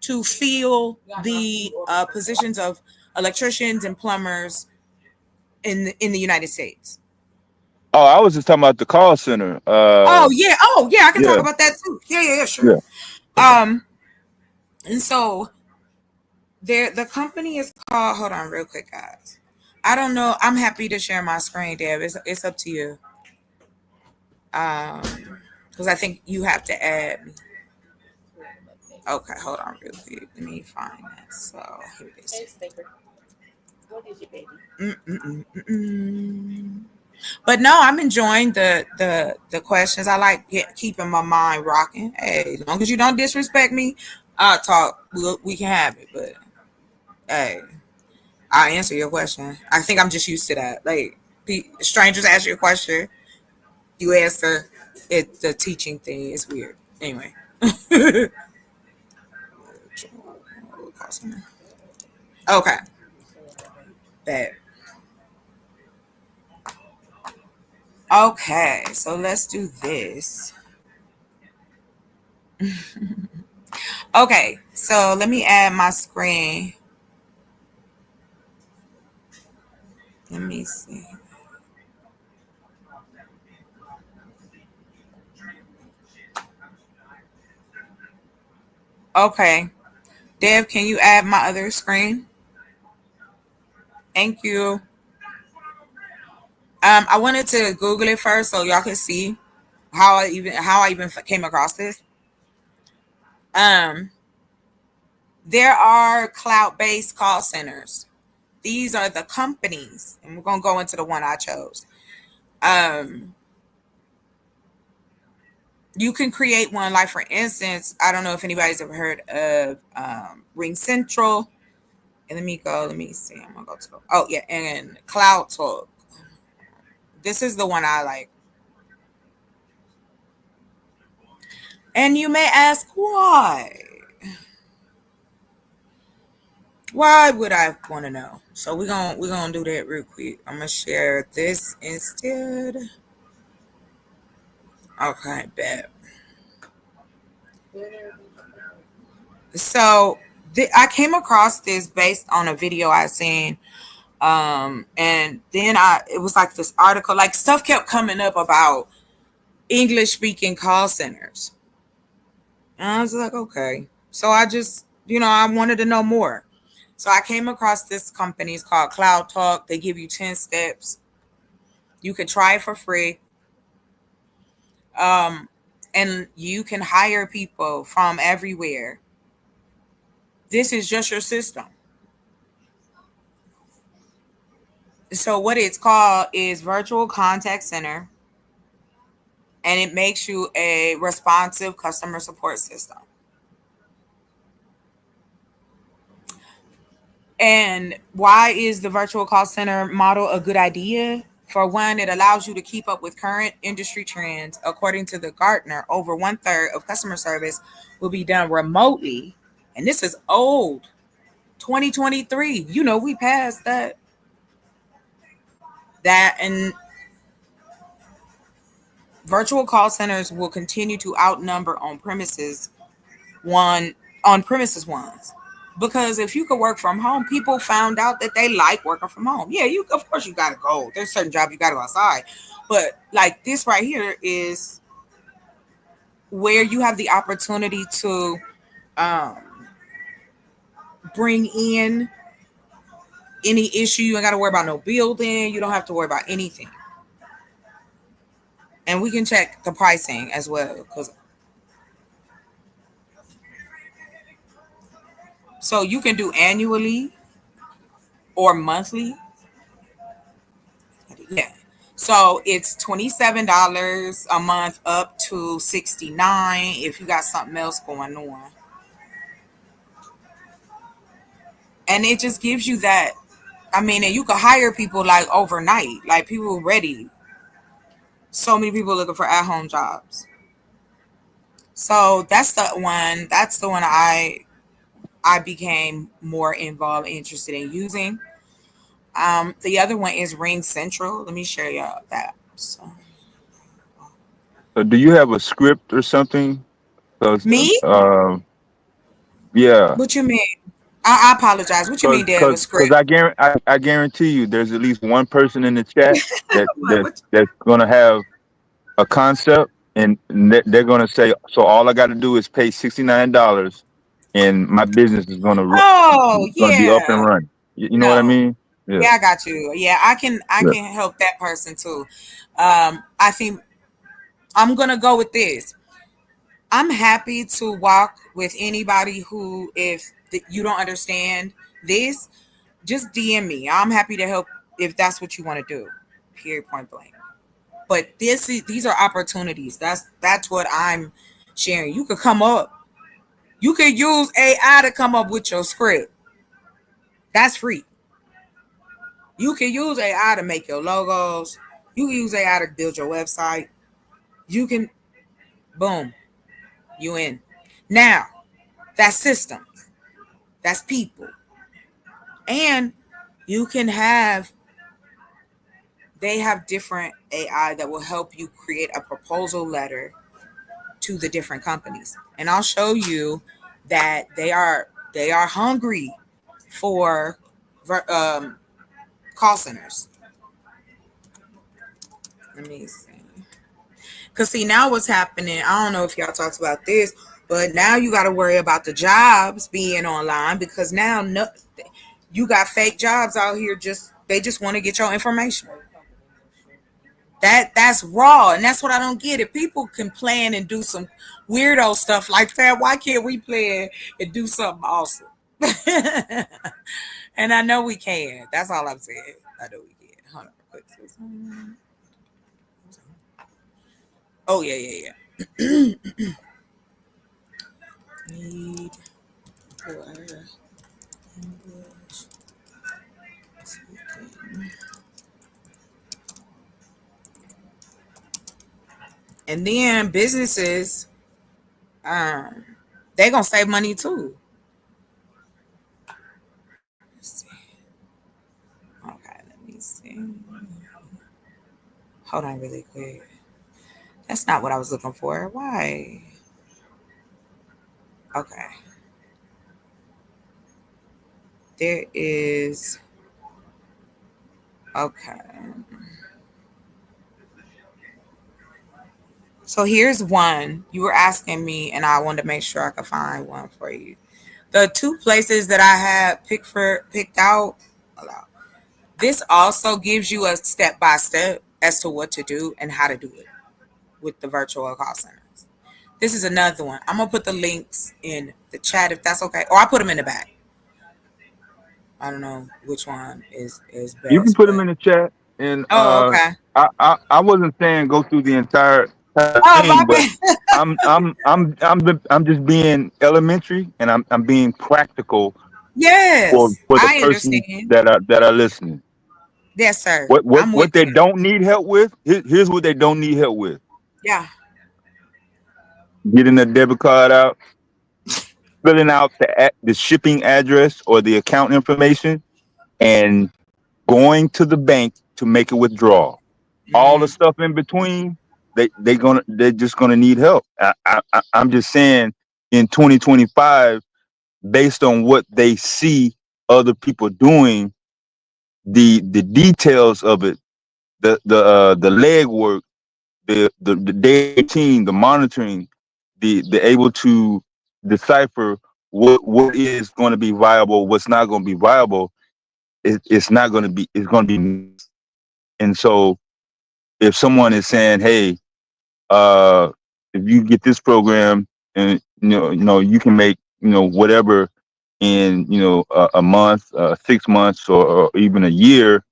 to fill the positions of electricians and plumbers in the United States? Oh, I was just talking about the call center. Oh yeah, I can talk Yeah, about that too. Yeah, sure. yeah. And so the company is called. Hold on, real quick, guys. I don't know. I'm happy to share my screen, Deb. It's up to you. Because I think you have to add. Okay, hold on, real quick. Let me find that. So here it is. But no, I'm enjoying the questions. I like keeping my mind rocking. Hey, as long as you don't disrespect me, I'll talk. We can have it. But hey, I'll answer your question. I think I'm just used to that. Like strangers ask you a question, you answer. It the teaching thing is weird. Anyway. Okay. Bad. Okay, so let's do this. Okay, so let me add my screen. Let me see. Okay. Dev, can you add my other screen? Thank you. I wanted to Google it first so y'all can see how I even came across this. There are cloud-based call centers. These are the companies, and we're gonna go into the one I chose. You can create one, like for instance, I don't know if anybody's ever heard of Ring Central. And let me see. I'm gonna go to and Cloud Talk. This is the one I like. And you may ask, why? Why would I want to know? So we're gonna do that real quick. I'm gonna share this instead. Okay, bet. So I came across this based on a video I seen, and then it was like this article, like stuff kept coming up about English speaking call centers, and I was like, okay. So I just, I wanted to know more. So I came across this company. It's called Cloud Talk. They give you 10 steps. You can try it for free. And you can hire people from everywhere. This is just your system. So what it's called is Virtual Contact Center, and it makes you a responsive customer support system. And why is the virtual call center model a good idea? For one, it allows you to keep up with current industry trends. According to the Gartner, over 1/3 of customer service will be done remotely. And this is old, 2023. We passed that. And virtual call centers will continue to outnumber on-premises ones. Because if you could work from home, people found out that they like working from home. Yeah, of course you gotta go. There's certain jobs you gotta go outside. But like this right here is where you have the opportunity to bring in any issue. You ain't gotta worry about no building. You don't have to worry about anything. And we can check the pricing as well. So you can do annually or monthly. Yeah. So it's $27 a month up to $69 if you got something else going on. And it just gives you that. I mean, and you can hire people like overnight, like people ready. So many people looking for at-home jobs. So that's the one. That's the one I became more involved, interested in using. The other one is Ring Central. Let me share y'all that. So. Do you have a script or something? 'Cause, Me? yeah. What you mean? I apologize. What you mean, they have a Because script? I guarantee you, there's at least one person in the chat Like, what? that's gonna have a concept, and they're gonna say, so all I got to do is pay $69, and my business is Oh gonna be up and yeah. running. You know what I No. mean? Yeah. Yeah, I got you. Yeah, I can Yeah. help that person too. I think I'm gonna go with this. I'm happy to walk with anybody who, if you don't understand this, just DM me. I'm happy to help if that's what you want to do. Period. Point blank. But these are opportunities. That's what I'm sharing. You could come up. You could use AI to come up with your script. That's free. You can use AI to make your logos. You can use AI to build your website. You can, boom, you in. Now, that's systems. That's people. And you can they have different AI that will help you create a proposal letter to the different companies. And I'll show you that they are hungry for call centers. Let me see. Because see, now what's happening, I don't know if y'all talked about this, but now you got to worry about the jobs being online, because now you got fake jobs out here. They just want to get your information. That's raw, and that's what I don't get. If people can plan and do some weirdo stuff like that, why can't we plan and do something awesome? And I know we can. That's all I'm saying. I know we can. Hold on. Oh yeah. Need for English speaking. And then businesses they're gonna save money too. Let's see. Okay, let me see. Hold on really quick. That's not what I was looking for. Why? Okay. There is. Okay. So here's one. You were asking me, and I wanted to make sure I could find one for you. The two places that I had picked out. This also gives you a step by step as to what to do and how to do it with the virtual call centers. This is another one. I'm gonna put the links in the chat if that's okay, or I put them in the back. I don't know which one is You can best, put them but in the chat, and oh, okay. I wasn't saying go through the entire Oh, thing, my but bad. I'm just being elementary, and I'm being practical Yes, for the I persons understand. that are listening. Yes, sir. I'm with What they you. don't need help with? Here's what they don't need help with: Yeah. getting a debit card out, filling out the shipping address or the account information, and going to the bank to make a withdrawal. All the Mm-hmm. stuff in between, they're just gonna need help. I'm just saying, in 2025, based on what they see other people doing, the details of it, the leg work, the day routine, the monitoring, the able to decipher what is going to be viable, what's not going to be viable. It's not going to be. It's going to be mixed. And so, if someone is saying, "Hey, if you get this program, and you can make whatever in a month, 6 months, or even a year,"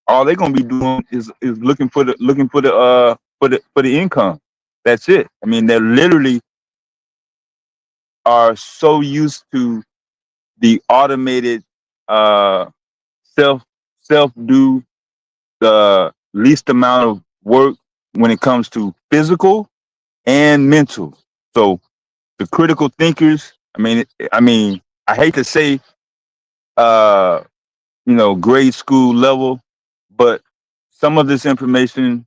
all they're gonna be doing is looking for the income. That's it. I mean, they literally are so used to the automated uh, self self do the least amount of work when it comes to physical and mental. So the critical thinkers. I hate to say, uh, grade school level, but some of this information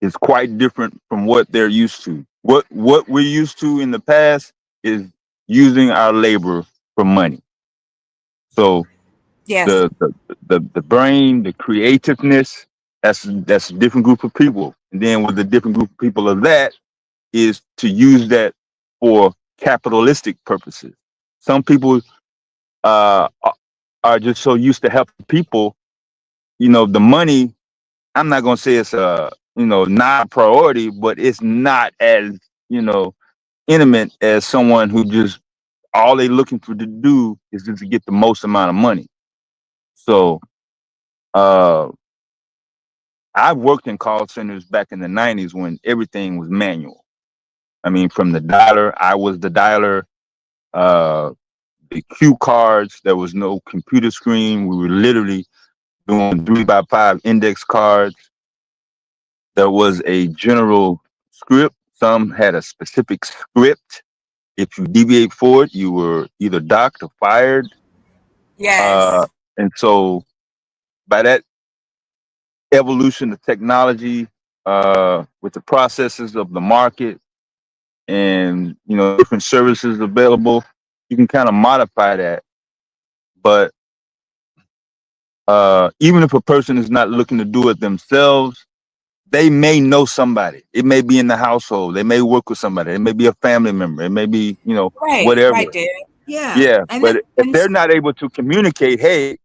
is quite different from what they're used to. What we're used to in the past is using our labor for money. So Yes. the brain, the creativeness, that's a different group of people. And then with the different group of people of that is to use that for capitalistic purposes. Some people are just so used to helping people. The money, I'm not gonna say it's a not a priority, but it's not as you know intimate as someone who just all they looking for to do is just to get the most amount of money. So uh, I worked in call centers back in the '90s when everything was manual. I mean, from the dialer, I was the dialer. Uh, the cue cards, there was no computer screen. We were literally doing 3x5 index cards. There was a general script. Some had a specific script. If you deviate for it, you were either docked or fired. Uh, Yes. and so, by that evolution of technology, with the processes of the market and different services available, you can kind of modify that. But even if a person is not looking to do it themselves, they may know somebody. It may be in the household. They may work with somebody. It may be a family member. It may be, Right. whatever. Right there. Yeah. Yeah. And But if and they're not able to communicate, hey,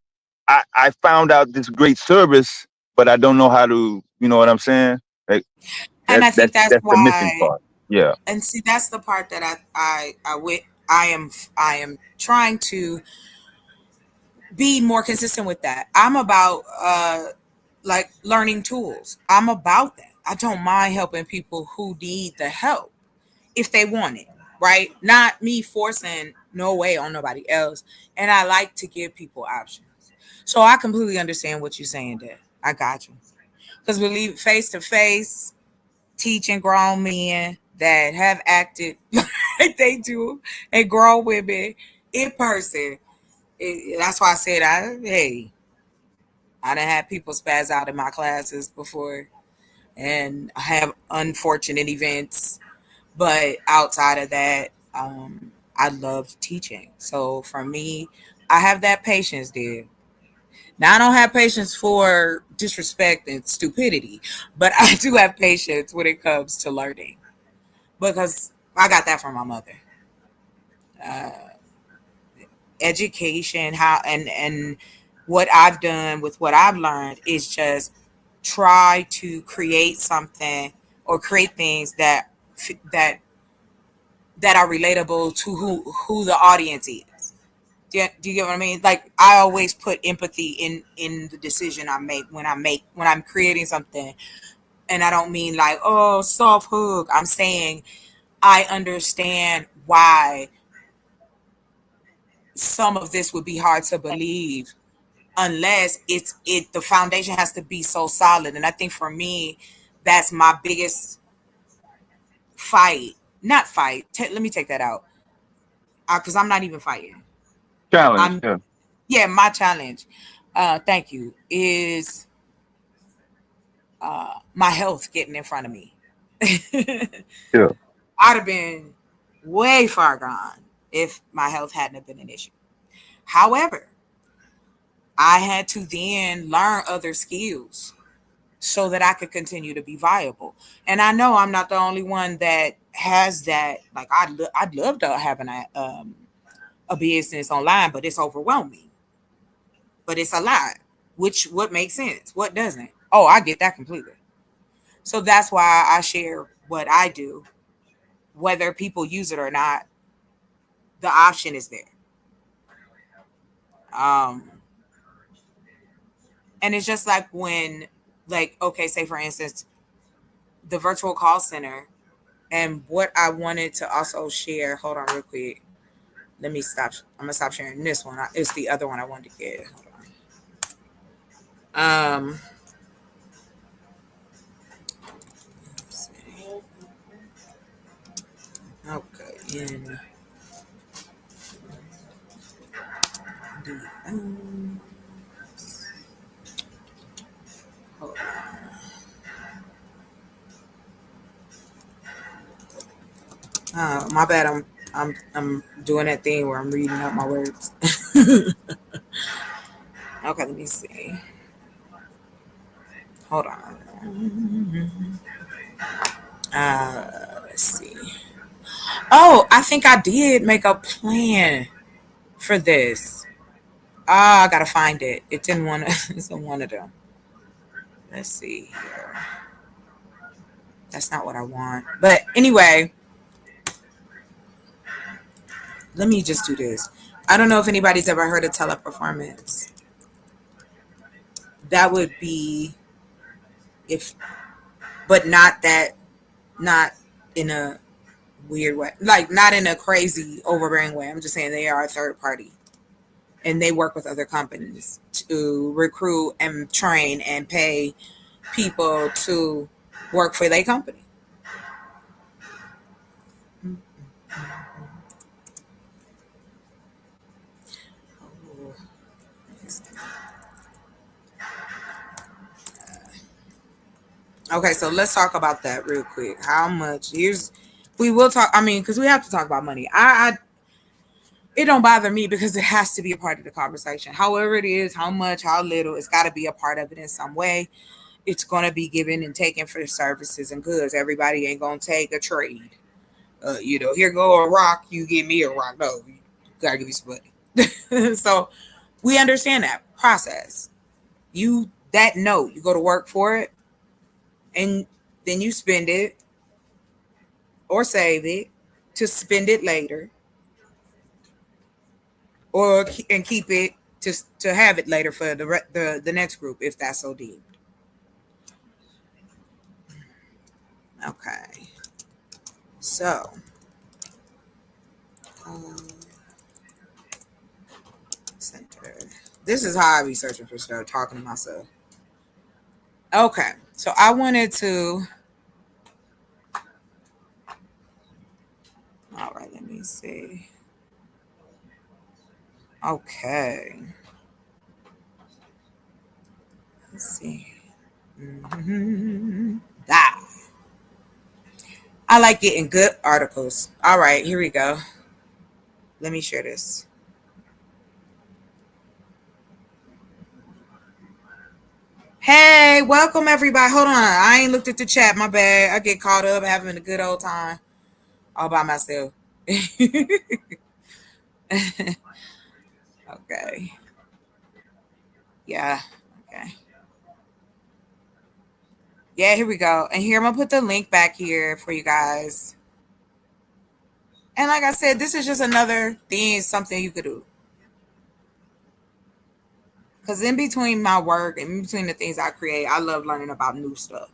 I found out this great service, but I don't know how to, you know what I'm saying? Like, and that's I that's think that's that's the missing why. part. Yeah. And see, that's the part that I am trying to be more consistent with that. I'm about like learning tools. I'm about that. I don't mind helping people who need the help if they want it, right? Not me forcing no way on nobody else. And I like to give people options. So I completely understand what you're saying there. I got you. Because we leave face to face, teaching grown men, that have acted like they do and grown women in person. That's why I said, I done had people spaz out in my classes before and I have unfortunate events. But outside of that, I love teaching. So for me, I have that patience there. Now I don't have patience for disrespect and stupidity, but I do have patience when it comes to learning because I got that from my mother. Uh, Education, how and what I've done with what I've learned is just try to create something or create things that that are relatable to who the audience is. Do you get what I mean? Like I always put empathy in the decision I make when I'm creating something, and I don't mean like soft hook. I'm saying I understand why some of this would be hard to believe unless the foundation has to be so solid. And I think for me, that's my biggest fight. Not fight. Let me take that out because I'm not even fighting. Challenge. I'm Yeah. Yeah, my challenge. Thank you. Is my health getting in front of me? Yeah. I'd have been way far gone if my health hadn't have been an issue. However, I had to then learn other skills so that I could continue to be viable. And I know I'm not the only one that has that. Like I'd love to have a business online, but it's overwhelming. But it's a lot. What makes sense? What doesn't? Oh, I get that completely. So that's why I share what I do, whether people use it or not. The option is there. Um, and it's just like when, like, okay, say for instance, the virtual call center. And what I wanted to also share, hold on real quick. Let me stop. I'm gonna stop sharing this one. It's the other one I wanted to get. Hold on. Let's see. Okay. In the hold on. My bad. I'm doing that thing where I'm reading out my words. Okay, let me see. Hold on. Let's see. Oh, I think I did make a plan for this. I gotta find it. It's in one. It's in one of them. Let's see here. That's not what I want. But anyway, let me just do this. I don't know if anybody's ever heard of teleperformance. That would be if, but not that, not in a weird way, like not in a crazy overbearing way. I'm just saying they are a third party and they work with other companies to recruit and train and pay people to work for their company. Okay, so let's talk about that real quick. How much? We will talk. I mean, because we have to talk about money. It don't bother me because it has to be a part of the conversation. However it is, how much, how little, it's got to be a part of it in some way. It's going to be given and taken for services and goods. Everybody ain't going to take a trade. Here go a rock, you give me a rock. No, you got to give me some money. So we understand that process. That note, you go to work for it and then you spend it or save it to spend it later or and keep it to have it later for the next group if that's so deep. Okay, so center. This is how I be searching for stuff, talking to myself. Okay, so I wanted to me see. Okay. Let's see. Ah. I like getting good articles. All right, here we go. Let me share this. Hey, welcome everybody. Hold on. I ain't looked at the chat. My bad. I get caught up having a good old time all by myself. Okay. Yeah. Okay. Yeah, here we go. And here I'm going to put the link back here for you guys. And like I said, this is just another thing, something you could do. Because in between my work and in between the things I create, I love learning about new stuff.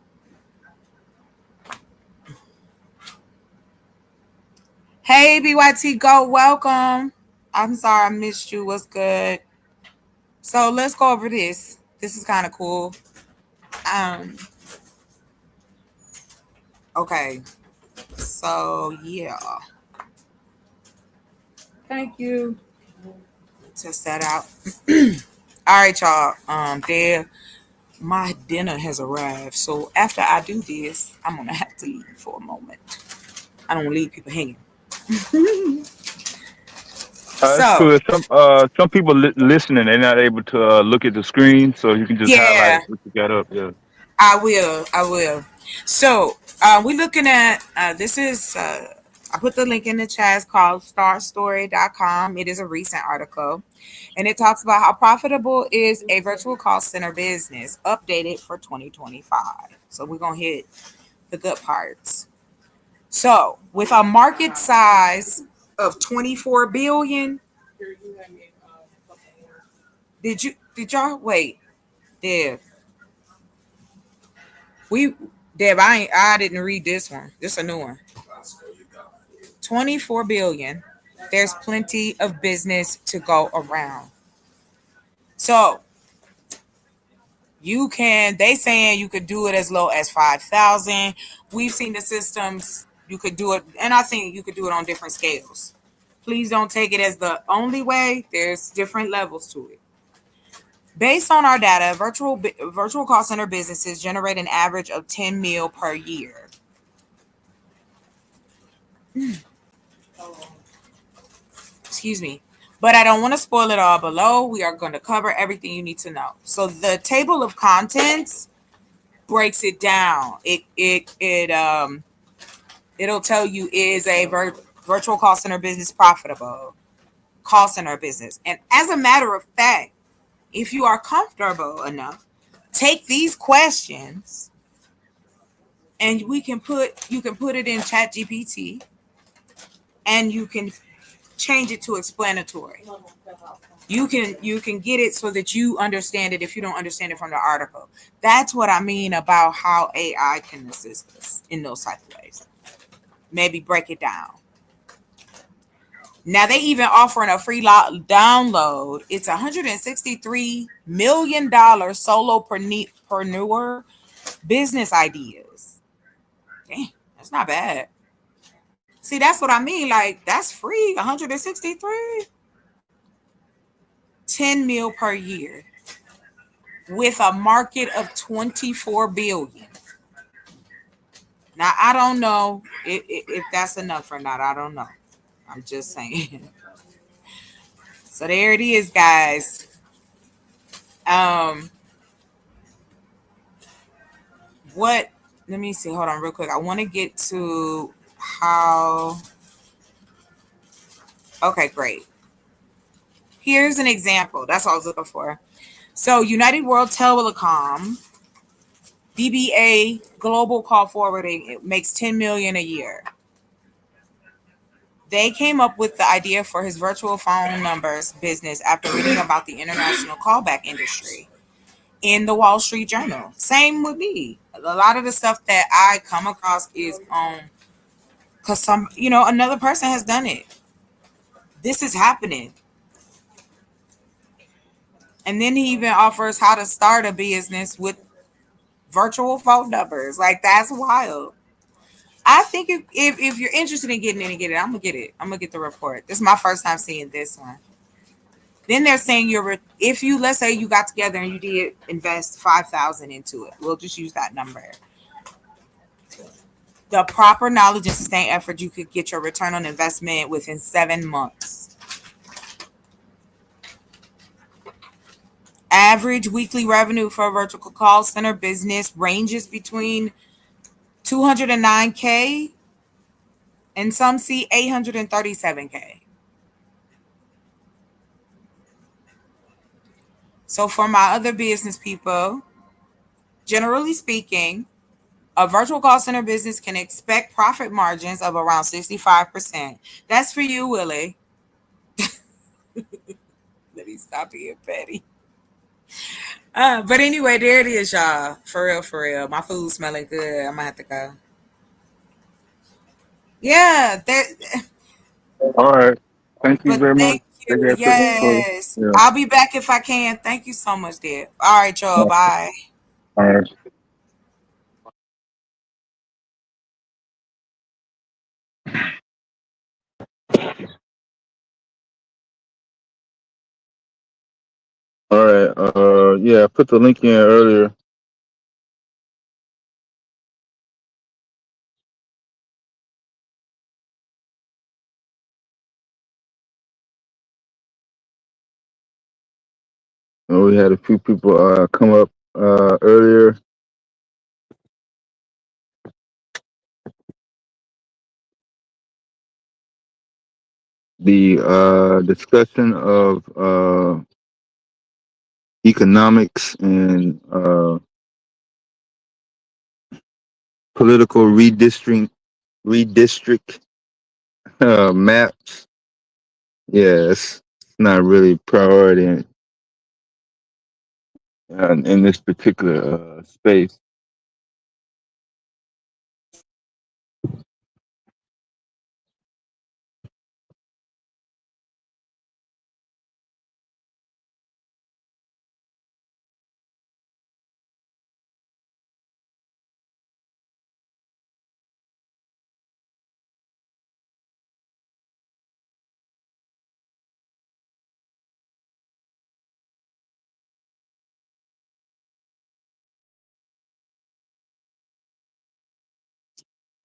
Hey, BYT Go, welcome. I'm sorry I missed you. What's good? So let's go over this. This is kind of cool. Okay. So, yeah. Thank you. Test that out. All right, y'all. There. My dinner has arrived. So after I do this, I'm going to have to leave for a moment. I don't want to leave people hanging. That's cool. Some people listening, they're not able to look at the screen, so you can just highlight what you got up. Yeah, I will. So we're looking at this is I put the link in the chat. It's called starstory.com. It is a recent article, and it talks about how profitable is a virtual call center business updated for 2025. So we're gonna hit the good parts. So with a market size of 24 billion. Did y'all wait? Deb. I didn't read this one. This is a new one. 24 billion. There's plenty of business to go around. So they saying you could do it as low as 5,000. We've seen the systems you could do it, and I think you could do it on different scales. Please don't take it as the only way. There's different levels to it. Based on our data, virtual call center businesses generate an average of 10 mil per year. Excuse me. But I don't want to spoil it all below. We are going to cover everything you need to know. So the table of contents breaks it down. It'll tell you, is a virtual call center business profitable? Call center business. And as a matter of fact, if you are comfortable enough, take these questions and you can put it in ChatGPT and you can change it to explanatory. You can get it so that you understand it if you don't understand it from the article. That's what I mean about how AI can assist us in those type of ways. Maybe break it down. Now they even offering a free download. It's $163 million solopreneur business ideas. Dang, that's not bad. See, that's what I mean. Like, that's free. 163. 10 mil per year with a market of 24 billion. Now, I don't know if that's enough or not. I don't know. I'm just saying. So there it is, guys. Let me see. Hold on real quick. I want to get to how. Okay, great. Here's an example. That's what I was looking for. So United World Telecom, DBA Global Call Forwarding, it makes 10 million a year. They came up with the idea for his virtual phone numbers business after reading about the international callback industry in the Wall Street Journal. Same with me. A lot of the stuff that I come across is because another person has done it. This is happening. And then he even offers how to start a business with virtual phone numbers. Like, that's wild. I think if you're interested in getting in and get it, I'm gonna get it. I'm gonna get the report. This is my first time seeing this one. Then they're saying if you, let's say you got together and you did invest 5,000 into it. We'll just use that number. The proper knowledge and sustained effort, you could get your return on investment within 7 months. Average weekly revenue for a virtual call center business ranges between 209K and some see 837K. So for my other business people, generally speaking, a virtual call center business can expect profit margins of around 65%. That's for you, Willie. Let me stop being petty. But anyway, there it is, y'all. For real, for real. My food's smelling good. I'm gonna have to go. Yeah, All right. Thank you but very much. thank Take you. care, Christopher. Yes. Yeah. I'll be back if I can. Thank you so much, dear. All right, y'all. Bye. All right. All right. Yeah, I put the link in earlier. We had a few people come up earlier. The discussion of economics and political redistrict maps. Yeah, it's not really priority in this particular space.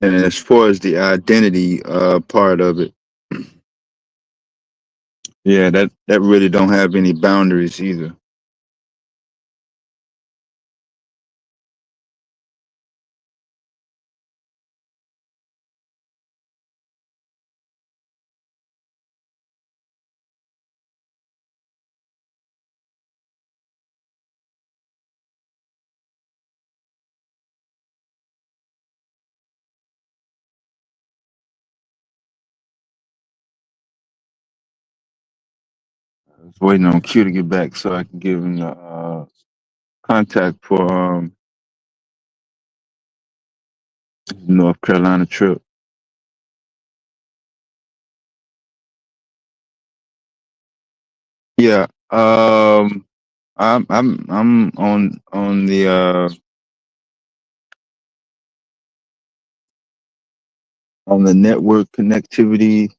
And as far as the identity part of it, yeah, that really don't have any boundaries either. I was waiting on Q to get back so I can give him the contact for North Carolina trip. Yeah, I'm on the network connectivity.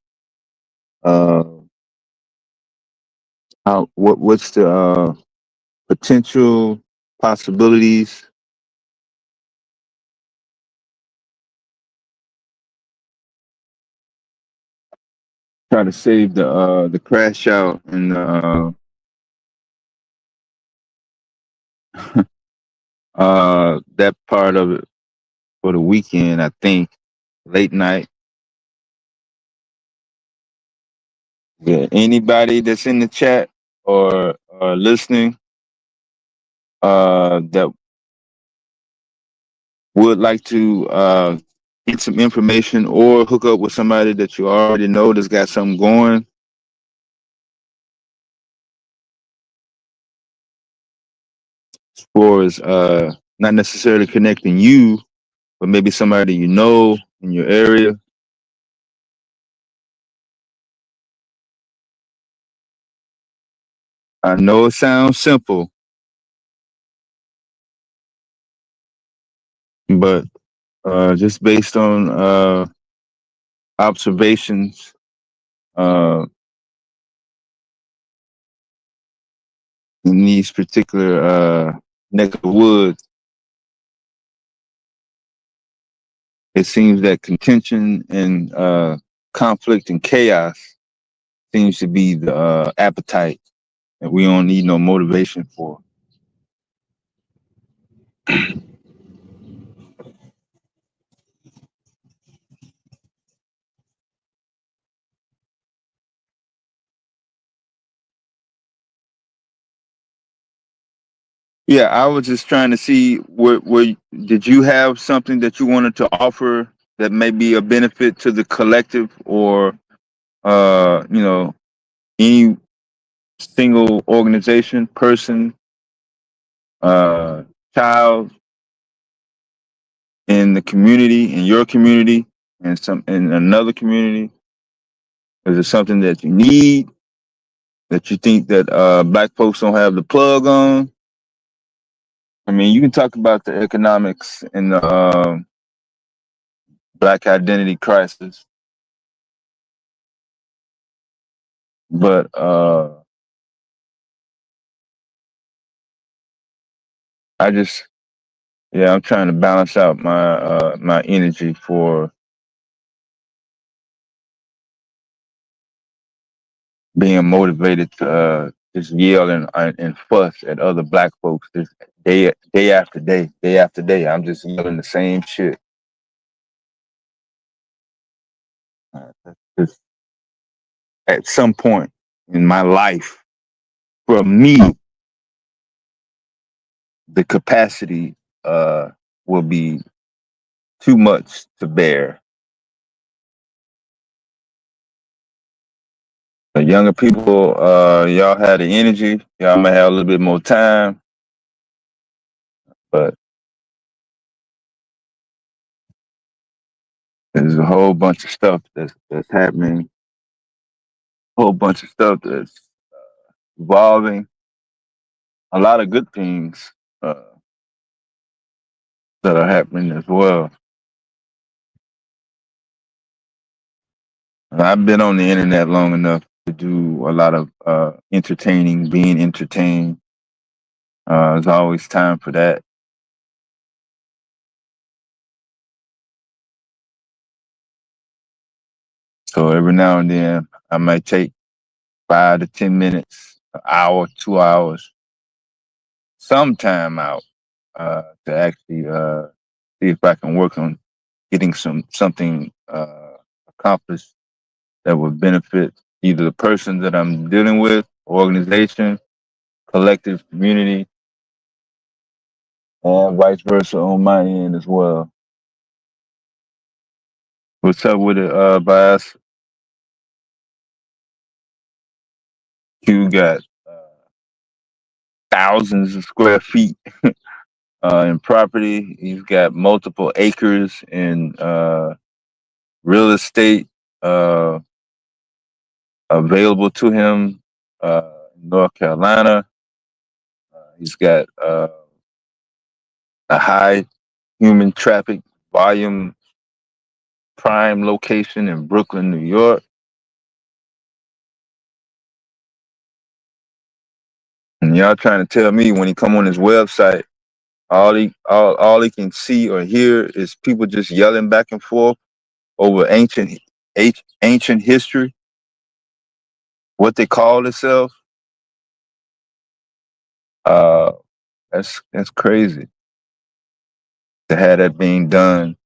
What's the potential possibilities? Try to save the crash out and that part of it for the weekend. I think late night. Yeah, anybody that's in the chat or listening that would like to get some information or hook up with somebody that you already know that's got something going. As far as not necessarily connecting you, but maybe somebody you know in your area. I know it sounds simple, but just based on observations uh, in these particular neck of the woods, it seems that contention and conflict and chaos seems to be the appetite that we don't need no motivation for. Yeah, I was just trying to see where did you have something that you wanted to offer that may be a benefit to the collective, or any single organization, person, child in the community, in your community, and some in another community? Is it something that you need, that you think that black folks don't have the plug on? I mean, you can talk about the economics and the black identity crisis, but I'm trying to balance out my my energy for being motivated to just yell and fuss at other black folks just day after day, day after day. I'm just yelling the same shit. Just at some point in my life, for me, the capacity will be too much to bear. The younger people, y'all had the energy. Y'all may have a little bit more time, but there's a whole bunch of stuff that's happening. A whole bunch of stuff that's evolving. A lot of good things that are happening as well. I've been on the internet long enough to do a lot of entertaining, being entertained. There's always time for that. So every now and then, I might take 5 to 10 minutes, an hour, 2 hours, some time out to actually see if I can work on getting something accomplished that would benefit either the person that I'm dealing with, organization, collective, community, and vice versa on my end as well. What's up with it, Bias? Q got thousands of square feet in property. He's got multiple acres in real estate available to him in North Carolina. He's got a high human traffic volume prime location in Brooklyn, New York. And y'all trying to tell me when he come on his website, all he can see or hear is people just yelling back and forth over ancient history, what they call themselves. That's crazy to have that being done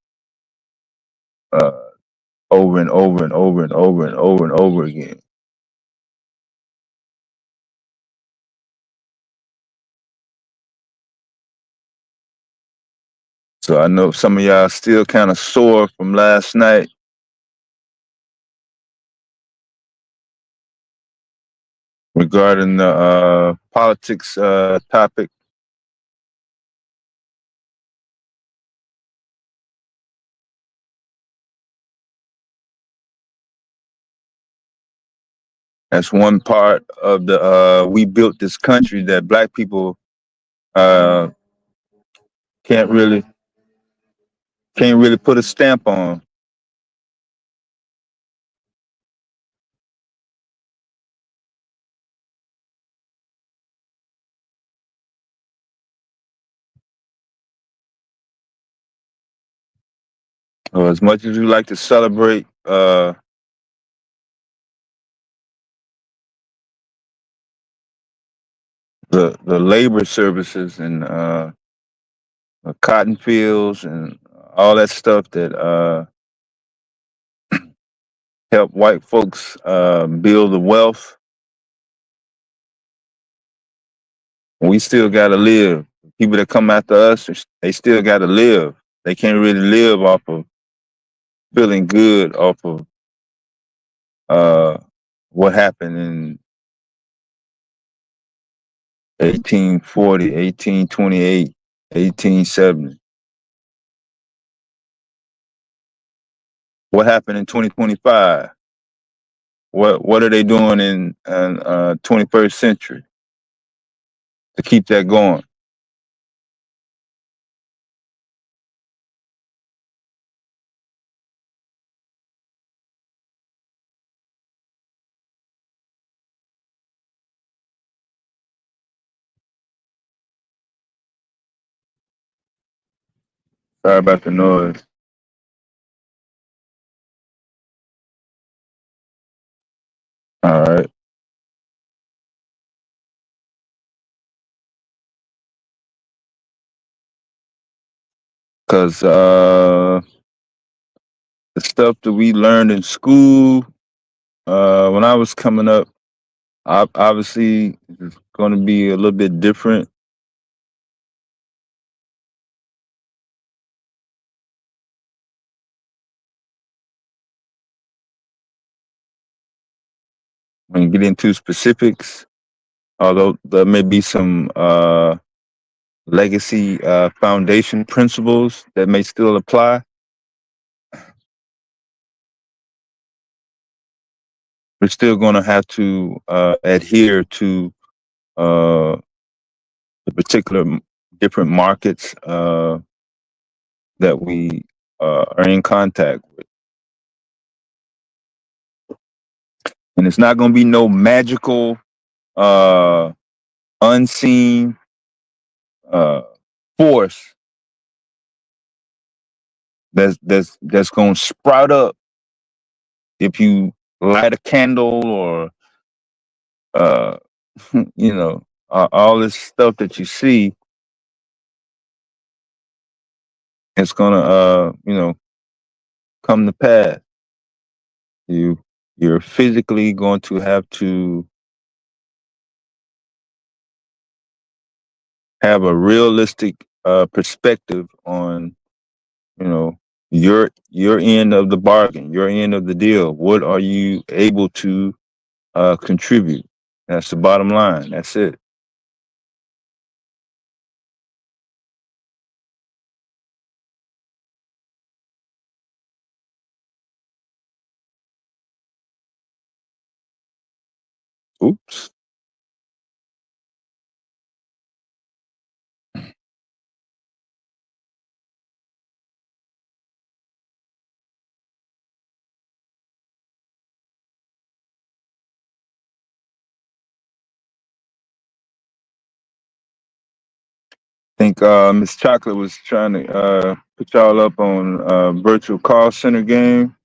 over and over and over and over and over and over again. So I know some of y'all still kind of sore from last night. Regarding the politics topic. That's one part of the we built this country that black people can't really can't really put a stamp on. So as much as we like to celebrate the labor services and the cotton fields and all that stuff that help white folks build the wealth, we still got to live. People that come after us, they still got to live. They can't really live off of feeling good off of what happened in 1840, 1828, 1870. What happened in 2025? What are they doing in 21st century to keep that going? Sorry about the noise. All right. Because the stuff that we learned in school when I was coming up, obviously it's going to be a little bit different. When you get into specifics, although there may be some legacy foundation principles that may still apply, we're still going to have to adhere to the particular different markets that we are in contact with. And it's not going to be no magical, unseen force that's going to sprout up if you light a candle or you know, all this stuff that you see. It's gonna come to pass. You're physically going to have to have a realistic perspective on, your end of the bargain, your end of the deal. What are you able to contribute? That's the bottom line. That's it. Oops. I think Miss Chocolate was trying to put y'all up on virtual call center game.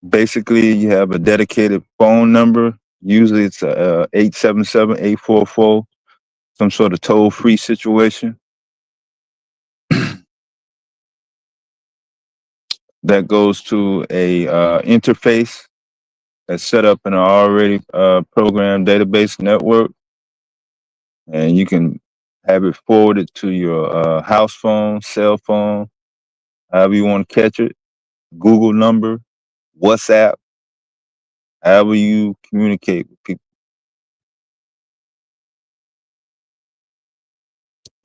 Basically, you have a dedicated phone number. Usually it's 877-844, some sort of toll-free situation. That goes to a interface that's set up in an already programmed database network. And you can have it forwarded to your house phone, cell phone, however you want to catch it, Google number, WhatsApp, however you communicate with people.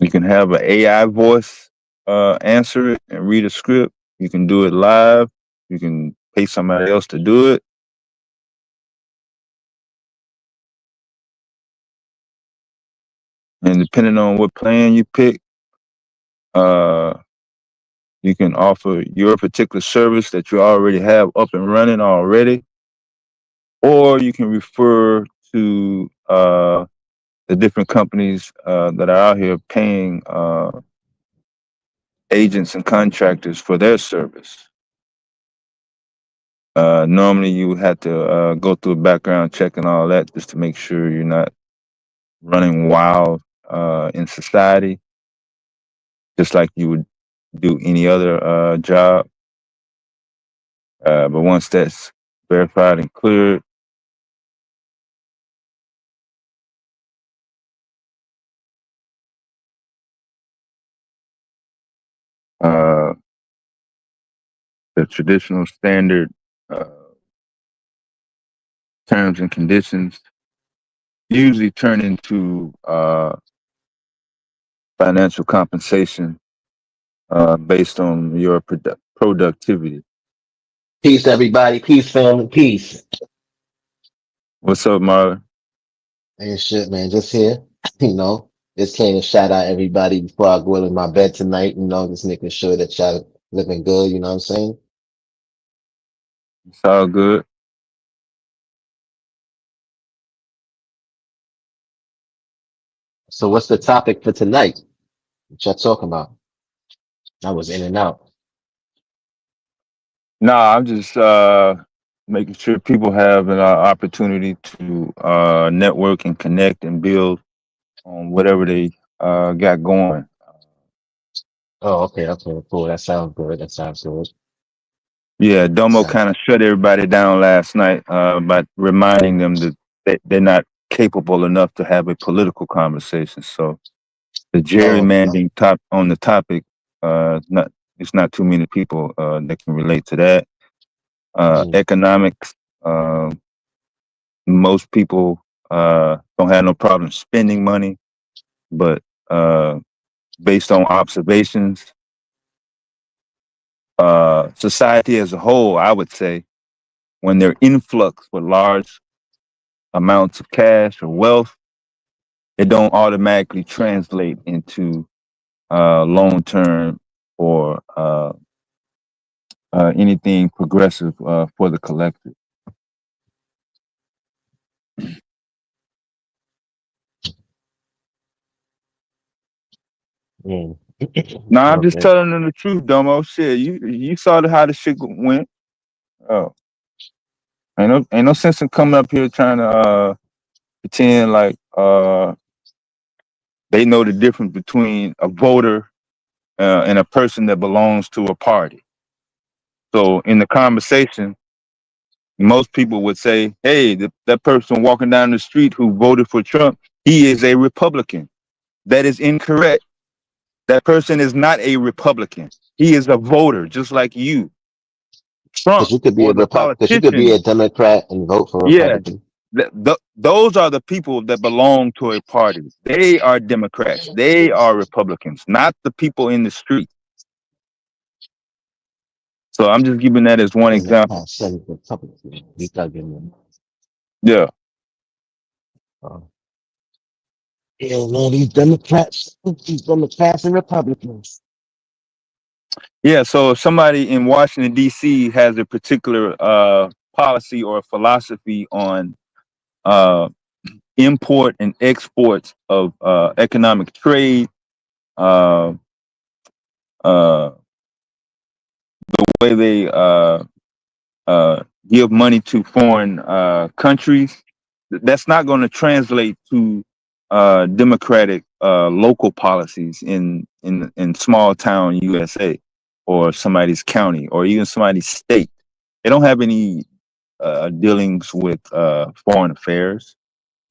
You can have an AI voice answer it and read a script. You can do it live. You can pay somebody else to do it. And depending on what plan you pick, you can offer your particular service that you already have up and running already, or you can refer to the different companies that are out here paying agents and contractors for their service. Normally, you would have to go through a background check and all that just to make sure you're not running wild in society, just like you would do any other job. But once that's verified and cleared, uh, the traditional standard terms and conditions usually turn into financial compensation based on your productivity. Peace, everybody. Peace, family. Peace. What's up, Marlon? Ain't shit, man. Just here. You know, just came to shout out everybody before I go to my bed tonight. You know, just making sure that y'all living good. You know what I'm saying? It's all good. So, what's the topic for tonight? What y'all talking about? I was in and out. Nah, I'm just making sure people have an opportunity to network and connect and build on whatever they got going. Oh, okay, okay, cool. That sounds good. That sounds good. Yeah, Domo Sounds kind of shut everybody down last night by reminding them that they're not capable enough to have a political conversation. So the okay. gerrymandering on the topic, not it's not too many people that can relate to that. Economics, most people don't have no problem spending money, but based on observations, society as a whole, I would say, when they're influx with large amounts of cash or wealth, it don't automatically translate into long-term or anything progressive for the collective. No, I'm just Okay. telling them the truth, Domo. Shit, you saw how the shit went. Oh, ain't no sense in coming up here trying to pretend like they know the difference between a voter and a person that belongs to a party. So in the conversation, most people would say, hey, that person walking down the street who voted for Trump, he is a Republican. That is incorrect. That person is not a Republican. He is a voter, just like you. Because Trump you could be or a the because you could be politician, a Democrat and vote for a yeah, Republican. those are the people that belong to a party. They are Democrats. They are Republicans, not the people in the street. So I'm just giving that as one And that example. past seven Republicans. He thugging them. Yeah. Yeah, man, these Democrats and Republicans. Yeah. So if somebody in Washington, D.C. has a particular policy or philosophy on import and exports of economic trade, uh, the way they give money to foreign countries, that's not going to translate to democratic local policies in small town USA or somebody's county or even somebody's state. They don't have any dealings with foreign affairs.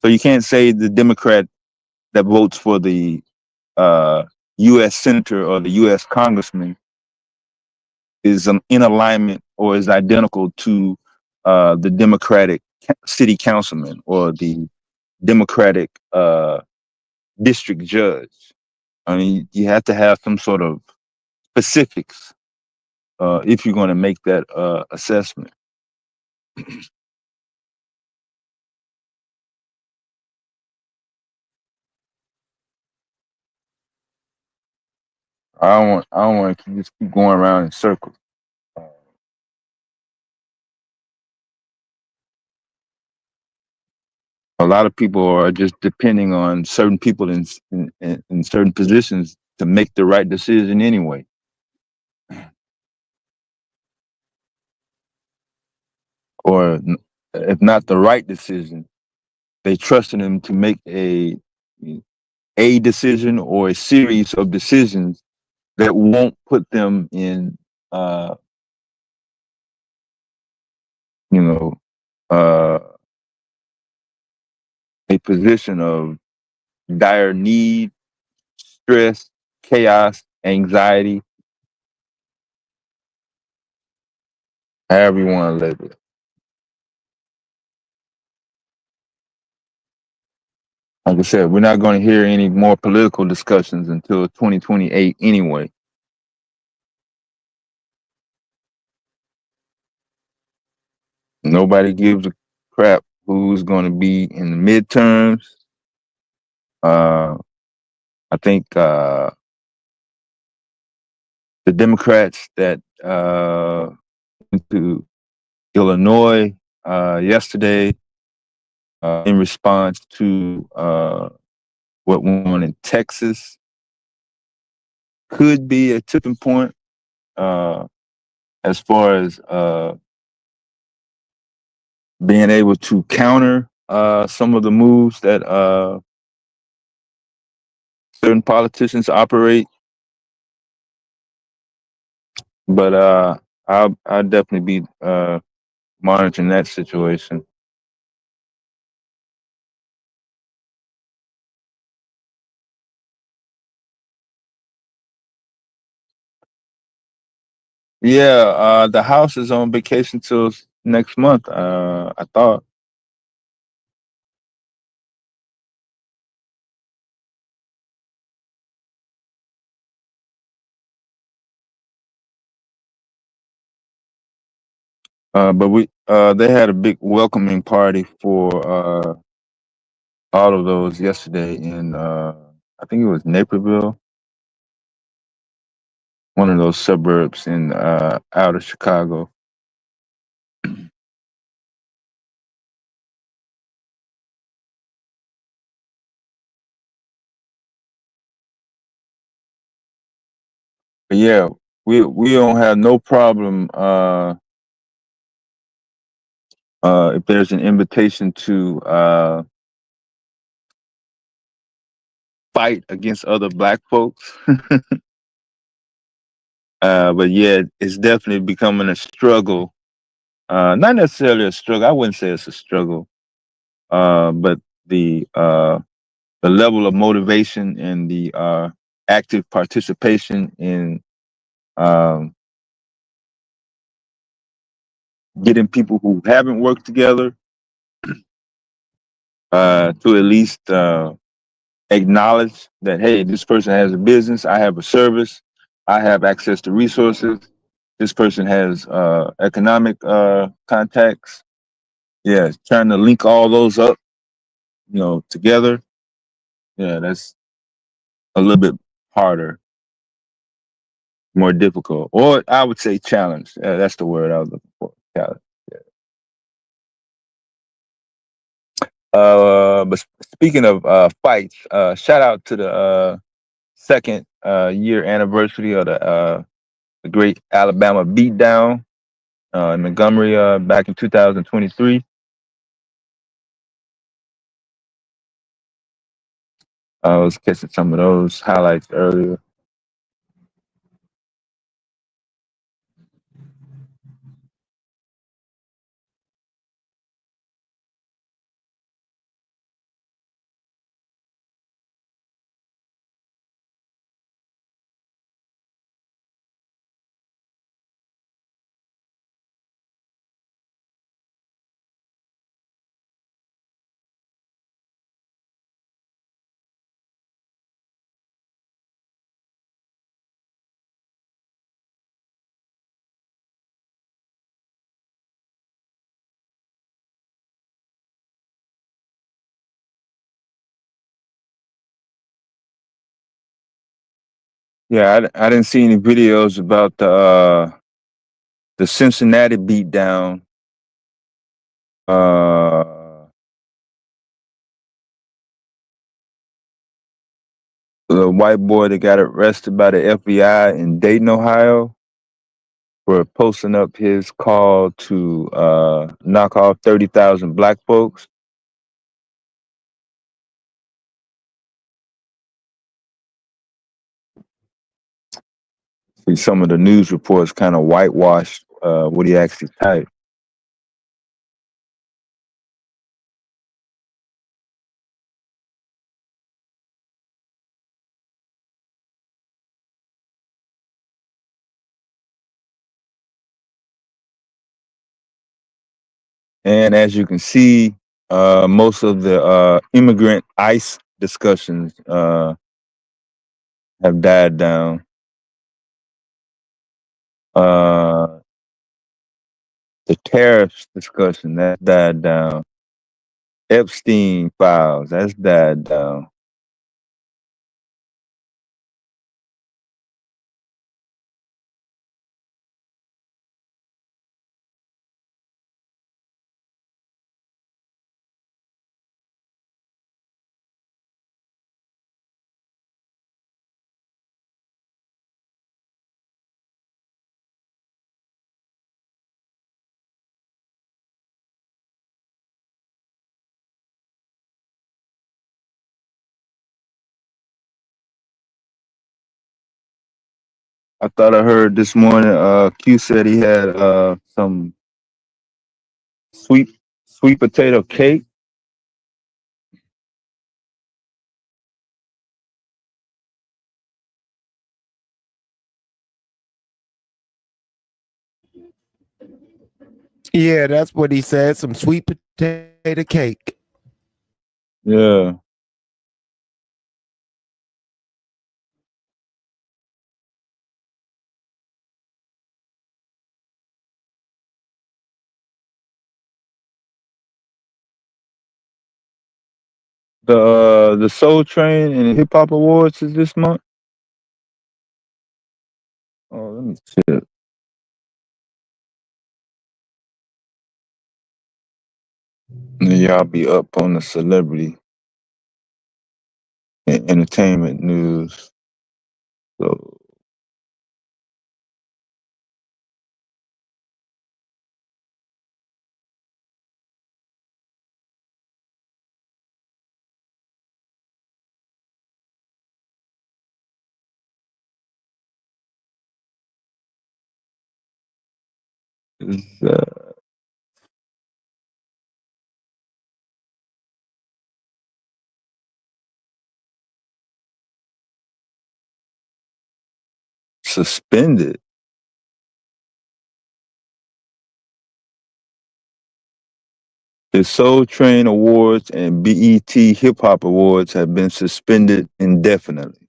So you can't say the Democrat that votes for the U.S. senator or the U.S. congressman is in alignment or is identical to the Democratic city councilman or the Democratic district judge. I mean, you have to have some sort of specifics if you're going to make that assessment. I don't want to just keep going around in circles. A lot of people are just depending on certain people in certain positions to make the right decision anyway. Or if not the right decision, they trusted him to make a decision or a series of decisions that won't put them in, you know, a position of dire need, stress, chaos, anxiety, however you want to label it. Like I said, we're not going to hear any more political discussions until 2028 anyway. Nobody gives a crap who's going to be in the midterms. I think the Democrats that went to Illinois yesterday in response to what went on in Texas could be a tipping point as far as being able to counter some of the moves that certain politicians operate. But I'll definitely be monitoring that situation. Yeah, the house is on vacation till next month. I thought. But they had a big welcoming party for all of those yesterday in I think it was Naperville, one of those suburbs in out of Chicago. But yeah, we don't have no problem if there's an invitation to fight against other black folks. But yeah, it's definitely becoming a struggle. Not necessarily a struggle. I wouldn't say it's a struggle. But the level of motivation and the active participation in um, getting people who haven't worked together to at least acknowledge that, hey, this person has a business, I have a service, I have access to resources, this person has economic contacts. Yeah, trying to link all those up, together. Yeah, that's a little bit harder, more difficult, or I would say challenge. That's the word I was looking for. Challenge. But speaking of fights, shout out to the second year anniversary of the great Alabama beatdown in Montgomery back in 2023. I was catching some of those highlights earlier. Yeah, I didn't see any videos about the Cincinnati beatdown. The white boy that got arrested by the FBI in Dayton, Ohio, for posting up his call to knock off 30,000 black folks. See, some of the news reports kind of whitewashed what he actually typed. And as you can see, most of the immigrant ICE discussions have died down. The tariffs discussion, that died down. Epstein files, that's died down. I thought I heard this morning Q said he had some sweet potato cake. Yeah, that's what he said. Some sweet potato cake. Yeah. The Soul Train and Hip Hop Awards is this month. Oh, let me check. And y'all be up on the celebrity and entertainment news. So it's, suspended. The Soul Train Awards and BET Hip Hop Awards have been suspended indefinitely.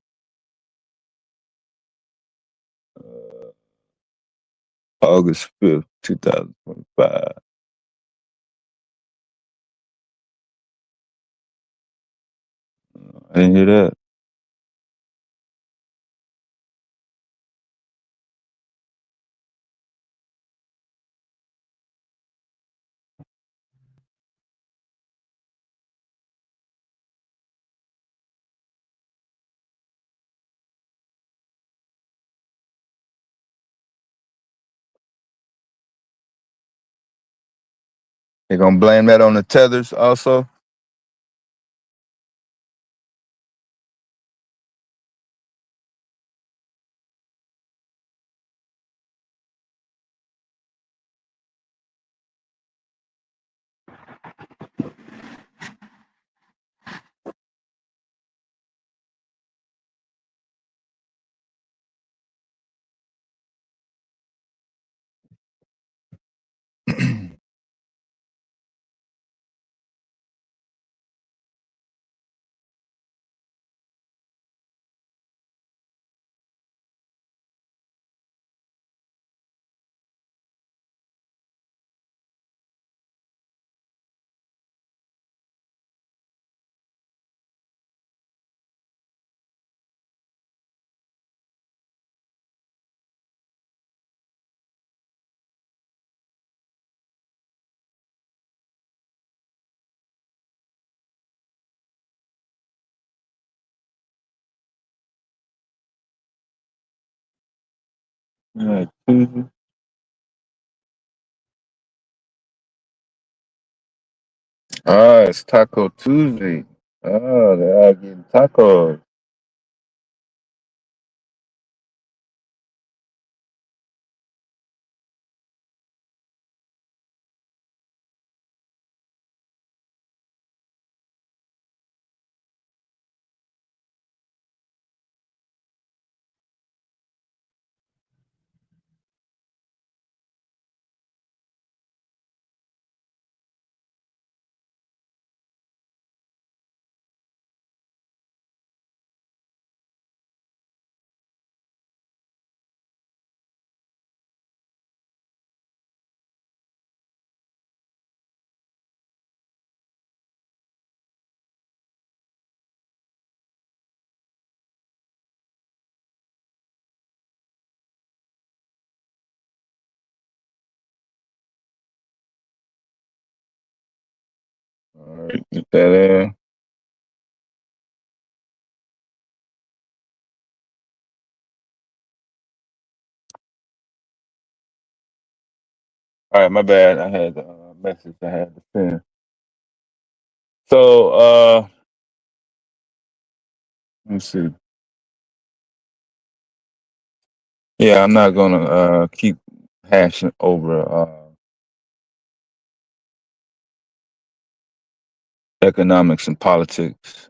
August 5th, 2025. I didn't hear that. They're gonna blame that on the tethers also. Tuesday. Ah, it's Taco Tuesday. Oh, they're all getting tacos. All right, get that in. All right, my bad. I had a message I had to send. So, let me see. Yeah, I'm not gonna keep hashing over economics and politics.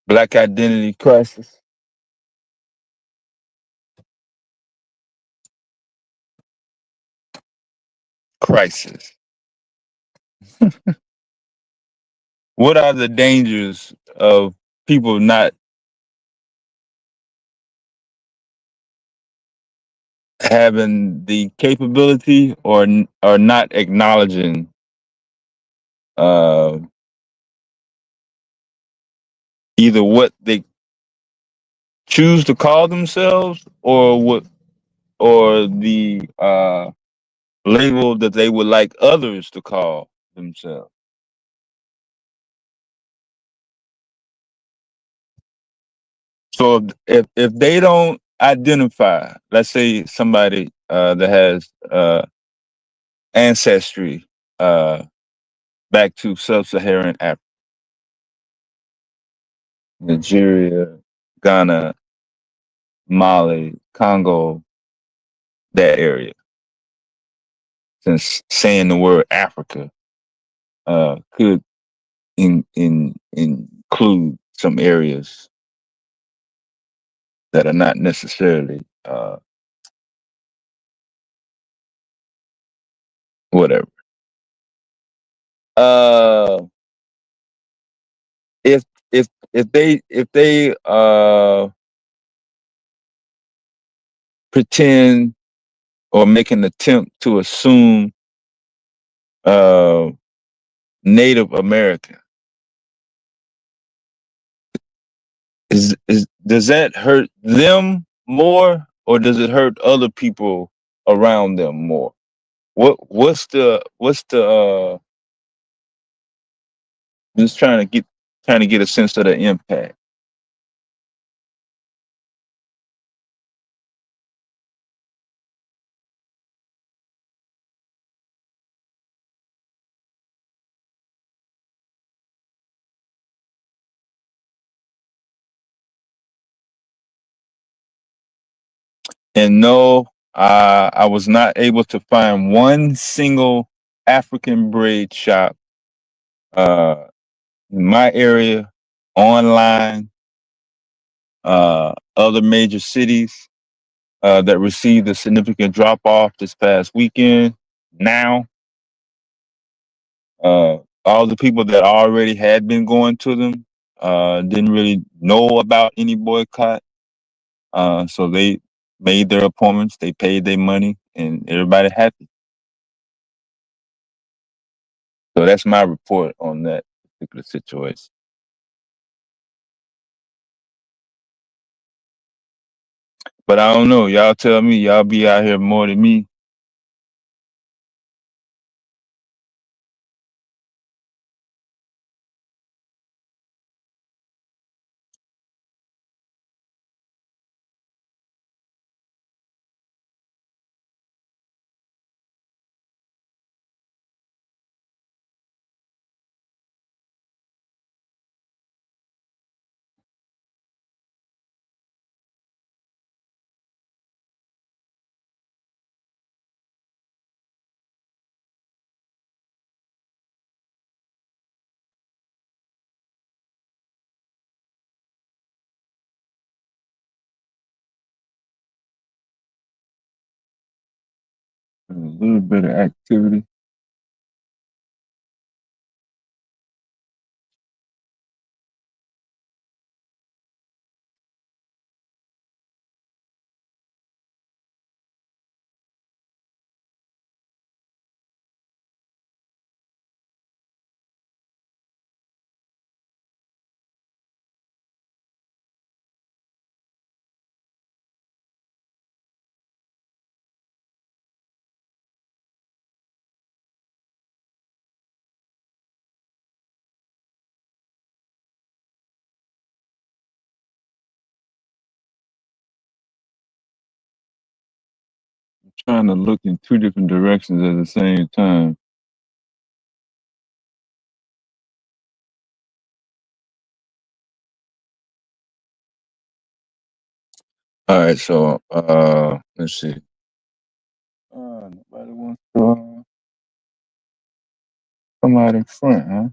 Black identity crisis. Crisis. What are the dangers of people not having the capability or not acknowledging uh, either what they choose to call themselves or the label that they would like others to call themselves? So if they don't identify, let's say somebody that has ancestry uh, back to sub-Saharan Africa, Nigeria, Ghana, Mali, Congo, that area. Since saying the word Africa could include some areas that are not necessarily whatever. Uh, if if they pretend or make an attempt to assume uh, Native American, is does that hurt them more or does it hurt other people around them more? What's the just trying to get a sense of the impact. And no, I was not able to find one single African braid shop uh, in my area, online, other major cities that received a significant drop off this past weekend. Now, all the people that already had been going to them didn't really know about any boycott. So they made their appointments, they paid their money, and everybody happy. So that's my report on that particular situation. But I don't know. Y'all tell me. Y'all be out here more than me. A little bit of activity. I'm trying to look in two different directions at the same time. All right, so let's see. Nobody wants to come out in front, huh?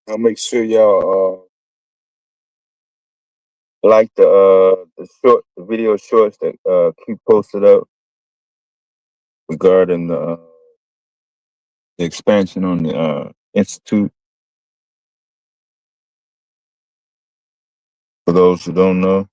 I'll make sure y'all like the video shorts that Q posted up regarding the expansion on the institute. For those who don't know,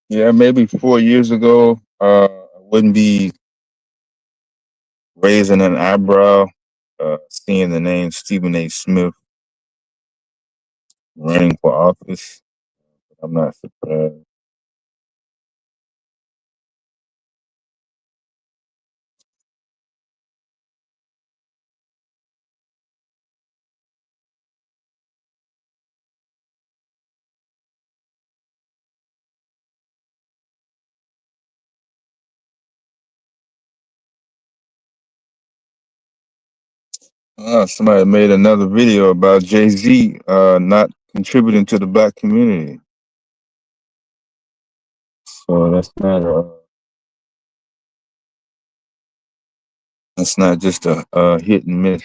yeah, maybe 4 years ago, I wouldn't be raising an eyebrow seeing the name Stephen A. Smith running for office. I'm not surprised. Somebody made another video about Jay-Z not contributing to the black community. So that's not just a hit and miss.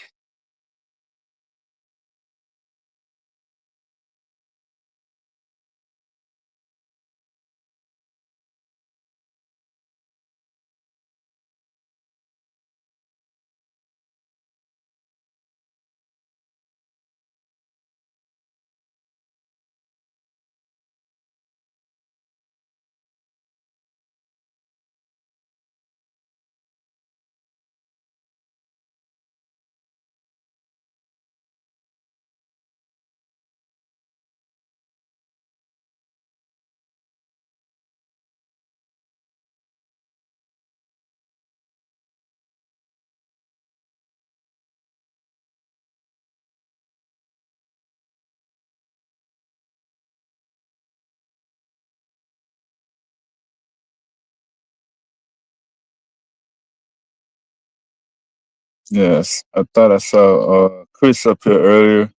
Yes, I thought I saw Chris up here earlier.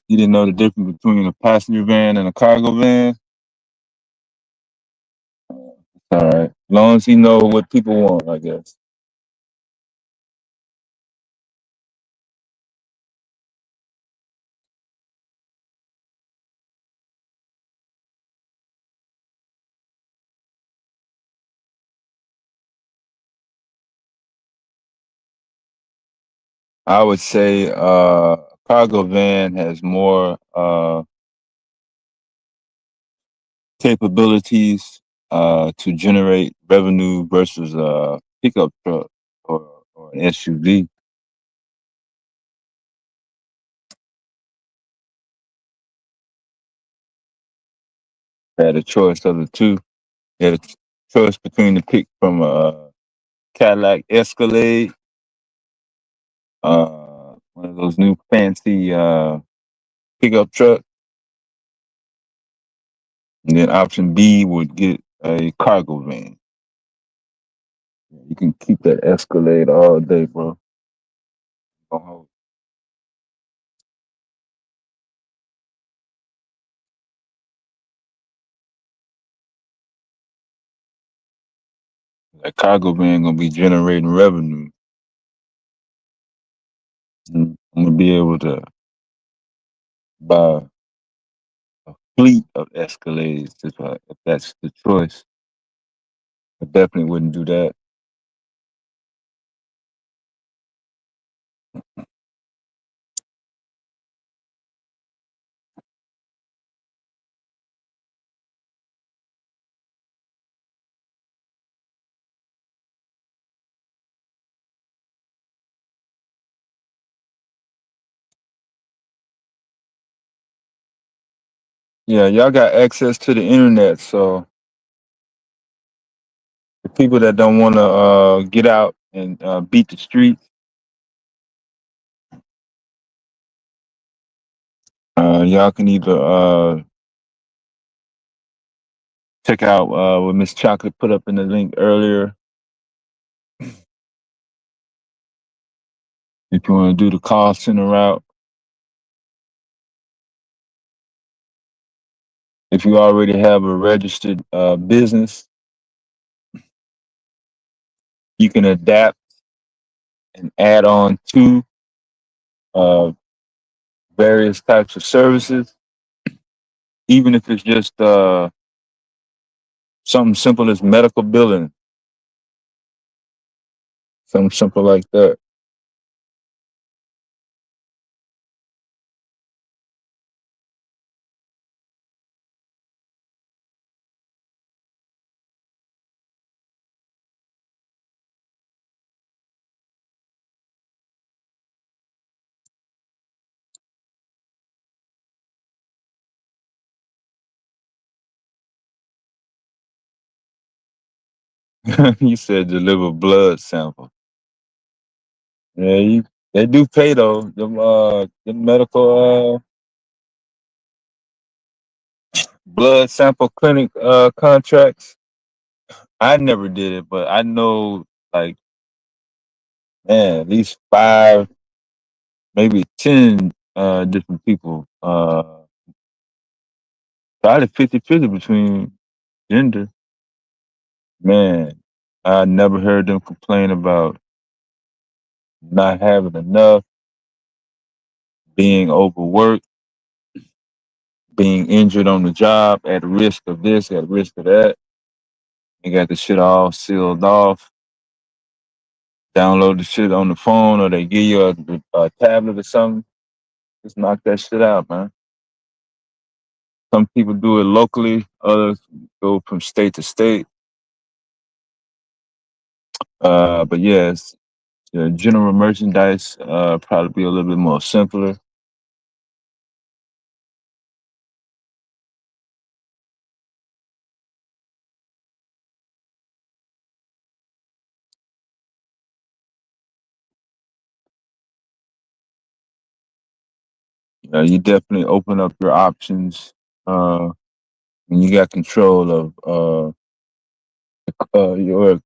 He didn't know the difference between a passenger van and a cargo van. All right, as long as he know what people want, I guess. I would say cargo van has more capabilities to generate revenue versus a pickup truck or an SUV. Had a choice of the two. Had a choice between the pick from a Cadillac Escalade, one of those new fancy pickup trucks, and then option B would get a cargo van. You can keep that Escalade all day, bro. That cargo van gonna be generating revenue. I'm gonna be able to buy a fleet of Escalades if that's the choice. I definitely wouldn't do that. Yeah, y'all got access to the internet, so the people that don't want to get out and beat the streets, y'all can either check out what Miss Chocolate put up in the link earlier. If you want to do the call center route, if you already have a registered business, you can adapt and add on to uh, various types of services, even if it's just something simple as medical billing, something simple like that. You said deliver blood sample. Yeah, they do pay though. The medical blood sample clinic contracts. I never did it, but I know like man, at least 5, maybe 10 different people. Probably 50-50 between gender. Man, I never heard them complain about not having enough, being overworked, being injured on the job, at risk of this, at risk of that. They got the shit all sealed off. Download the shit on the phone, or they give you a tablet or something. Just knock that shit out, man. Some people do it locally, others go from state to state. But yes, general merchandise probably be a little bit more simpler. You definitely open up your options when you got control of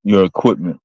your equipment.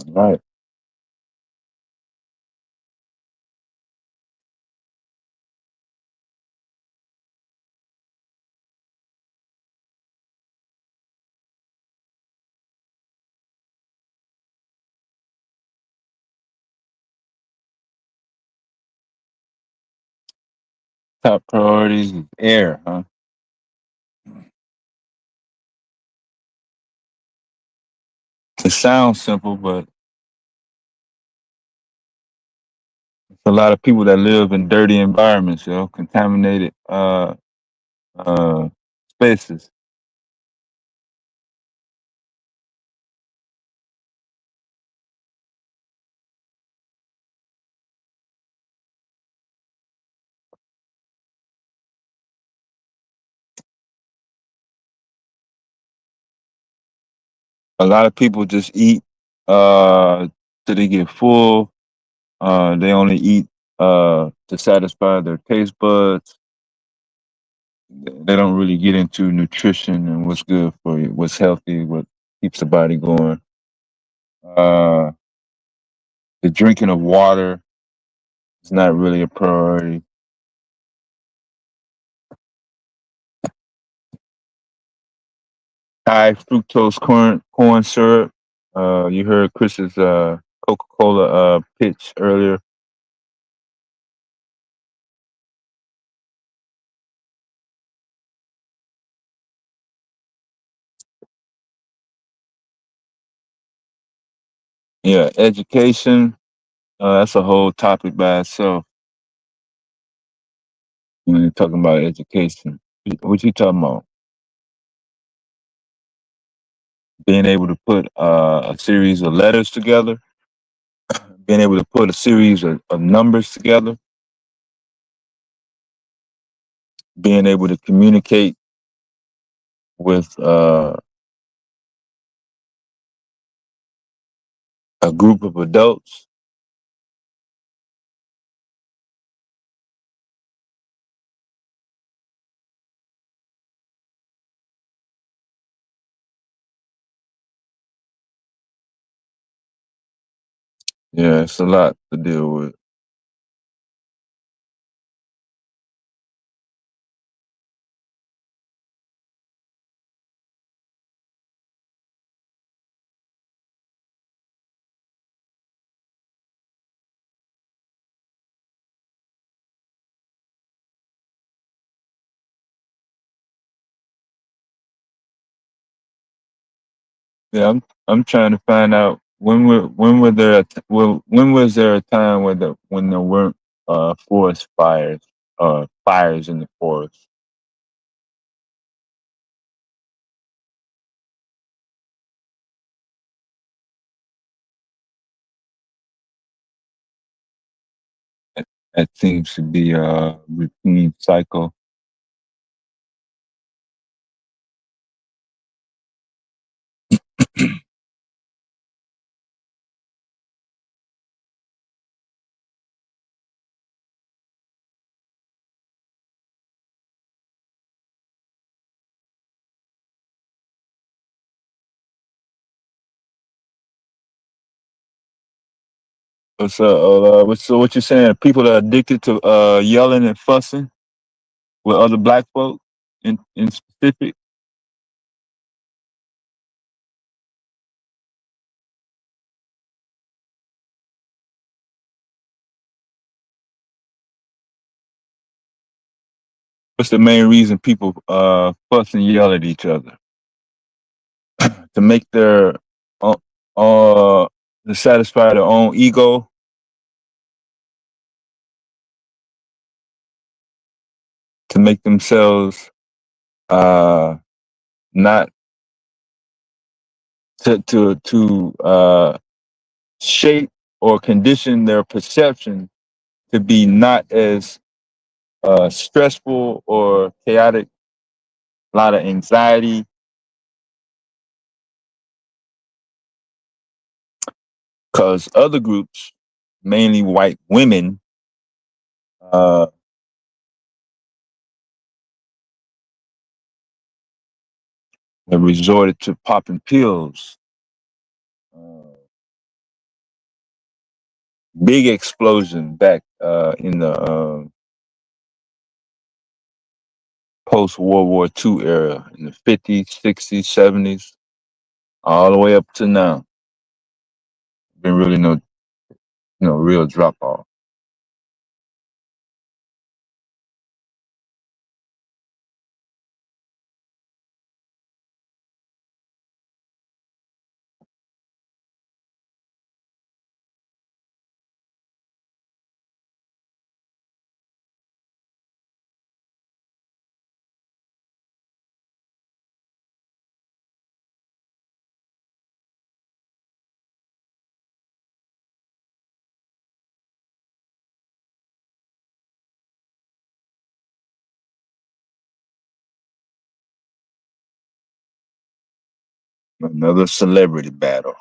Right. Top priorities is air, huh? It sounds simple, but a lot of people that live in dirty environments, contaminated spaces. A lot of people just eat till they get full. They only eat to satisfy their taste buds. They don't really get into nutrition and what's good for you, what's healthy, what keeps the body going. Uh, the drinking of water is not really a priority. High fructose corn syrup. You heard Chris's Coca-Cola pitch earlier. Yeah, education. That's a whole topic by itself when you're talking about education. What you talking about? Being able to put a series of letters together, being able to put a series of numbers together, being able to communicate with a group of adults. Yeah, it's a lot to deal with. Yeah, I'm trying to find out when when was there a time when there weren't forest fires, fires in the forest. That seems to be a routine cycle. What you saying? People that are addicted to yelling and fussing with other black folk in specific. What's the main reason people fuss and yell at each other? To make their uh, to satisfy their own ego, to make themselves not to shape or condition their perception to be not as stressful or chaotic, a lot of anxiety. Because other groups, mainly white women, uh, have resorted to popping pills, Big explosion back in the post World War II era in the 50s, 60s, 70s, all the way up to now. Been really no real drop off. Another celebrity battle.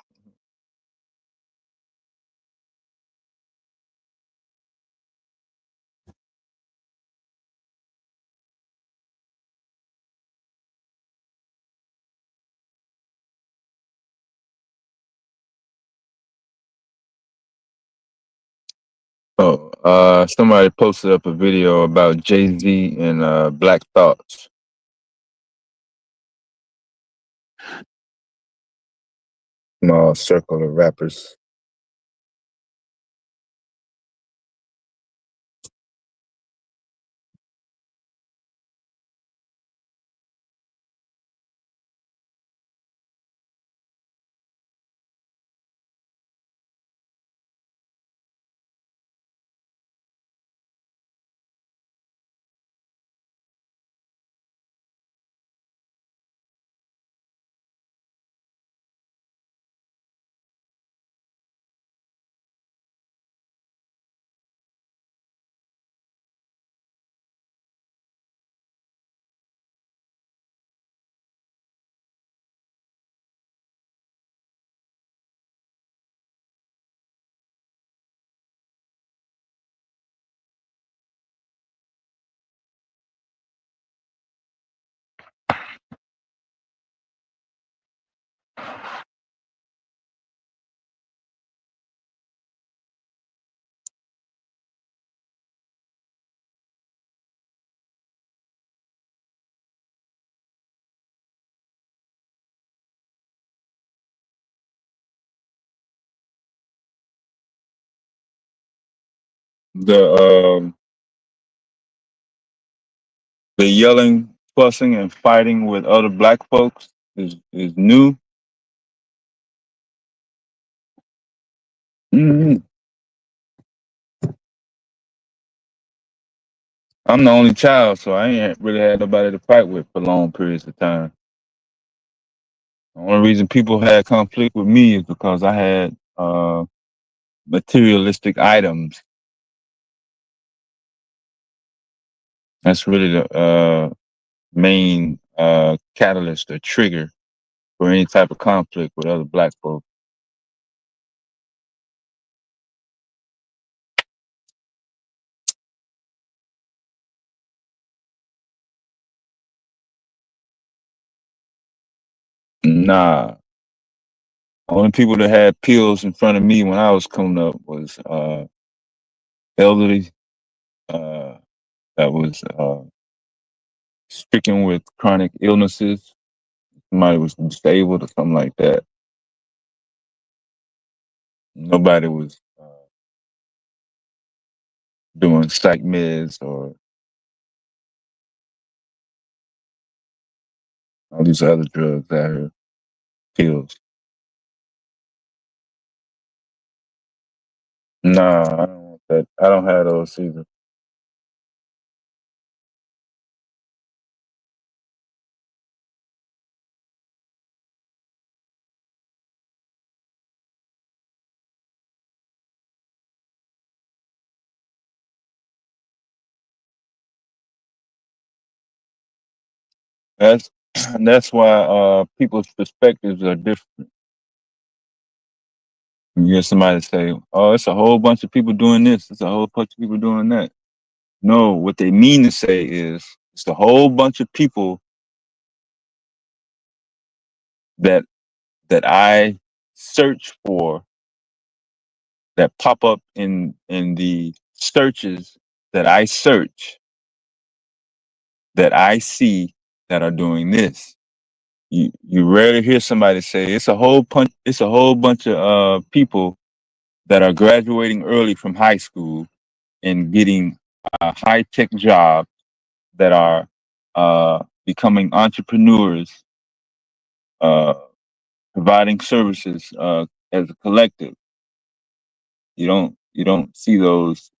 Oh, somebody posted up a video about Jay-Z and Black Thoughts. Small circle of rappers. The yelling, fussing, and fighting with other black folks is new. Mhm. I'm the only child, so I ain't really had nobody to fight with for long periods of time. The only reason people had conflict with me is because I had materialistic items. That's really the main catalyst or trigger for any type of conflict with other black folks. Nah. Only people that had pills in front of me when I was coming up was elderly that was stricken with chronic illnesses. Somebody was disabled or something like that. Nobody was doing psych meds or all these other drugs out here, pills. Nah, I don't want that. I don't have those either. That's why people's perspectives are different. You hear somebody say, "Oh, it's a whole bunch of people doing this. It's a whole bunch of people doing that." No, what they mean to say is it's a whole bunch of people that I search for that pop up in the searches that I search, that I see, that are doing this. You rarely hear somebody say it's a whole bunch of people that are graduating early from high school and getting high tech jobs, that are becoming entrepreneurs, providing services as a collective. You don't see those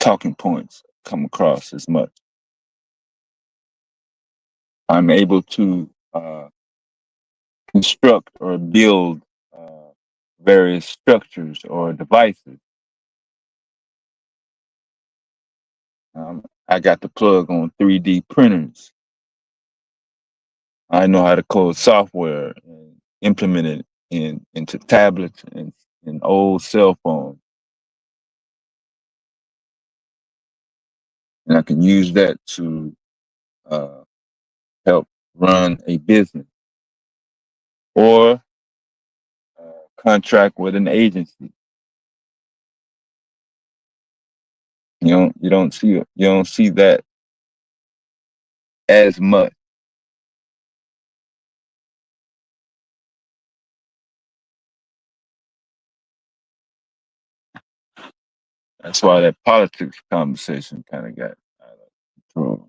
talking points come across as much. I'm able to construct or build various structures or devices. I got the plug on 3D printers. I know how to code software and implement it into tablets and old cell phones. And I can use that to help run a business or contract with an agency. You don't see that as much. That's why that politics conversation kind of got out of control.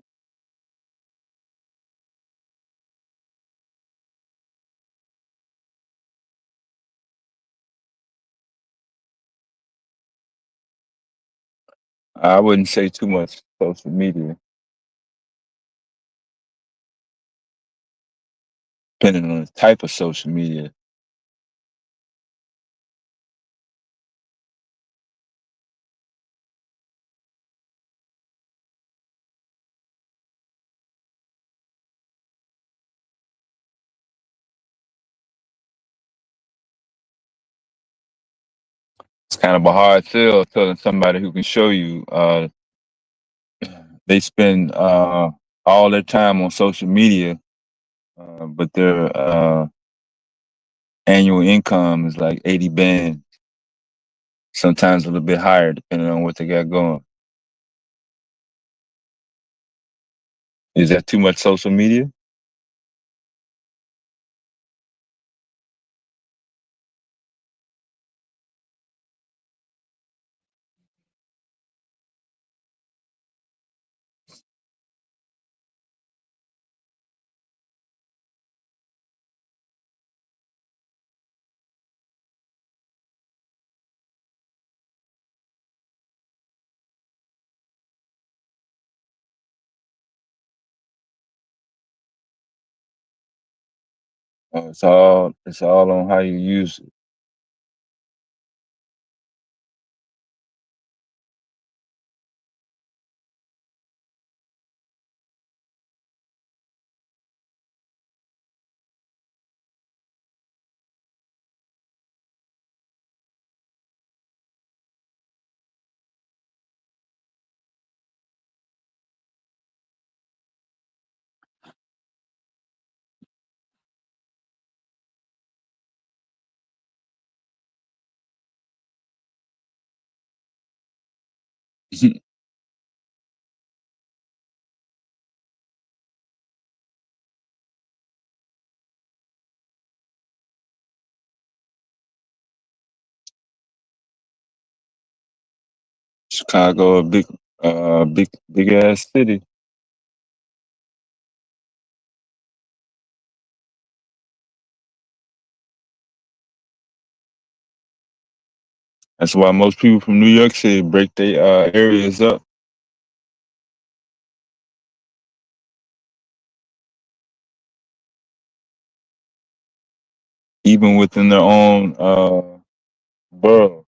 I wouldn't say too much social media, depending on the type of social media. It's kind of a hard sell telling somebody who can show you. They spend all their time on social media, but their annual income is like 80 bands, sometimes a little bit higher, depending on what they got going. Is that too much social media? It's all on how you use it. Chicago, a big ass city. That's why most people from New York City break their areas up. Even within their own borough.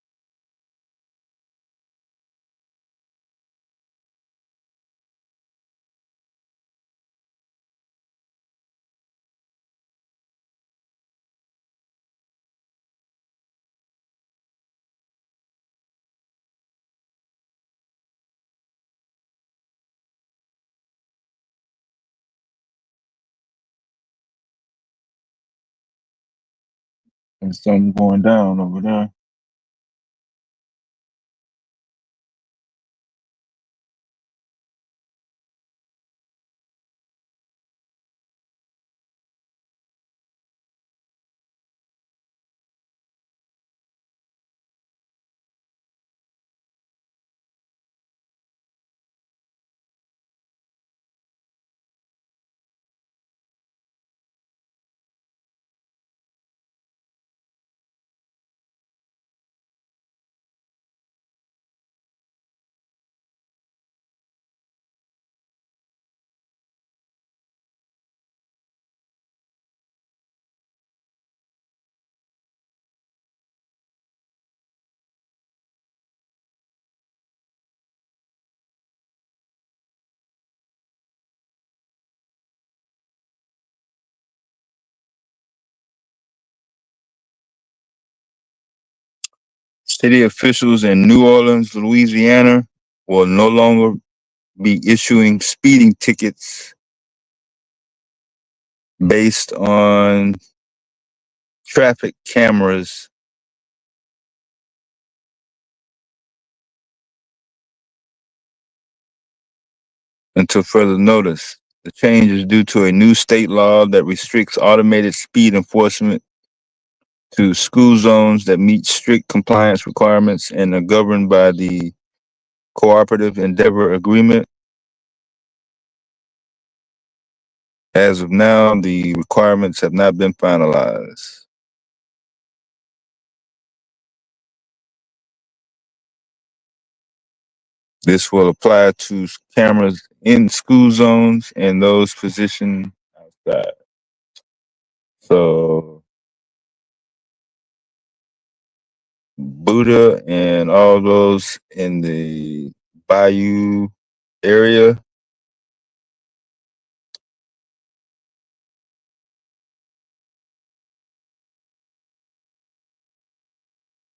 There's something going down over there. City officials in New Orleans, Louisiana, will no longer be issuing speeding tickets based on traffic cameras until further notice. The change is due to a new state law that restricts automated speed enforcement to school zones that meet strict compliance requirements and are governed by the Cooperative Endeavor Agreement. As of now, the requirements have not been finalized. This will apply to cameras in school zones and those positioned outside. So Buddha and all those in the Bayou area,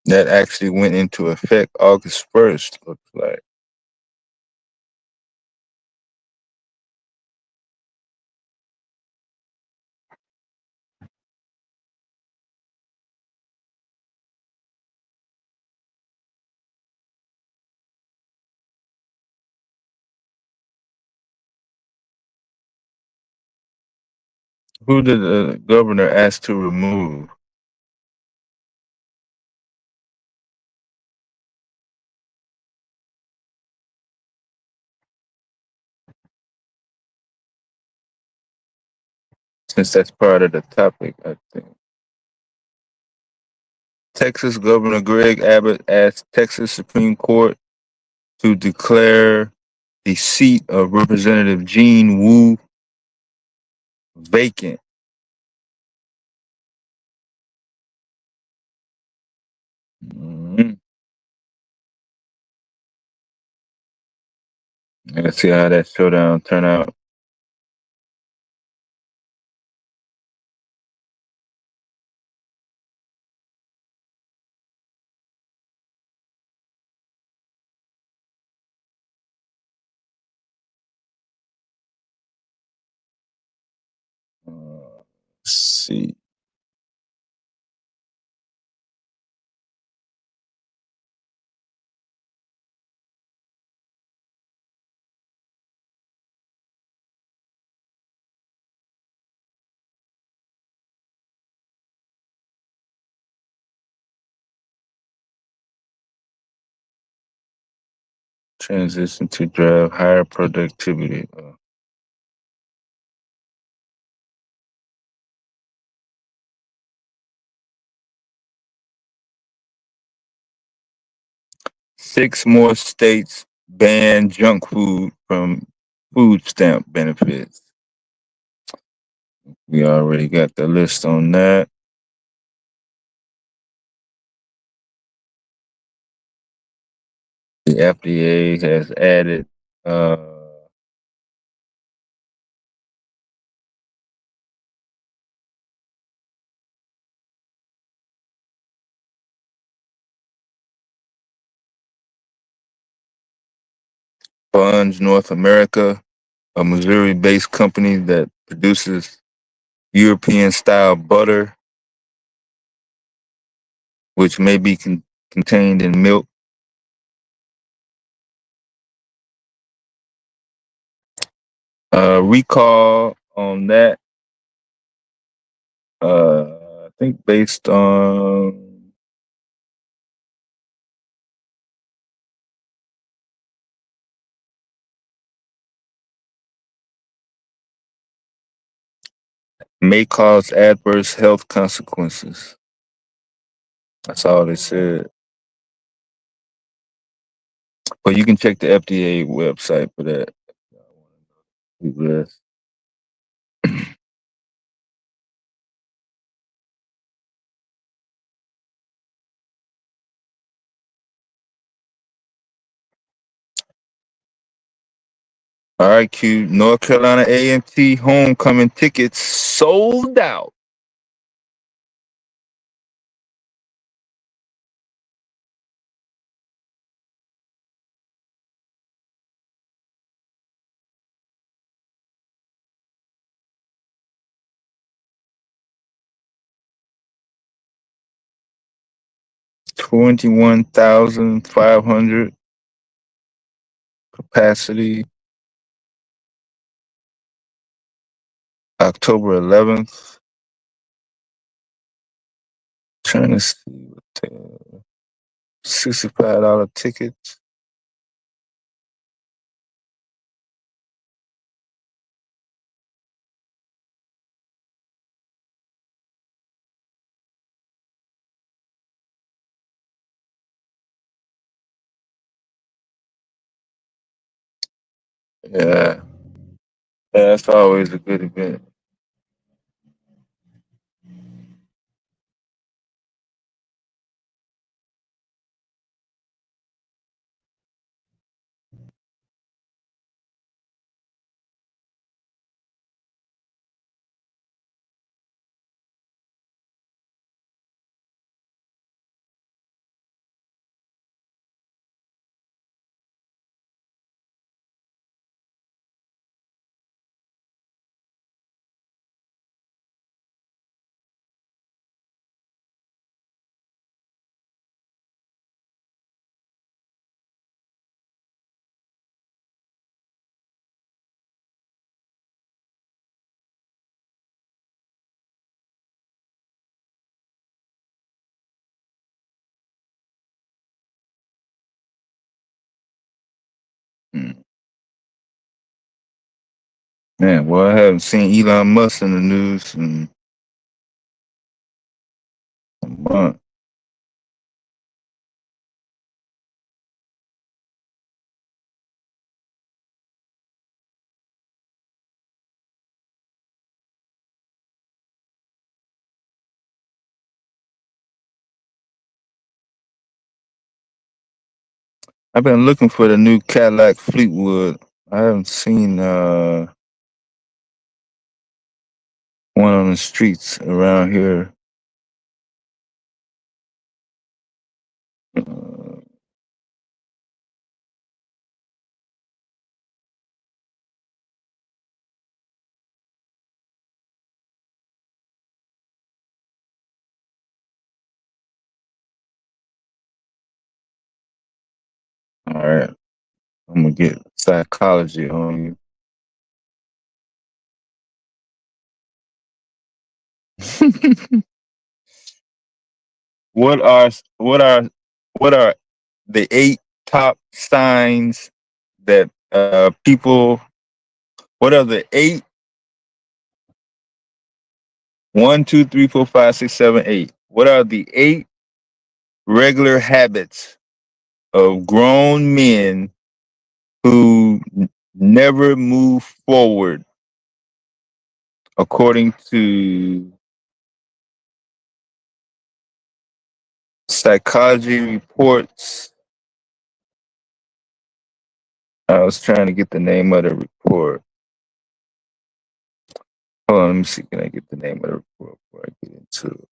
that actually went into effect August 1st, looks like. Who did the governor ask to remove? Since that's part of the topic, I think. Texas Governor Greg Abbott asked Texas Supreme Court to declare the seat of Representative Gene Wu vacant. Mm-hmm. Let's see how that showdown turn out. Let's see. Transition to drive higher productivity. 6 more states ban junk food from food stamp benefits. We already got the list on that. The FDA has added Bunge North America, a Missouri-based company that produces European-style butter which may be contained in milk. Recall on that, I think based on may cause adverse health consequences. That's all they said. But you can check the FDA website for that. Yes. All right, Q. North Carolina A&T homecoming tickets sold out. $21,500 capacity. October 11th. Trying to see what the $65 tickets. Yeah, that's always a good event. Man, well, I haven't seen Elon Musk in the news in a month. I've been looking for the new Cadillac Fleetwood. I haven't seen one on the streets around here. All right, I'm gonna get psychology on you. What are what are what are the 8 top signs that people? What are the 8? 1, 2, 3, 4, 5, 6, 7, 8. What are the 8 regular habits of grown men who never move forward, according to psychology reports? I was trying to get the name of the report. Hold on, let me see. Can I get the name of the report before I get into it?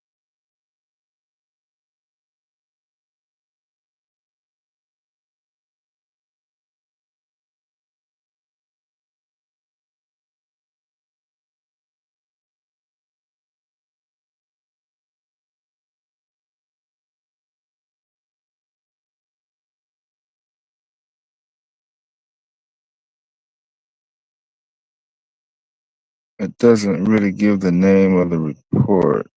It doesn't really give the name of the report.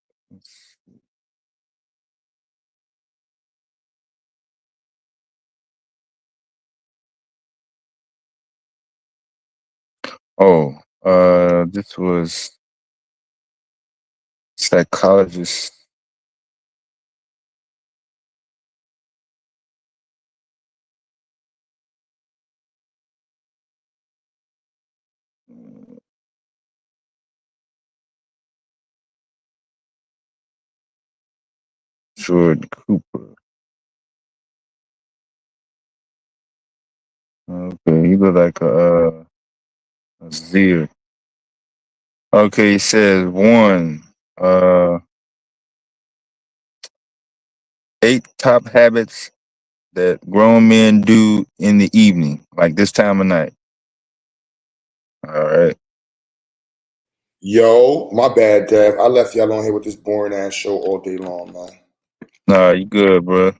Oh, this was psychologist. Jordan Cooper. Okay, he look like a Zir. Okay, he says one. 8 top habits that grown men do in the evening, like this time of night. All right. Yo, my bad, Dev. I left y'all on here with this boring ass show all day long, man. Nah, you good, bro.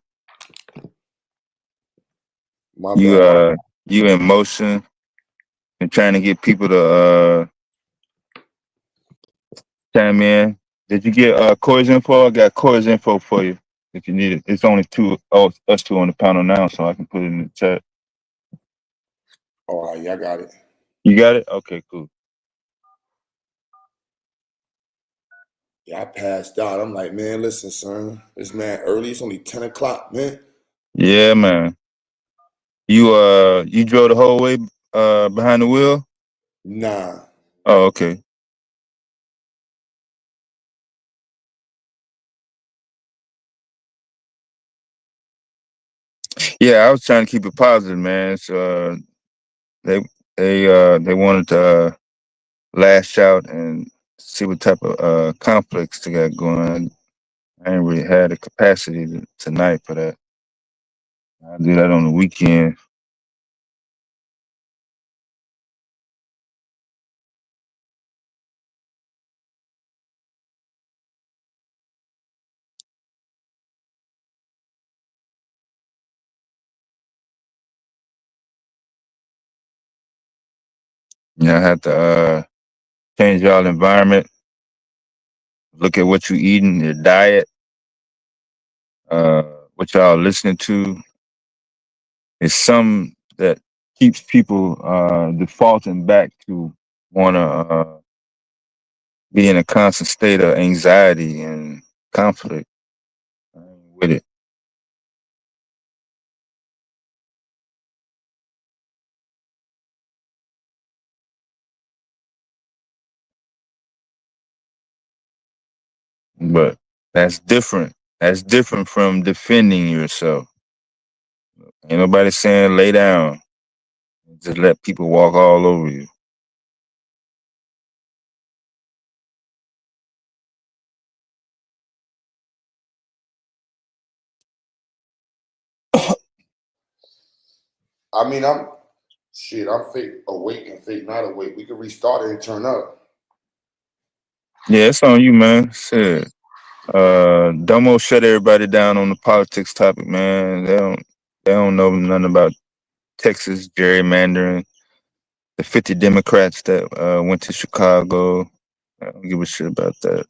My You bad. you in motion and trying to get people to chime in. Did you get Corey's info? I got Corey's info for you if you need it. It's only us two on the panel now, so I can put it in the chat. All right, yeah, I got it. You got it? Okay, cool. Yeah, I passed out. I'm like, man, listen, son. It's man early. It's only 10 o'clock, man. Yeah, man. You drove the whole way behind the wheel? Nah. Oh, okay. Yeah, I was trying to keep it positive, man. So they wanted to lash out and see what type of conflicts they got going. I ain't really had the capacity tonight for that. I'll do that on the weekend. I have to change y'all environment. Look at what you eating, your diet, what y'all listening to. It's some that keeps people defaulting back to want to be in a constant state of anxiety and conflict. I ain't with it. But that's different. That's different from defending yourself. Ain't nobody saying lay down. Just let people walk all over you. I mean, I'm fake awake and fake not awake. We can restart it and turn up. Yeah, it's on you, man. Shit. Domo shut everybody down on the politics topic, man. They don't know nothing about Texas gerrymandering. The 50 Democrats that went to Chicago. I don't give a shit about that.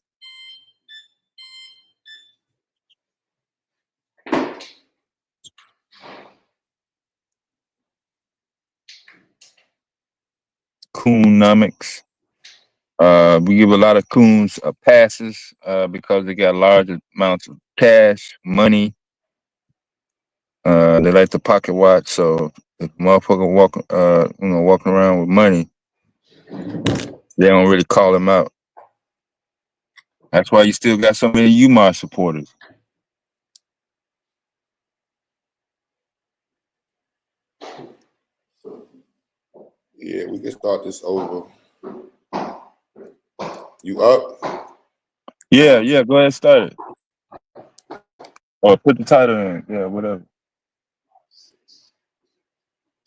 eCOONOnmics. We give a lot of coons passes because they got large amounts of cash, money. They like to pocket watch, so if motherfucker walking around with money, they don't really call him out. That's why you still got so many UMar supporters. Yeah, we can start this over. You up? Yeah, go ahead and start it. Or put the title in. Yeah, whatever.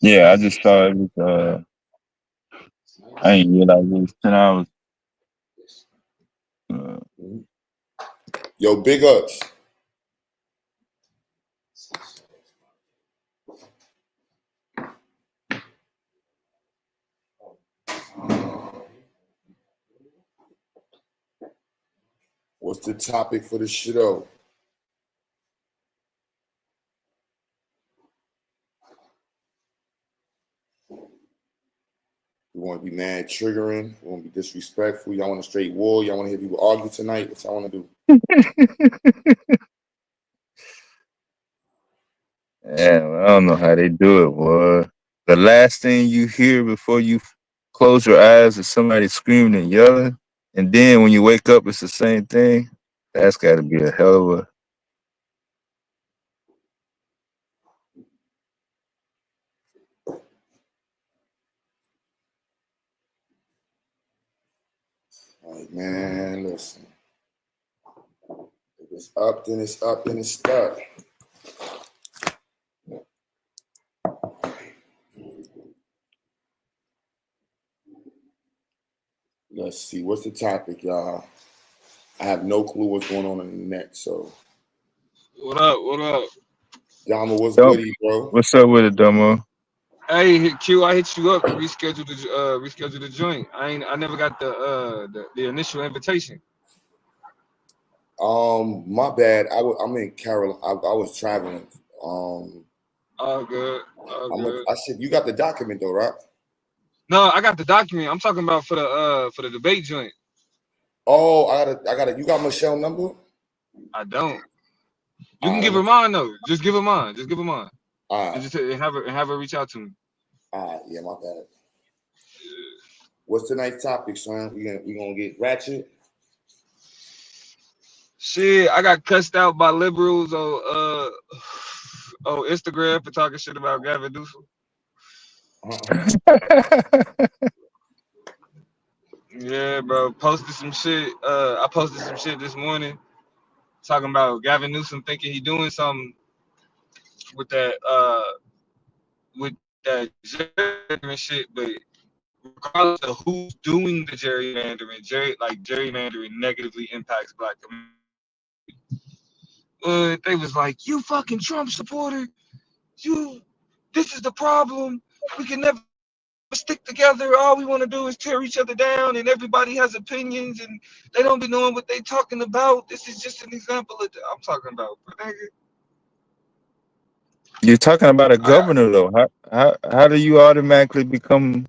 Yeah, I just saw it was I ain't realize it was 10 hours. Yo, big ups. What's the topic for the show? You want to be mad, triggering? You want to be disrespectful? Y'all want a straight war? Y'all want to hear people argue tonight? What y'all want to do? Yeah, I don't know how they do it, boy. The last thing you hear before you close your eyes is somebody screaming and yelling, and then when you wake up, it's the same thing. That's got to be a hell of a. Like, man, listen. If it's up, then it's up, then it's stuck. Let's see. What's the topic, y'all? I have no clue what's going on in the net, so. What up? What up? Yama, what's Dumb. goody, bro? What's up with it, Dumbo? Hey, Q, I hit you up to reschedule the joint. I never got the initial invitation. My bad. I'm in Carolina. I was traveling. All good. All good. I said you got the document though, right? No, I got the document. I'm talking about for the debate joint. Oh, I got it. You got Michelle's number? I don't. You can give her mine though. Just give her mine. Just give her mine. And just have her reach out to me. Yeah, my bad. What's tonight's topic, son? We gonna get ratchet? Shit, I got cussed out by liberals on Instagram for talking shit about Gavin Newsom. Yeah, bro. Posted some shit. I posted some shit this morning talking about Gavin Newsom thinking he doing something with that gerrymandering shit, but regardless of who's doing the gerrymandering, gerrymandering negatively impacts black community. They was like, you fucking Trump supporter, this is the problem. We can never stick together. All we want to do is tear each other down, and everybody has opinions, and they don't be knowing what they talking about. This is just an example of I'm talking about. You're talking about a governor, though. How do you automatically become?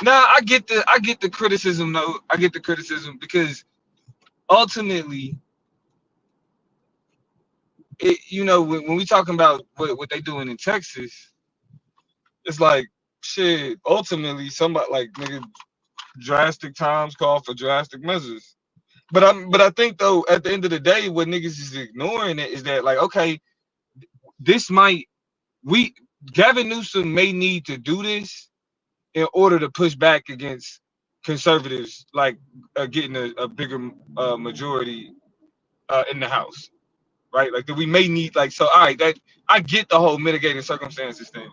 Nah, I get the criticism though. I get the criticism because ultimately, when we talking about what they doing in Texas, it's like shit. Ultimately, somebody like nigga, drastic times call for drastic measures. But I think though, at the end of the day, what niggas is ignoring it is that like, okay, Gavin Newsom may need to do this in order to push back against conservatives, like getting a bigger majority in the House, right? Like that we may need, like, so all right, that I get the whole mitigating circumstances thing,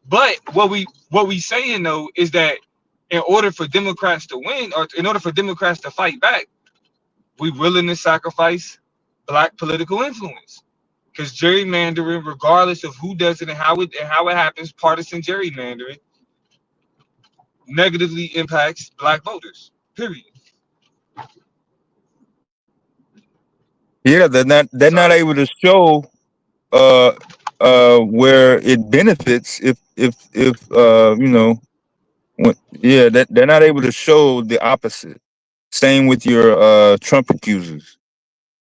but what we saying though is that in order for Democrats to win, or in order for Democrats to fight back, we willing to sacrifice black political influence. Because gerrymandering, regardless of who does it and how it happens, partisan gerrymandering negatively impacts black voters. Period. Yeah, they're not able to show where it benefits if yeah, they're not able to show the opposite. Same with your Trump accusers.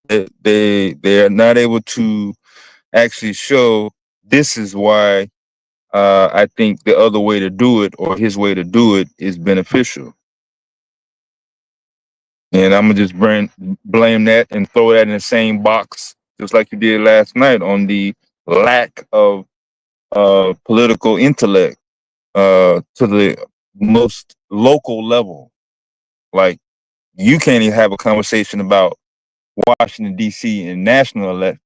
They are not able to actually show this is why I think the other way to do it or his way to do it is beneficial. And I'm gonna just blame that and throw that in the same box, just like you did last night on the lack of political intellect to the most local level. Like you can't even have a conversation about Washington D.C. and national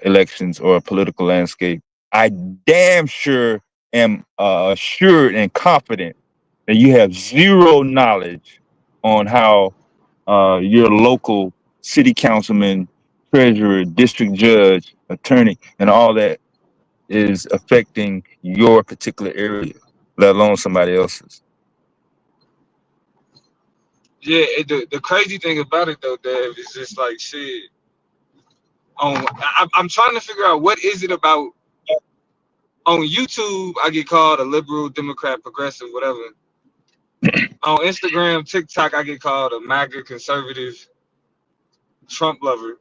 elections or a political landscape. I damn sure am assured and confident that you have zero knowledge on how your local city councilman, treasurer, district judge, attorney, and all that is affecting your particular area, let alone somebody else's. Yeah, the crazy thing about it though, Dev, is just like shit. I'm trying to figure out what is it about on YouTube. I get called a liberal, Democrat, progressive, whatever. On Instagram, TikTok, I get called a MAGA, conservative, Trump lover.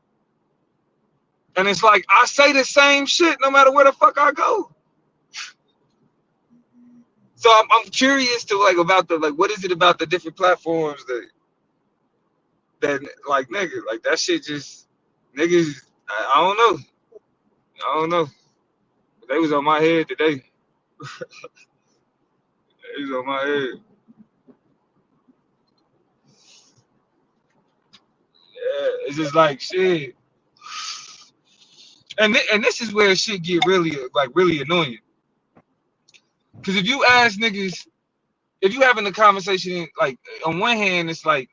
And it's like I say the same shit no matter where the fuck I go. So I'm curious to like about the like what is it about the different platforms that like nigga like that shit just niggas I don't know. I don't know. They was on my head today. They was on my head. Yeah, it's just like shit. And this is where shit get really like really annoying. Cause if you ask niggas, if you having a conversation like on one hand it's like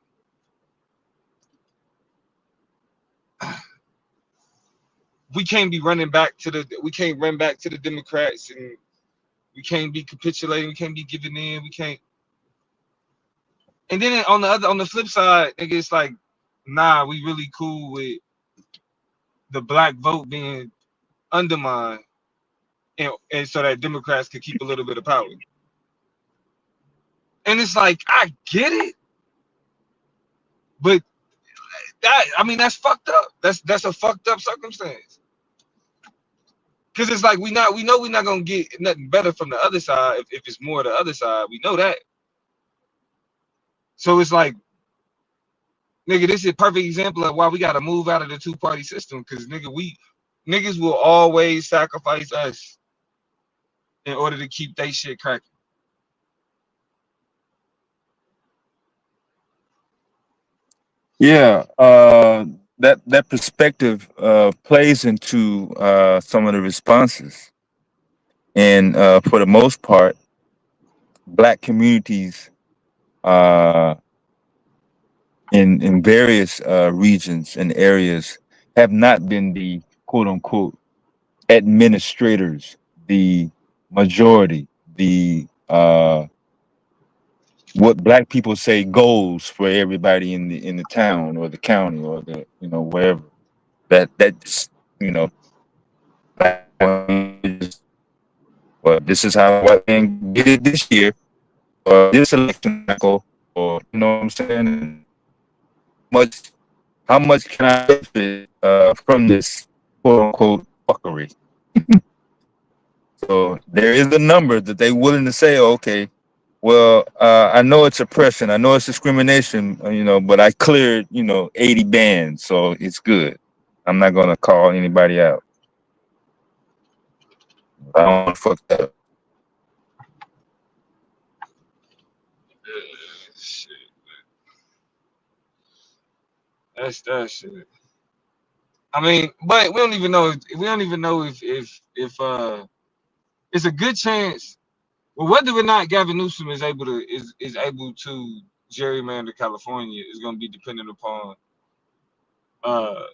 we can't run back to the Democrats and we can't be capitulating, we can't be giving in, we can't. And then on the flip side, nigga, it's like, nah, we really cool with the black vote being undermined, and so that Democrats could keep a little bit of power. And it's like, I get it, but that's fucked up. That's a fucked up circumstance. Cause it's like we know we're not gonna get nothing better from the other side if it's more the other side. We know that. So it's like, nigga, this is a perfect example of why we gotta move out of the two-party system. Cause niggas will always sacrifice us in order to keep they shit cracking. Yeah, that perspective plays into some of the responses, and for the most part, Black communities in various regions and areas have not been the quote unquote administrators, the majority, the what Black people say goals for everybody in the town or the county or the wherever that you know well, this is how white man did it this year or this election cycle, or what I'm saying, and how much can I benefit from this quote unquote fuckery? So there is a number that they willing to say, okay, well, I know it's oppression, I know it's discrimination, but I cleared 80 bands, so it's good. I'm not gonna call anybody out. I don't want to fuck that up. Shit. That's that shit. I mean, but we don't even know if it's a good chance. Well, whether or not Gavin Newsom is able to gerrymander California is going to be dependent upon uh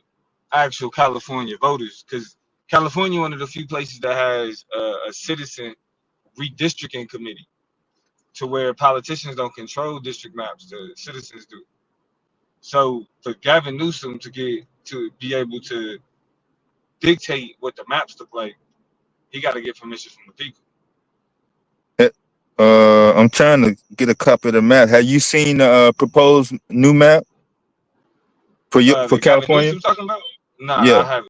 actual California voters, because California one of the few places that has a citizen redistricting committee, to where politicians don't control district maps, the citizens do. So for Gavin Newsom to be able to dictate what the maps look like, he got to get permission from the people. I'm trying to get a copy of the map. Have you seen the proposed new map for The Gavin California? Newsom talking about? Nah, Yeah. I haven't.